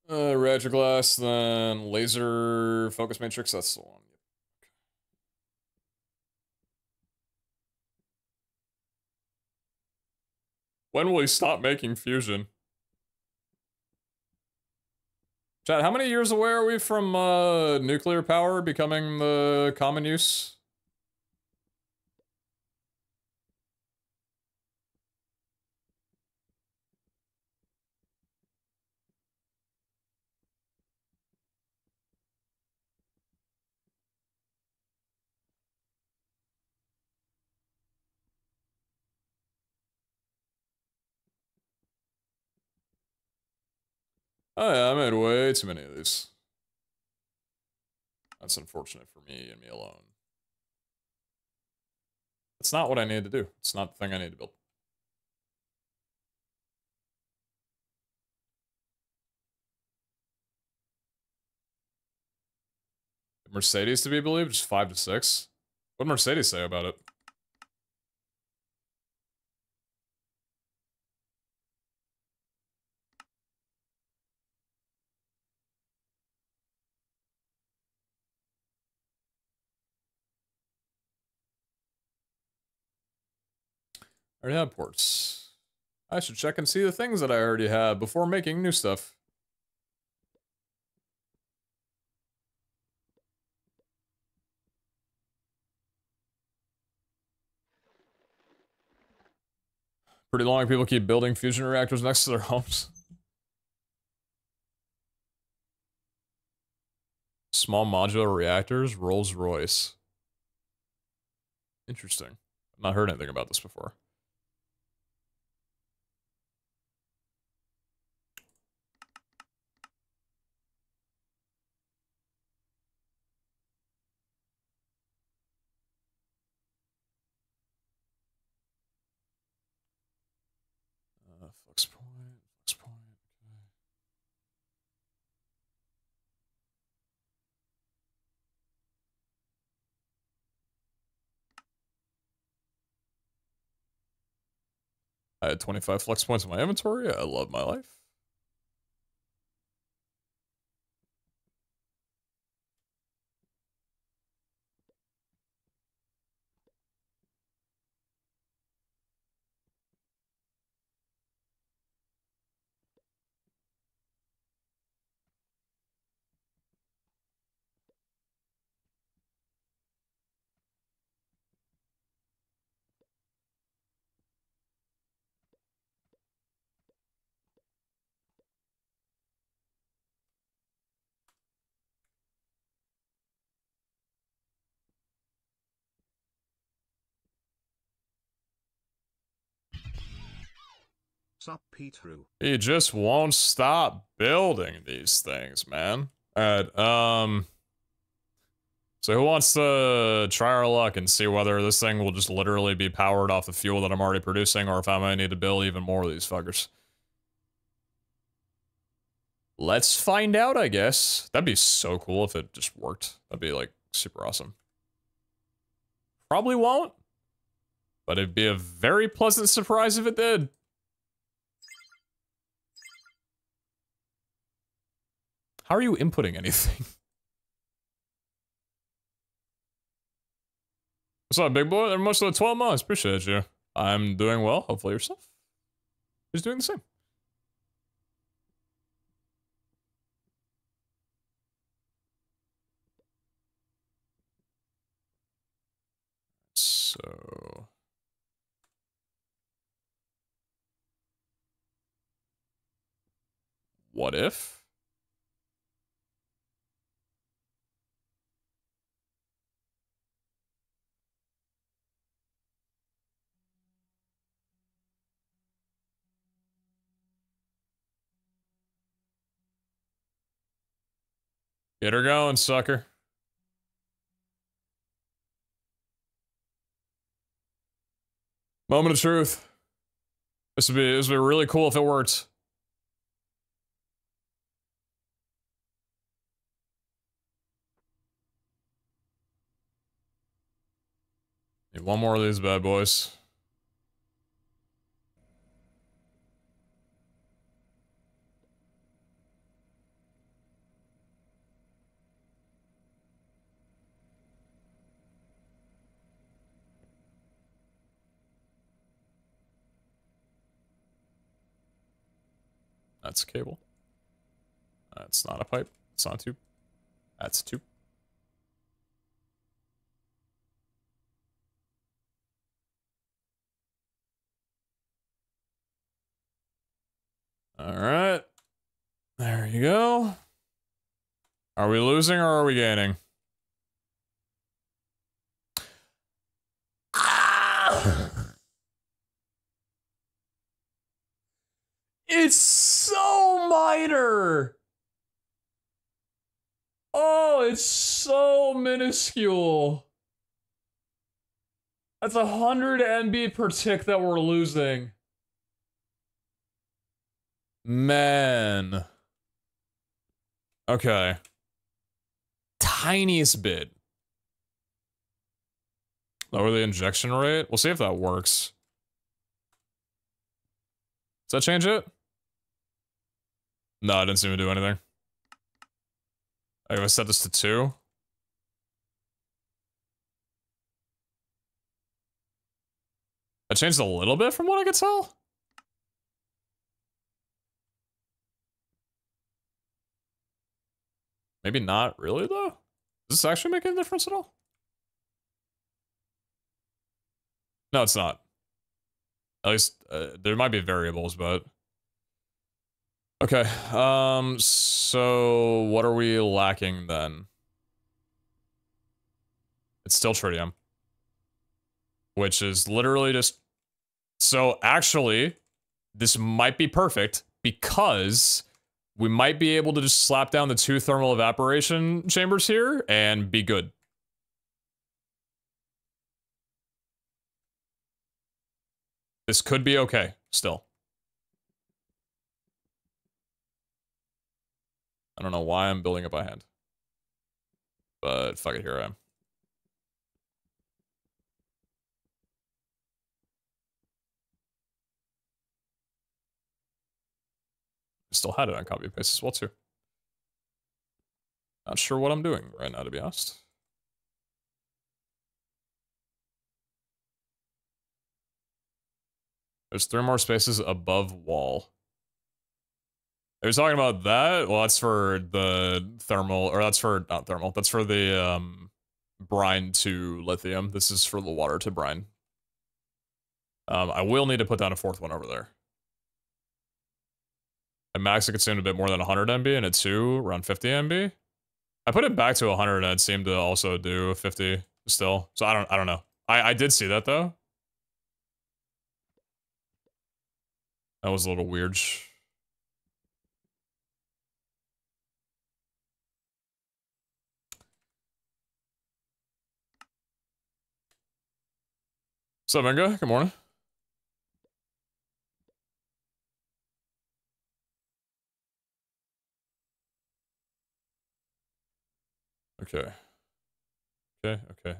Reactor glass, then laser focus matrix, that's the one. When will he stop making fusion? Chad, how many years away are we from nuclear power becoming the common use? Oh yeah, I made way too many of these. That's unfortunate for me and me alone. That's not what I need to do. It's not the thing I need to build. Mercedes to be believed, just 5 to 6. What did Mercedes say about it? I already have ports. I should check and see the things that I already have before making new stuff. Pretty long people keep building fusion reactors next to their homes. Small modular reactors, Rolls-Royce. Interesting. I've not heard anything about this before. Flux point, flux point. Okay. I had 25 flux points in my inventory. I love my life. Sup, PeteZahHutt. He just won't stop building these things, man. Alright, so who wants to try our luck and see whether this thing will just literally be powered off the fuel that I'm already producing, or if I might need to build even more of these fuckers? Let's find out, I guess. That'd be so cool if it just worked. That'd be, like, super awesome. Probably won't, but it'd be a very pleasant surprise if it did. How are you inputting anything? What's up, big boy? Most of the 12 months. Appreciate you. I'm doing well. Hopefully yourself is doing the same. So... what if? Get her going, sucker. Moment of truth. This would be really cool if it worked. Need one more of these bad boys. That's a cable. That's not a pipe. It's not a tube. That's a tube. Alright. There you go. Are we losing or are we gaining? It's so minor. Oh, it's so minuscule. That's 100 MB per tick that we're losing. Man. Okay. Tiniest bit. Lower the injection rate. We'll see if that works. Does that change it? No, it didn't seem to do anything. I gotta set this to 2. That changed a little bit from what I could tell. Maybe not really, though. Does this actually make any difference at all? No, it's not. At least, there might be variables, but... Okay, so what are we lacking then? It's still tritium. Which is literally just... So, actually, this might be perfect, because we might be able to just slap down the 2 thermal evaporation chambers here, and be good. This could be okay, still. I don't know why I'm building it by hand. But fuck it, here I am. I still had it on copy paste as well, too. Not sure what I'm doing right now, to be honest. There's 3 more spaces above wall. Are you talking about that? Well, that's for the thermal, or that's for, not thermal, that's for the, brine to lithium. This is for the water to brine. I will need to put down a 4th one over there. At max, it consumed a bit more than 100 MB, and at 2, around 50 MB. I put it back to 100, and it seemed to also do 50 still. So I don't know. I did see that, though. That was a little weird. What's up, Venga? Good morning. Okay. Okay.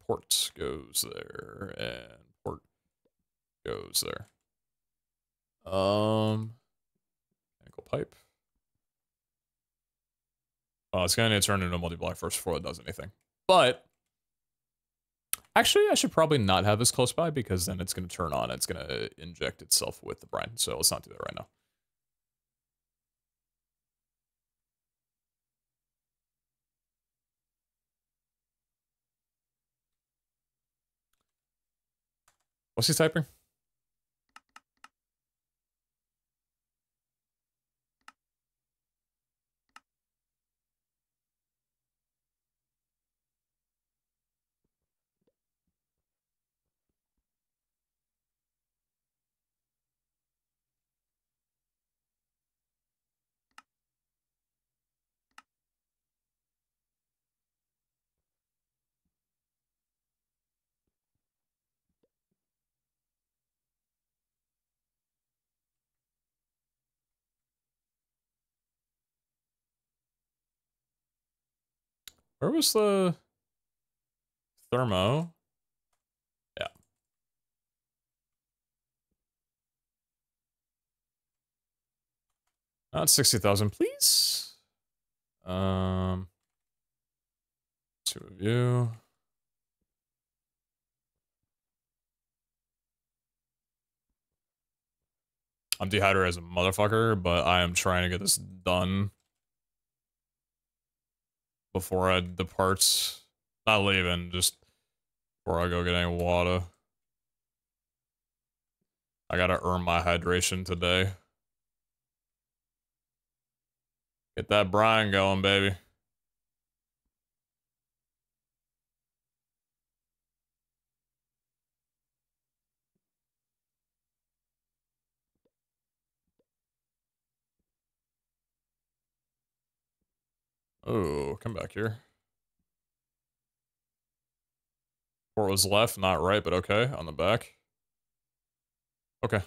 Port goes there, and port goes there. Mechanical pipe. Oh, it's gonna need to turn into a multi-block first before it does anything. But actually, I should probably not have this close by, because then it's gonna turn on. It's gonna inject itself with the brine. So let's not do that right now. What's he typing? Where was the thermo? Yeah. Not 60,000, please. 2 of you. I'm dehydrated as a motherfucker, but I am trying to get this done before I depart. Not leaving, just before I go get any water. I gotta earn my hydration today. Get that brine going, baby. Oh, come back here. Port was left, not right, but okay. On the back. Okay.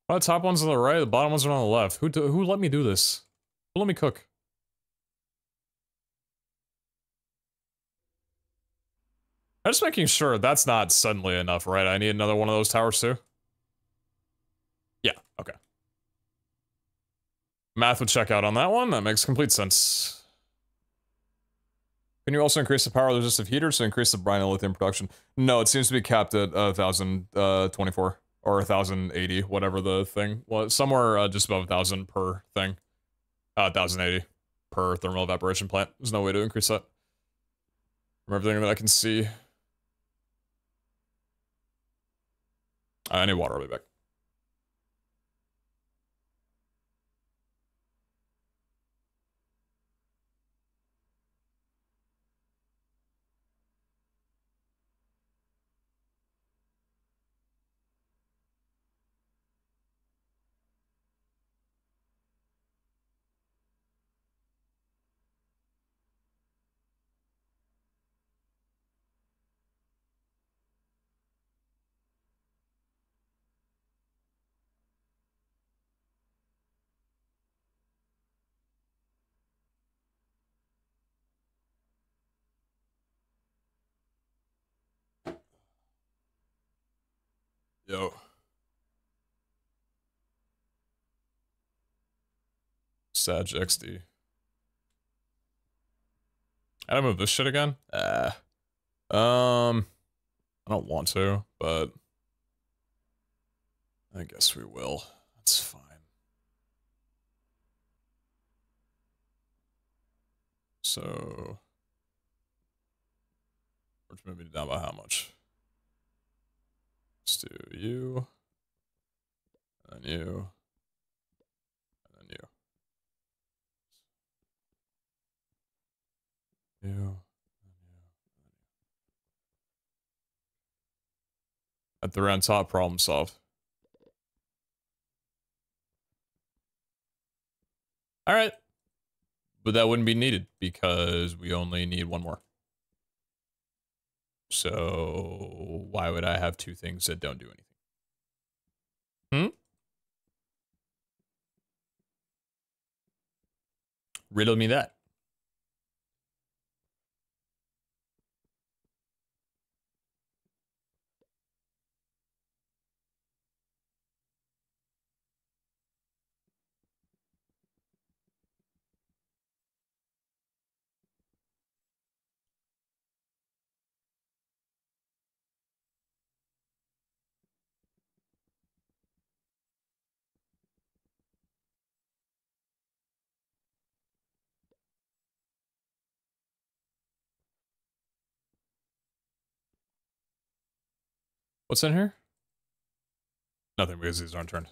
Oh, the top one's on the right, the bottom ones are on the left. Who let me do this? Who let me cook? I'm just making sure that's not suddenly enough, right? I need another one of those towers too? Yeah, okay. Math would check out on that one. That makes complete sense. Can you also increase the power resistive heaters to increase the brine and lithium production? No, it seems to be capped at 1,024 or 1,080, whatever the thing was. Somewhere just above 1,000 per thing. 1,080 per thermal evaporation plant. There's no way to increase that. From everything that I can see. I need water. I'll be back. Yo. Sag XD. I gotta move this shit again? I don't want to, but I guess we will. That's fine. So, we're moving it down by how much? Let's do you, and then you, and then you. You. At the round top, problem solved. Alright. But that wouldn't be needed because we only need one more. So why would I have two things that don't do anything? Riddle me that. What's in here? Nothing because these aren't turned.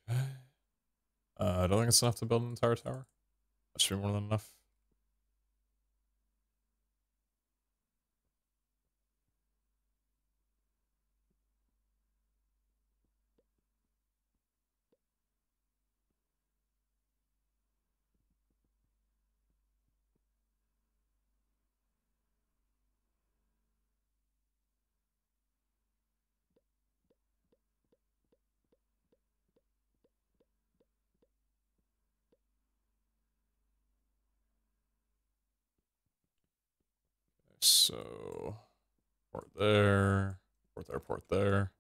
Okay. I don't think it's enough to build an entire tower. That should be more than enough. So, port there, port there, port there.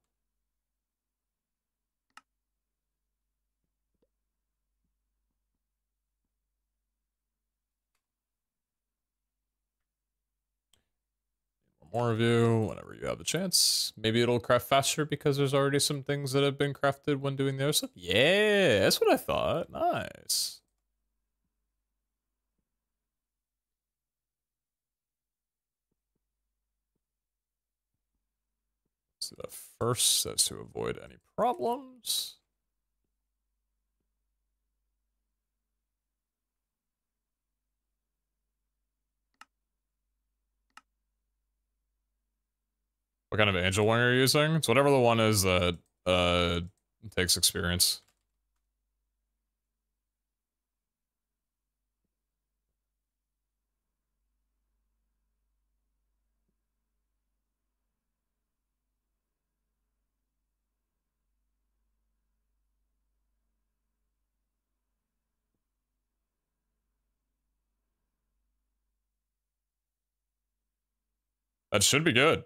More of you whenever you have the chance. Maybe it'll craft faster because there's already some things that have been crafted when doing the other stuff. Yeah, that's what I thought. Nice. So the first says to avoid any problems. What kind of angel wing are you using? It's whatever the one is that takes experience. That should be good.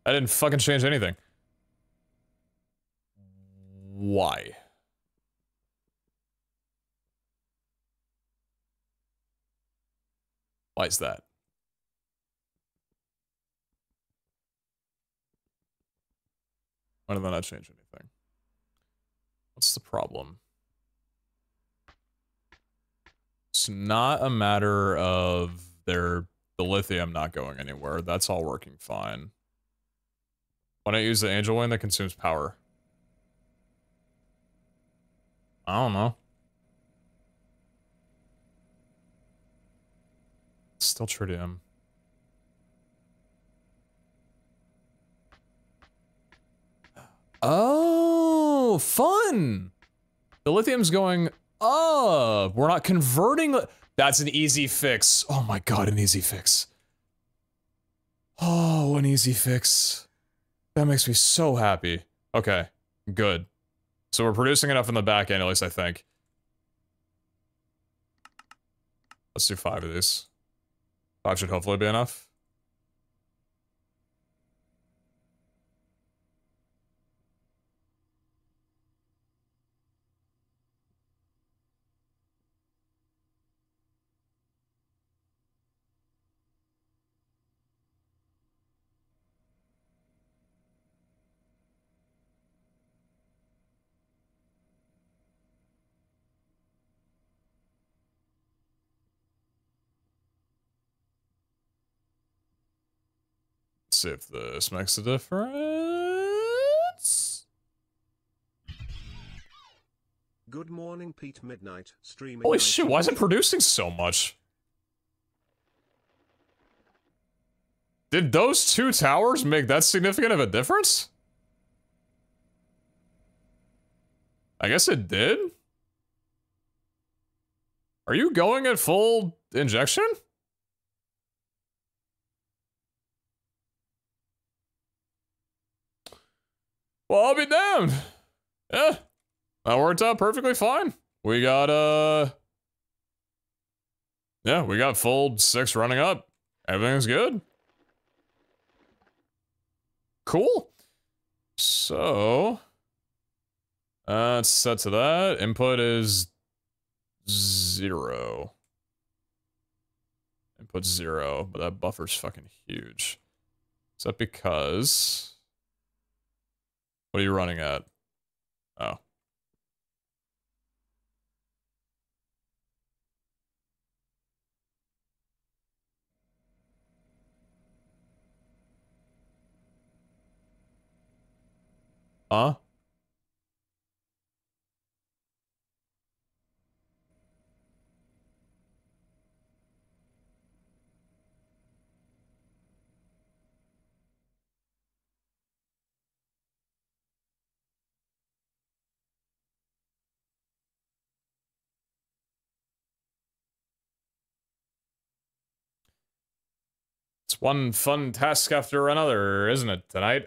I didn't fucking change anything. Why? Why is that? Why did that not change anything? What's the problem? It's not a matter of the lithium not going anywhere. That's all working fine. Why don't you use the angel wing that consumes power? I don't know. Still tritium. Oh, fun! The lithium's going up. We're not converting. That's an easy fix. Oh my god, an easy fix. Oh, an easy fix. That makes me so happy. Okay, good. So we're producing enough in the back end, at least I think. Let's do 5 of these. 5 should hopefully be enough. Let's see if this makes a difference. Good morning, Pete Midnight. Streaming. Holy shit, why is it producing so much? Did those 2 towers make that significant of a difference? I guess it did? Are you going at full injection? Well, I'll be damned. Yeah, that worked out perfectly fine. We got, yeah, we got full 6 running up. Everything's good. Cool. So, it's set to that. Input is 0. Input 0, but that buffer's fucking huge. Is that because... What are you running at? Oh. Huh? It's one fun task after another, isn't it, tonight?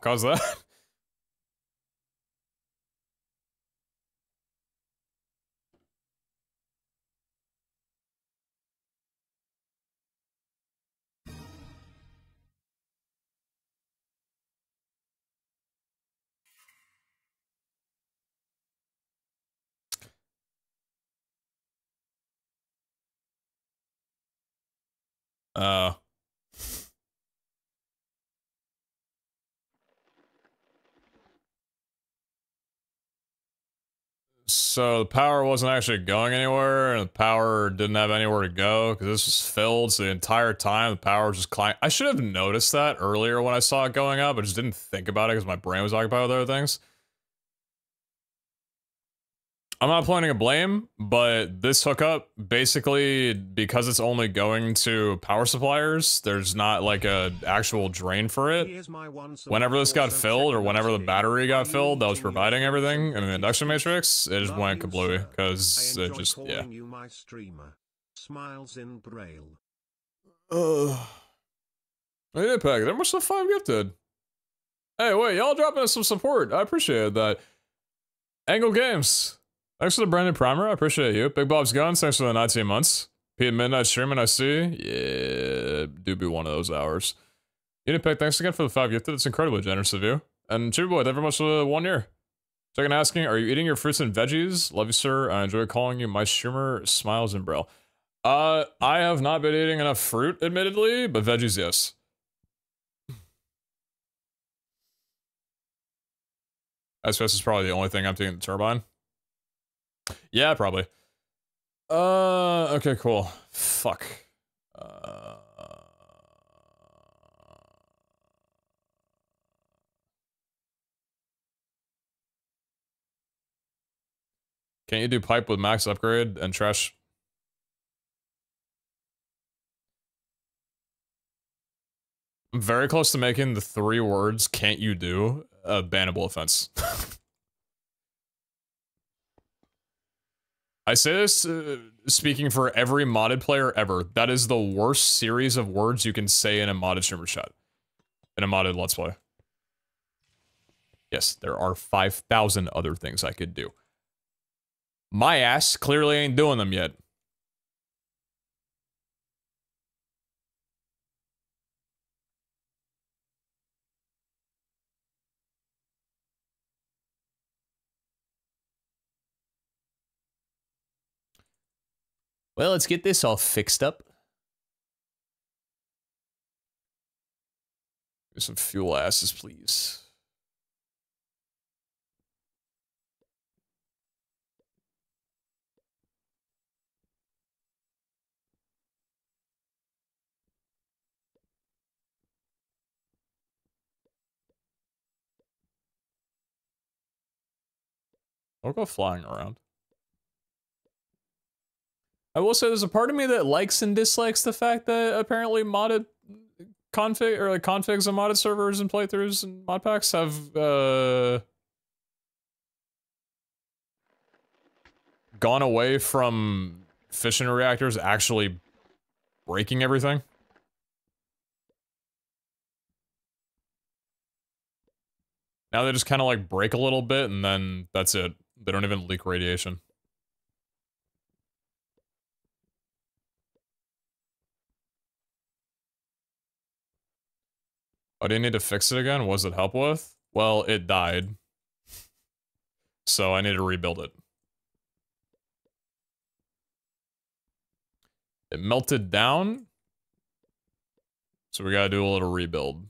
What caused that? Uh, so the power wasn't actually going anywhere, and the power didn't have anywhere to go because this was filled. So the entire time, the power was just climbing. I should have noticed that earlier when I saw it going up. I just didn't think about it because my brain was occupied with other things. I'm not pointing a blame, but this hookup, basically, because it's only going to power suppliers, there's not like a actual drain for it. Whenever this got filled, or whenever the battery got filled that was providing everything in the induction matrix, it just went kablooey, because it just, yeah. Smiles in Braille. Hey, Peg, how much the 5 gifted? Hey, wait, y'all dropping us some support. I appreciate that. Angle Games. Thanks for the branded primer, I appreciate you. Big Bob's Guns, thanks for the 19 months. Pete Midnight streaming, I see. Yeah, do be one of those hours. Unipeg, thanks again for the 5 gifted, it's incredibly generous of you. And Chibi Boy, thank you very much for the 1 year. Second asking, are you eating your fruits and veggies? Love you, sir. I enjoy calling you my streamer, Smiles and Braille. I have not been eating enough fruit, admittedly, but veggies, yes. I suppose it's probably the only thing emptying the turbine. Yeah, probably. Okay, cool. Fuck. Can't you do pipe with max upgrade and trash? I'm very close to making the 3 words, can't you do, a bannable offense. I say this speaking for every modded player ever. That is the worst series of words you can say in a modded streamer chat. In a modded Let's Play. Yes, there are 5,000 other things I could do. My ass clearly ain't doing them yet. Well, let's get this all fixed up. Get some fuel asses, please. Don't go flying around. I will say there's a part of me that likes and dislikes the fact that apparently modded config or like configs on modded servers and playthroughs and mod packs have gone away from fission reactors actually breaking everything. Now they just kind of like break a little bit and then that's it. They don't even leak radiation. Oh, do you need to fix it again? What does it help with? Well, it died. So I need to rebuild it. It melted down. So we gotta do a little rebuild.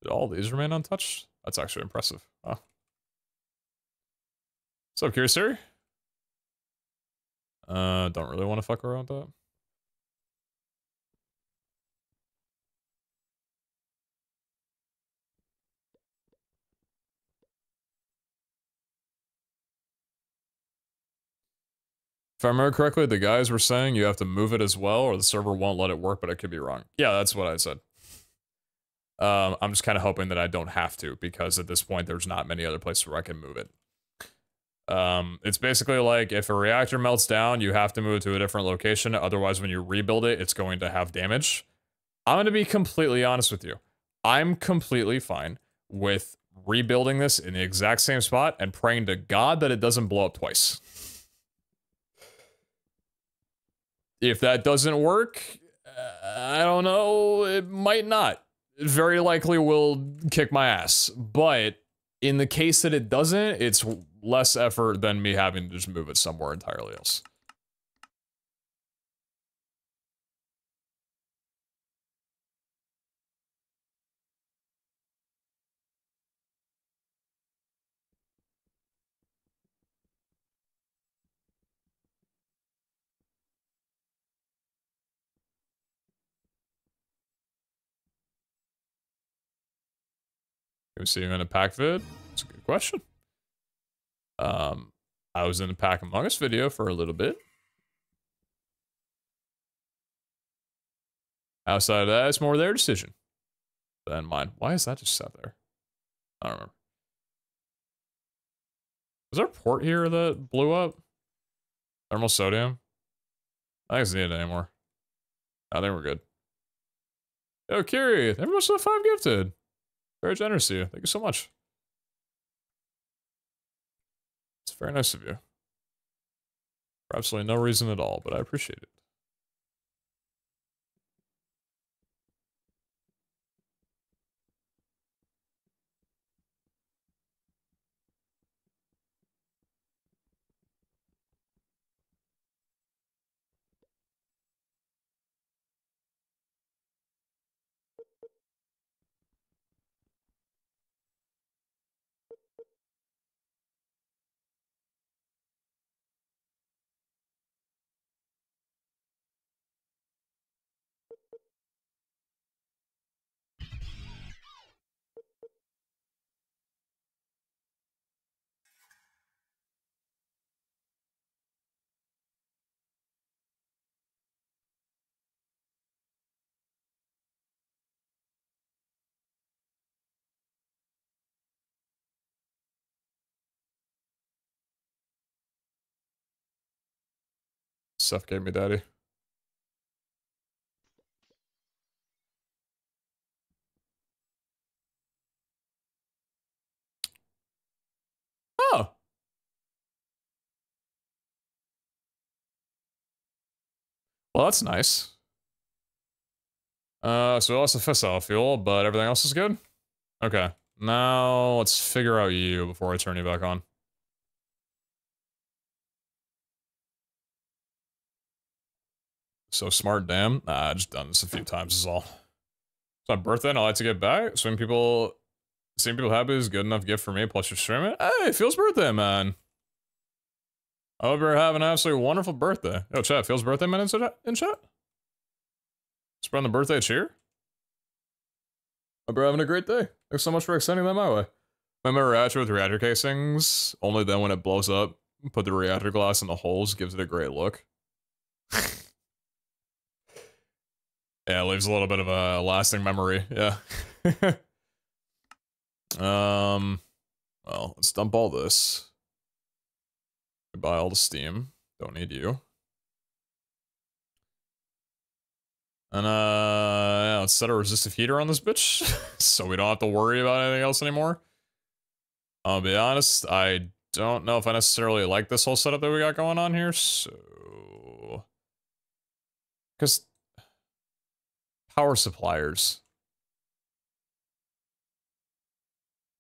Did all these remain untouched? That's actually impressive. Oh. What's up, Curious Siri? Don't really want to fuck around with that. If I remember correctly, the guys were saying you have to move it as well, or the server won't let it work, but I could be wrong. Yeah, that's what I said. I'm just kind of hoping that I don't have to, because at this point, there's not many other places where I can move it. It's basically like, if a reactor melts down, you have to move it to a different location, otherwise when you rebuild it, it's going to have damage. I'm going to be completely honest with you. I'm completely fine with rebuilding this in the exact same spot and praying to God that it doesn't blow up twice. If that doesn't work, I don't know, it might not. It very likely will kick my ass. But in the case that it doesn't, it's less effort than me having to just move it somewhere entirely else. Can we see you in a pack vid? That's a good question. I was in a Pack Among Us video for a little bit. Outside of that, it's more their decision than mine. Why is that just sat there? I don't remember. Was there a port here that blew up? Thermal sodium? I don't think it's needed anymore. I think we're good. Yo, Kiri, thank you much for the 5 gifted. Very generous of you. Thank you so much. It's very nice of you. For absolutely no reason at all, but I appreciate it. Suffocate me, daddy. Oh. Well, that's nice. So we lost the fissile fuel, but everything else is good? Okay. Now, let's figure out you before I turn you back on. So smart, damn. Nah, I've just done this a few times is all. It's my birthday and I like to get back. Seeing people happy is a good enough gift for me, plus you're streaming. Hey, Phil's birthday, man. I hope you're having an absolutely wonderful birthday. Yo, chat, Phil's birthday, man, in chat? Spreading the birthday cheer? Hope you're having a great day. Thanks so much for extending that my way. Remember reactor with reactor casings? Only then when it blows up, put the reactor glass in the holes, gives it a great look. Yeah, it leaves a little bit of a lasting memory, yeah. Well, let's dump all this. Goodbye all the steam. Don't need you. And yeah, let's set a resistive heater on this bitch, so we don't have to worry about anything else anymore. I'll be honest, I don't know if I necessarily like this whole setup that we got going on here, so... Because... Power suppliers.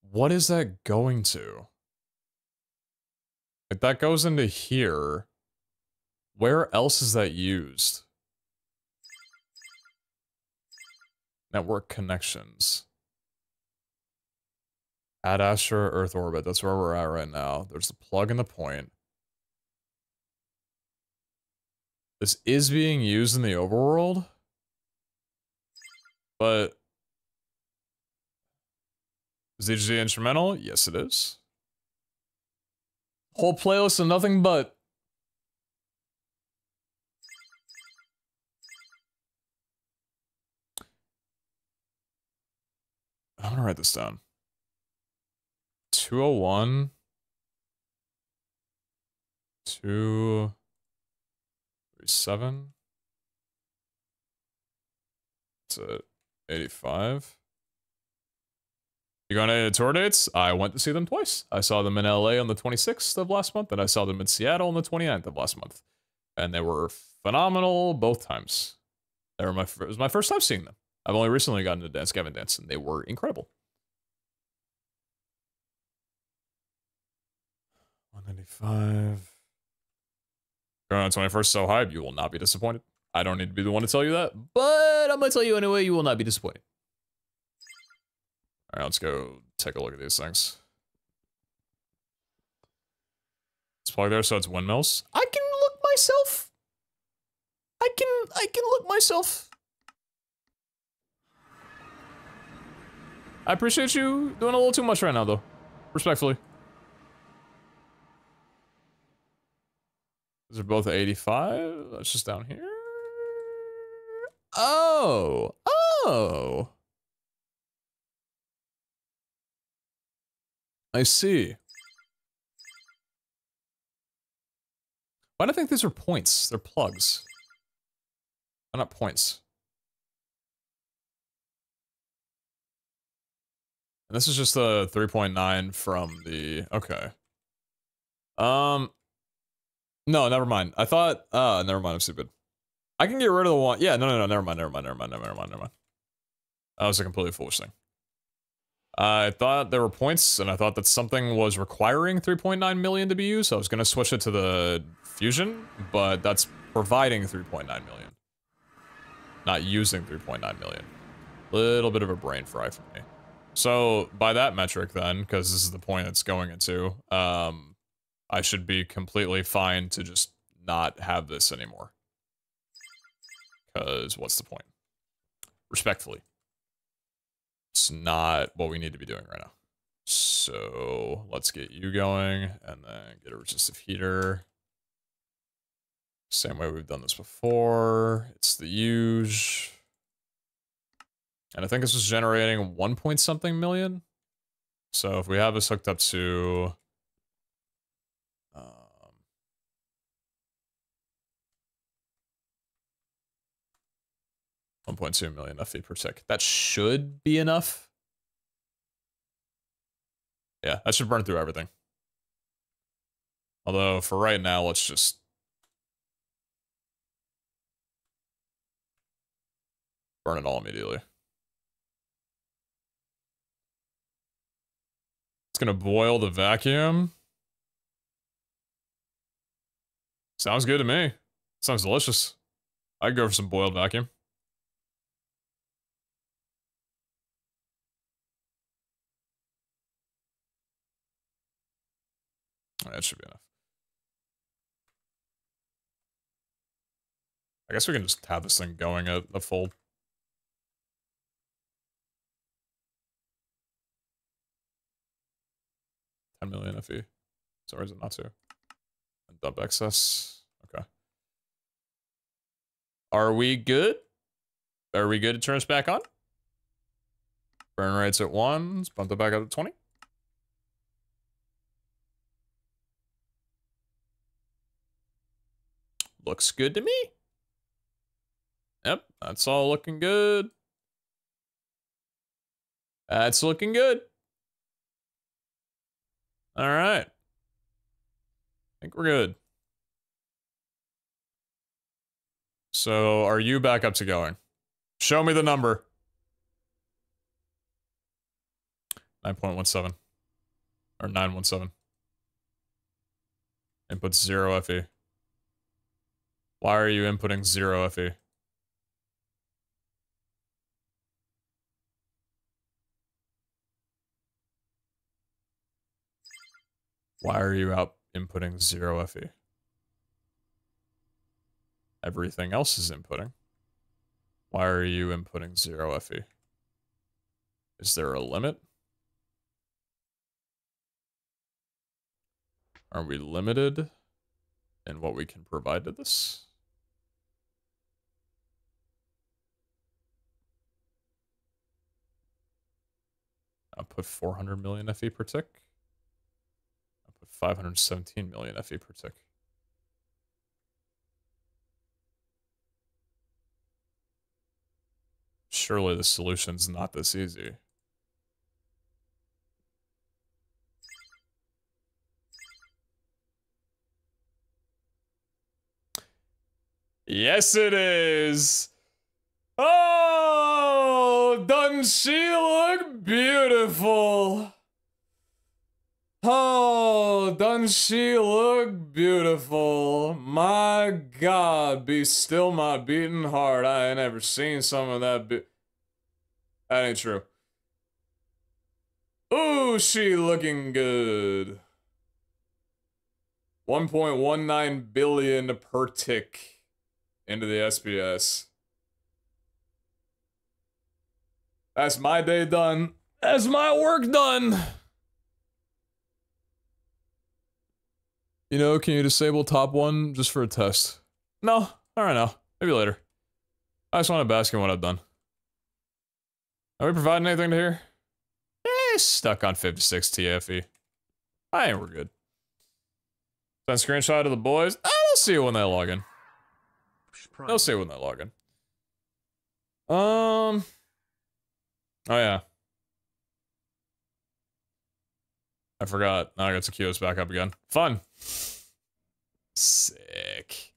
What is that going to? If that goes into here, where else is that used? Network connections. Ad Astra, Earth orbit. That's where we're at right now. There's the plug and the point. This is being used in the overworld. But is DGZ instrumental? Yes, it is. Whole playlist of nothing but I'm gonna write this down. 201. 237. That's it. 85. You going to any tour dates? I went to see them twice. I saw them in LA on the 26th of last month, and I saw them in Seattle on the 29th of last month. And they were phenomenal both times. They were it was my first time seeing them. I've only recently gotten to Dance Gavin Dance, and they were incredible. 195. Going on 21st, so hype, you will not be disappointed. I don't need to be the one to tell you that, but I'm going to tell you anyway, you will not be disappointed. All right, let's go take a look at these things. Let's plug there so it's windmills. I can look myself. I can look myself. I appreciate you doing a little too much right now, though. Respectfully. These are both 85. That's just down here. Oh. Oh. I see. Why do I think these are points? They're plugs. They're not points. And this is just the 3.9 from the... Okay. No, never mind. I thought... never mind, I'm stupid. I can get rid of the one... Yeah, no, never mind. That was a completely foolish thing. I thought there were points, and I thought that something was requiring 3.9 million to be used, so I was going to switch it to the fusion, but that's providing 3.9 million. Not using 3.9 million. Little bit of a brain fry for me. So, by that metric then, because this is the point it's going into, I should be completely fine to just not have this anymore. Because what's the point? Respectfully. It's not what we need to be doing right now. So let's get you going and then get a resistive heater. Same way we've done this before. It's the huge. And I think this was generating 1 point something million. So if we have this hooked up to 1.2 million FE per tick. That should be enough. Yeah, that should burn through everything. Although, for right now, let's just... burn it all immediately. It's gonna boil the vacuum. Sounds good to me. Sounds delicious. I'd go for some boiled vacuum. That should be enough. I guess we can just have this thing going at a full. $10 million FE. So or is it not to? And dump excess. Okay. Are we good? Are we good to turn us back on? Burn rates at 1. Let's bump it back up to 20. Looks good to me. Yep, that's all looking good. That's looking good. All right. I think we're good. So, are you back up to going? Show me the number. 9.17. Or 917. Input 0 FE. Why are you inputting 0 FE? Why are you out inputting 0 FE? Everything else is inputting. Why are you inputting 0 FE? Is there a limit? Are we limited in what we can provide to this? I put 400 million FE per tick. I put 517 million FE per tick. Surely the solution's not this easy. Yes, it is. Oh, doesn't she look beautiful? Oh, doesn't she look beautiful? My God, be still my beating heart. I ain't ever seen some of that. That ain't true. Ooh, she looking good. 1.19 billion per tick into the SPS. That's my day done. That's my work done. You know, can you disable top one just for a test? No, all right now. Maybe later. I just want to bask in what I've done. Are we providing anything to here? Stuck on 56 TFE. I think we're good. Send screenshot of the boys. They'll see it when they log in. They'll see it when they log in. Oh yeah. I forgot. Now I got to queue us back up again. Fun. Sick.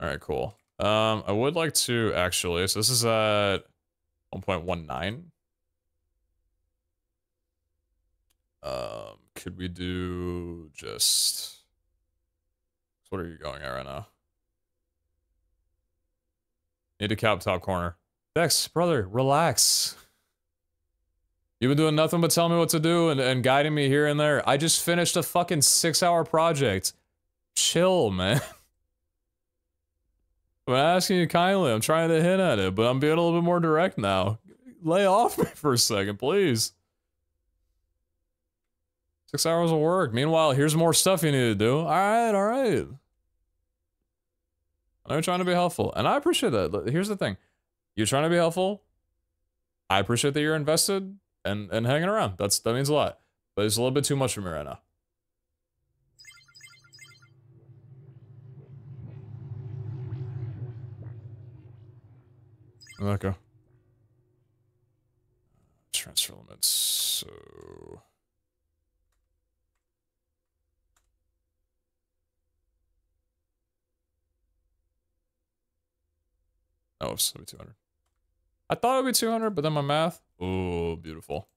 Alright, cool. I would like to actually, so this is at 1.19. Could we do just, what are you going at right now? Need to cap top corner. Dex, brother, relax. You've been doing nothing but telling me what to do and guiding me here and there. I just finished a fucking 6-hour project. Chill, man. I'm asking you kindly. I'm trying to hint at it, but I'm being a little bit more direct now. Lay off me for a second, please. 6 hours of work. Meanwhile, here's more stuff you need to do. All right, all right. I'm trying to be helpful, and I appreciate that. Here's the thing. You're trying to be helpful. I appreciate that you're invested and hanging around. That means a lot. But it's a little bit too much for me right now. Okay. Transfer limits. So oh, it's gonna be 200. I thought it would be 200, but then my math. Oh, beautiful.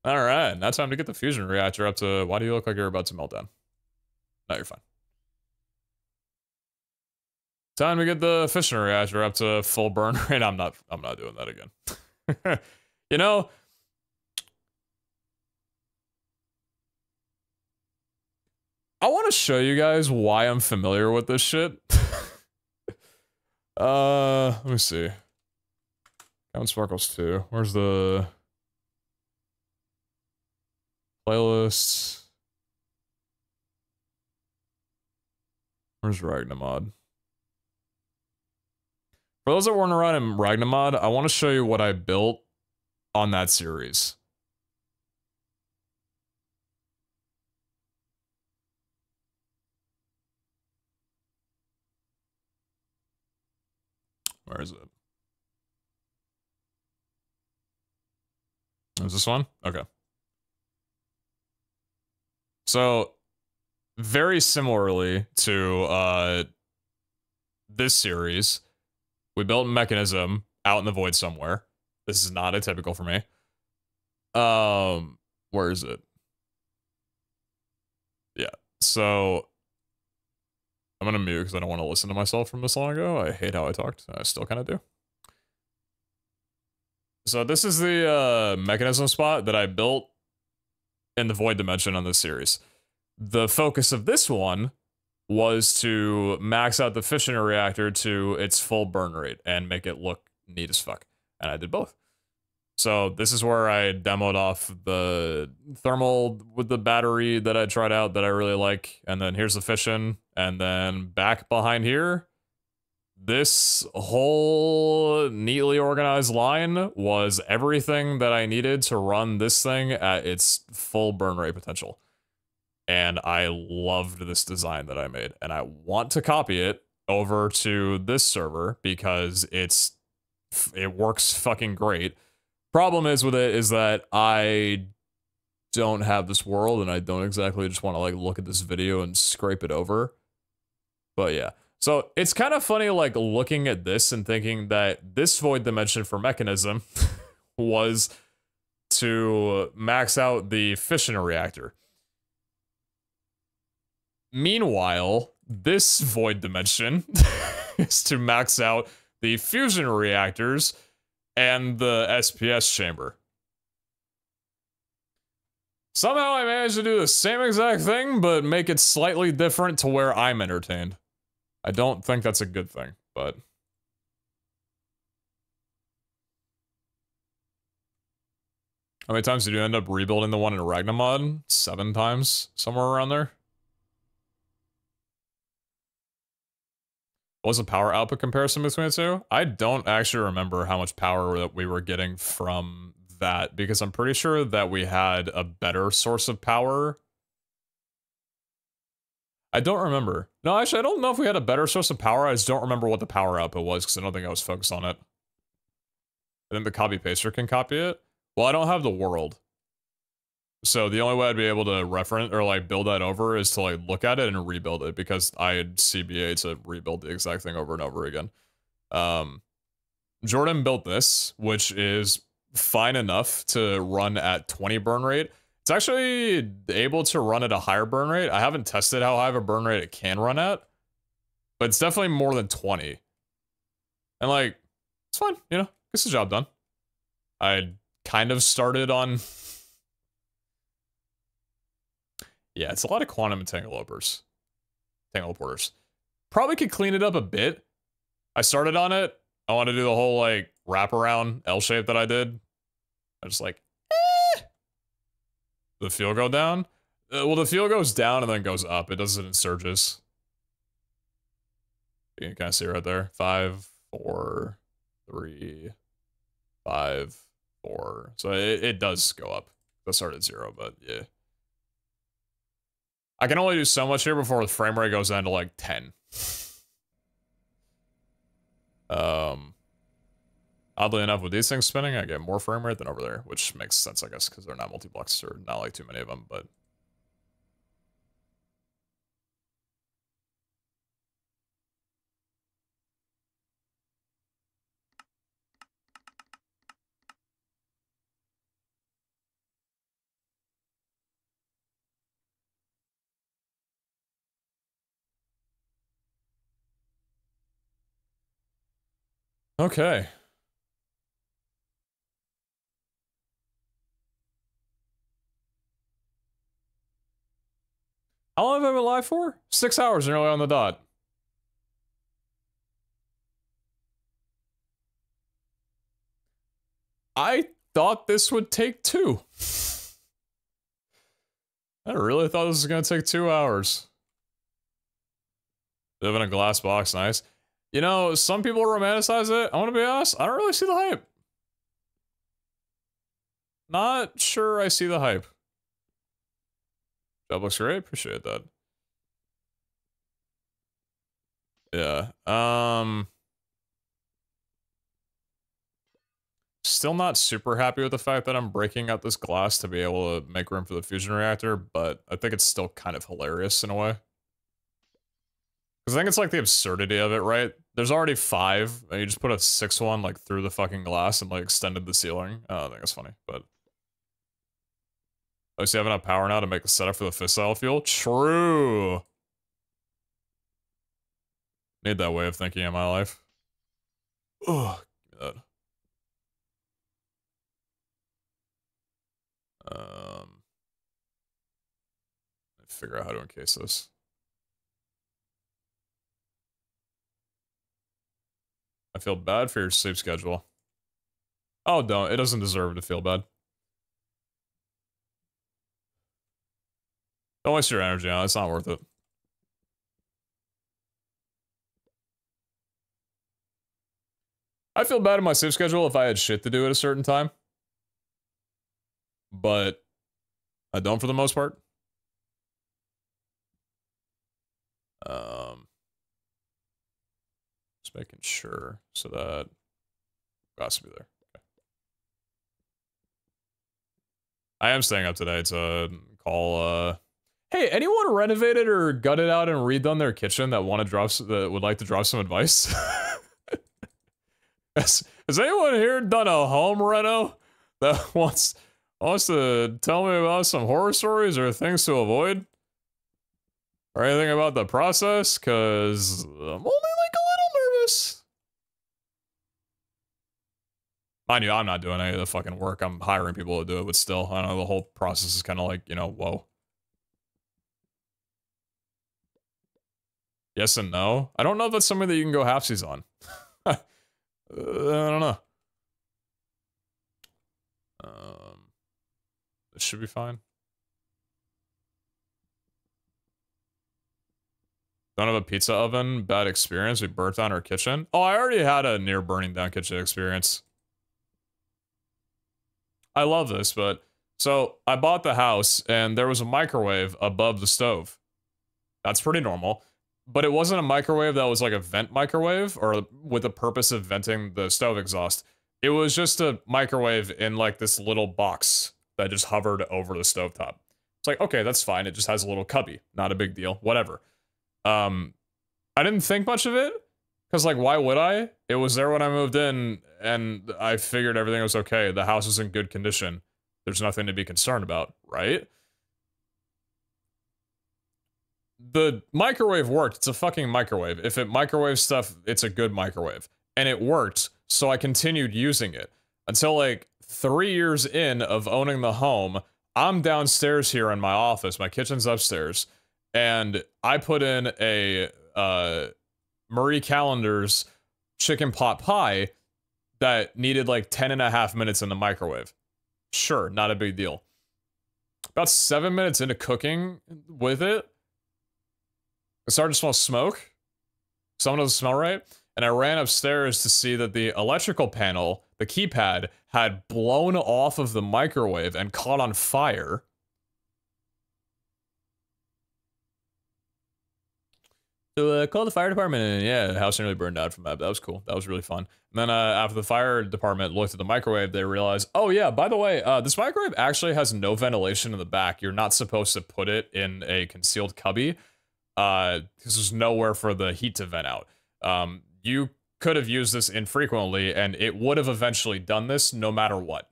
All right, now time to get the fusion reactor up to. Why do you look like you're about to melt down? No, you're fine. Time to get the fission reactor up to full burn rate. I'm not doing that again. You know, I want to show you guys why I'm familiar with this shit. Let me see. Count Sparkles 2. Where's the playlists? Where's Ragnamod? For those that weren't around in Ragnamod, I want to show you what I built on that series. Where is it? Is this one? Okay. So, very similarly to this series, we built a mechanism out in the void somewhere. This is not atypical for me. Where is it? Yeah. So I'm gonna mute because I don't want to listen to myself from this long ago. I hate how I talked. I still kind of do. So this is the mechanism spot that I built in the void dimension on this series. The focus of this one was to max out the fission reactor to its full burn rate and make it look neat as fuck. And I did both. So this is where I demoed off the thermal with the battery that I tried out that I really like. And then here's the fission. And then back behind here this whole neatly organized line was everything that I needed to run this thing at its full burn rate potential. And I loved this design that I made, and I want to copy it over to this server because it works fucking great. Problem is with it is that I don't have this world, and I don't exactly just want to like look at this video and scrape it over. But yeah. So it's kind of funny like looking at this and thinking that this void dimension for mechanism was to max out the fission reactor. Meanwhile, this void dimension is to max out the fusion reactors and the SPS chamber. Somehow I managed to do the same exact thing, but make it slightly different to where I'm entertained. I don't think that's a good thing, but... How many times did you end up rebuilding the one in Ragnamod? 7 times? Somewhere around there? What was the power output comparison between the two? I don't actually remember how much power that we were getting from that, because I'm pretty sure that we had a better source of power. I don't remember. No, actually, I don't know if we had a better source of power. I just don't remember what the power output was, because I don't think I was focused on it. I think the copy paster can copy it. Well, I don't have the world. So the only way I'd be able to reference or like build that over is to like look at it and rebuild it, because I had CBA to rebuild the exact thing over and over again. Jordan built this, which is fine enough to run at 20 burn rate. It's actually able to run at a higher burn rate. I haven't tested how high of a burn rate it can run at, but it's definitely more than 20. And like, it's fine, you know, gets the job done. I kind of started on... Yeah, it's a lot of quantum entangleopers. Tangleporters. Probably could clean it up a bit. I started on it. I want to do the whole, like, wraparound L shape that I did. I just like, eh. The fuel go down? Well, the fuel goes down and then goes up. It does it in surges. You can kind of see right there. 5, 4, 3, 5, 4. So it does go up. That started at 0, but yeah. I can only do so much here before the frame rate goes down to like 10. Oddly enough, with these things spinning, I get more frame rate than over there, which makes sense, I guess, because they're not multi-blocks or not like too many of them, but... Okay. How long have I been live for? 6 hours nearly on the dot. I thought this would take 2. I really thought this was gonna take 2 hours. Live in a glass box, nice. You know, some people romanticize it. I want to be honest, I don't really see the hype. Not sure I see the hype. Job looks great, appreciate that. Yeah, still not super happy with the fact that I'm breaking out this glass to be able to make room for the fusion reactor, but I think it's still kind of hilarious in a way. Because I think it's like the absurdity of it, right? There's already 5, and you just put a 6th one like through the fucking glass and like extended the ceiling. I think it's funny, but... At least you have enough power now to make the setup for the fissile fuel? True! Need that way of thinking in my life. Ugh, give me that. Figure out how to encase this. I feel bad for your sleep schedule. Oh, don't. It doesn't deserve to feel bad. Don't waste your energy on it. It's not worth it. I feel bad in my save schedule if I had shit to do at a certain time. But I don't for the most part. Just making sure so that has to be there. Okay. I am staying up today to call. Hey, anyone renovated or gutted out and redone their kitchen that would like to drop some advice? Has anyone here done a home reno that wants to tell me about some horror stories or things to avoid? Or anything about the process? Cause I'm only like a little nervous. Mind you, I'm not doing any of the fucking work. I'm hiring people to do it, but still, I don't know, the whole process is kind of like, you know, whoa. Yes and no. I don't know if that's something that you can go halfsies on. I don't know. This should be fine. Don't have a pizza oven. Bad experience. We burnt down our kitchen. Oh, I already had a near burning down kitchen experience. I love this, but so I bought the house and there was a microwave above the stove. That's pretty normal. But it wasn't a microwave that was like a vent microwave or with the purpose of venting the stove exhaust. It was just a microwave in like this little box that just hovered over the stovetop. It's like, okay, that's fine. It just has a little cubby. Not a big deal. Whatever. I didn't think much of it because like, why would I? It was there when I moved in and I figured everything was okay. The house is in good condition. There's nothing to be concerned about, right? The microwave worked. It's a fucking microwave. If it microwaves stuff, it's a good microwave. And it worked, so I continued using it. Until like 3 years in of owning the home, I'm downstairs here in my office. My kitchen's upstairs. And I put in a Marie Callender's chicken pot pie that needed like 10.5 minutes in the microwave. Sure, not a big deal. About 7 minutes into cooking with it, I started to smell smoke. Something doesn't smell right. And I ran upstairs to see that the electrical panel, the keypad, had blown off of the microwave and caught on fire. So called the fire department and yeah, the house nearly burned down from that. That was cool. That was really fun. And then after the fire department looked at the microwave, they realized, oh yeah, by the way, this microwave actually has no ventilation in the back. You're not supposed to put it in a concealed cubby because there's nowhere for the heat to vent out. You could have used this infrequently and it would have eventually done this no matter what.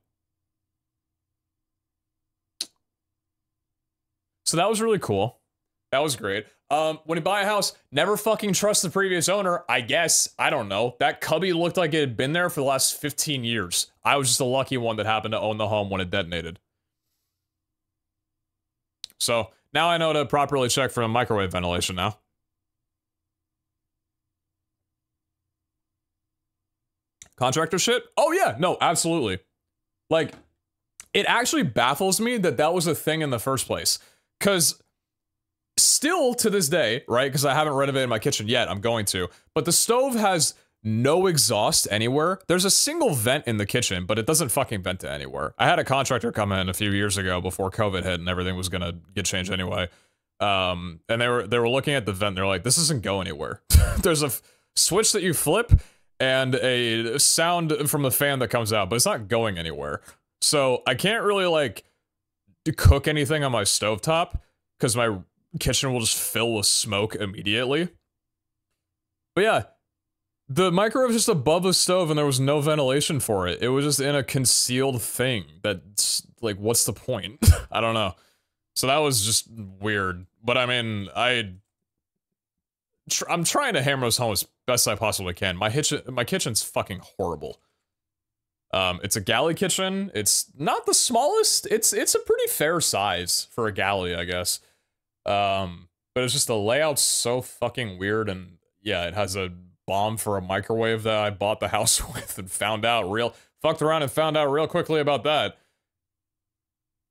So that was really cool. That was great. When you buy a house, never fucking trust the previous owner, I guess. I don't know. That cubby looked like it had been there for the last 15 years. I was just a lucky one that happened to own the home when it detonated. So, now I know to properly check for microwave ventilation now. Contractor shit? Oh yeah, no, absolutely. Like, it actually baffles me that that was a thing in the first place. Because still to this day, right, because I haven't renovated my kitchen yet, I'm going to, but the stove has no exhaust anywhere. There's a single vent in the kitchen, but it doesn't fucking vent to anywhere. I had a contractor come in a few years ago before COVID hit and everything was gonna get changed anyway. And they were looking at the vent, they're like, this doesn't go anywhere. There's a switch that you flip and a sound from the fan that comes out, but it's not going anywhere. So I can't really like cook anything on my stovetop because my kitchen will just fill with smoke immediately. But yeah, the microwave was just above the stove and there was no ventilation for it. It was just in a concealed thing that's like, what's the point? I don't know. So that was just weird. But I mean, I'm trying to hammer this home as best I possibly can. My kitchen's fucking horrible. It's a galley kitchen. It's not the smallest. It's a pretty fair size for a galley, I guess. But it's just the layout's so fucking weird, and yeah, it has a bomb for a microwave that I bought the house with and fucked around and found out real quickly about that.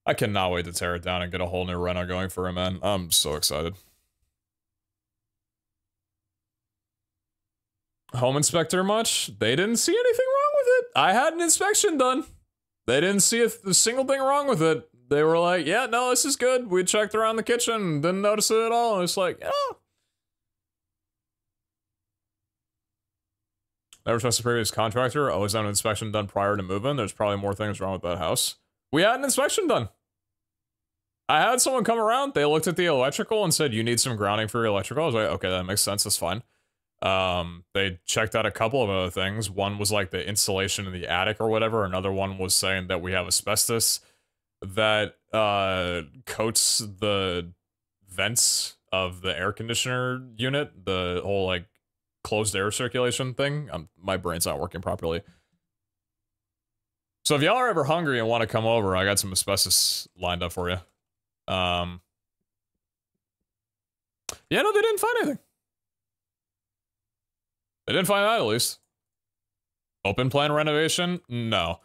I cannot wait to tear it down and get a whole new reno going for it, man. I'm so excited. home inspector much. They didn't see anything wrong with it. I had an inspection done. They didn't see a single thing wrong with it. They were like, yeah, no, this is good. We checked around the kitchen, didn't notice it at all. And it's like, oh. Never trust the previous contractor. Always had an inspection done prior to moving. There's probably more things wrong with that house. We had an inspection done. I had someone come around. They looked at the electrical and said, you need some grounding for your electrical. I was like, okay, that makes sense. That's fine. They checked out a couple of other things. One was like the insulation in the attic or whatever. Another one was saying that we have asbestos that coats the vents of the air conditioner unit, the whole like closed air circulation thing. My brain's not working properly. So if y'all are ever hungry and want to come over, I got some asbestos lined up for you. Yeah, no, they didn't find anything. They didn't find that, at least. Open plan renovation? No.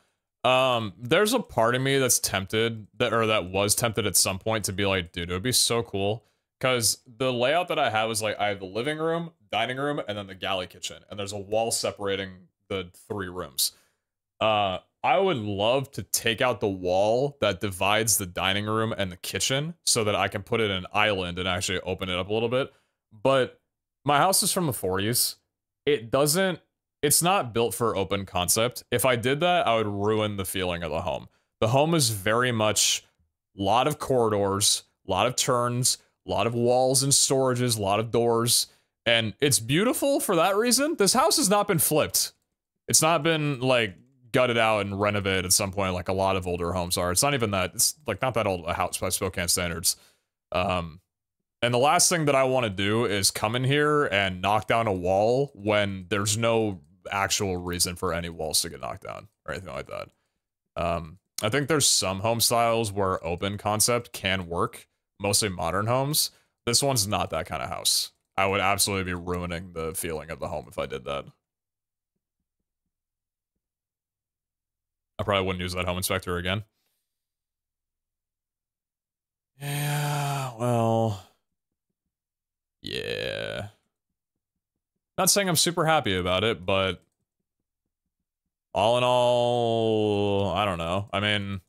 There's a part of me that's tempted, that was tempted at some point to be like, dude, it would be so cool. Because the layout that I have is like, I have the living room, dining room, and then the galley kitchen. And there's a wall separating the 3 rooms. I would love to take out the wall that divides the dining room and the kitchen so that I can put it in an island and actually open it up a little bit. But my house is from the 40s. It's not built for open concept. If I did that, I would ruin the feeling of the home. The home is very much a lot of corridors, a lot of turns, a lot of walls and storages, a lot of doors. And it's beautiful for that reason. This house has not been flipped. It's not been like gutted out and renovated at some point like a lot of older homes are. It's not even that. It's like not that old a house by Spokane standards. And the last thing that I want to do is come in here and knock down a wall when there's no actual reason for any walls to get knocked down or anything like that. I think there's some home styles where open concept can work, mostly modern homes. This one's not that kind of house. I would absolutely be ruining the feeling of the home if I did that. I probably wouldn't use that home inspector again. Yeah, well... yeah. Not saying I'm super happy about it, but... all in all, I don't know. I mean,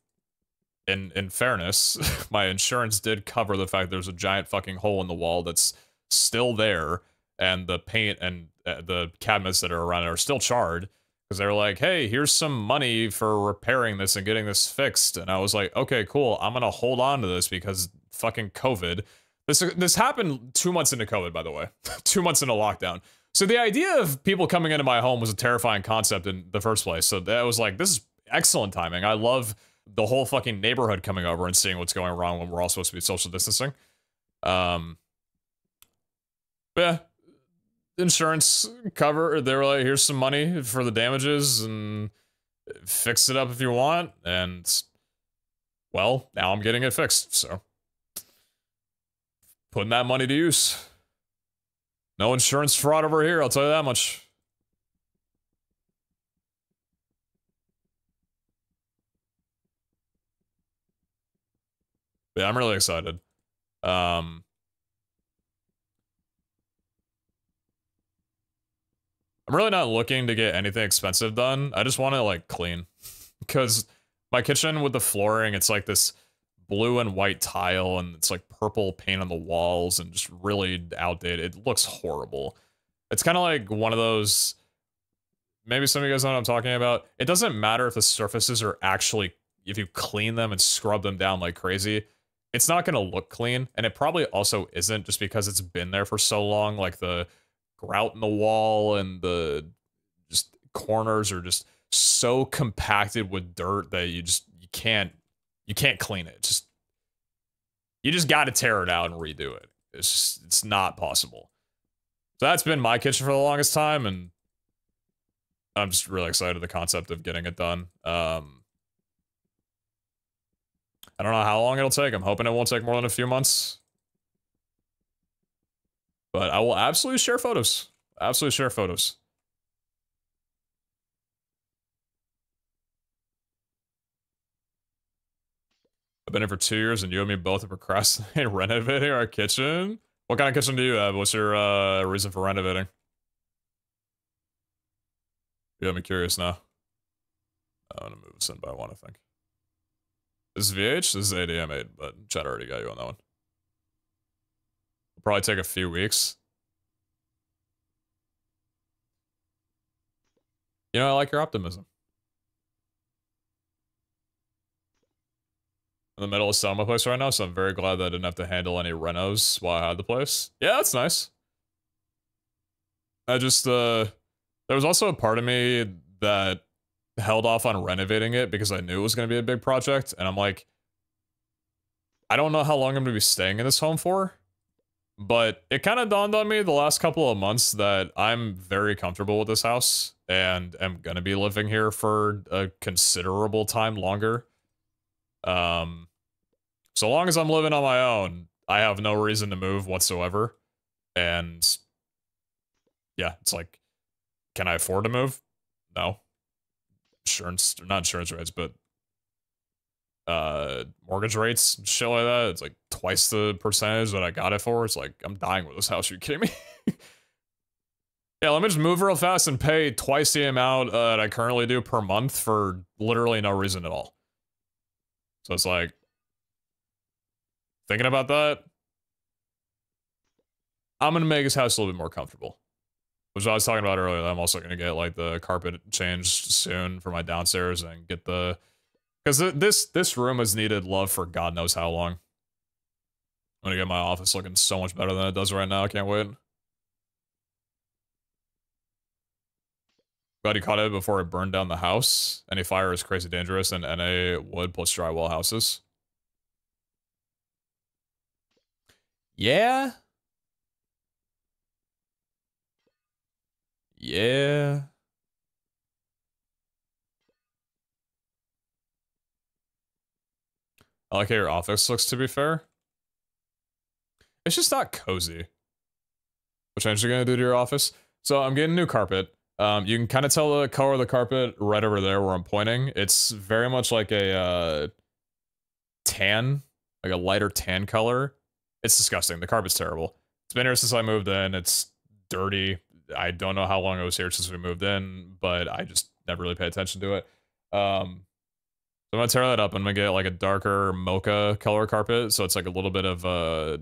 in fairness, my insurance did cover the fact there's a giant fucking hole in the wall that's still there, and the paint and the cabinets that are around it are still charred. Because they were like, hey, here's some money for repairing this and getting this fixed. And I was like, okay, cool. I'm going to hold on to this because fucking COVID. This happened 2 months into COVID, by the way. 2 months into lockdown. So the idea of people coming into my home was a terrifying concept in the first place. So that was like, this is excellent timing. I love the whole fucking neighborhood coming over and seeing what's going wrong when we're all supposed to be social distancing. Yeah. Insurance cover, they were like, here's some money for the damages and fix it up if you want. And, well, now I'm getting it fixed, so. Putting that money to use. No insurance fraud over here, I'll tell you that much. Yeah, I'm really excited. I'm really not looking to get anything expensive done. I just want to, like, clean. Because my kitchen with the flooring, it's like this blue and white tile, and it's like purple paint on the walls, and just really outdated. It looks horrible. It's kind of like one of those... maybe some of you guys know what I'm talking about. It doesn't matter if the surfaces are actually... if you clean them and scrub them down like crazy, it's not going to look clean. And it probably also isn't, just because it's been there for so long. Like the grout in the wall and the just corners are just so compacted with dirt that you can't clean it. You just got to tear it out and redo it. It's not possible. So that's been my kitchen for the longest time, and I'm just really excited at the concept of getting it done. I don't know how long it'll take. I'm hoping it won't take more than a few months. But I will absolutely share photos. Absolutely share photos. I've been here for 2 years, and you and me both are procrastinating renovating our kitchen. What kind of kitchen do you have? What's your reason for renovating? You got me curious now. I'm gonna move this in by one, I think. This is VH? This is ADM8, but chat already got you on that one. It'll probably take a few weeks. You know, I like your optimism. In the middle of selling my place right now, so I'm very glad that I didn't have to handle any renos while I had the place. Yeah, that's nice. I just, there was also a part of me that held off on renovating it because I knew it was going to be a big project, and I'm like, I don't know how long I'm going to be staying in this home for, but it kind of dawned on me the last couple of months that I'm very comfortable with this house, and am going to be living here for a considerable time longer. So long as I'm living on my own, I have no reason to move whatsoever. And yeah, it's like, can I afford to move? No. Insurance, not insurance rates, but mortgage rates, shit like that. It's like twice the percentage that I got it for. It's like, I'm dying with this house. Are you kidding me? Yeah, let me just move real fast and pay twice the amount that I currently do per month for literally no reason at all. So it's like, thinking about that, I'm gonna make his house a little bit more comfortable. Which I was talking about earlier. I'm also gonna get like the carpet changed soon for my downstairs and get the, because this room has needed love for God knows how long. I'm gonna get my office looking so much better than it does right now. I can't wait. Glad you caught it before it burned down the house. Any fire is crazy dangerous, and NA wood plus drywall houses. Yeah. Yeah. I like how your office looks, to be fair. It's just not cozy. What change are you gonna do to your office? So I'm getting new carpet. You can kind of tell the color of the carpet right over there where I'm pointing. It's very much like a tan, like a lighter tan color. It's disgusting. The carpet's terrible. It's been here since I moved in. It's dirty. I don't know how long it was here since we moved in, but I just never really paid attention to it. So I'm gonna tear that up. I'm gonna get like a darker mocha color carpet, so it's like a little bit of a,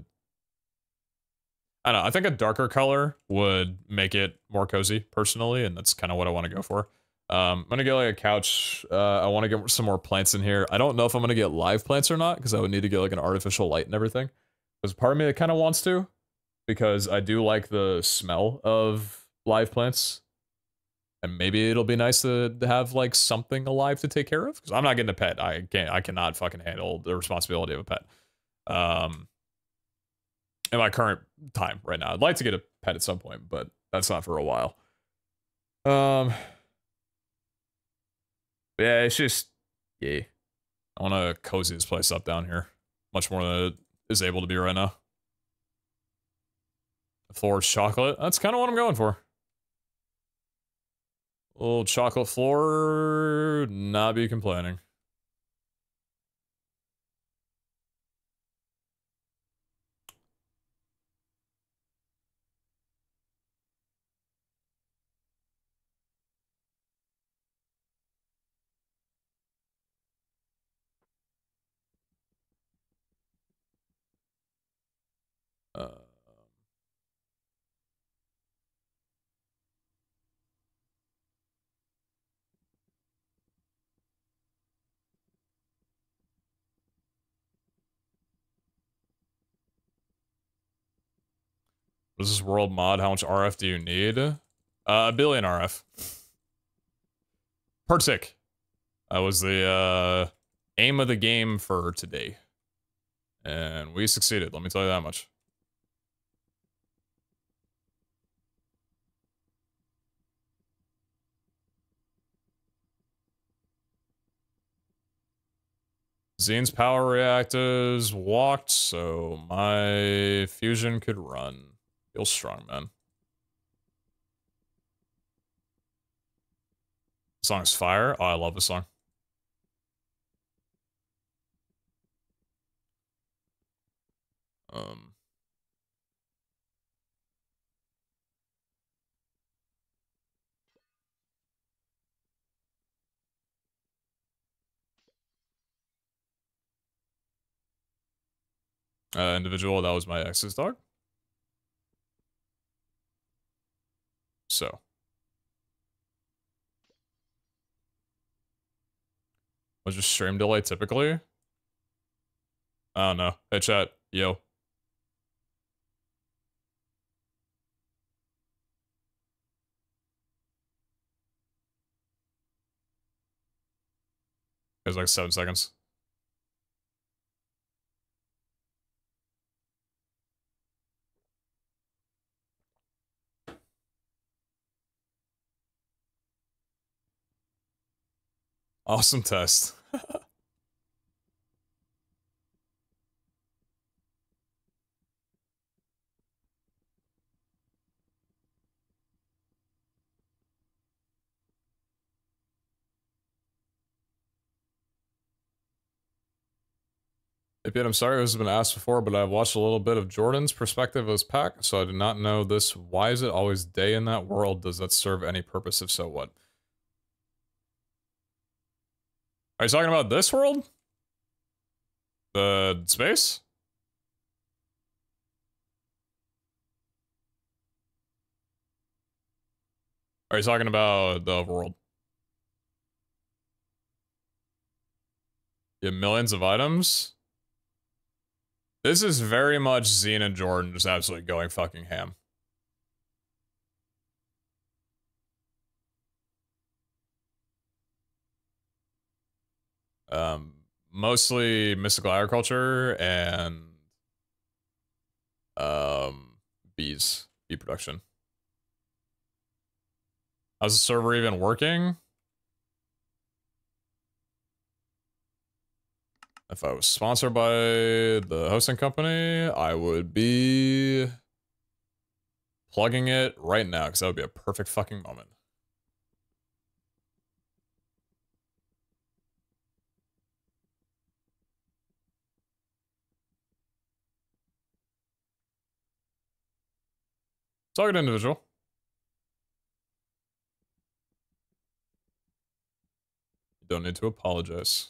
I don't know, I think a darker color would make it more cozy, personally, and that's kind of what I want to go for. I'm gonna get like a couch. I want to get some more plants in here. I don't know if I'm gonna get live plants or not, because I would need to get like an artificial light and everything. There's part of me that kind of wants to, because I do like the smell of live plants. And maybe it'll be nice to have like something alive to take care of, because I'm not getting a pet. I cannot fucking handle the responsibility of a pet. In my current time right now, I'd like to get a pet at some point, but that's not for a while. Yeah, it's just, yeah, I want to cozy this place up down here much more than it is able to be right now. The floor is chocolate. That's kind of what I'm going for. Little chocolate floor, not be complaining. What is this world mod? How much RF do you need? A billion RF. Per tick. That was the aim of the game for today. And we succeeded, let me tell you that much. Zine's power reactors walked, so my fusion could run. Feel strong, man. Song is fire. Oh, I love this song. Individual, that was my ex's dog. So. What's your stream delay typically? I don't know. Hey chat, yo. It was like 7 seconds. Awesome test. Hey Pete, I'm sorry this has been asked before, but I've watched a little bit of Jordan's perspective as Pac, so I did not know this. Why is it always day in that world? Does that serve any purpose? If so, what? Are you talking about this world? The space? Are you talking about the overworld? You have millions of items? This is very much Zine and Jordan just absolutely going fucking ham. Mostly mystical agriculture and bee production. How's the server even working? If I was sponsored by the hosting company, I would be plugging it right now because that would be a perfect fucking moment. Target individual. You don't need to apologize.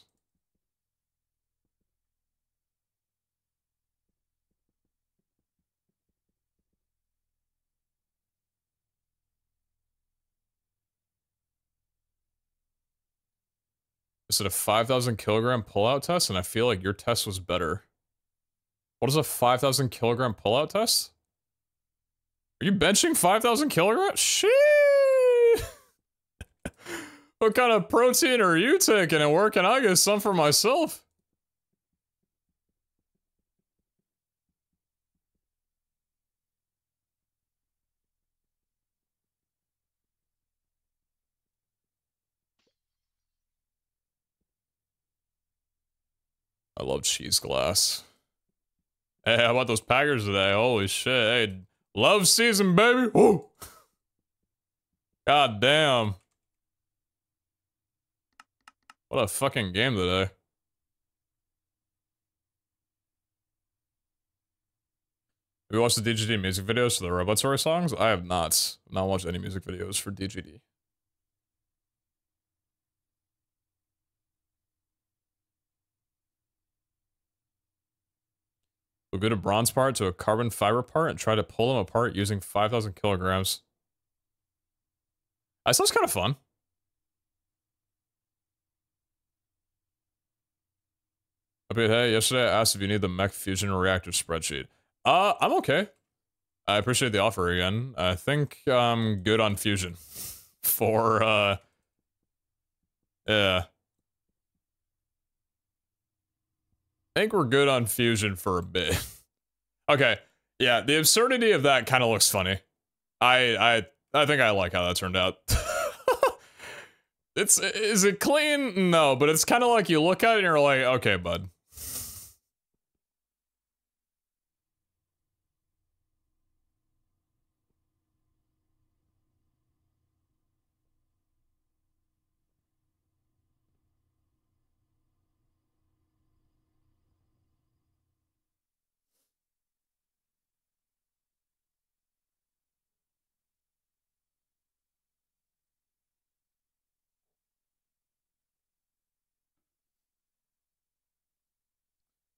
Is it a 5,000 kilogram pullout test? And I feel like your test was better. What is a 5,000 kilogram pullout test? Are you benching 5,000 kilograms? Shit! What kind of protein are you taking and where can I get some for myself? I love cheese glass. Hey, how about those Packers today? Holy shit. Hey, love season, baby. Woo! God damn. What a fucking game today. Have you watched the DGD music videos for the Robot Story songs? I have not. Not watched any music videos for DGD. We'll get a bronze part to a carbon fiber part and try to pull them apart using 5,000 kilograms. That sounds kind of fun. Okay, hey, yesterday I asked if you need the mech fusion reactor spreadsheet. I'm okay. I appreciate the offer again. I think I'm good on fusion. For, yeah. I think we're good on fusion for a bit. Okay, yeah, the absurdity of that kind of looks funny. I think I like how that turned out. Is it clean? No, but it's kind of like you look at it and you're like, okay, bud.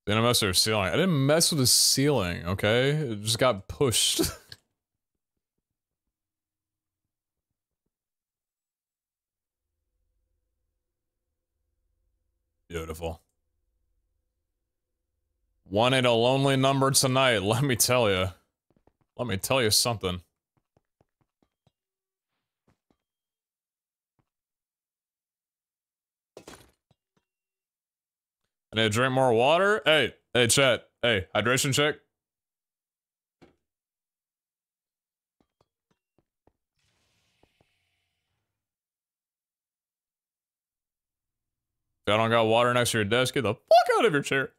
Didn't mess with your ceiling. I didn't mess with the ceiling, okay? It just got pushed. Beautiful. 1 ain't a lonely number tonight, let me tell you. Let me tell you something. I need to drink more water? Hey, chat. Hey, hydration check. If I don't got water next to your desk, get the fuck out of your chair.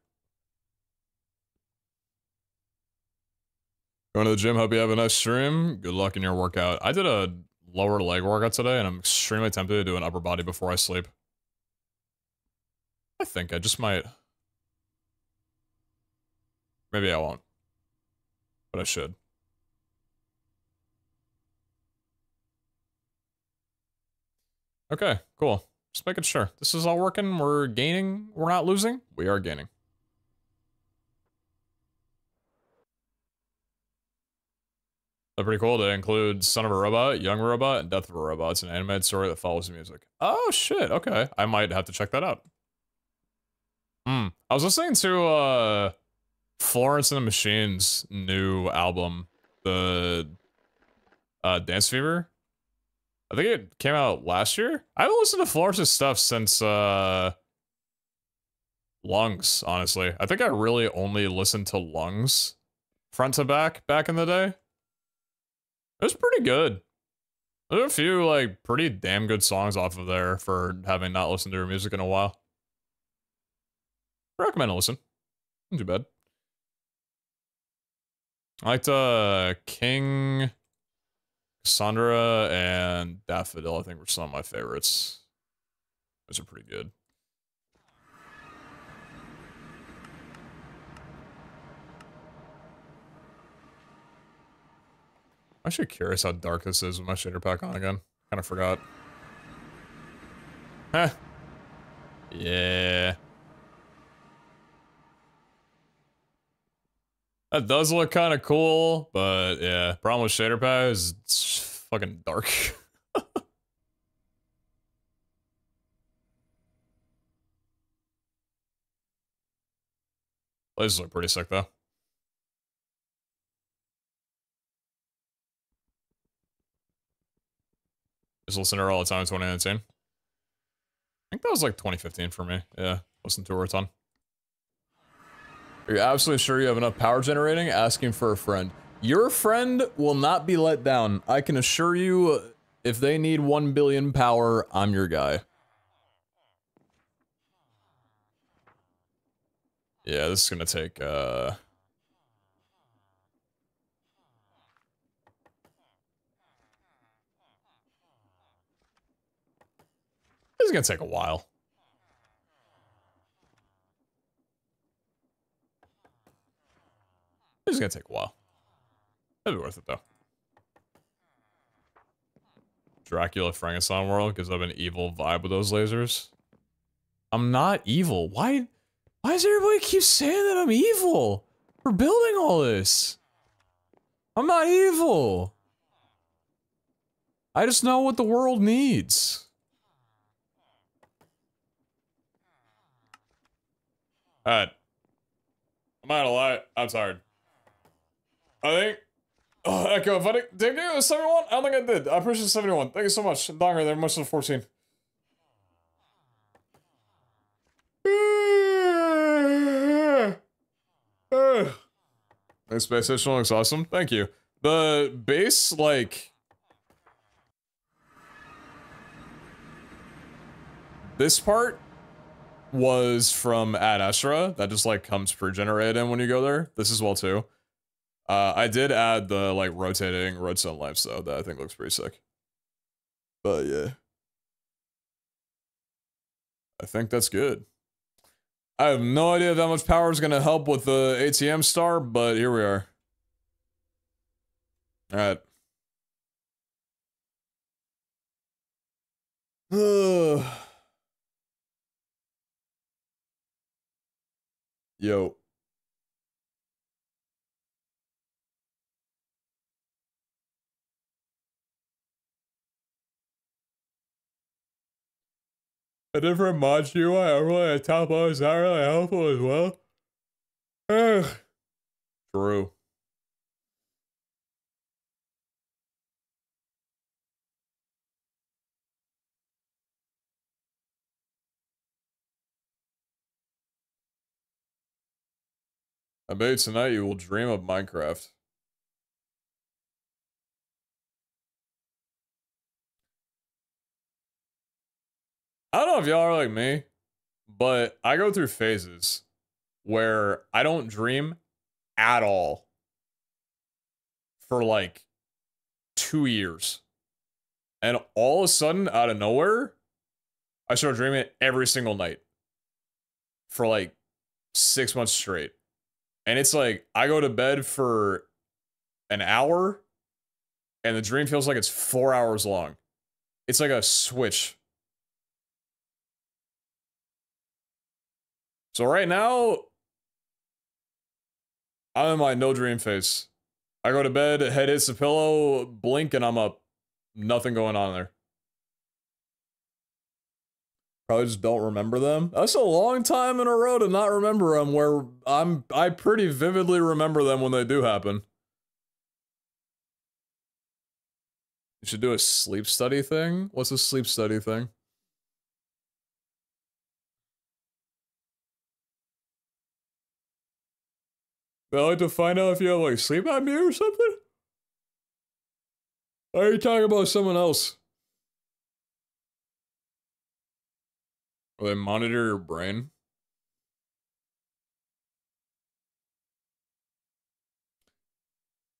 Going to the gym, hope you have a nice stream. Good luck in your workout. I did a lower leg workout today, and I'm extremely tempted to do an upper body before I sleep. I think I just might. Maybe I won't. But I should. Okay, cool. Just making sure. This is all working. We're gaining. We're not losing. We are gaining. That's pretty cool. That includes Son of a Robot, Young Robot, and Death of a Robot. It's an animated story that follows the music. Oh, shit. Okay. I might have to check that out. I was listening to, Florence and the Machine's new album, the, Dance Fever. I think it came out last year. I haven't listened to Florence's stuff since, Lungs, honestly. I think I really only listened to Lungs front to back in the day. It was pretty good. There are a few, like, pretty damn good songs off of there for having not listened to her music in a while. I recommend a listen. Not too bad. I liked, King, Cassandra, and Daffodil, I think were some of my favorites. Those are pretty good. I'm actually curious how dark this is with my shader pack on again. Kind of forgot. Huh. Yeah. That does look kind of cool, but yeah. Problem with shader pack is it's fucking dark. These look pretty sick though. Just listen to her all the time in 2019. I think that was like 2015 for me. Yeah, listen to her a ton. Are you absolutely sure you have enough power generating? Asking for a friend. Your friend will not be let down. I can assure you, if they need 1 billion power, I'm your guy. Yeah, this is gonna take, This is gonna take a while. This is gonna take a while. It'll be worth it though. Dracula Frankenstein world gives up an evil vibe with those lasers. I'm not evil. Why does everybody keep saying that I'm evil? We're building all this. I'm not evil. I just know what the world needs. Alright. I'm not gonna lie, I'm tired. I think... Oh, Echo, if I did I get a 71? I don't think I did. I appreciate 71. Thank you so much. Donger there, much to 14. This base station looks awesome. Thank you. The base, like... This part was from Ad Astra. That just, like, comes pre-generated in when you go there. This as well, too. I did add the, like, rotating redstone lamps, though, that I think looks pretty sick. But, yeah. I think that's good. I have no idea if that much power is going to help with the ATM star, but here we are. Alright. Yo. A different mod UI overlay at top level is not really helpful as well. Ugh. True. I bet tonight you will dream of Minecraft. I don't know if y'all are like me, but I go through phases where I don't dream at all for like 2 years. And all of a sudden, out of nowhere, I start dreaming every single night for like 6 months straight. And it's like, I go to bed for an hour, and the dream feels like it's 4 hours long. It's like a switch. So right now, I'm in my no dream phase. I go to bed, head hits the pillow, blink, and I'm up. Nothing going on there. Probably just don't remember them. That's a long time in a row to not remember them, where I pretty vividly remember them when they do happen. You should do a sleep study thing? What's a sleep study thing? They like to find out if you have like sleep apnea or something? Or are you talking about someone else? Or they monitor your brain?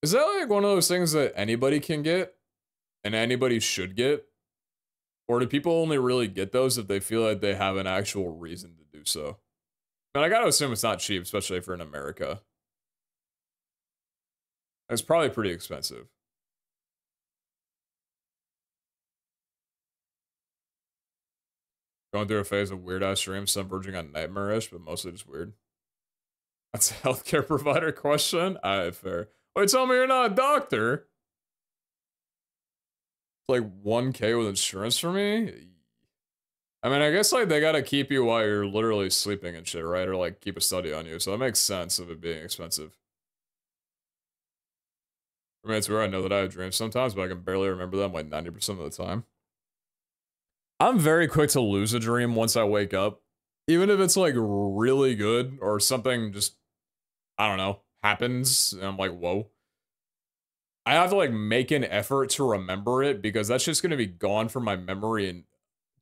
Is that like one of those things that anybody can get? And anybody should get? Or do people only really get those if they feel like they have an actual reason to do so? But I gotta assume it's not cheap, especially if you're in America. It's probably pretty expensive. Going through a phase of weird-ass dreams, some verging on nightmare-ish, but mostly just weird. That's a healthcare provider question? Alright, fair. Wait, tell me you're not a doctor? It's like 1K with insurance for me? I mean, I guess like they gotta keep you while you're literally sleeping and shit, right? Or like keep a study on you, so that makes sense of it being expensive. I mean, it's where I know that I have dreams sometimes, but I can barely remember them like 90% of the time. I'm very quick to lose a dream once I wake up. Even if it's like really good or something just, I don't know, happens and I'm like, whoa. I have to like make an effort to remember it because that's just gonna be gone from my memory in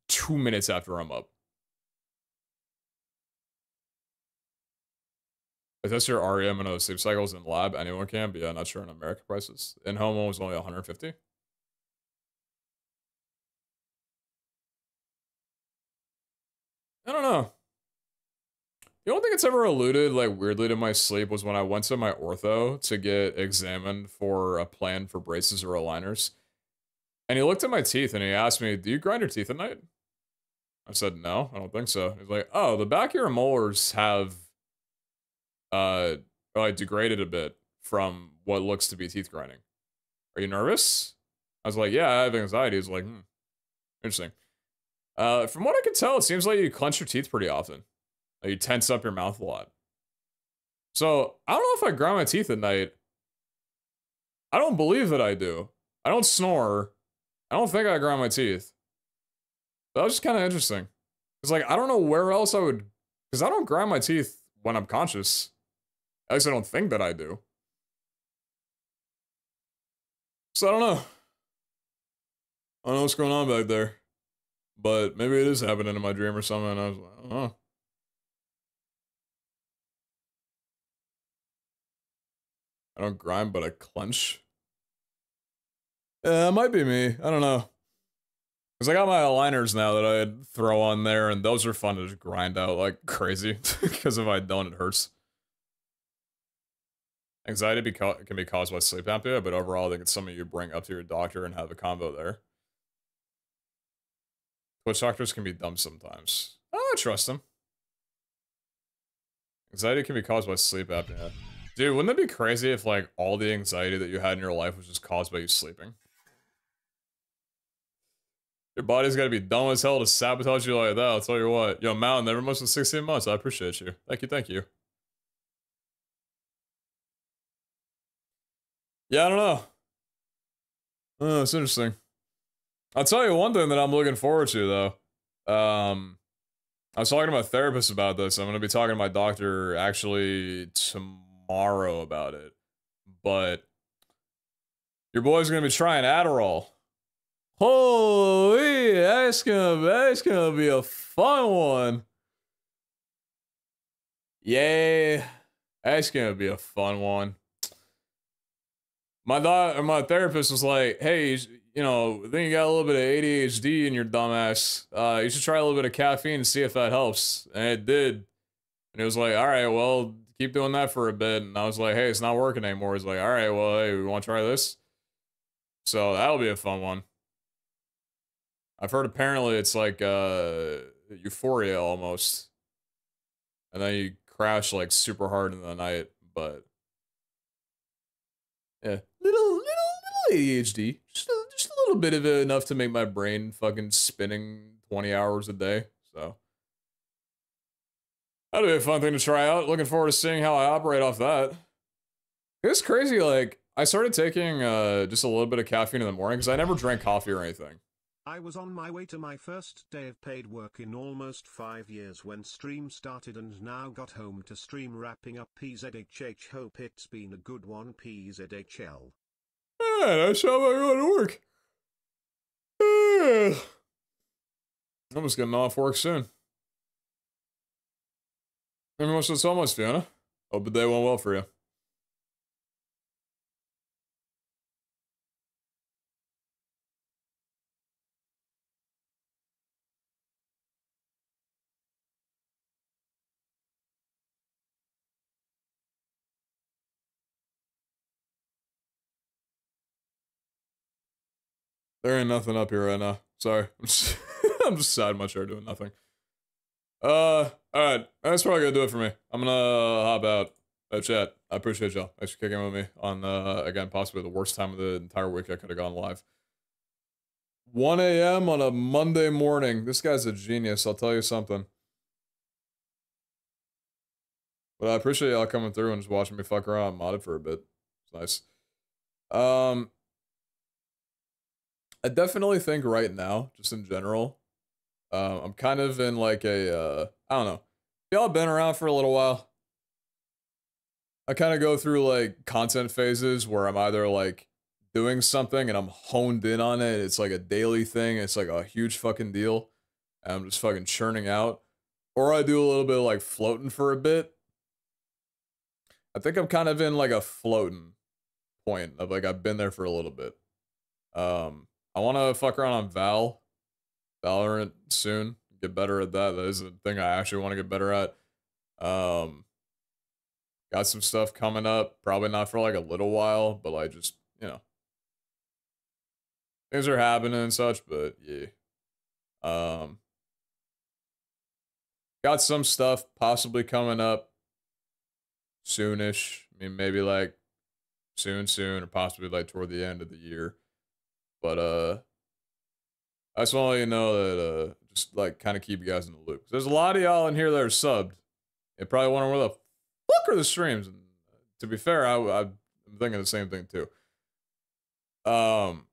2 minutes after I'm up. I test your REM and other sleep cycles in lab. Anyone can, but yeah, not sure in American prices. In-home one was only 150. I don't know. The only thing that's ever alluded like weirdly to my sleep was when I went to my ortho to get examined for a plan for braces or aligners. And he looked at my teeth and he asked me, "Do you grind your teeth at night?" I said, "No, I don't think so." He's like, "Oh, the back of your molars have like degraded a bit from what looks to be teeth grinding. Are you nervous?" I was like, "Yeah, I have anxiety." He's like, interesting. From what I can tell, it seems like you clench your teeth pretty often. Like you tense up your mouth a lot. So, I don't know if I grind my teeth at night. I don't believe that I do. I don't snore. I don't think I grind my teeth. That was just kind of interesting. It's like, I don't know where else I would... Because I don't grind my teeth when I'm conscious. At least I don't think that I do. So I don't know. I don't know what's going on back there. But maybe it is happening in my dream or something. And I was like, I don't know. I don't grind, but I clench. Yeah, it might be me. I don't know. Because I got my aligners now that I throw on there, and those are fun to just grind out like crazy. Because if I don't, it hurts. Anxiety can be caused by sleep apnea, but overall, I think it's something you bring up to your doctor and have a convo there. Twitch doctors can be dumb sometimes. Oh, I trust them. Anxiety can be caused by sleep apnea. Dude, wouldn't that be crazy if, like, all the anxiety that you had in your life was just caused by you sleeping? Your body's gotta be dumb as hell to sabotage you like that, I'll tell you what. Yo, Mountain, never much than 16 months. I appreciate you. Thank you, thank you. Yeah, I don't know. It's interesting. I'll tell you one thing that I'm looking forward to, though. I was talking to my therapist about this. I'm going to be talking to my doctor actually tomorrow about it. But your boy's going to be trying Adderall. Holy, that's gonna be a fun one. Yeah, that's gonna be a fun one. My therapist was like, hey, you know, I think you got a little bit of ADHD in your dumbass. You should try a little bit of caffeine and see if that helps. And it did. And he was like, all right, well, keep doing that for a bit. And I was like, hey, it's not working anymore. He's like, all right, well, hey, we want to try this? So that'll be a fun one. I've heard apparently it's like euphoria almost. And then you crash like super hard in the night, but yeah, little ADHD, just a little bit of it, enough to make my brain fucking spinning 20 hours a day. So that'll be a fun thing to try out. Looking forward to seeing how I operate off that. It's crazy. Like I started taking just a little bit of caffeine in the morning because I never drank coffee or anything. I was on my way to my first day of paid work in almost 5 years when stream started and now got home to stream wrapping up PeteZahHutt. Hope it's been a good one, PeteZahHutt. Yeah, that's how I go to work. I'm just getting off work soon. Everyone said so much, Fiona. Hope the day went well for you. There ain't nothing up here right now. Sorry. I'm just sat in my chair doing nothing. Alright. That's probably gonna do it for me. I'm gonna hop out of chat. I appreciate y'all. Thanks for kicking with me on, again, possibly the worst time of the entire week I could have gone live. 1 a.m. on a Monday morning. This guy's a genius, I'll tell you something. But I appreciate y'all coming through and just watching me fuck around modded for a bit. It's nice. I definitely think right now, just in general, I'm kind of in like a, I don't know. Y'all been around for a little while. I kind of go through like content phases where I'm either like doing something and I'm honed in on it. It's like a daily thing. It's like a huge fucking deal. And I'm just fucking churning out. Or I do a little bit of like floating for a bit. I think I'm kind of in like a floating point of like I've been there for a little bit. I want to fuck around on Valorant soon. Get better at that. That is a thing I actually want to get better at. Got some stuff coming up. Probably not for like a little while, but like just, you know. Things are happening and such, but yeah. Got some stuff possibly coming up soonish. I mean, maybe like soon, or possibly like toward the end of the year. But I just want to let you know that just like kind of keep you guys in the loop. There's a lot of y'all in here that are subbed. You probably wondering where the fuck are the streams. And to be fair, I'm thinking the same thing too. I'm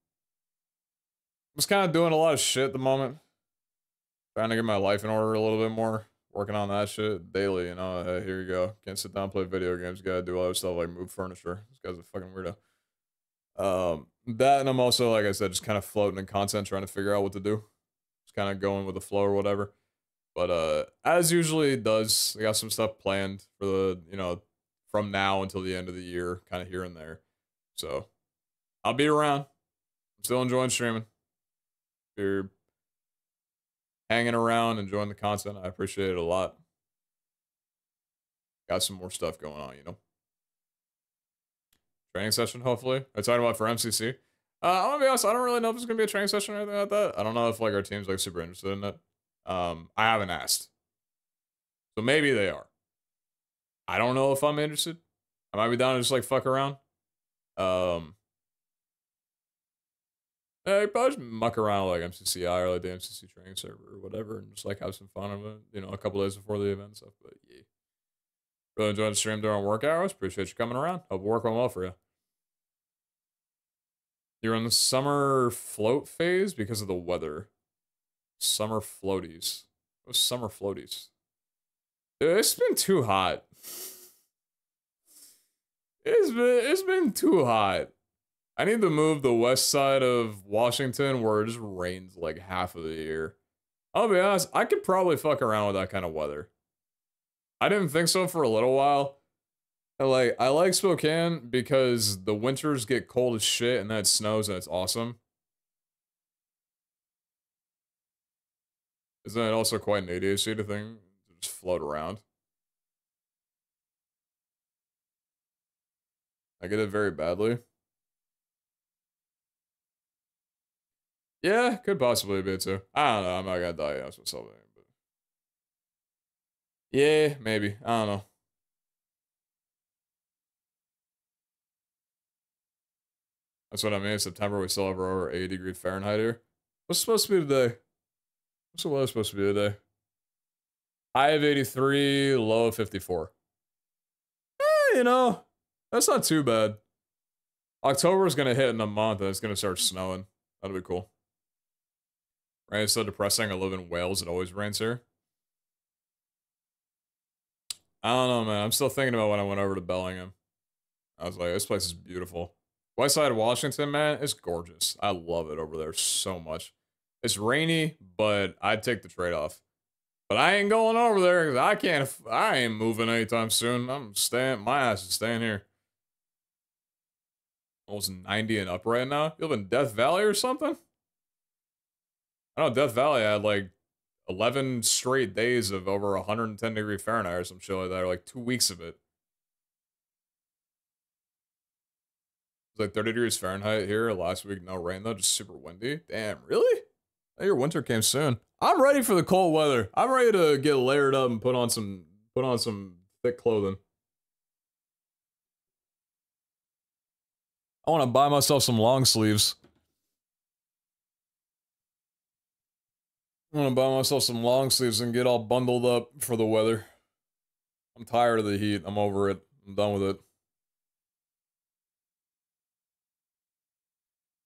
just kind of doing a lot of shit at the moment. Trying to get my life in order a little bit more. Working on that shit daily, you know. Hey, here you go. Can't sit down and play video games. You gotta do other stuff like move furniture. This guy's a fucking weirdo. That and I'm also, like I said, just kind of floating in content, trying to figure out what to do. Just kind of going with the flow or whatever. But as usually does, I got some stuff planned for the, you know, from now until the end of the year, kind of here and there. So I'll be around. I'm still enjoying streaming. If you're hanging around, enjoying the content, I appreciate it a lot. Got some more stuff going on, you know. Training session, hopefully. Are you talking about for MCC? I'm gonna be honest, I don't really know if it's gonna be a training session or anything like that. I don't know if like our team's like super interested in it. I haven't asked. So maybe they are. I don't know if I'm interested. I might be down to just like fuck around. Yeah, probably just muck around like MCCI or like the MCC training server or whatever, and just like have some fun of it. You know, a couple days before the event and stuff. But yeah, really enjoying the stream during work hours. Appreciate you coming around. Hope it worked well for you. You're in the summer float phase because of the weather. Summer floaties. What's summer floaties? Dude, it's been too hot. It's been too hot. I need to move the west side of Washington where it just rains like half of the year. I'll be honest, I could probably fuck around with that kind of weather. I didn't think so for a little while. I like Spokane because the winters get cold as shit and then it snows and it's awesome. Isn't it also quite an ADHD thing to just float around? I get it very badly. Yeah, could possibly be too. I don't know. I'm not gonna diagnose myself, but yeah, maybe. I don't know. That's what I mean. In September, we still have over 80 degrees Fahrenheit here. What's supposed to be today? What's the weather supposed to be today? High of 83, low of 54. You know, that's not too bad. October is gonna hit in a month, and it's gonna start snowing. That'll be cool. Rain is so depressing. I live in Wales. It always rains here. I don't know, man. I'm still thinking about when I went over to Bellingham. I was like, this place is beautiful. West side of Washington, man, it's gorgeous. I love it over there so much. It's rainy, but I'd take the trade-off. But I ain't going over there because I ain't moving anytime soon. I'm staying, my ass is staying here. Almost 90 and up right now. You live in Death Valley or something? I know Death Valley had like 11 straight days of over 110 degree Fahrenheit or some shit like that, or like 2 weeks of it. It was like 30 degrees Fahrenheit here last week, no rain though, just super windy. Damn, really? Hey, your winter came soon. I'm ready for the cold weather. I'm ready to get layered up and put on some thick clothing. I want to buy myself some long sleeves. I want to buy myself some long sleeves and get all bundled up for the weather. I'm tired of the heat. I'm over it. I'm done with it.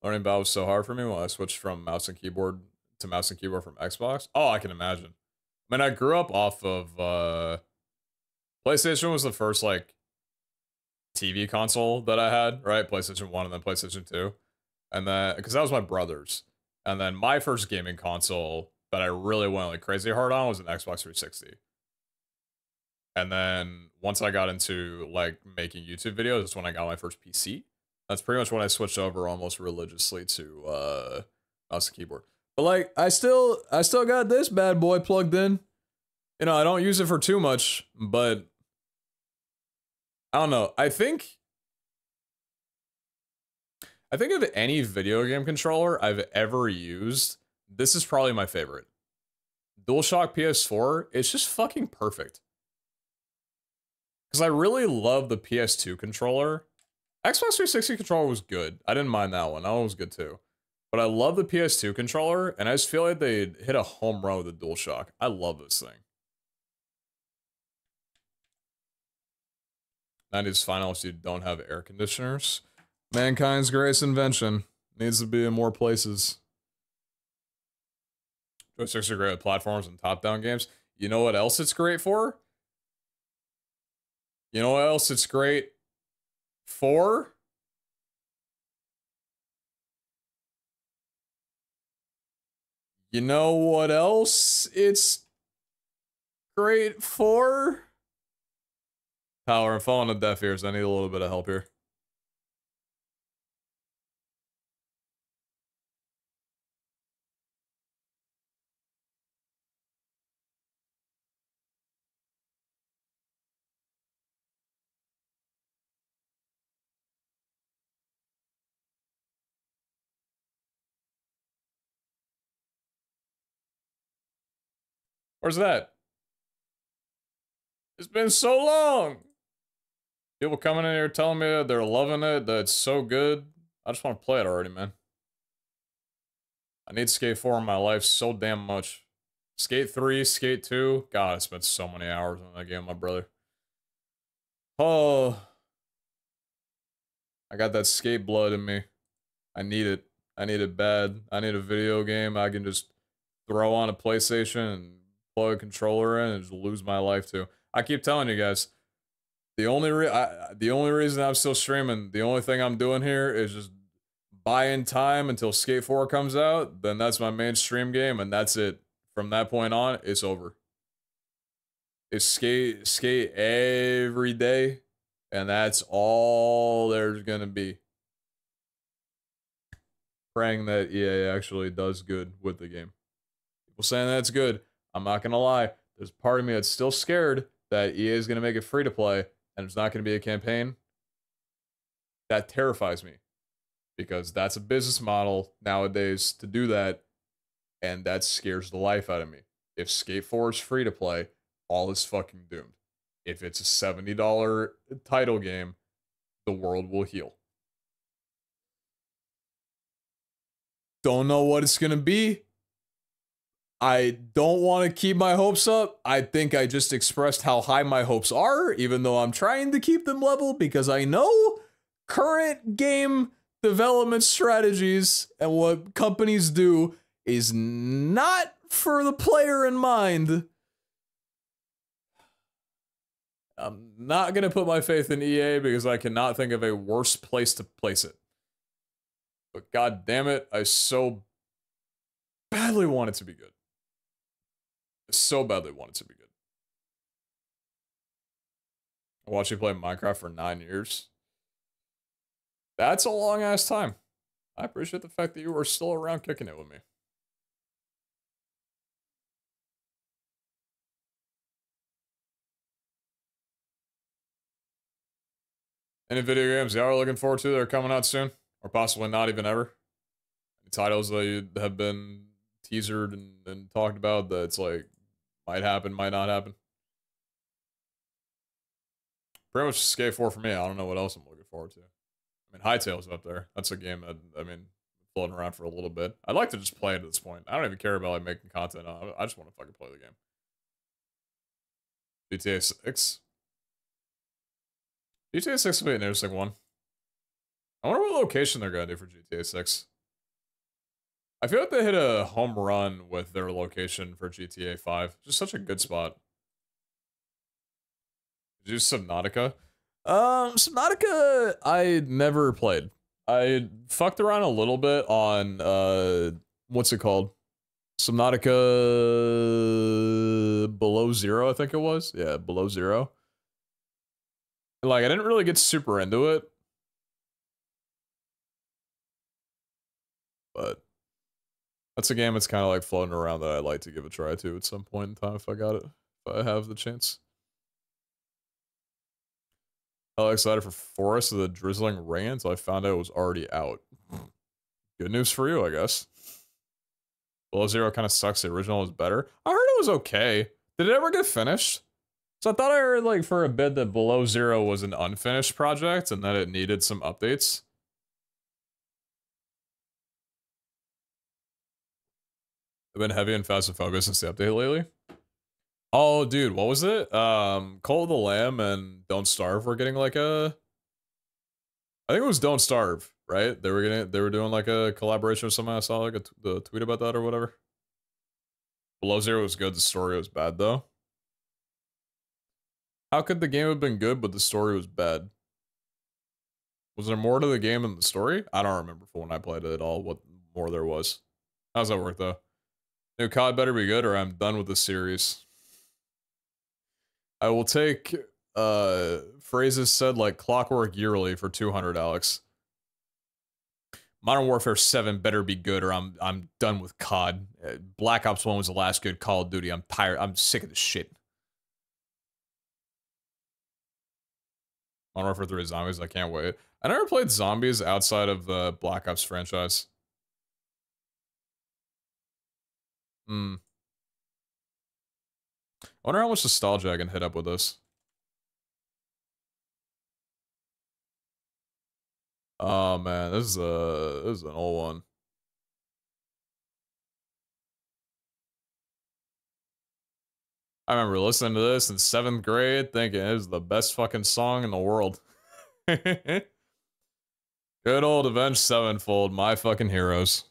Learning Bow was so hard for me when I switched from mouse and keyboard to mouse and keyboard from Xbox. Oh, I can imagine. I mean, I grew up off of PlayStation was the first like TV console that I had, right? PlayStation 1 and then PlayStation 2. And then because that was my brother's. And then my first gaming console that I really went like crazy hard on was an Xbox 360. And then once I got into like making YouTube videos, that's when I got my first PC. That's pretty much when I switched over almost religiously to mouse and keyboard. But like I still got this bad boy plugged in. You know, I don't use it for too much, but I don't know. I think of any video game controller I've ever used, this is probably my favorite. DualShock PS4, it's just fucking perfect. Because I really love the PS2 controller. Xbox 360 controller was good. I didn't mind that one. That one was good too. But I love the PS2 controller, and I just feel like they hit a home run with the DualShock. I love this thing. 90s finals, you don't have air conditioners. Mankind's greatest invention. Needs to be in more places. Joysticks are great at platforms and top-down games. You know what else it's great for? You know what else it's great for? You know what else it's great for? Power, I'm falling on deaf ears. I need a little bit of help here. Where's that? It's been so long. People coming in here telling me that they're loving it, that it's so good. I just want to play it already, man. I need Skate 4 in my life so damn much. Skate 3, Skate 2. God, I spent so many hours on that game, my brother. Oh. I got that skate blood in me. I need it. I need it bad. I need a video game I can just throw on a PlayStation and plug a controller in and just lose my life to. I keep telling you guys, the only reason I'm still streaming, the only thing I'm doing here is just buying time until Skate 4 comes out. Then that's my main stream game, and that's it. From that point on, it's over. It's skate every day, and that's all there's gonna be. Praying that EA actually does good with the game. People saying that's good. I'm not gonna lie. There's part of me that's still scared that EA is gonna make it free to play and it's not gonna be a campaign. That terrifies me because that's a business model nowadays to do that, and that scares the life out of me. If Skate 4 is free to play, all is fucking doomed. If it's a $70 title game, the world will heal. Don't know what it's gonna be. I don't want to keep my hopes up. I think I just expressed how high my hopes are, even though I'm trying to keep them level because I know current game development strategies and what companies do is not for the player in mind. I'm not gonna put my faith in EA because I cannot think of a worse place to place it. But god damn it, I so badly want it to be good. I so badly want it to be good. I watched you play Minecraft for 9 years. That's a long ass time. I appreciate the fact that you were still around kicking it with me. Any video games you are looking forward to that are coming out soon? Or possibly not even ever? Any titles that you have been teasered and talked about that it's like might happen, might not happen? Pretty much Skate 4 for me. I don't know what else I'm looking forward to. I mean, Hytale's up there. That's a game that, I mean, floating around for a little bit. I'd like to just play it at this point. I don't even care about like making content on it. I just want to fucking play the game. GTA 6. GTA 6 will be an interesting one. I wonder what location they're gonna do for GTA 6. I feel like they hit a home run with their location for GTA 5. Just such a good spot. Did you do Subnautica? Subnautica, I never played. I fucked around a little bit on, what's it called? Subnautica Below Zero, I think it was. Yeah, Below Zero. Like, I didn't really get super into it. But that's a game that's kind of like floating around that I'd like to give a try to at some point in time if I got it. If I have the chance. I'm excited for Forest of the Drizzling Rain until I found out it was already out. Good news for you, I guess. Below Zero kind of sucks. The original is better. I heard it was okay. Did it ever get finished? So I thought I heard like for a bit that Below Zero was an unfinished project and that it needed some updates. I've been heavy and Phasmophobia since the update lately. Oh, dude, what was it? Cult of the Lamb and Don't Starve were getting like a... I think it was Don't Starve, right? They were doing like a collaboration with someone. I saw like the tweet about that or whatever. Below Zero was good. The story was bad though. How could the game have been good but the story was bad? Was there more to the game than the story? I don't remember from when I played it at all what more there was. How's that work though? New COD better be good or I'm done with the series. I will take phrases said like Clockwork Yearly for 200, Alex. Modern Warfare 7 better be good or I'm done with COD. Black Ops 1 was the last good Call of Duty. I'm tired. I'm sick of this shit. Modern Warfare 3 Zombies, I can't wait. I never played Zombies outside of the Black Ops franchise. I wonder how much nostalgia I can hit up with this. Oh man, this is an old one. I remember listening to this in 7th grade, thinking it was the best fucking song in the world. Good old Avenged Sevenfold, my fucking heroes.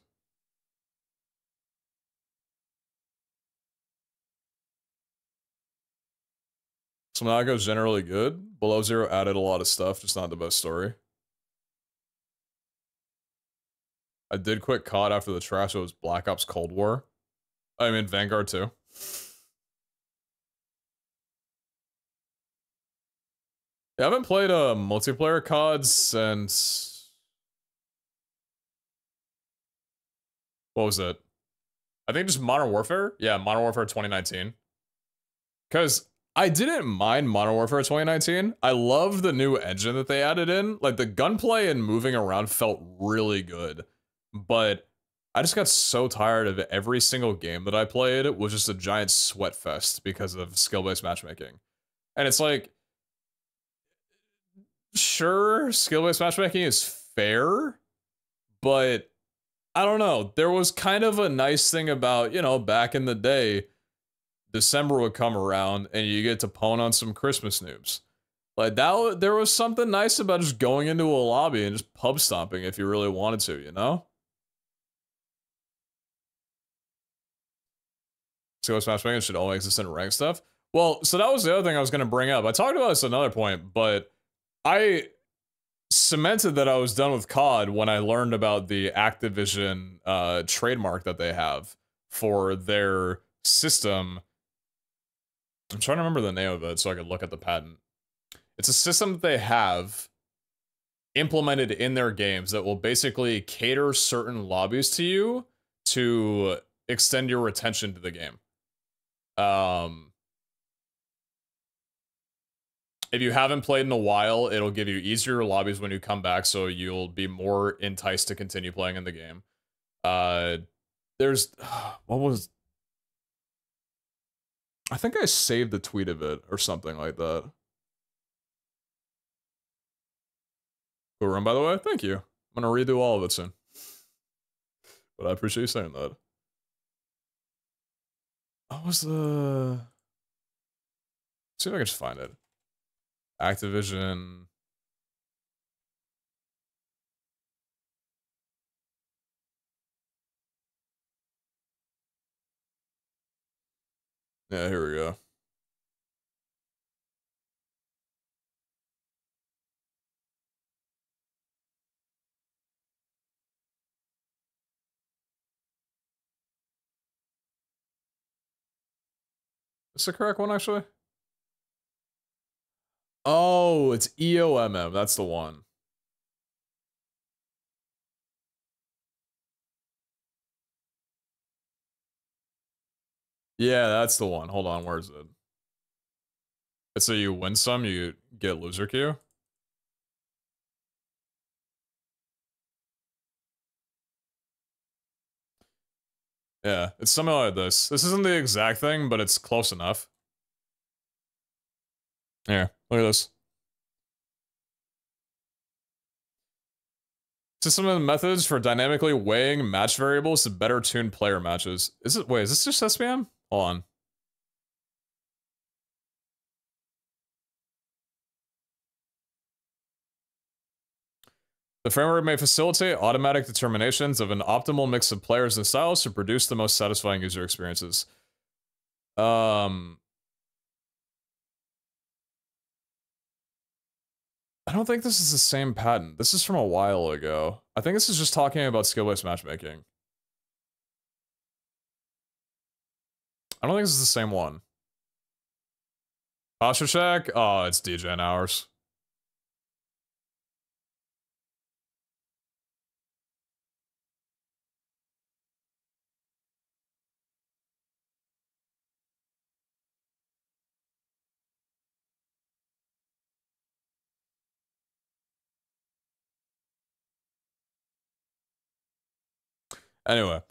Smonago's generally good. Below Zero added a lot of stuff, just not the best story. I did quit COD after the trash. It was Black Ops Cold War. I mean, Vanguard too. Yeah, I haven't played a multiplayer COD since... What was it? I think just Modern Warfare? Yeah, Modern Warfare 2019. Because I didn't mind Modern Warfare 2019. I love the new engine that they added in. Like, the gunplay and moving around felt really good. But I just got so tired of every single game that I played was just a giant sweat fest because of skill-based matchmaking. And it's like, sure, skill-based matchmaking is fair, but I don't know. There was kind of a nice thing about, you know, back in the day, December would come around and you get to pwn on some Christmas noobs. Like, that, there was something nice about just going into a lobby and just pub stomping if you really wanted to, you know? Skill-based matchmaking should only exist in rank stuff. Well, so that was the other thing I was going to bring up. I talked about this at another point, but I cemented that I was done with COD when I learned about the Activision trademark that they have for their system. I'm trying to remember the name of it so I could look at the patent. It's a system that they have implemented in their games that will basically cater certain lobbies to you to extend your retention to the game. If you haven't played in a while, it'll give you easier lobbies when you come back, so you'll be more enticed to continue playing in the game. There's... What was... I think I saved the tweet of it, or something like that. Cool room, by the way. Thank you. I'm gonna redo all of it soon. But I appreciate you saying that. What was the... See if I can just find it. Activision. Yeah, here we go. Is the correct one, actually? Oh, it's EOMM. That's the one. Yeah, that's the one. Hold on, where is it? It's so you win some, you get loser queue. Yeah, it's something like this. This isn't the exact thing, but it's close enough. Here, look at this. System of methods for dynamically weighing match variables to better tune player matches. Is it, wait, is this just SPM? Hold on. The framework may facilitate automatic determinations of an optimal mix of players and styles to produce the most satisfying user experiences. I don't think this is the same patent. This is from a while ago. I think this is just talking about skill-based matchmaking. I don't think this is the same one. Posture check? Oh, it's degen hours. Anyway,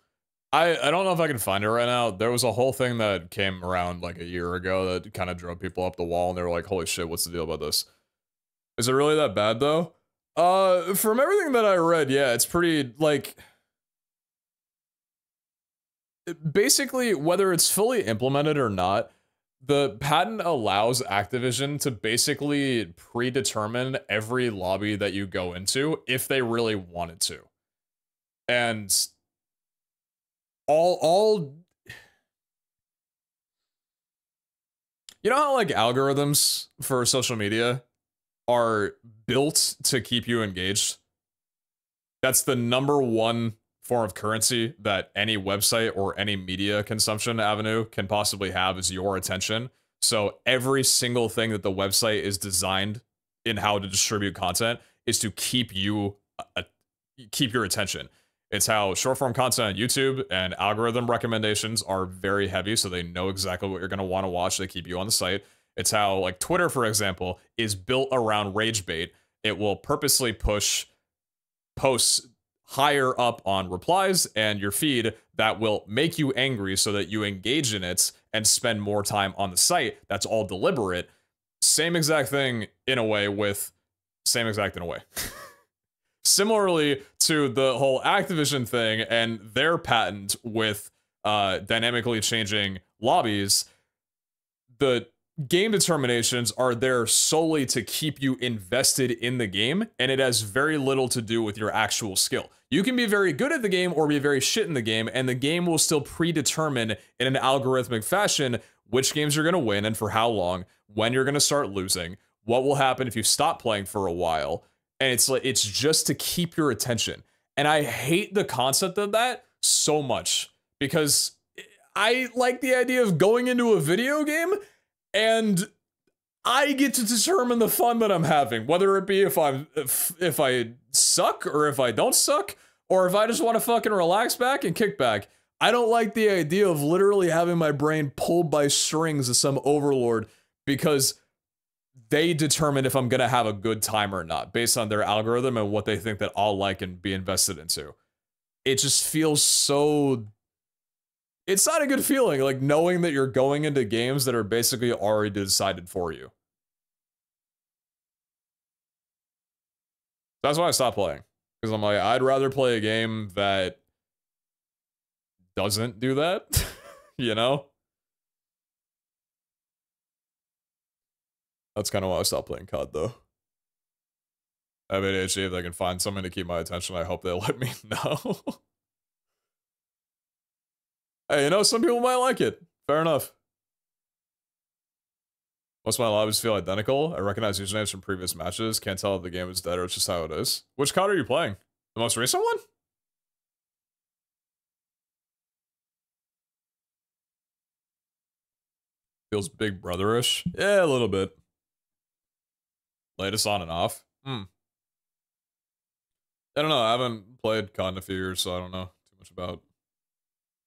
I don't know if I can find it right now. There was a whole thing that came around like a year ago that kind of drove people up the wall, and they were like, holy shit, what's the deal about this? Is it really that bad, though? From everything that I read, yeah, it's pretty, like, basically, whether it's fully implemented or not, the patent allows Activision to basically predetermine every lobby that you go into if they really wanted to. And all you know how like algorithms for social media are built to keep you engaged? That's the #1 form of currency that any website or any media consumption avenue can possibly have is your attention. So every single thing that the website is designed in how to distribute content is to keep you keep your attention. It's how short form content on YouTube and algorithm recommendations are very heavy, so they know exactly what you're going to want to watch. They keep you on the site. It's how, like, Twitter, for example, is built around rage bait. It will purposely push posts higher up on replies and your feed that will make you angry so that you engage in it and spend more time on the site. That's all deliberate. Same exact thing in a way with... Same exact in a way. Similarly to the whole Activision thing and their patent with dynamically changing lobbies, the game determinations are there solely to keep you invested in the game, and it has very little to do with your actual skill. You can be very good at the game or be very shit in the game, and the game will still predetermine in an algorithmic fashion which games you're going to win and for how long, when you're going to start losing, what will happen if you stop playing for a while. And it's like, it's just to keep your attention. And I hate the concept of that so much because I like the idea of going into a video game and I get to determine the fun that I'm having, whether it be if I suck or if I don't suck, or if I just want to fucking relax back and kick back. I don't like the idea of literally having my brain pulled by strings as some overlord because they determine if I'm going to have a good time or not based on their algorithm and what they think that I'll like and be invested into. It just feels so... It's not a good feeling, like knowing that you're going into games that are basically already decided for you. That's why I stopped playing. Because I'm like, I'd rather play a game that doesn't do that, you know? That's kind of why I stopped playing COD, though. I have ADHD. If I can find something to keep my attention, I hope they'll let me know. Hey, you know, some people might like it. Fair enough. Most of my lobbies feel identical. I recognize usernames from previous matches. Can't tell if the game is dead or it's just how it is. Which COD are you playing? The most recent one? Feels Big Brother-ish. Yeah, a little bit. Latest on and off. I don't know. I haven't played COD in a few years, so I don't know too much about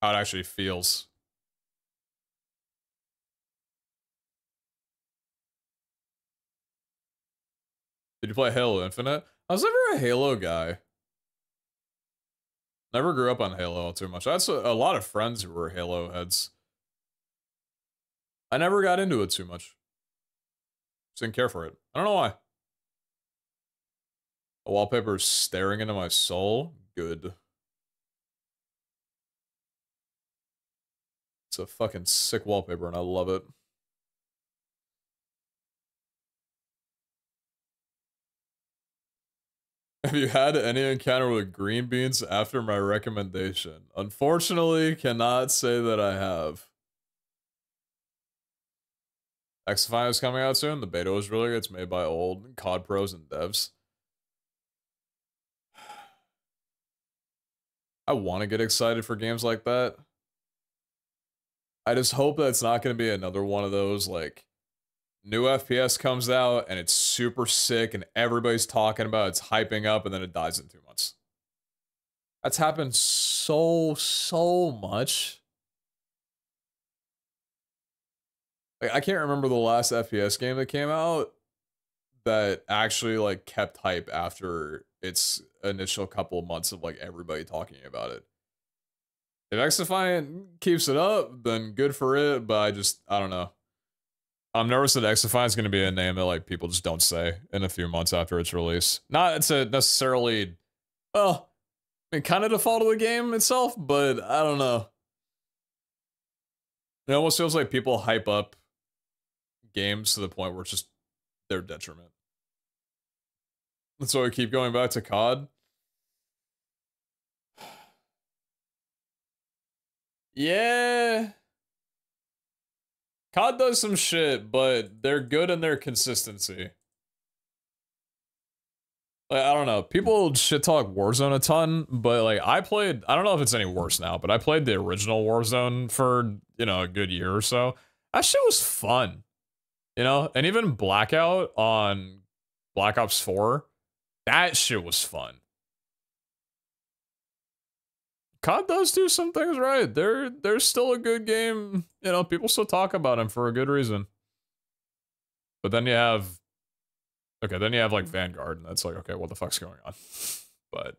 how it actually feels. Did you play Halo Infinite? I was never a Halo guy. Never grew up on Halo too much. I had a lot of friends who were Halo heads. I never got into it too much. Just didn't care for it. I don't know why. A wallpaper is staring into my soul? Good. It's a fucking sick wallpaper and I love it. Have you had any encounter with green beans after my recommendation? Unfortunately, cannot say that I have. Xify is coming out soon. The beta was really good. It's made by old COD pros and devs. I want to get excited for games like that. I just hope that it's not going to be another one of those, like, new FPS comes out and it's super sick and everybody's talking about it, it's hyping up, and then it dies in 2 months. That's happened so much. Like, I can't remember the last FPS game that came out that actually, like, kept hype after its initial couple of months of, like, everybody talking about it. If Xify keeps it up, then good for it, but I don't know. I'm nervous that Xify is going to be a name that like people just don't say in a few months after its release. Not to necessarily, well, I mean, kind of default of the game itself, but I don't know. It almost feels like people hype up games to the point where it's just their detriment. And so I keep going back to COD. Yeah. COD does some shit, but they're good in their consistency. Like, I don't know. People shit talk Warzone a ton, but like I don't know if it's any worse now, but I played the original Warzone for, you know, a good year or so. That shit was fun. You know, and even Blackout on Black Ops 4, that shit was fun. COD does do some things right. They're still a good game. You know, people still talk about him for a good reason. But then you have, okay, then you have like Vanguard, and that's like, okay, what the fuck's going on? But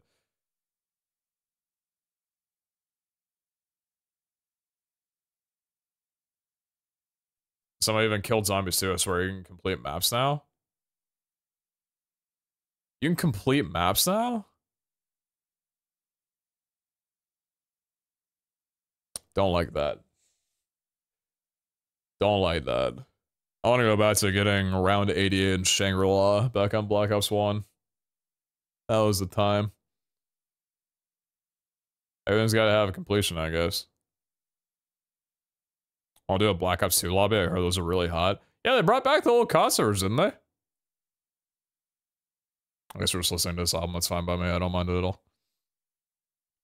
somebody even killed zombies too. I swear you can complete maps now. You can complete maps now? Don't like that. Don't like that. I want to go back to getting around 88 in Shangri-La back on Black Ops 1. That was the time. Everything's got to have a completion, I guess. I'll do a Black Ops 2 lobby. I heard those are really hot. Yeah, they brought back the old COD servers, didn't they? I guess we're just listening to this album. That's fine by me. I don't mind it at all.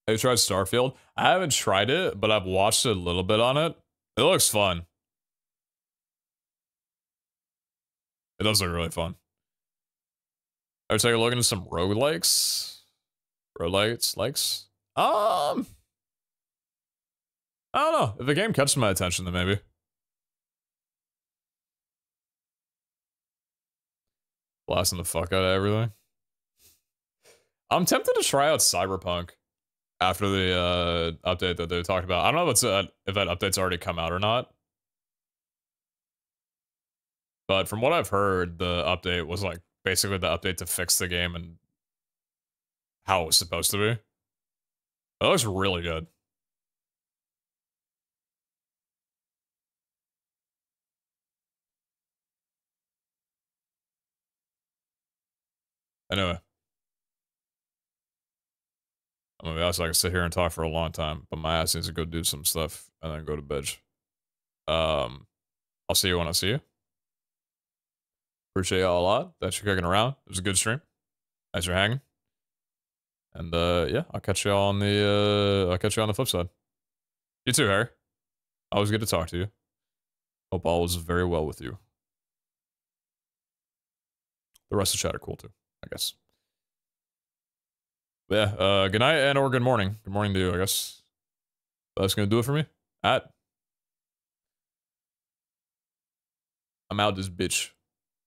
Have you tried Starfield? I haven't tried it, but I've watched a little bit on it. It looks fun. It does look really fun. I would take a look into some roguelikes. Roguelites. I don't know. If the game catches my attention, then maybe. Blasting the fuck out of everything. I'm tempted to try out Cyberpunk after the update that they talked about. I don't know if that update's already come out or not. But from what I've heard, the update was like basically the update to fix the game and how it was supposed to be. It looks really good. Anyway. I mean, I can sit here and talk for a long time, but my ass needs to go do some stuff and then go to bed. I'll see you when I see you. Appreciate y'all a lot. Thanks for kicking around. It was a good stream. Thanks for hanging. And yeah, I'll catch you on the flip side. You too, Harry. Always good to talk to you. Hope all was very well with you. The rest of the chat are cool too, I guess. But yeah, good night and or good morning. Good morning to you, I guess. That's gonna do it for me. I'm out this bitch.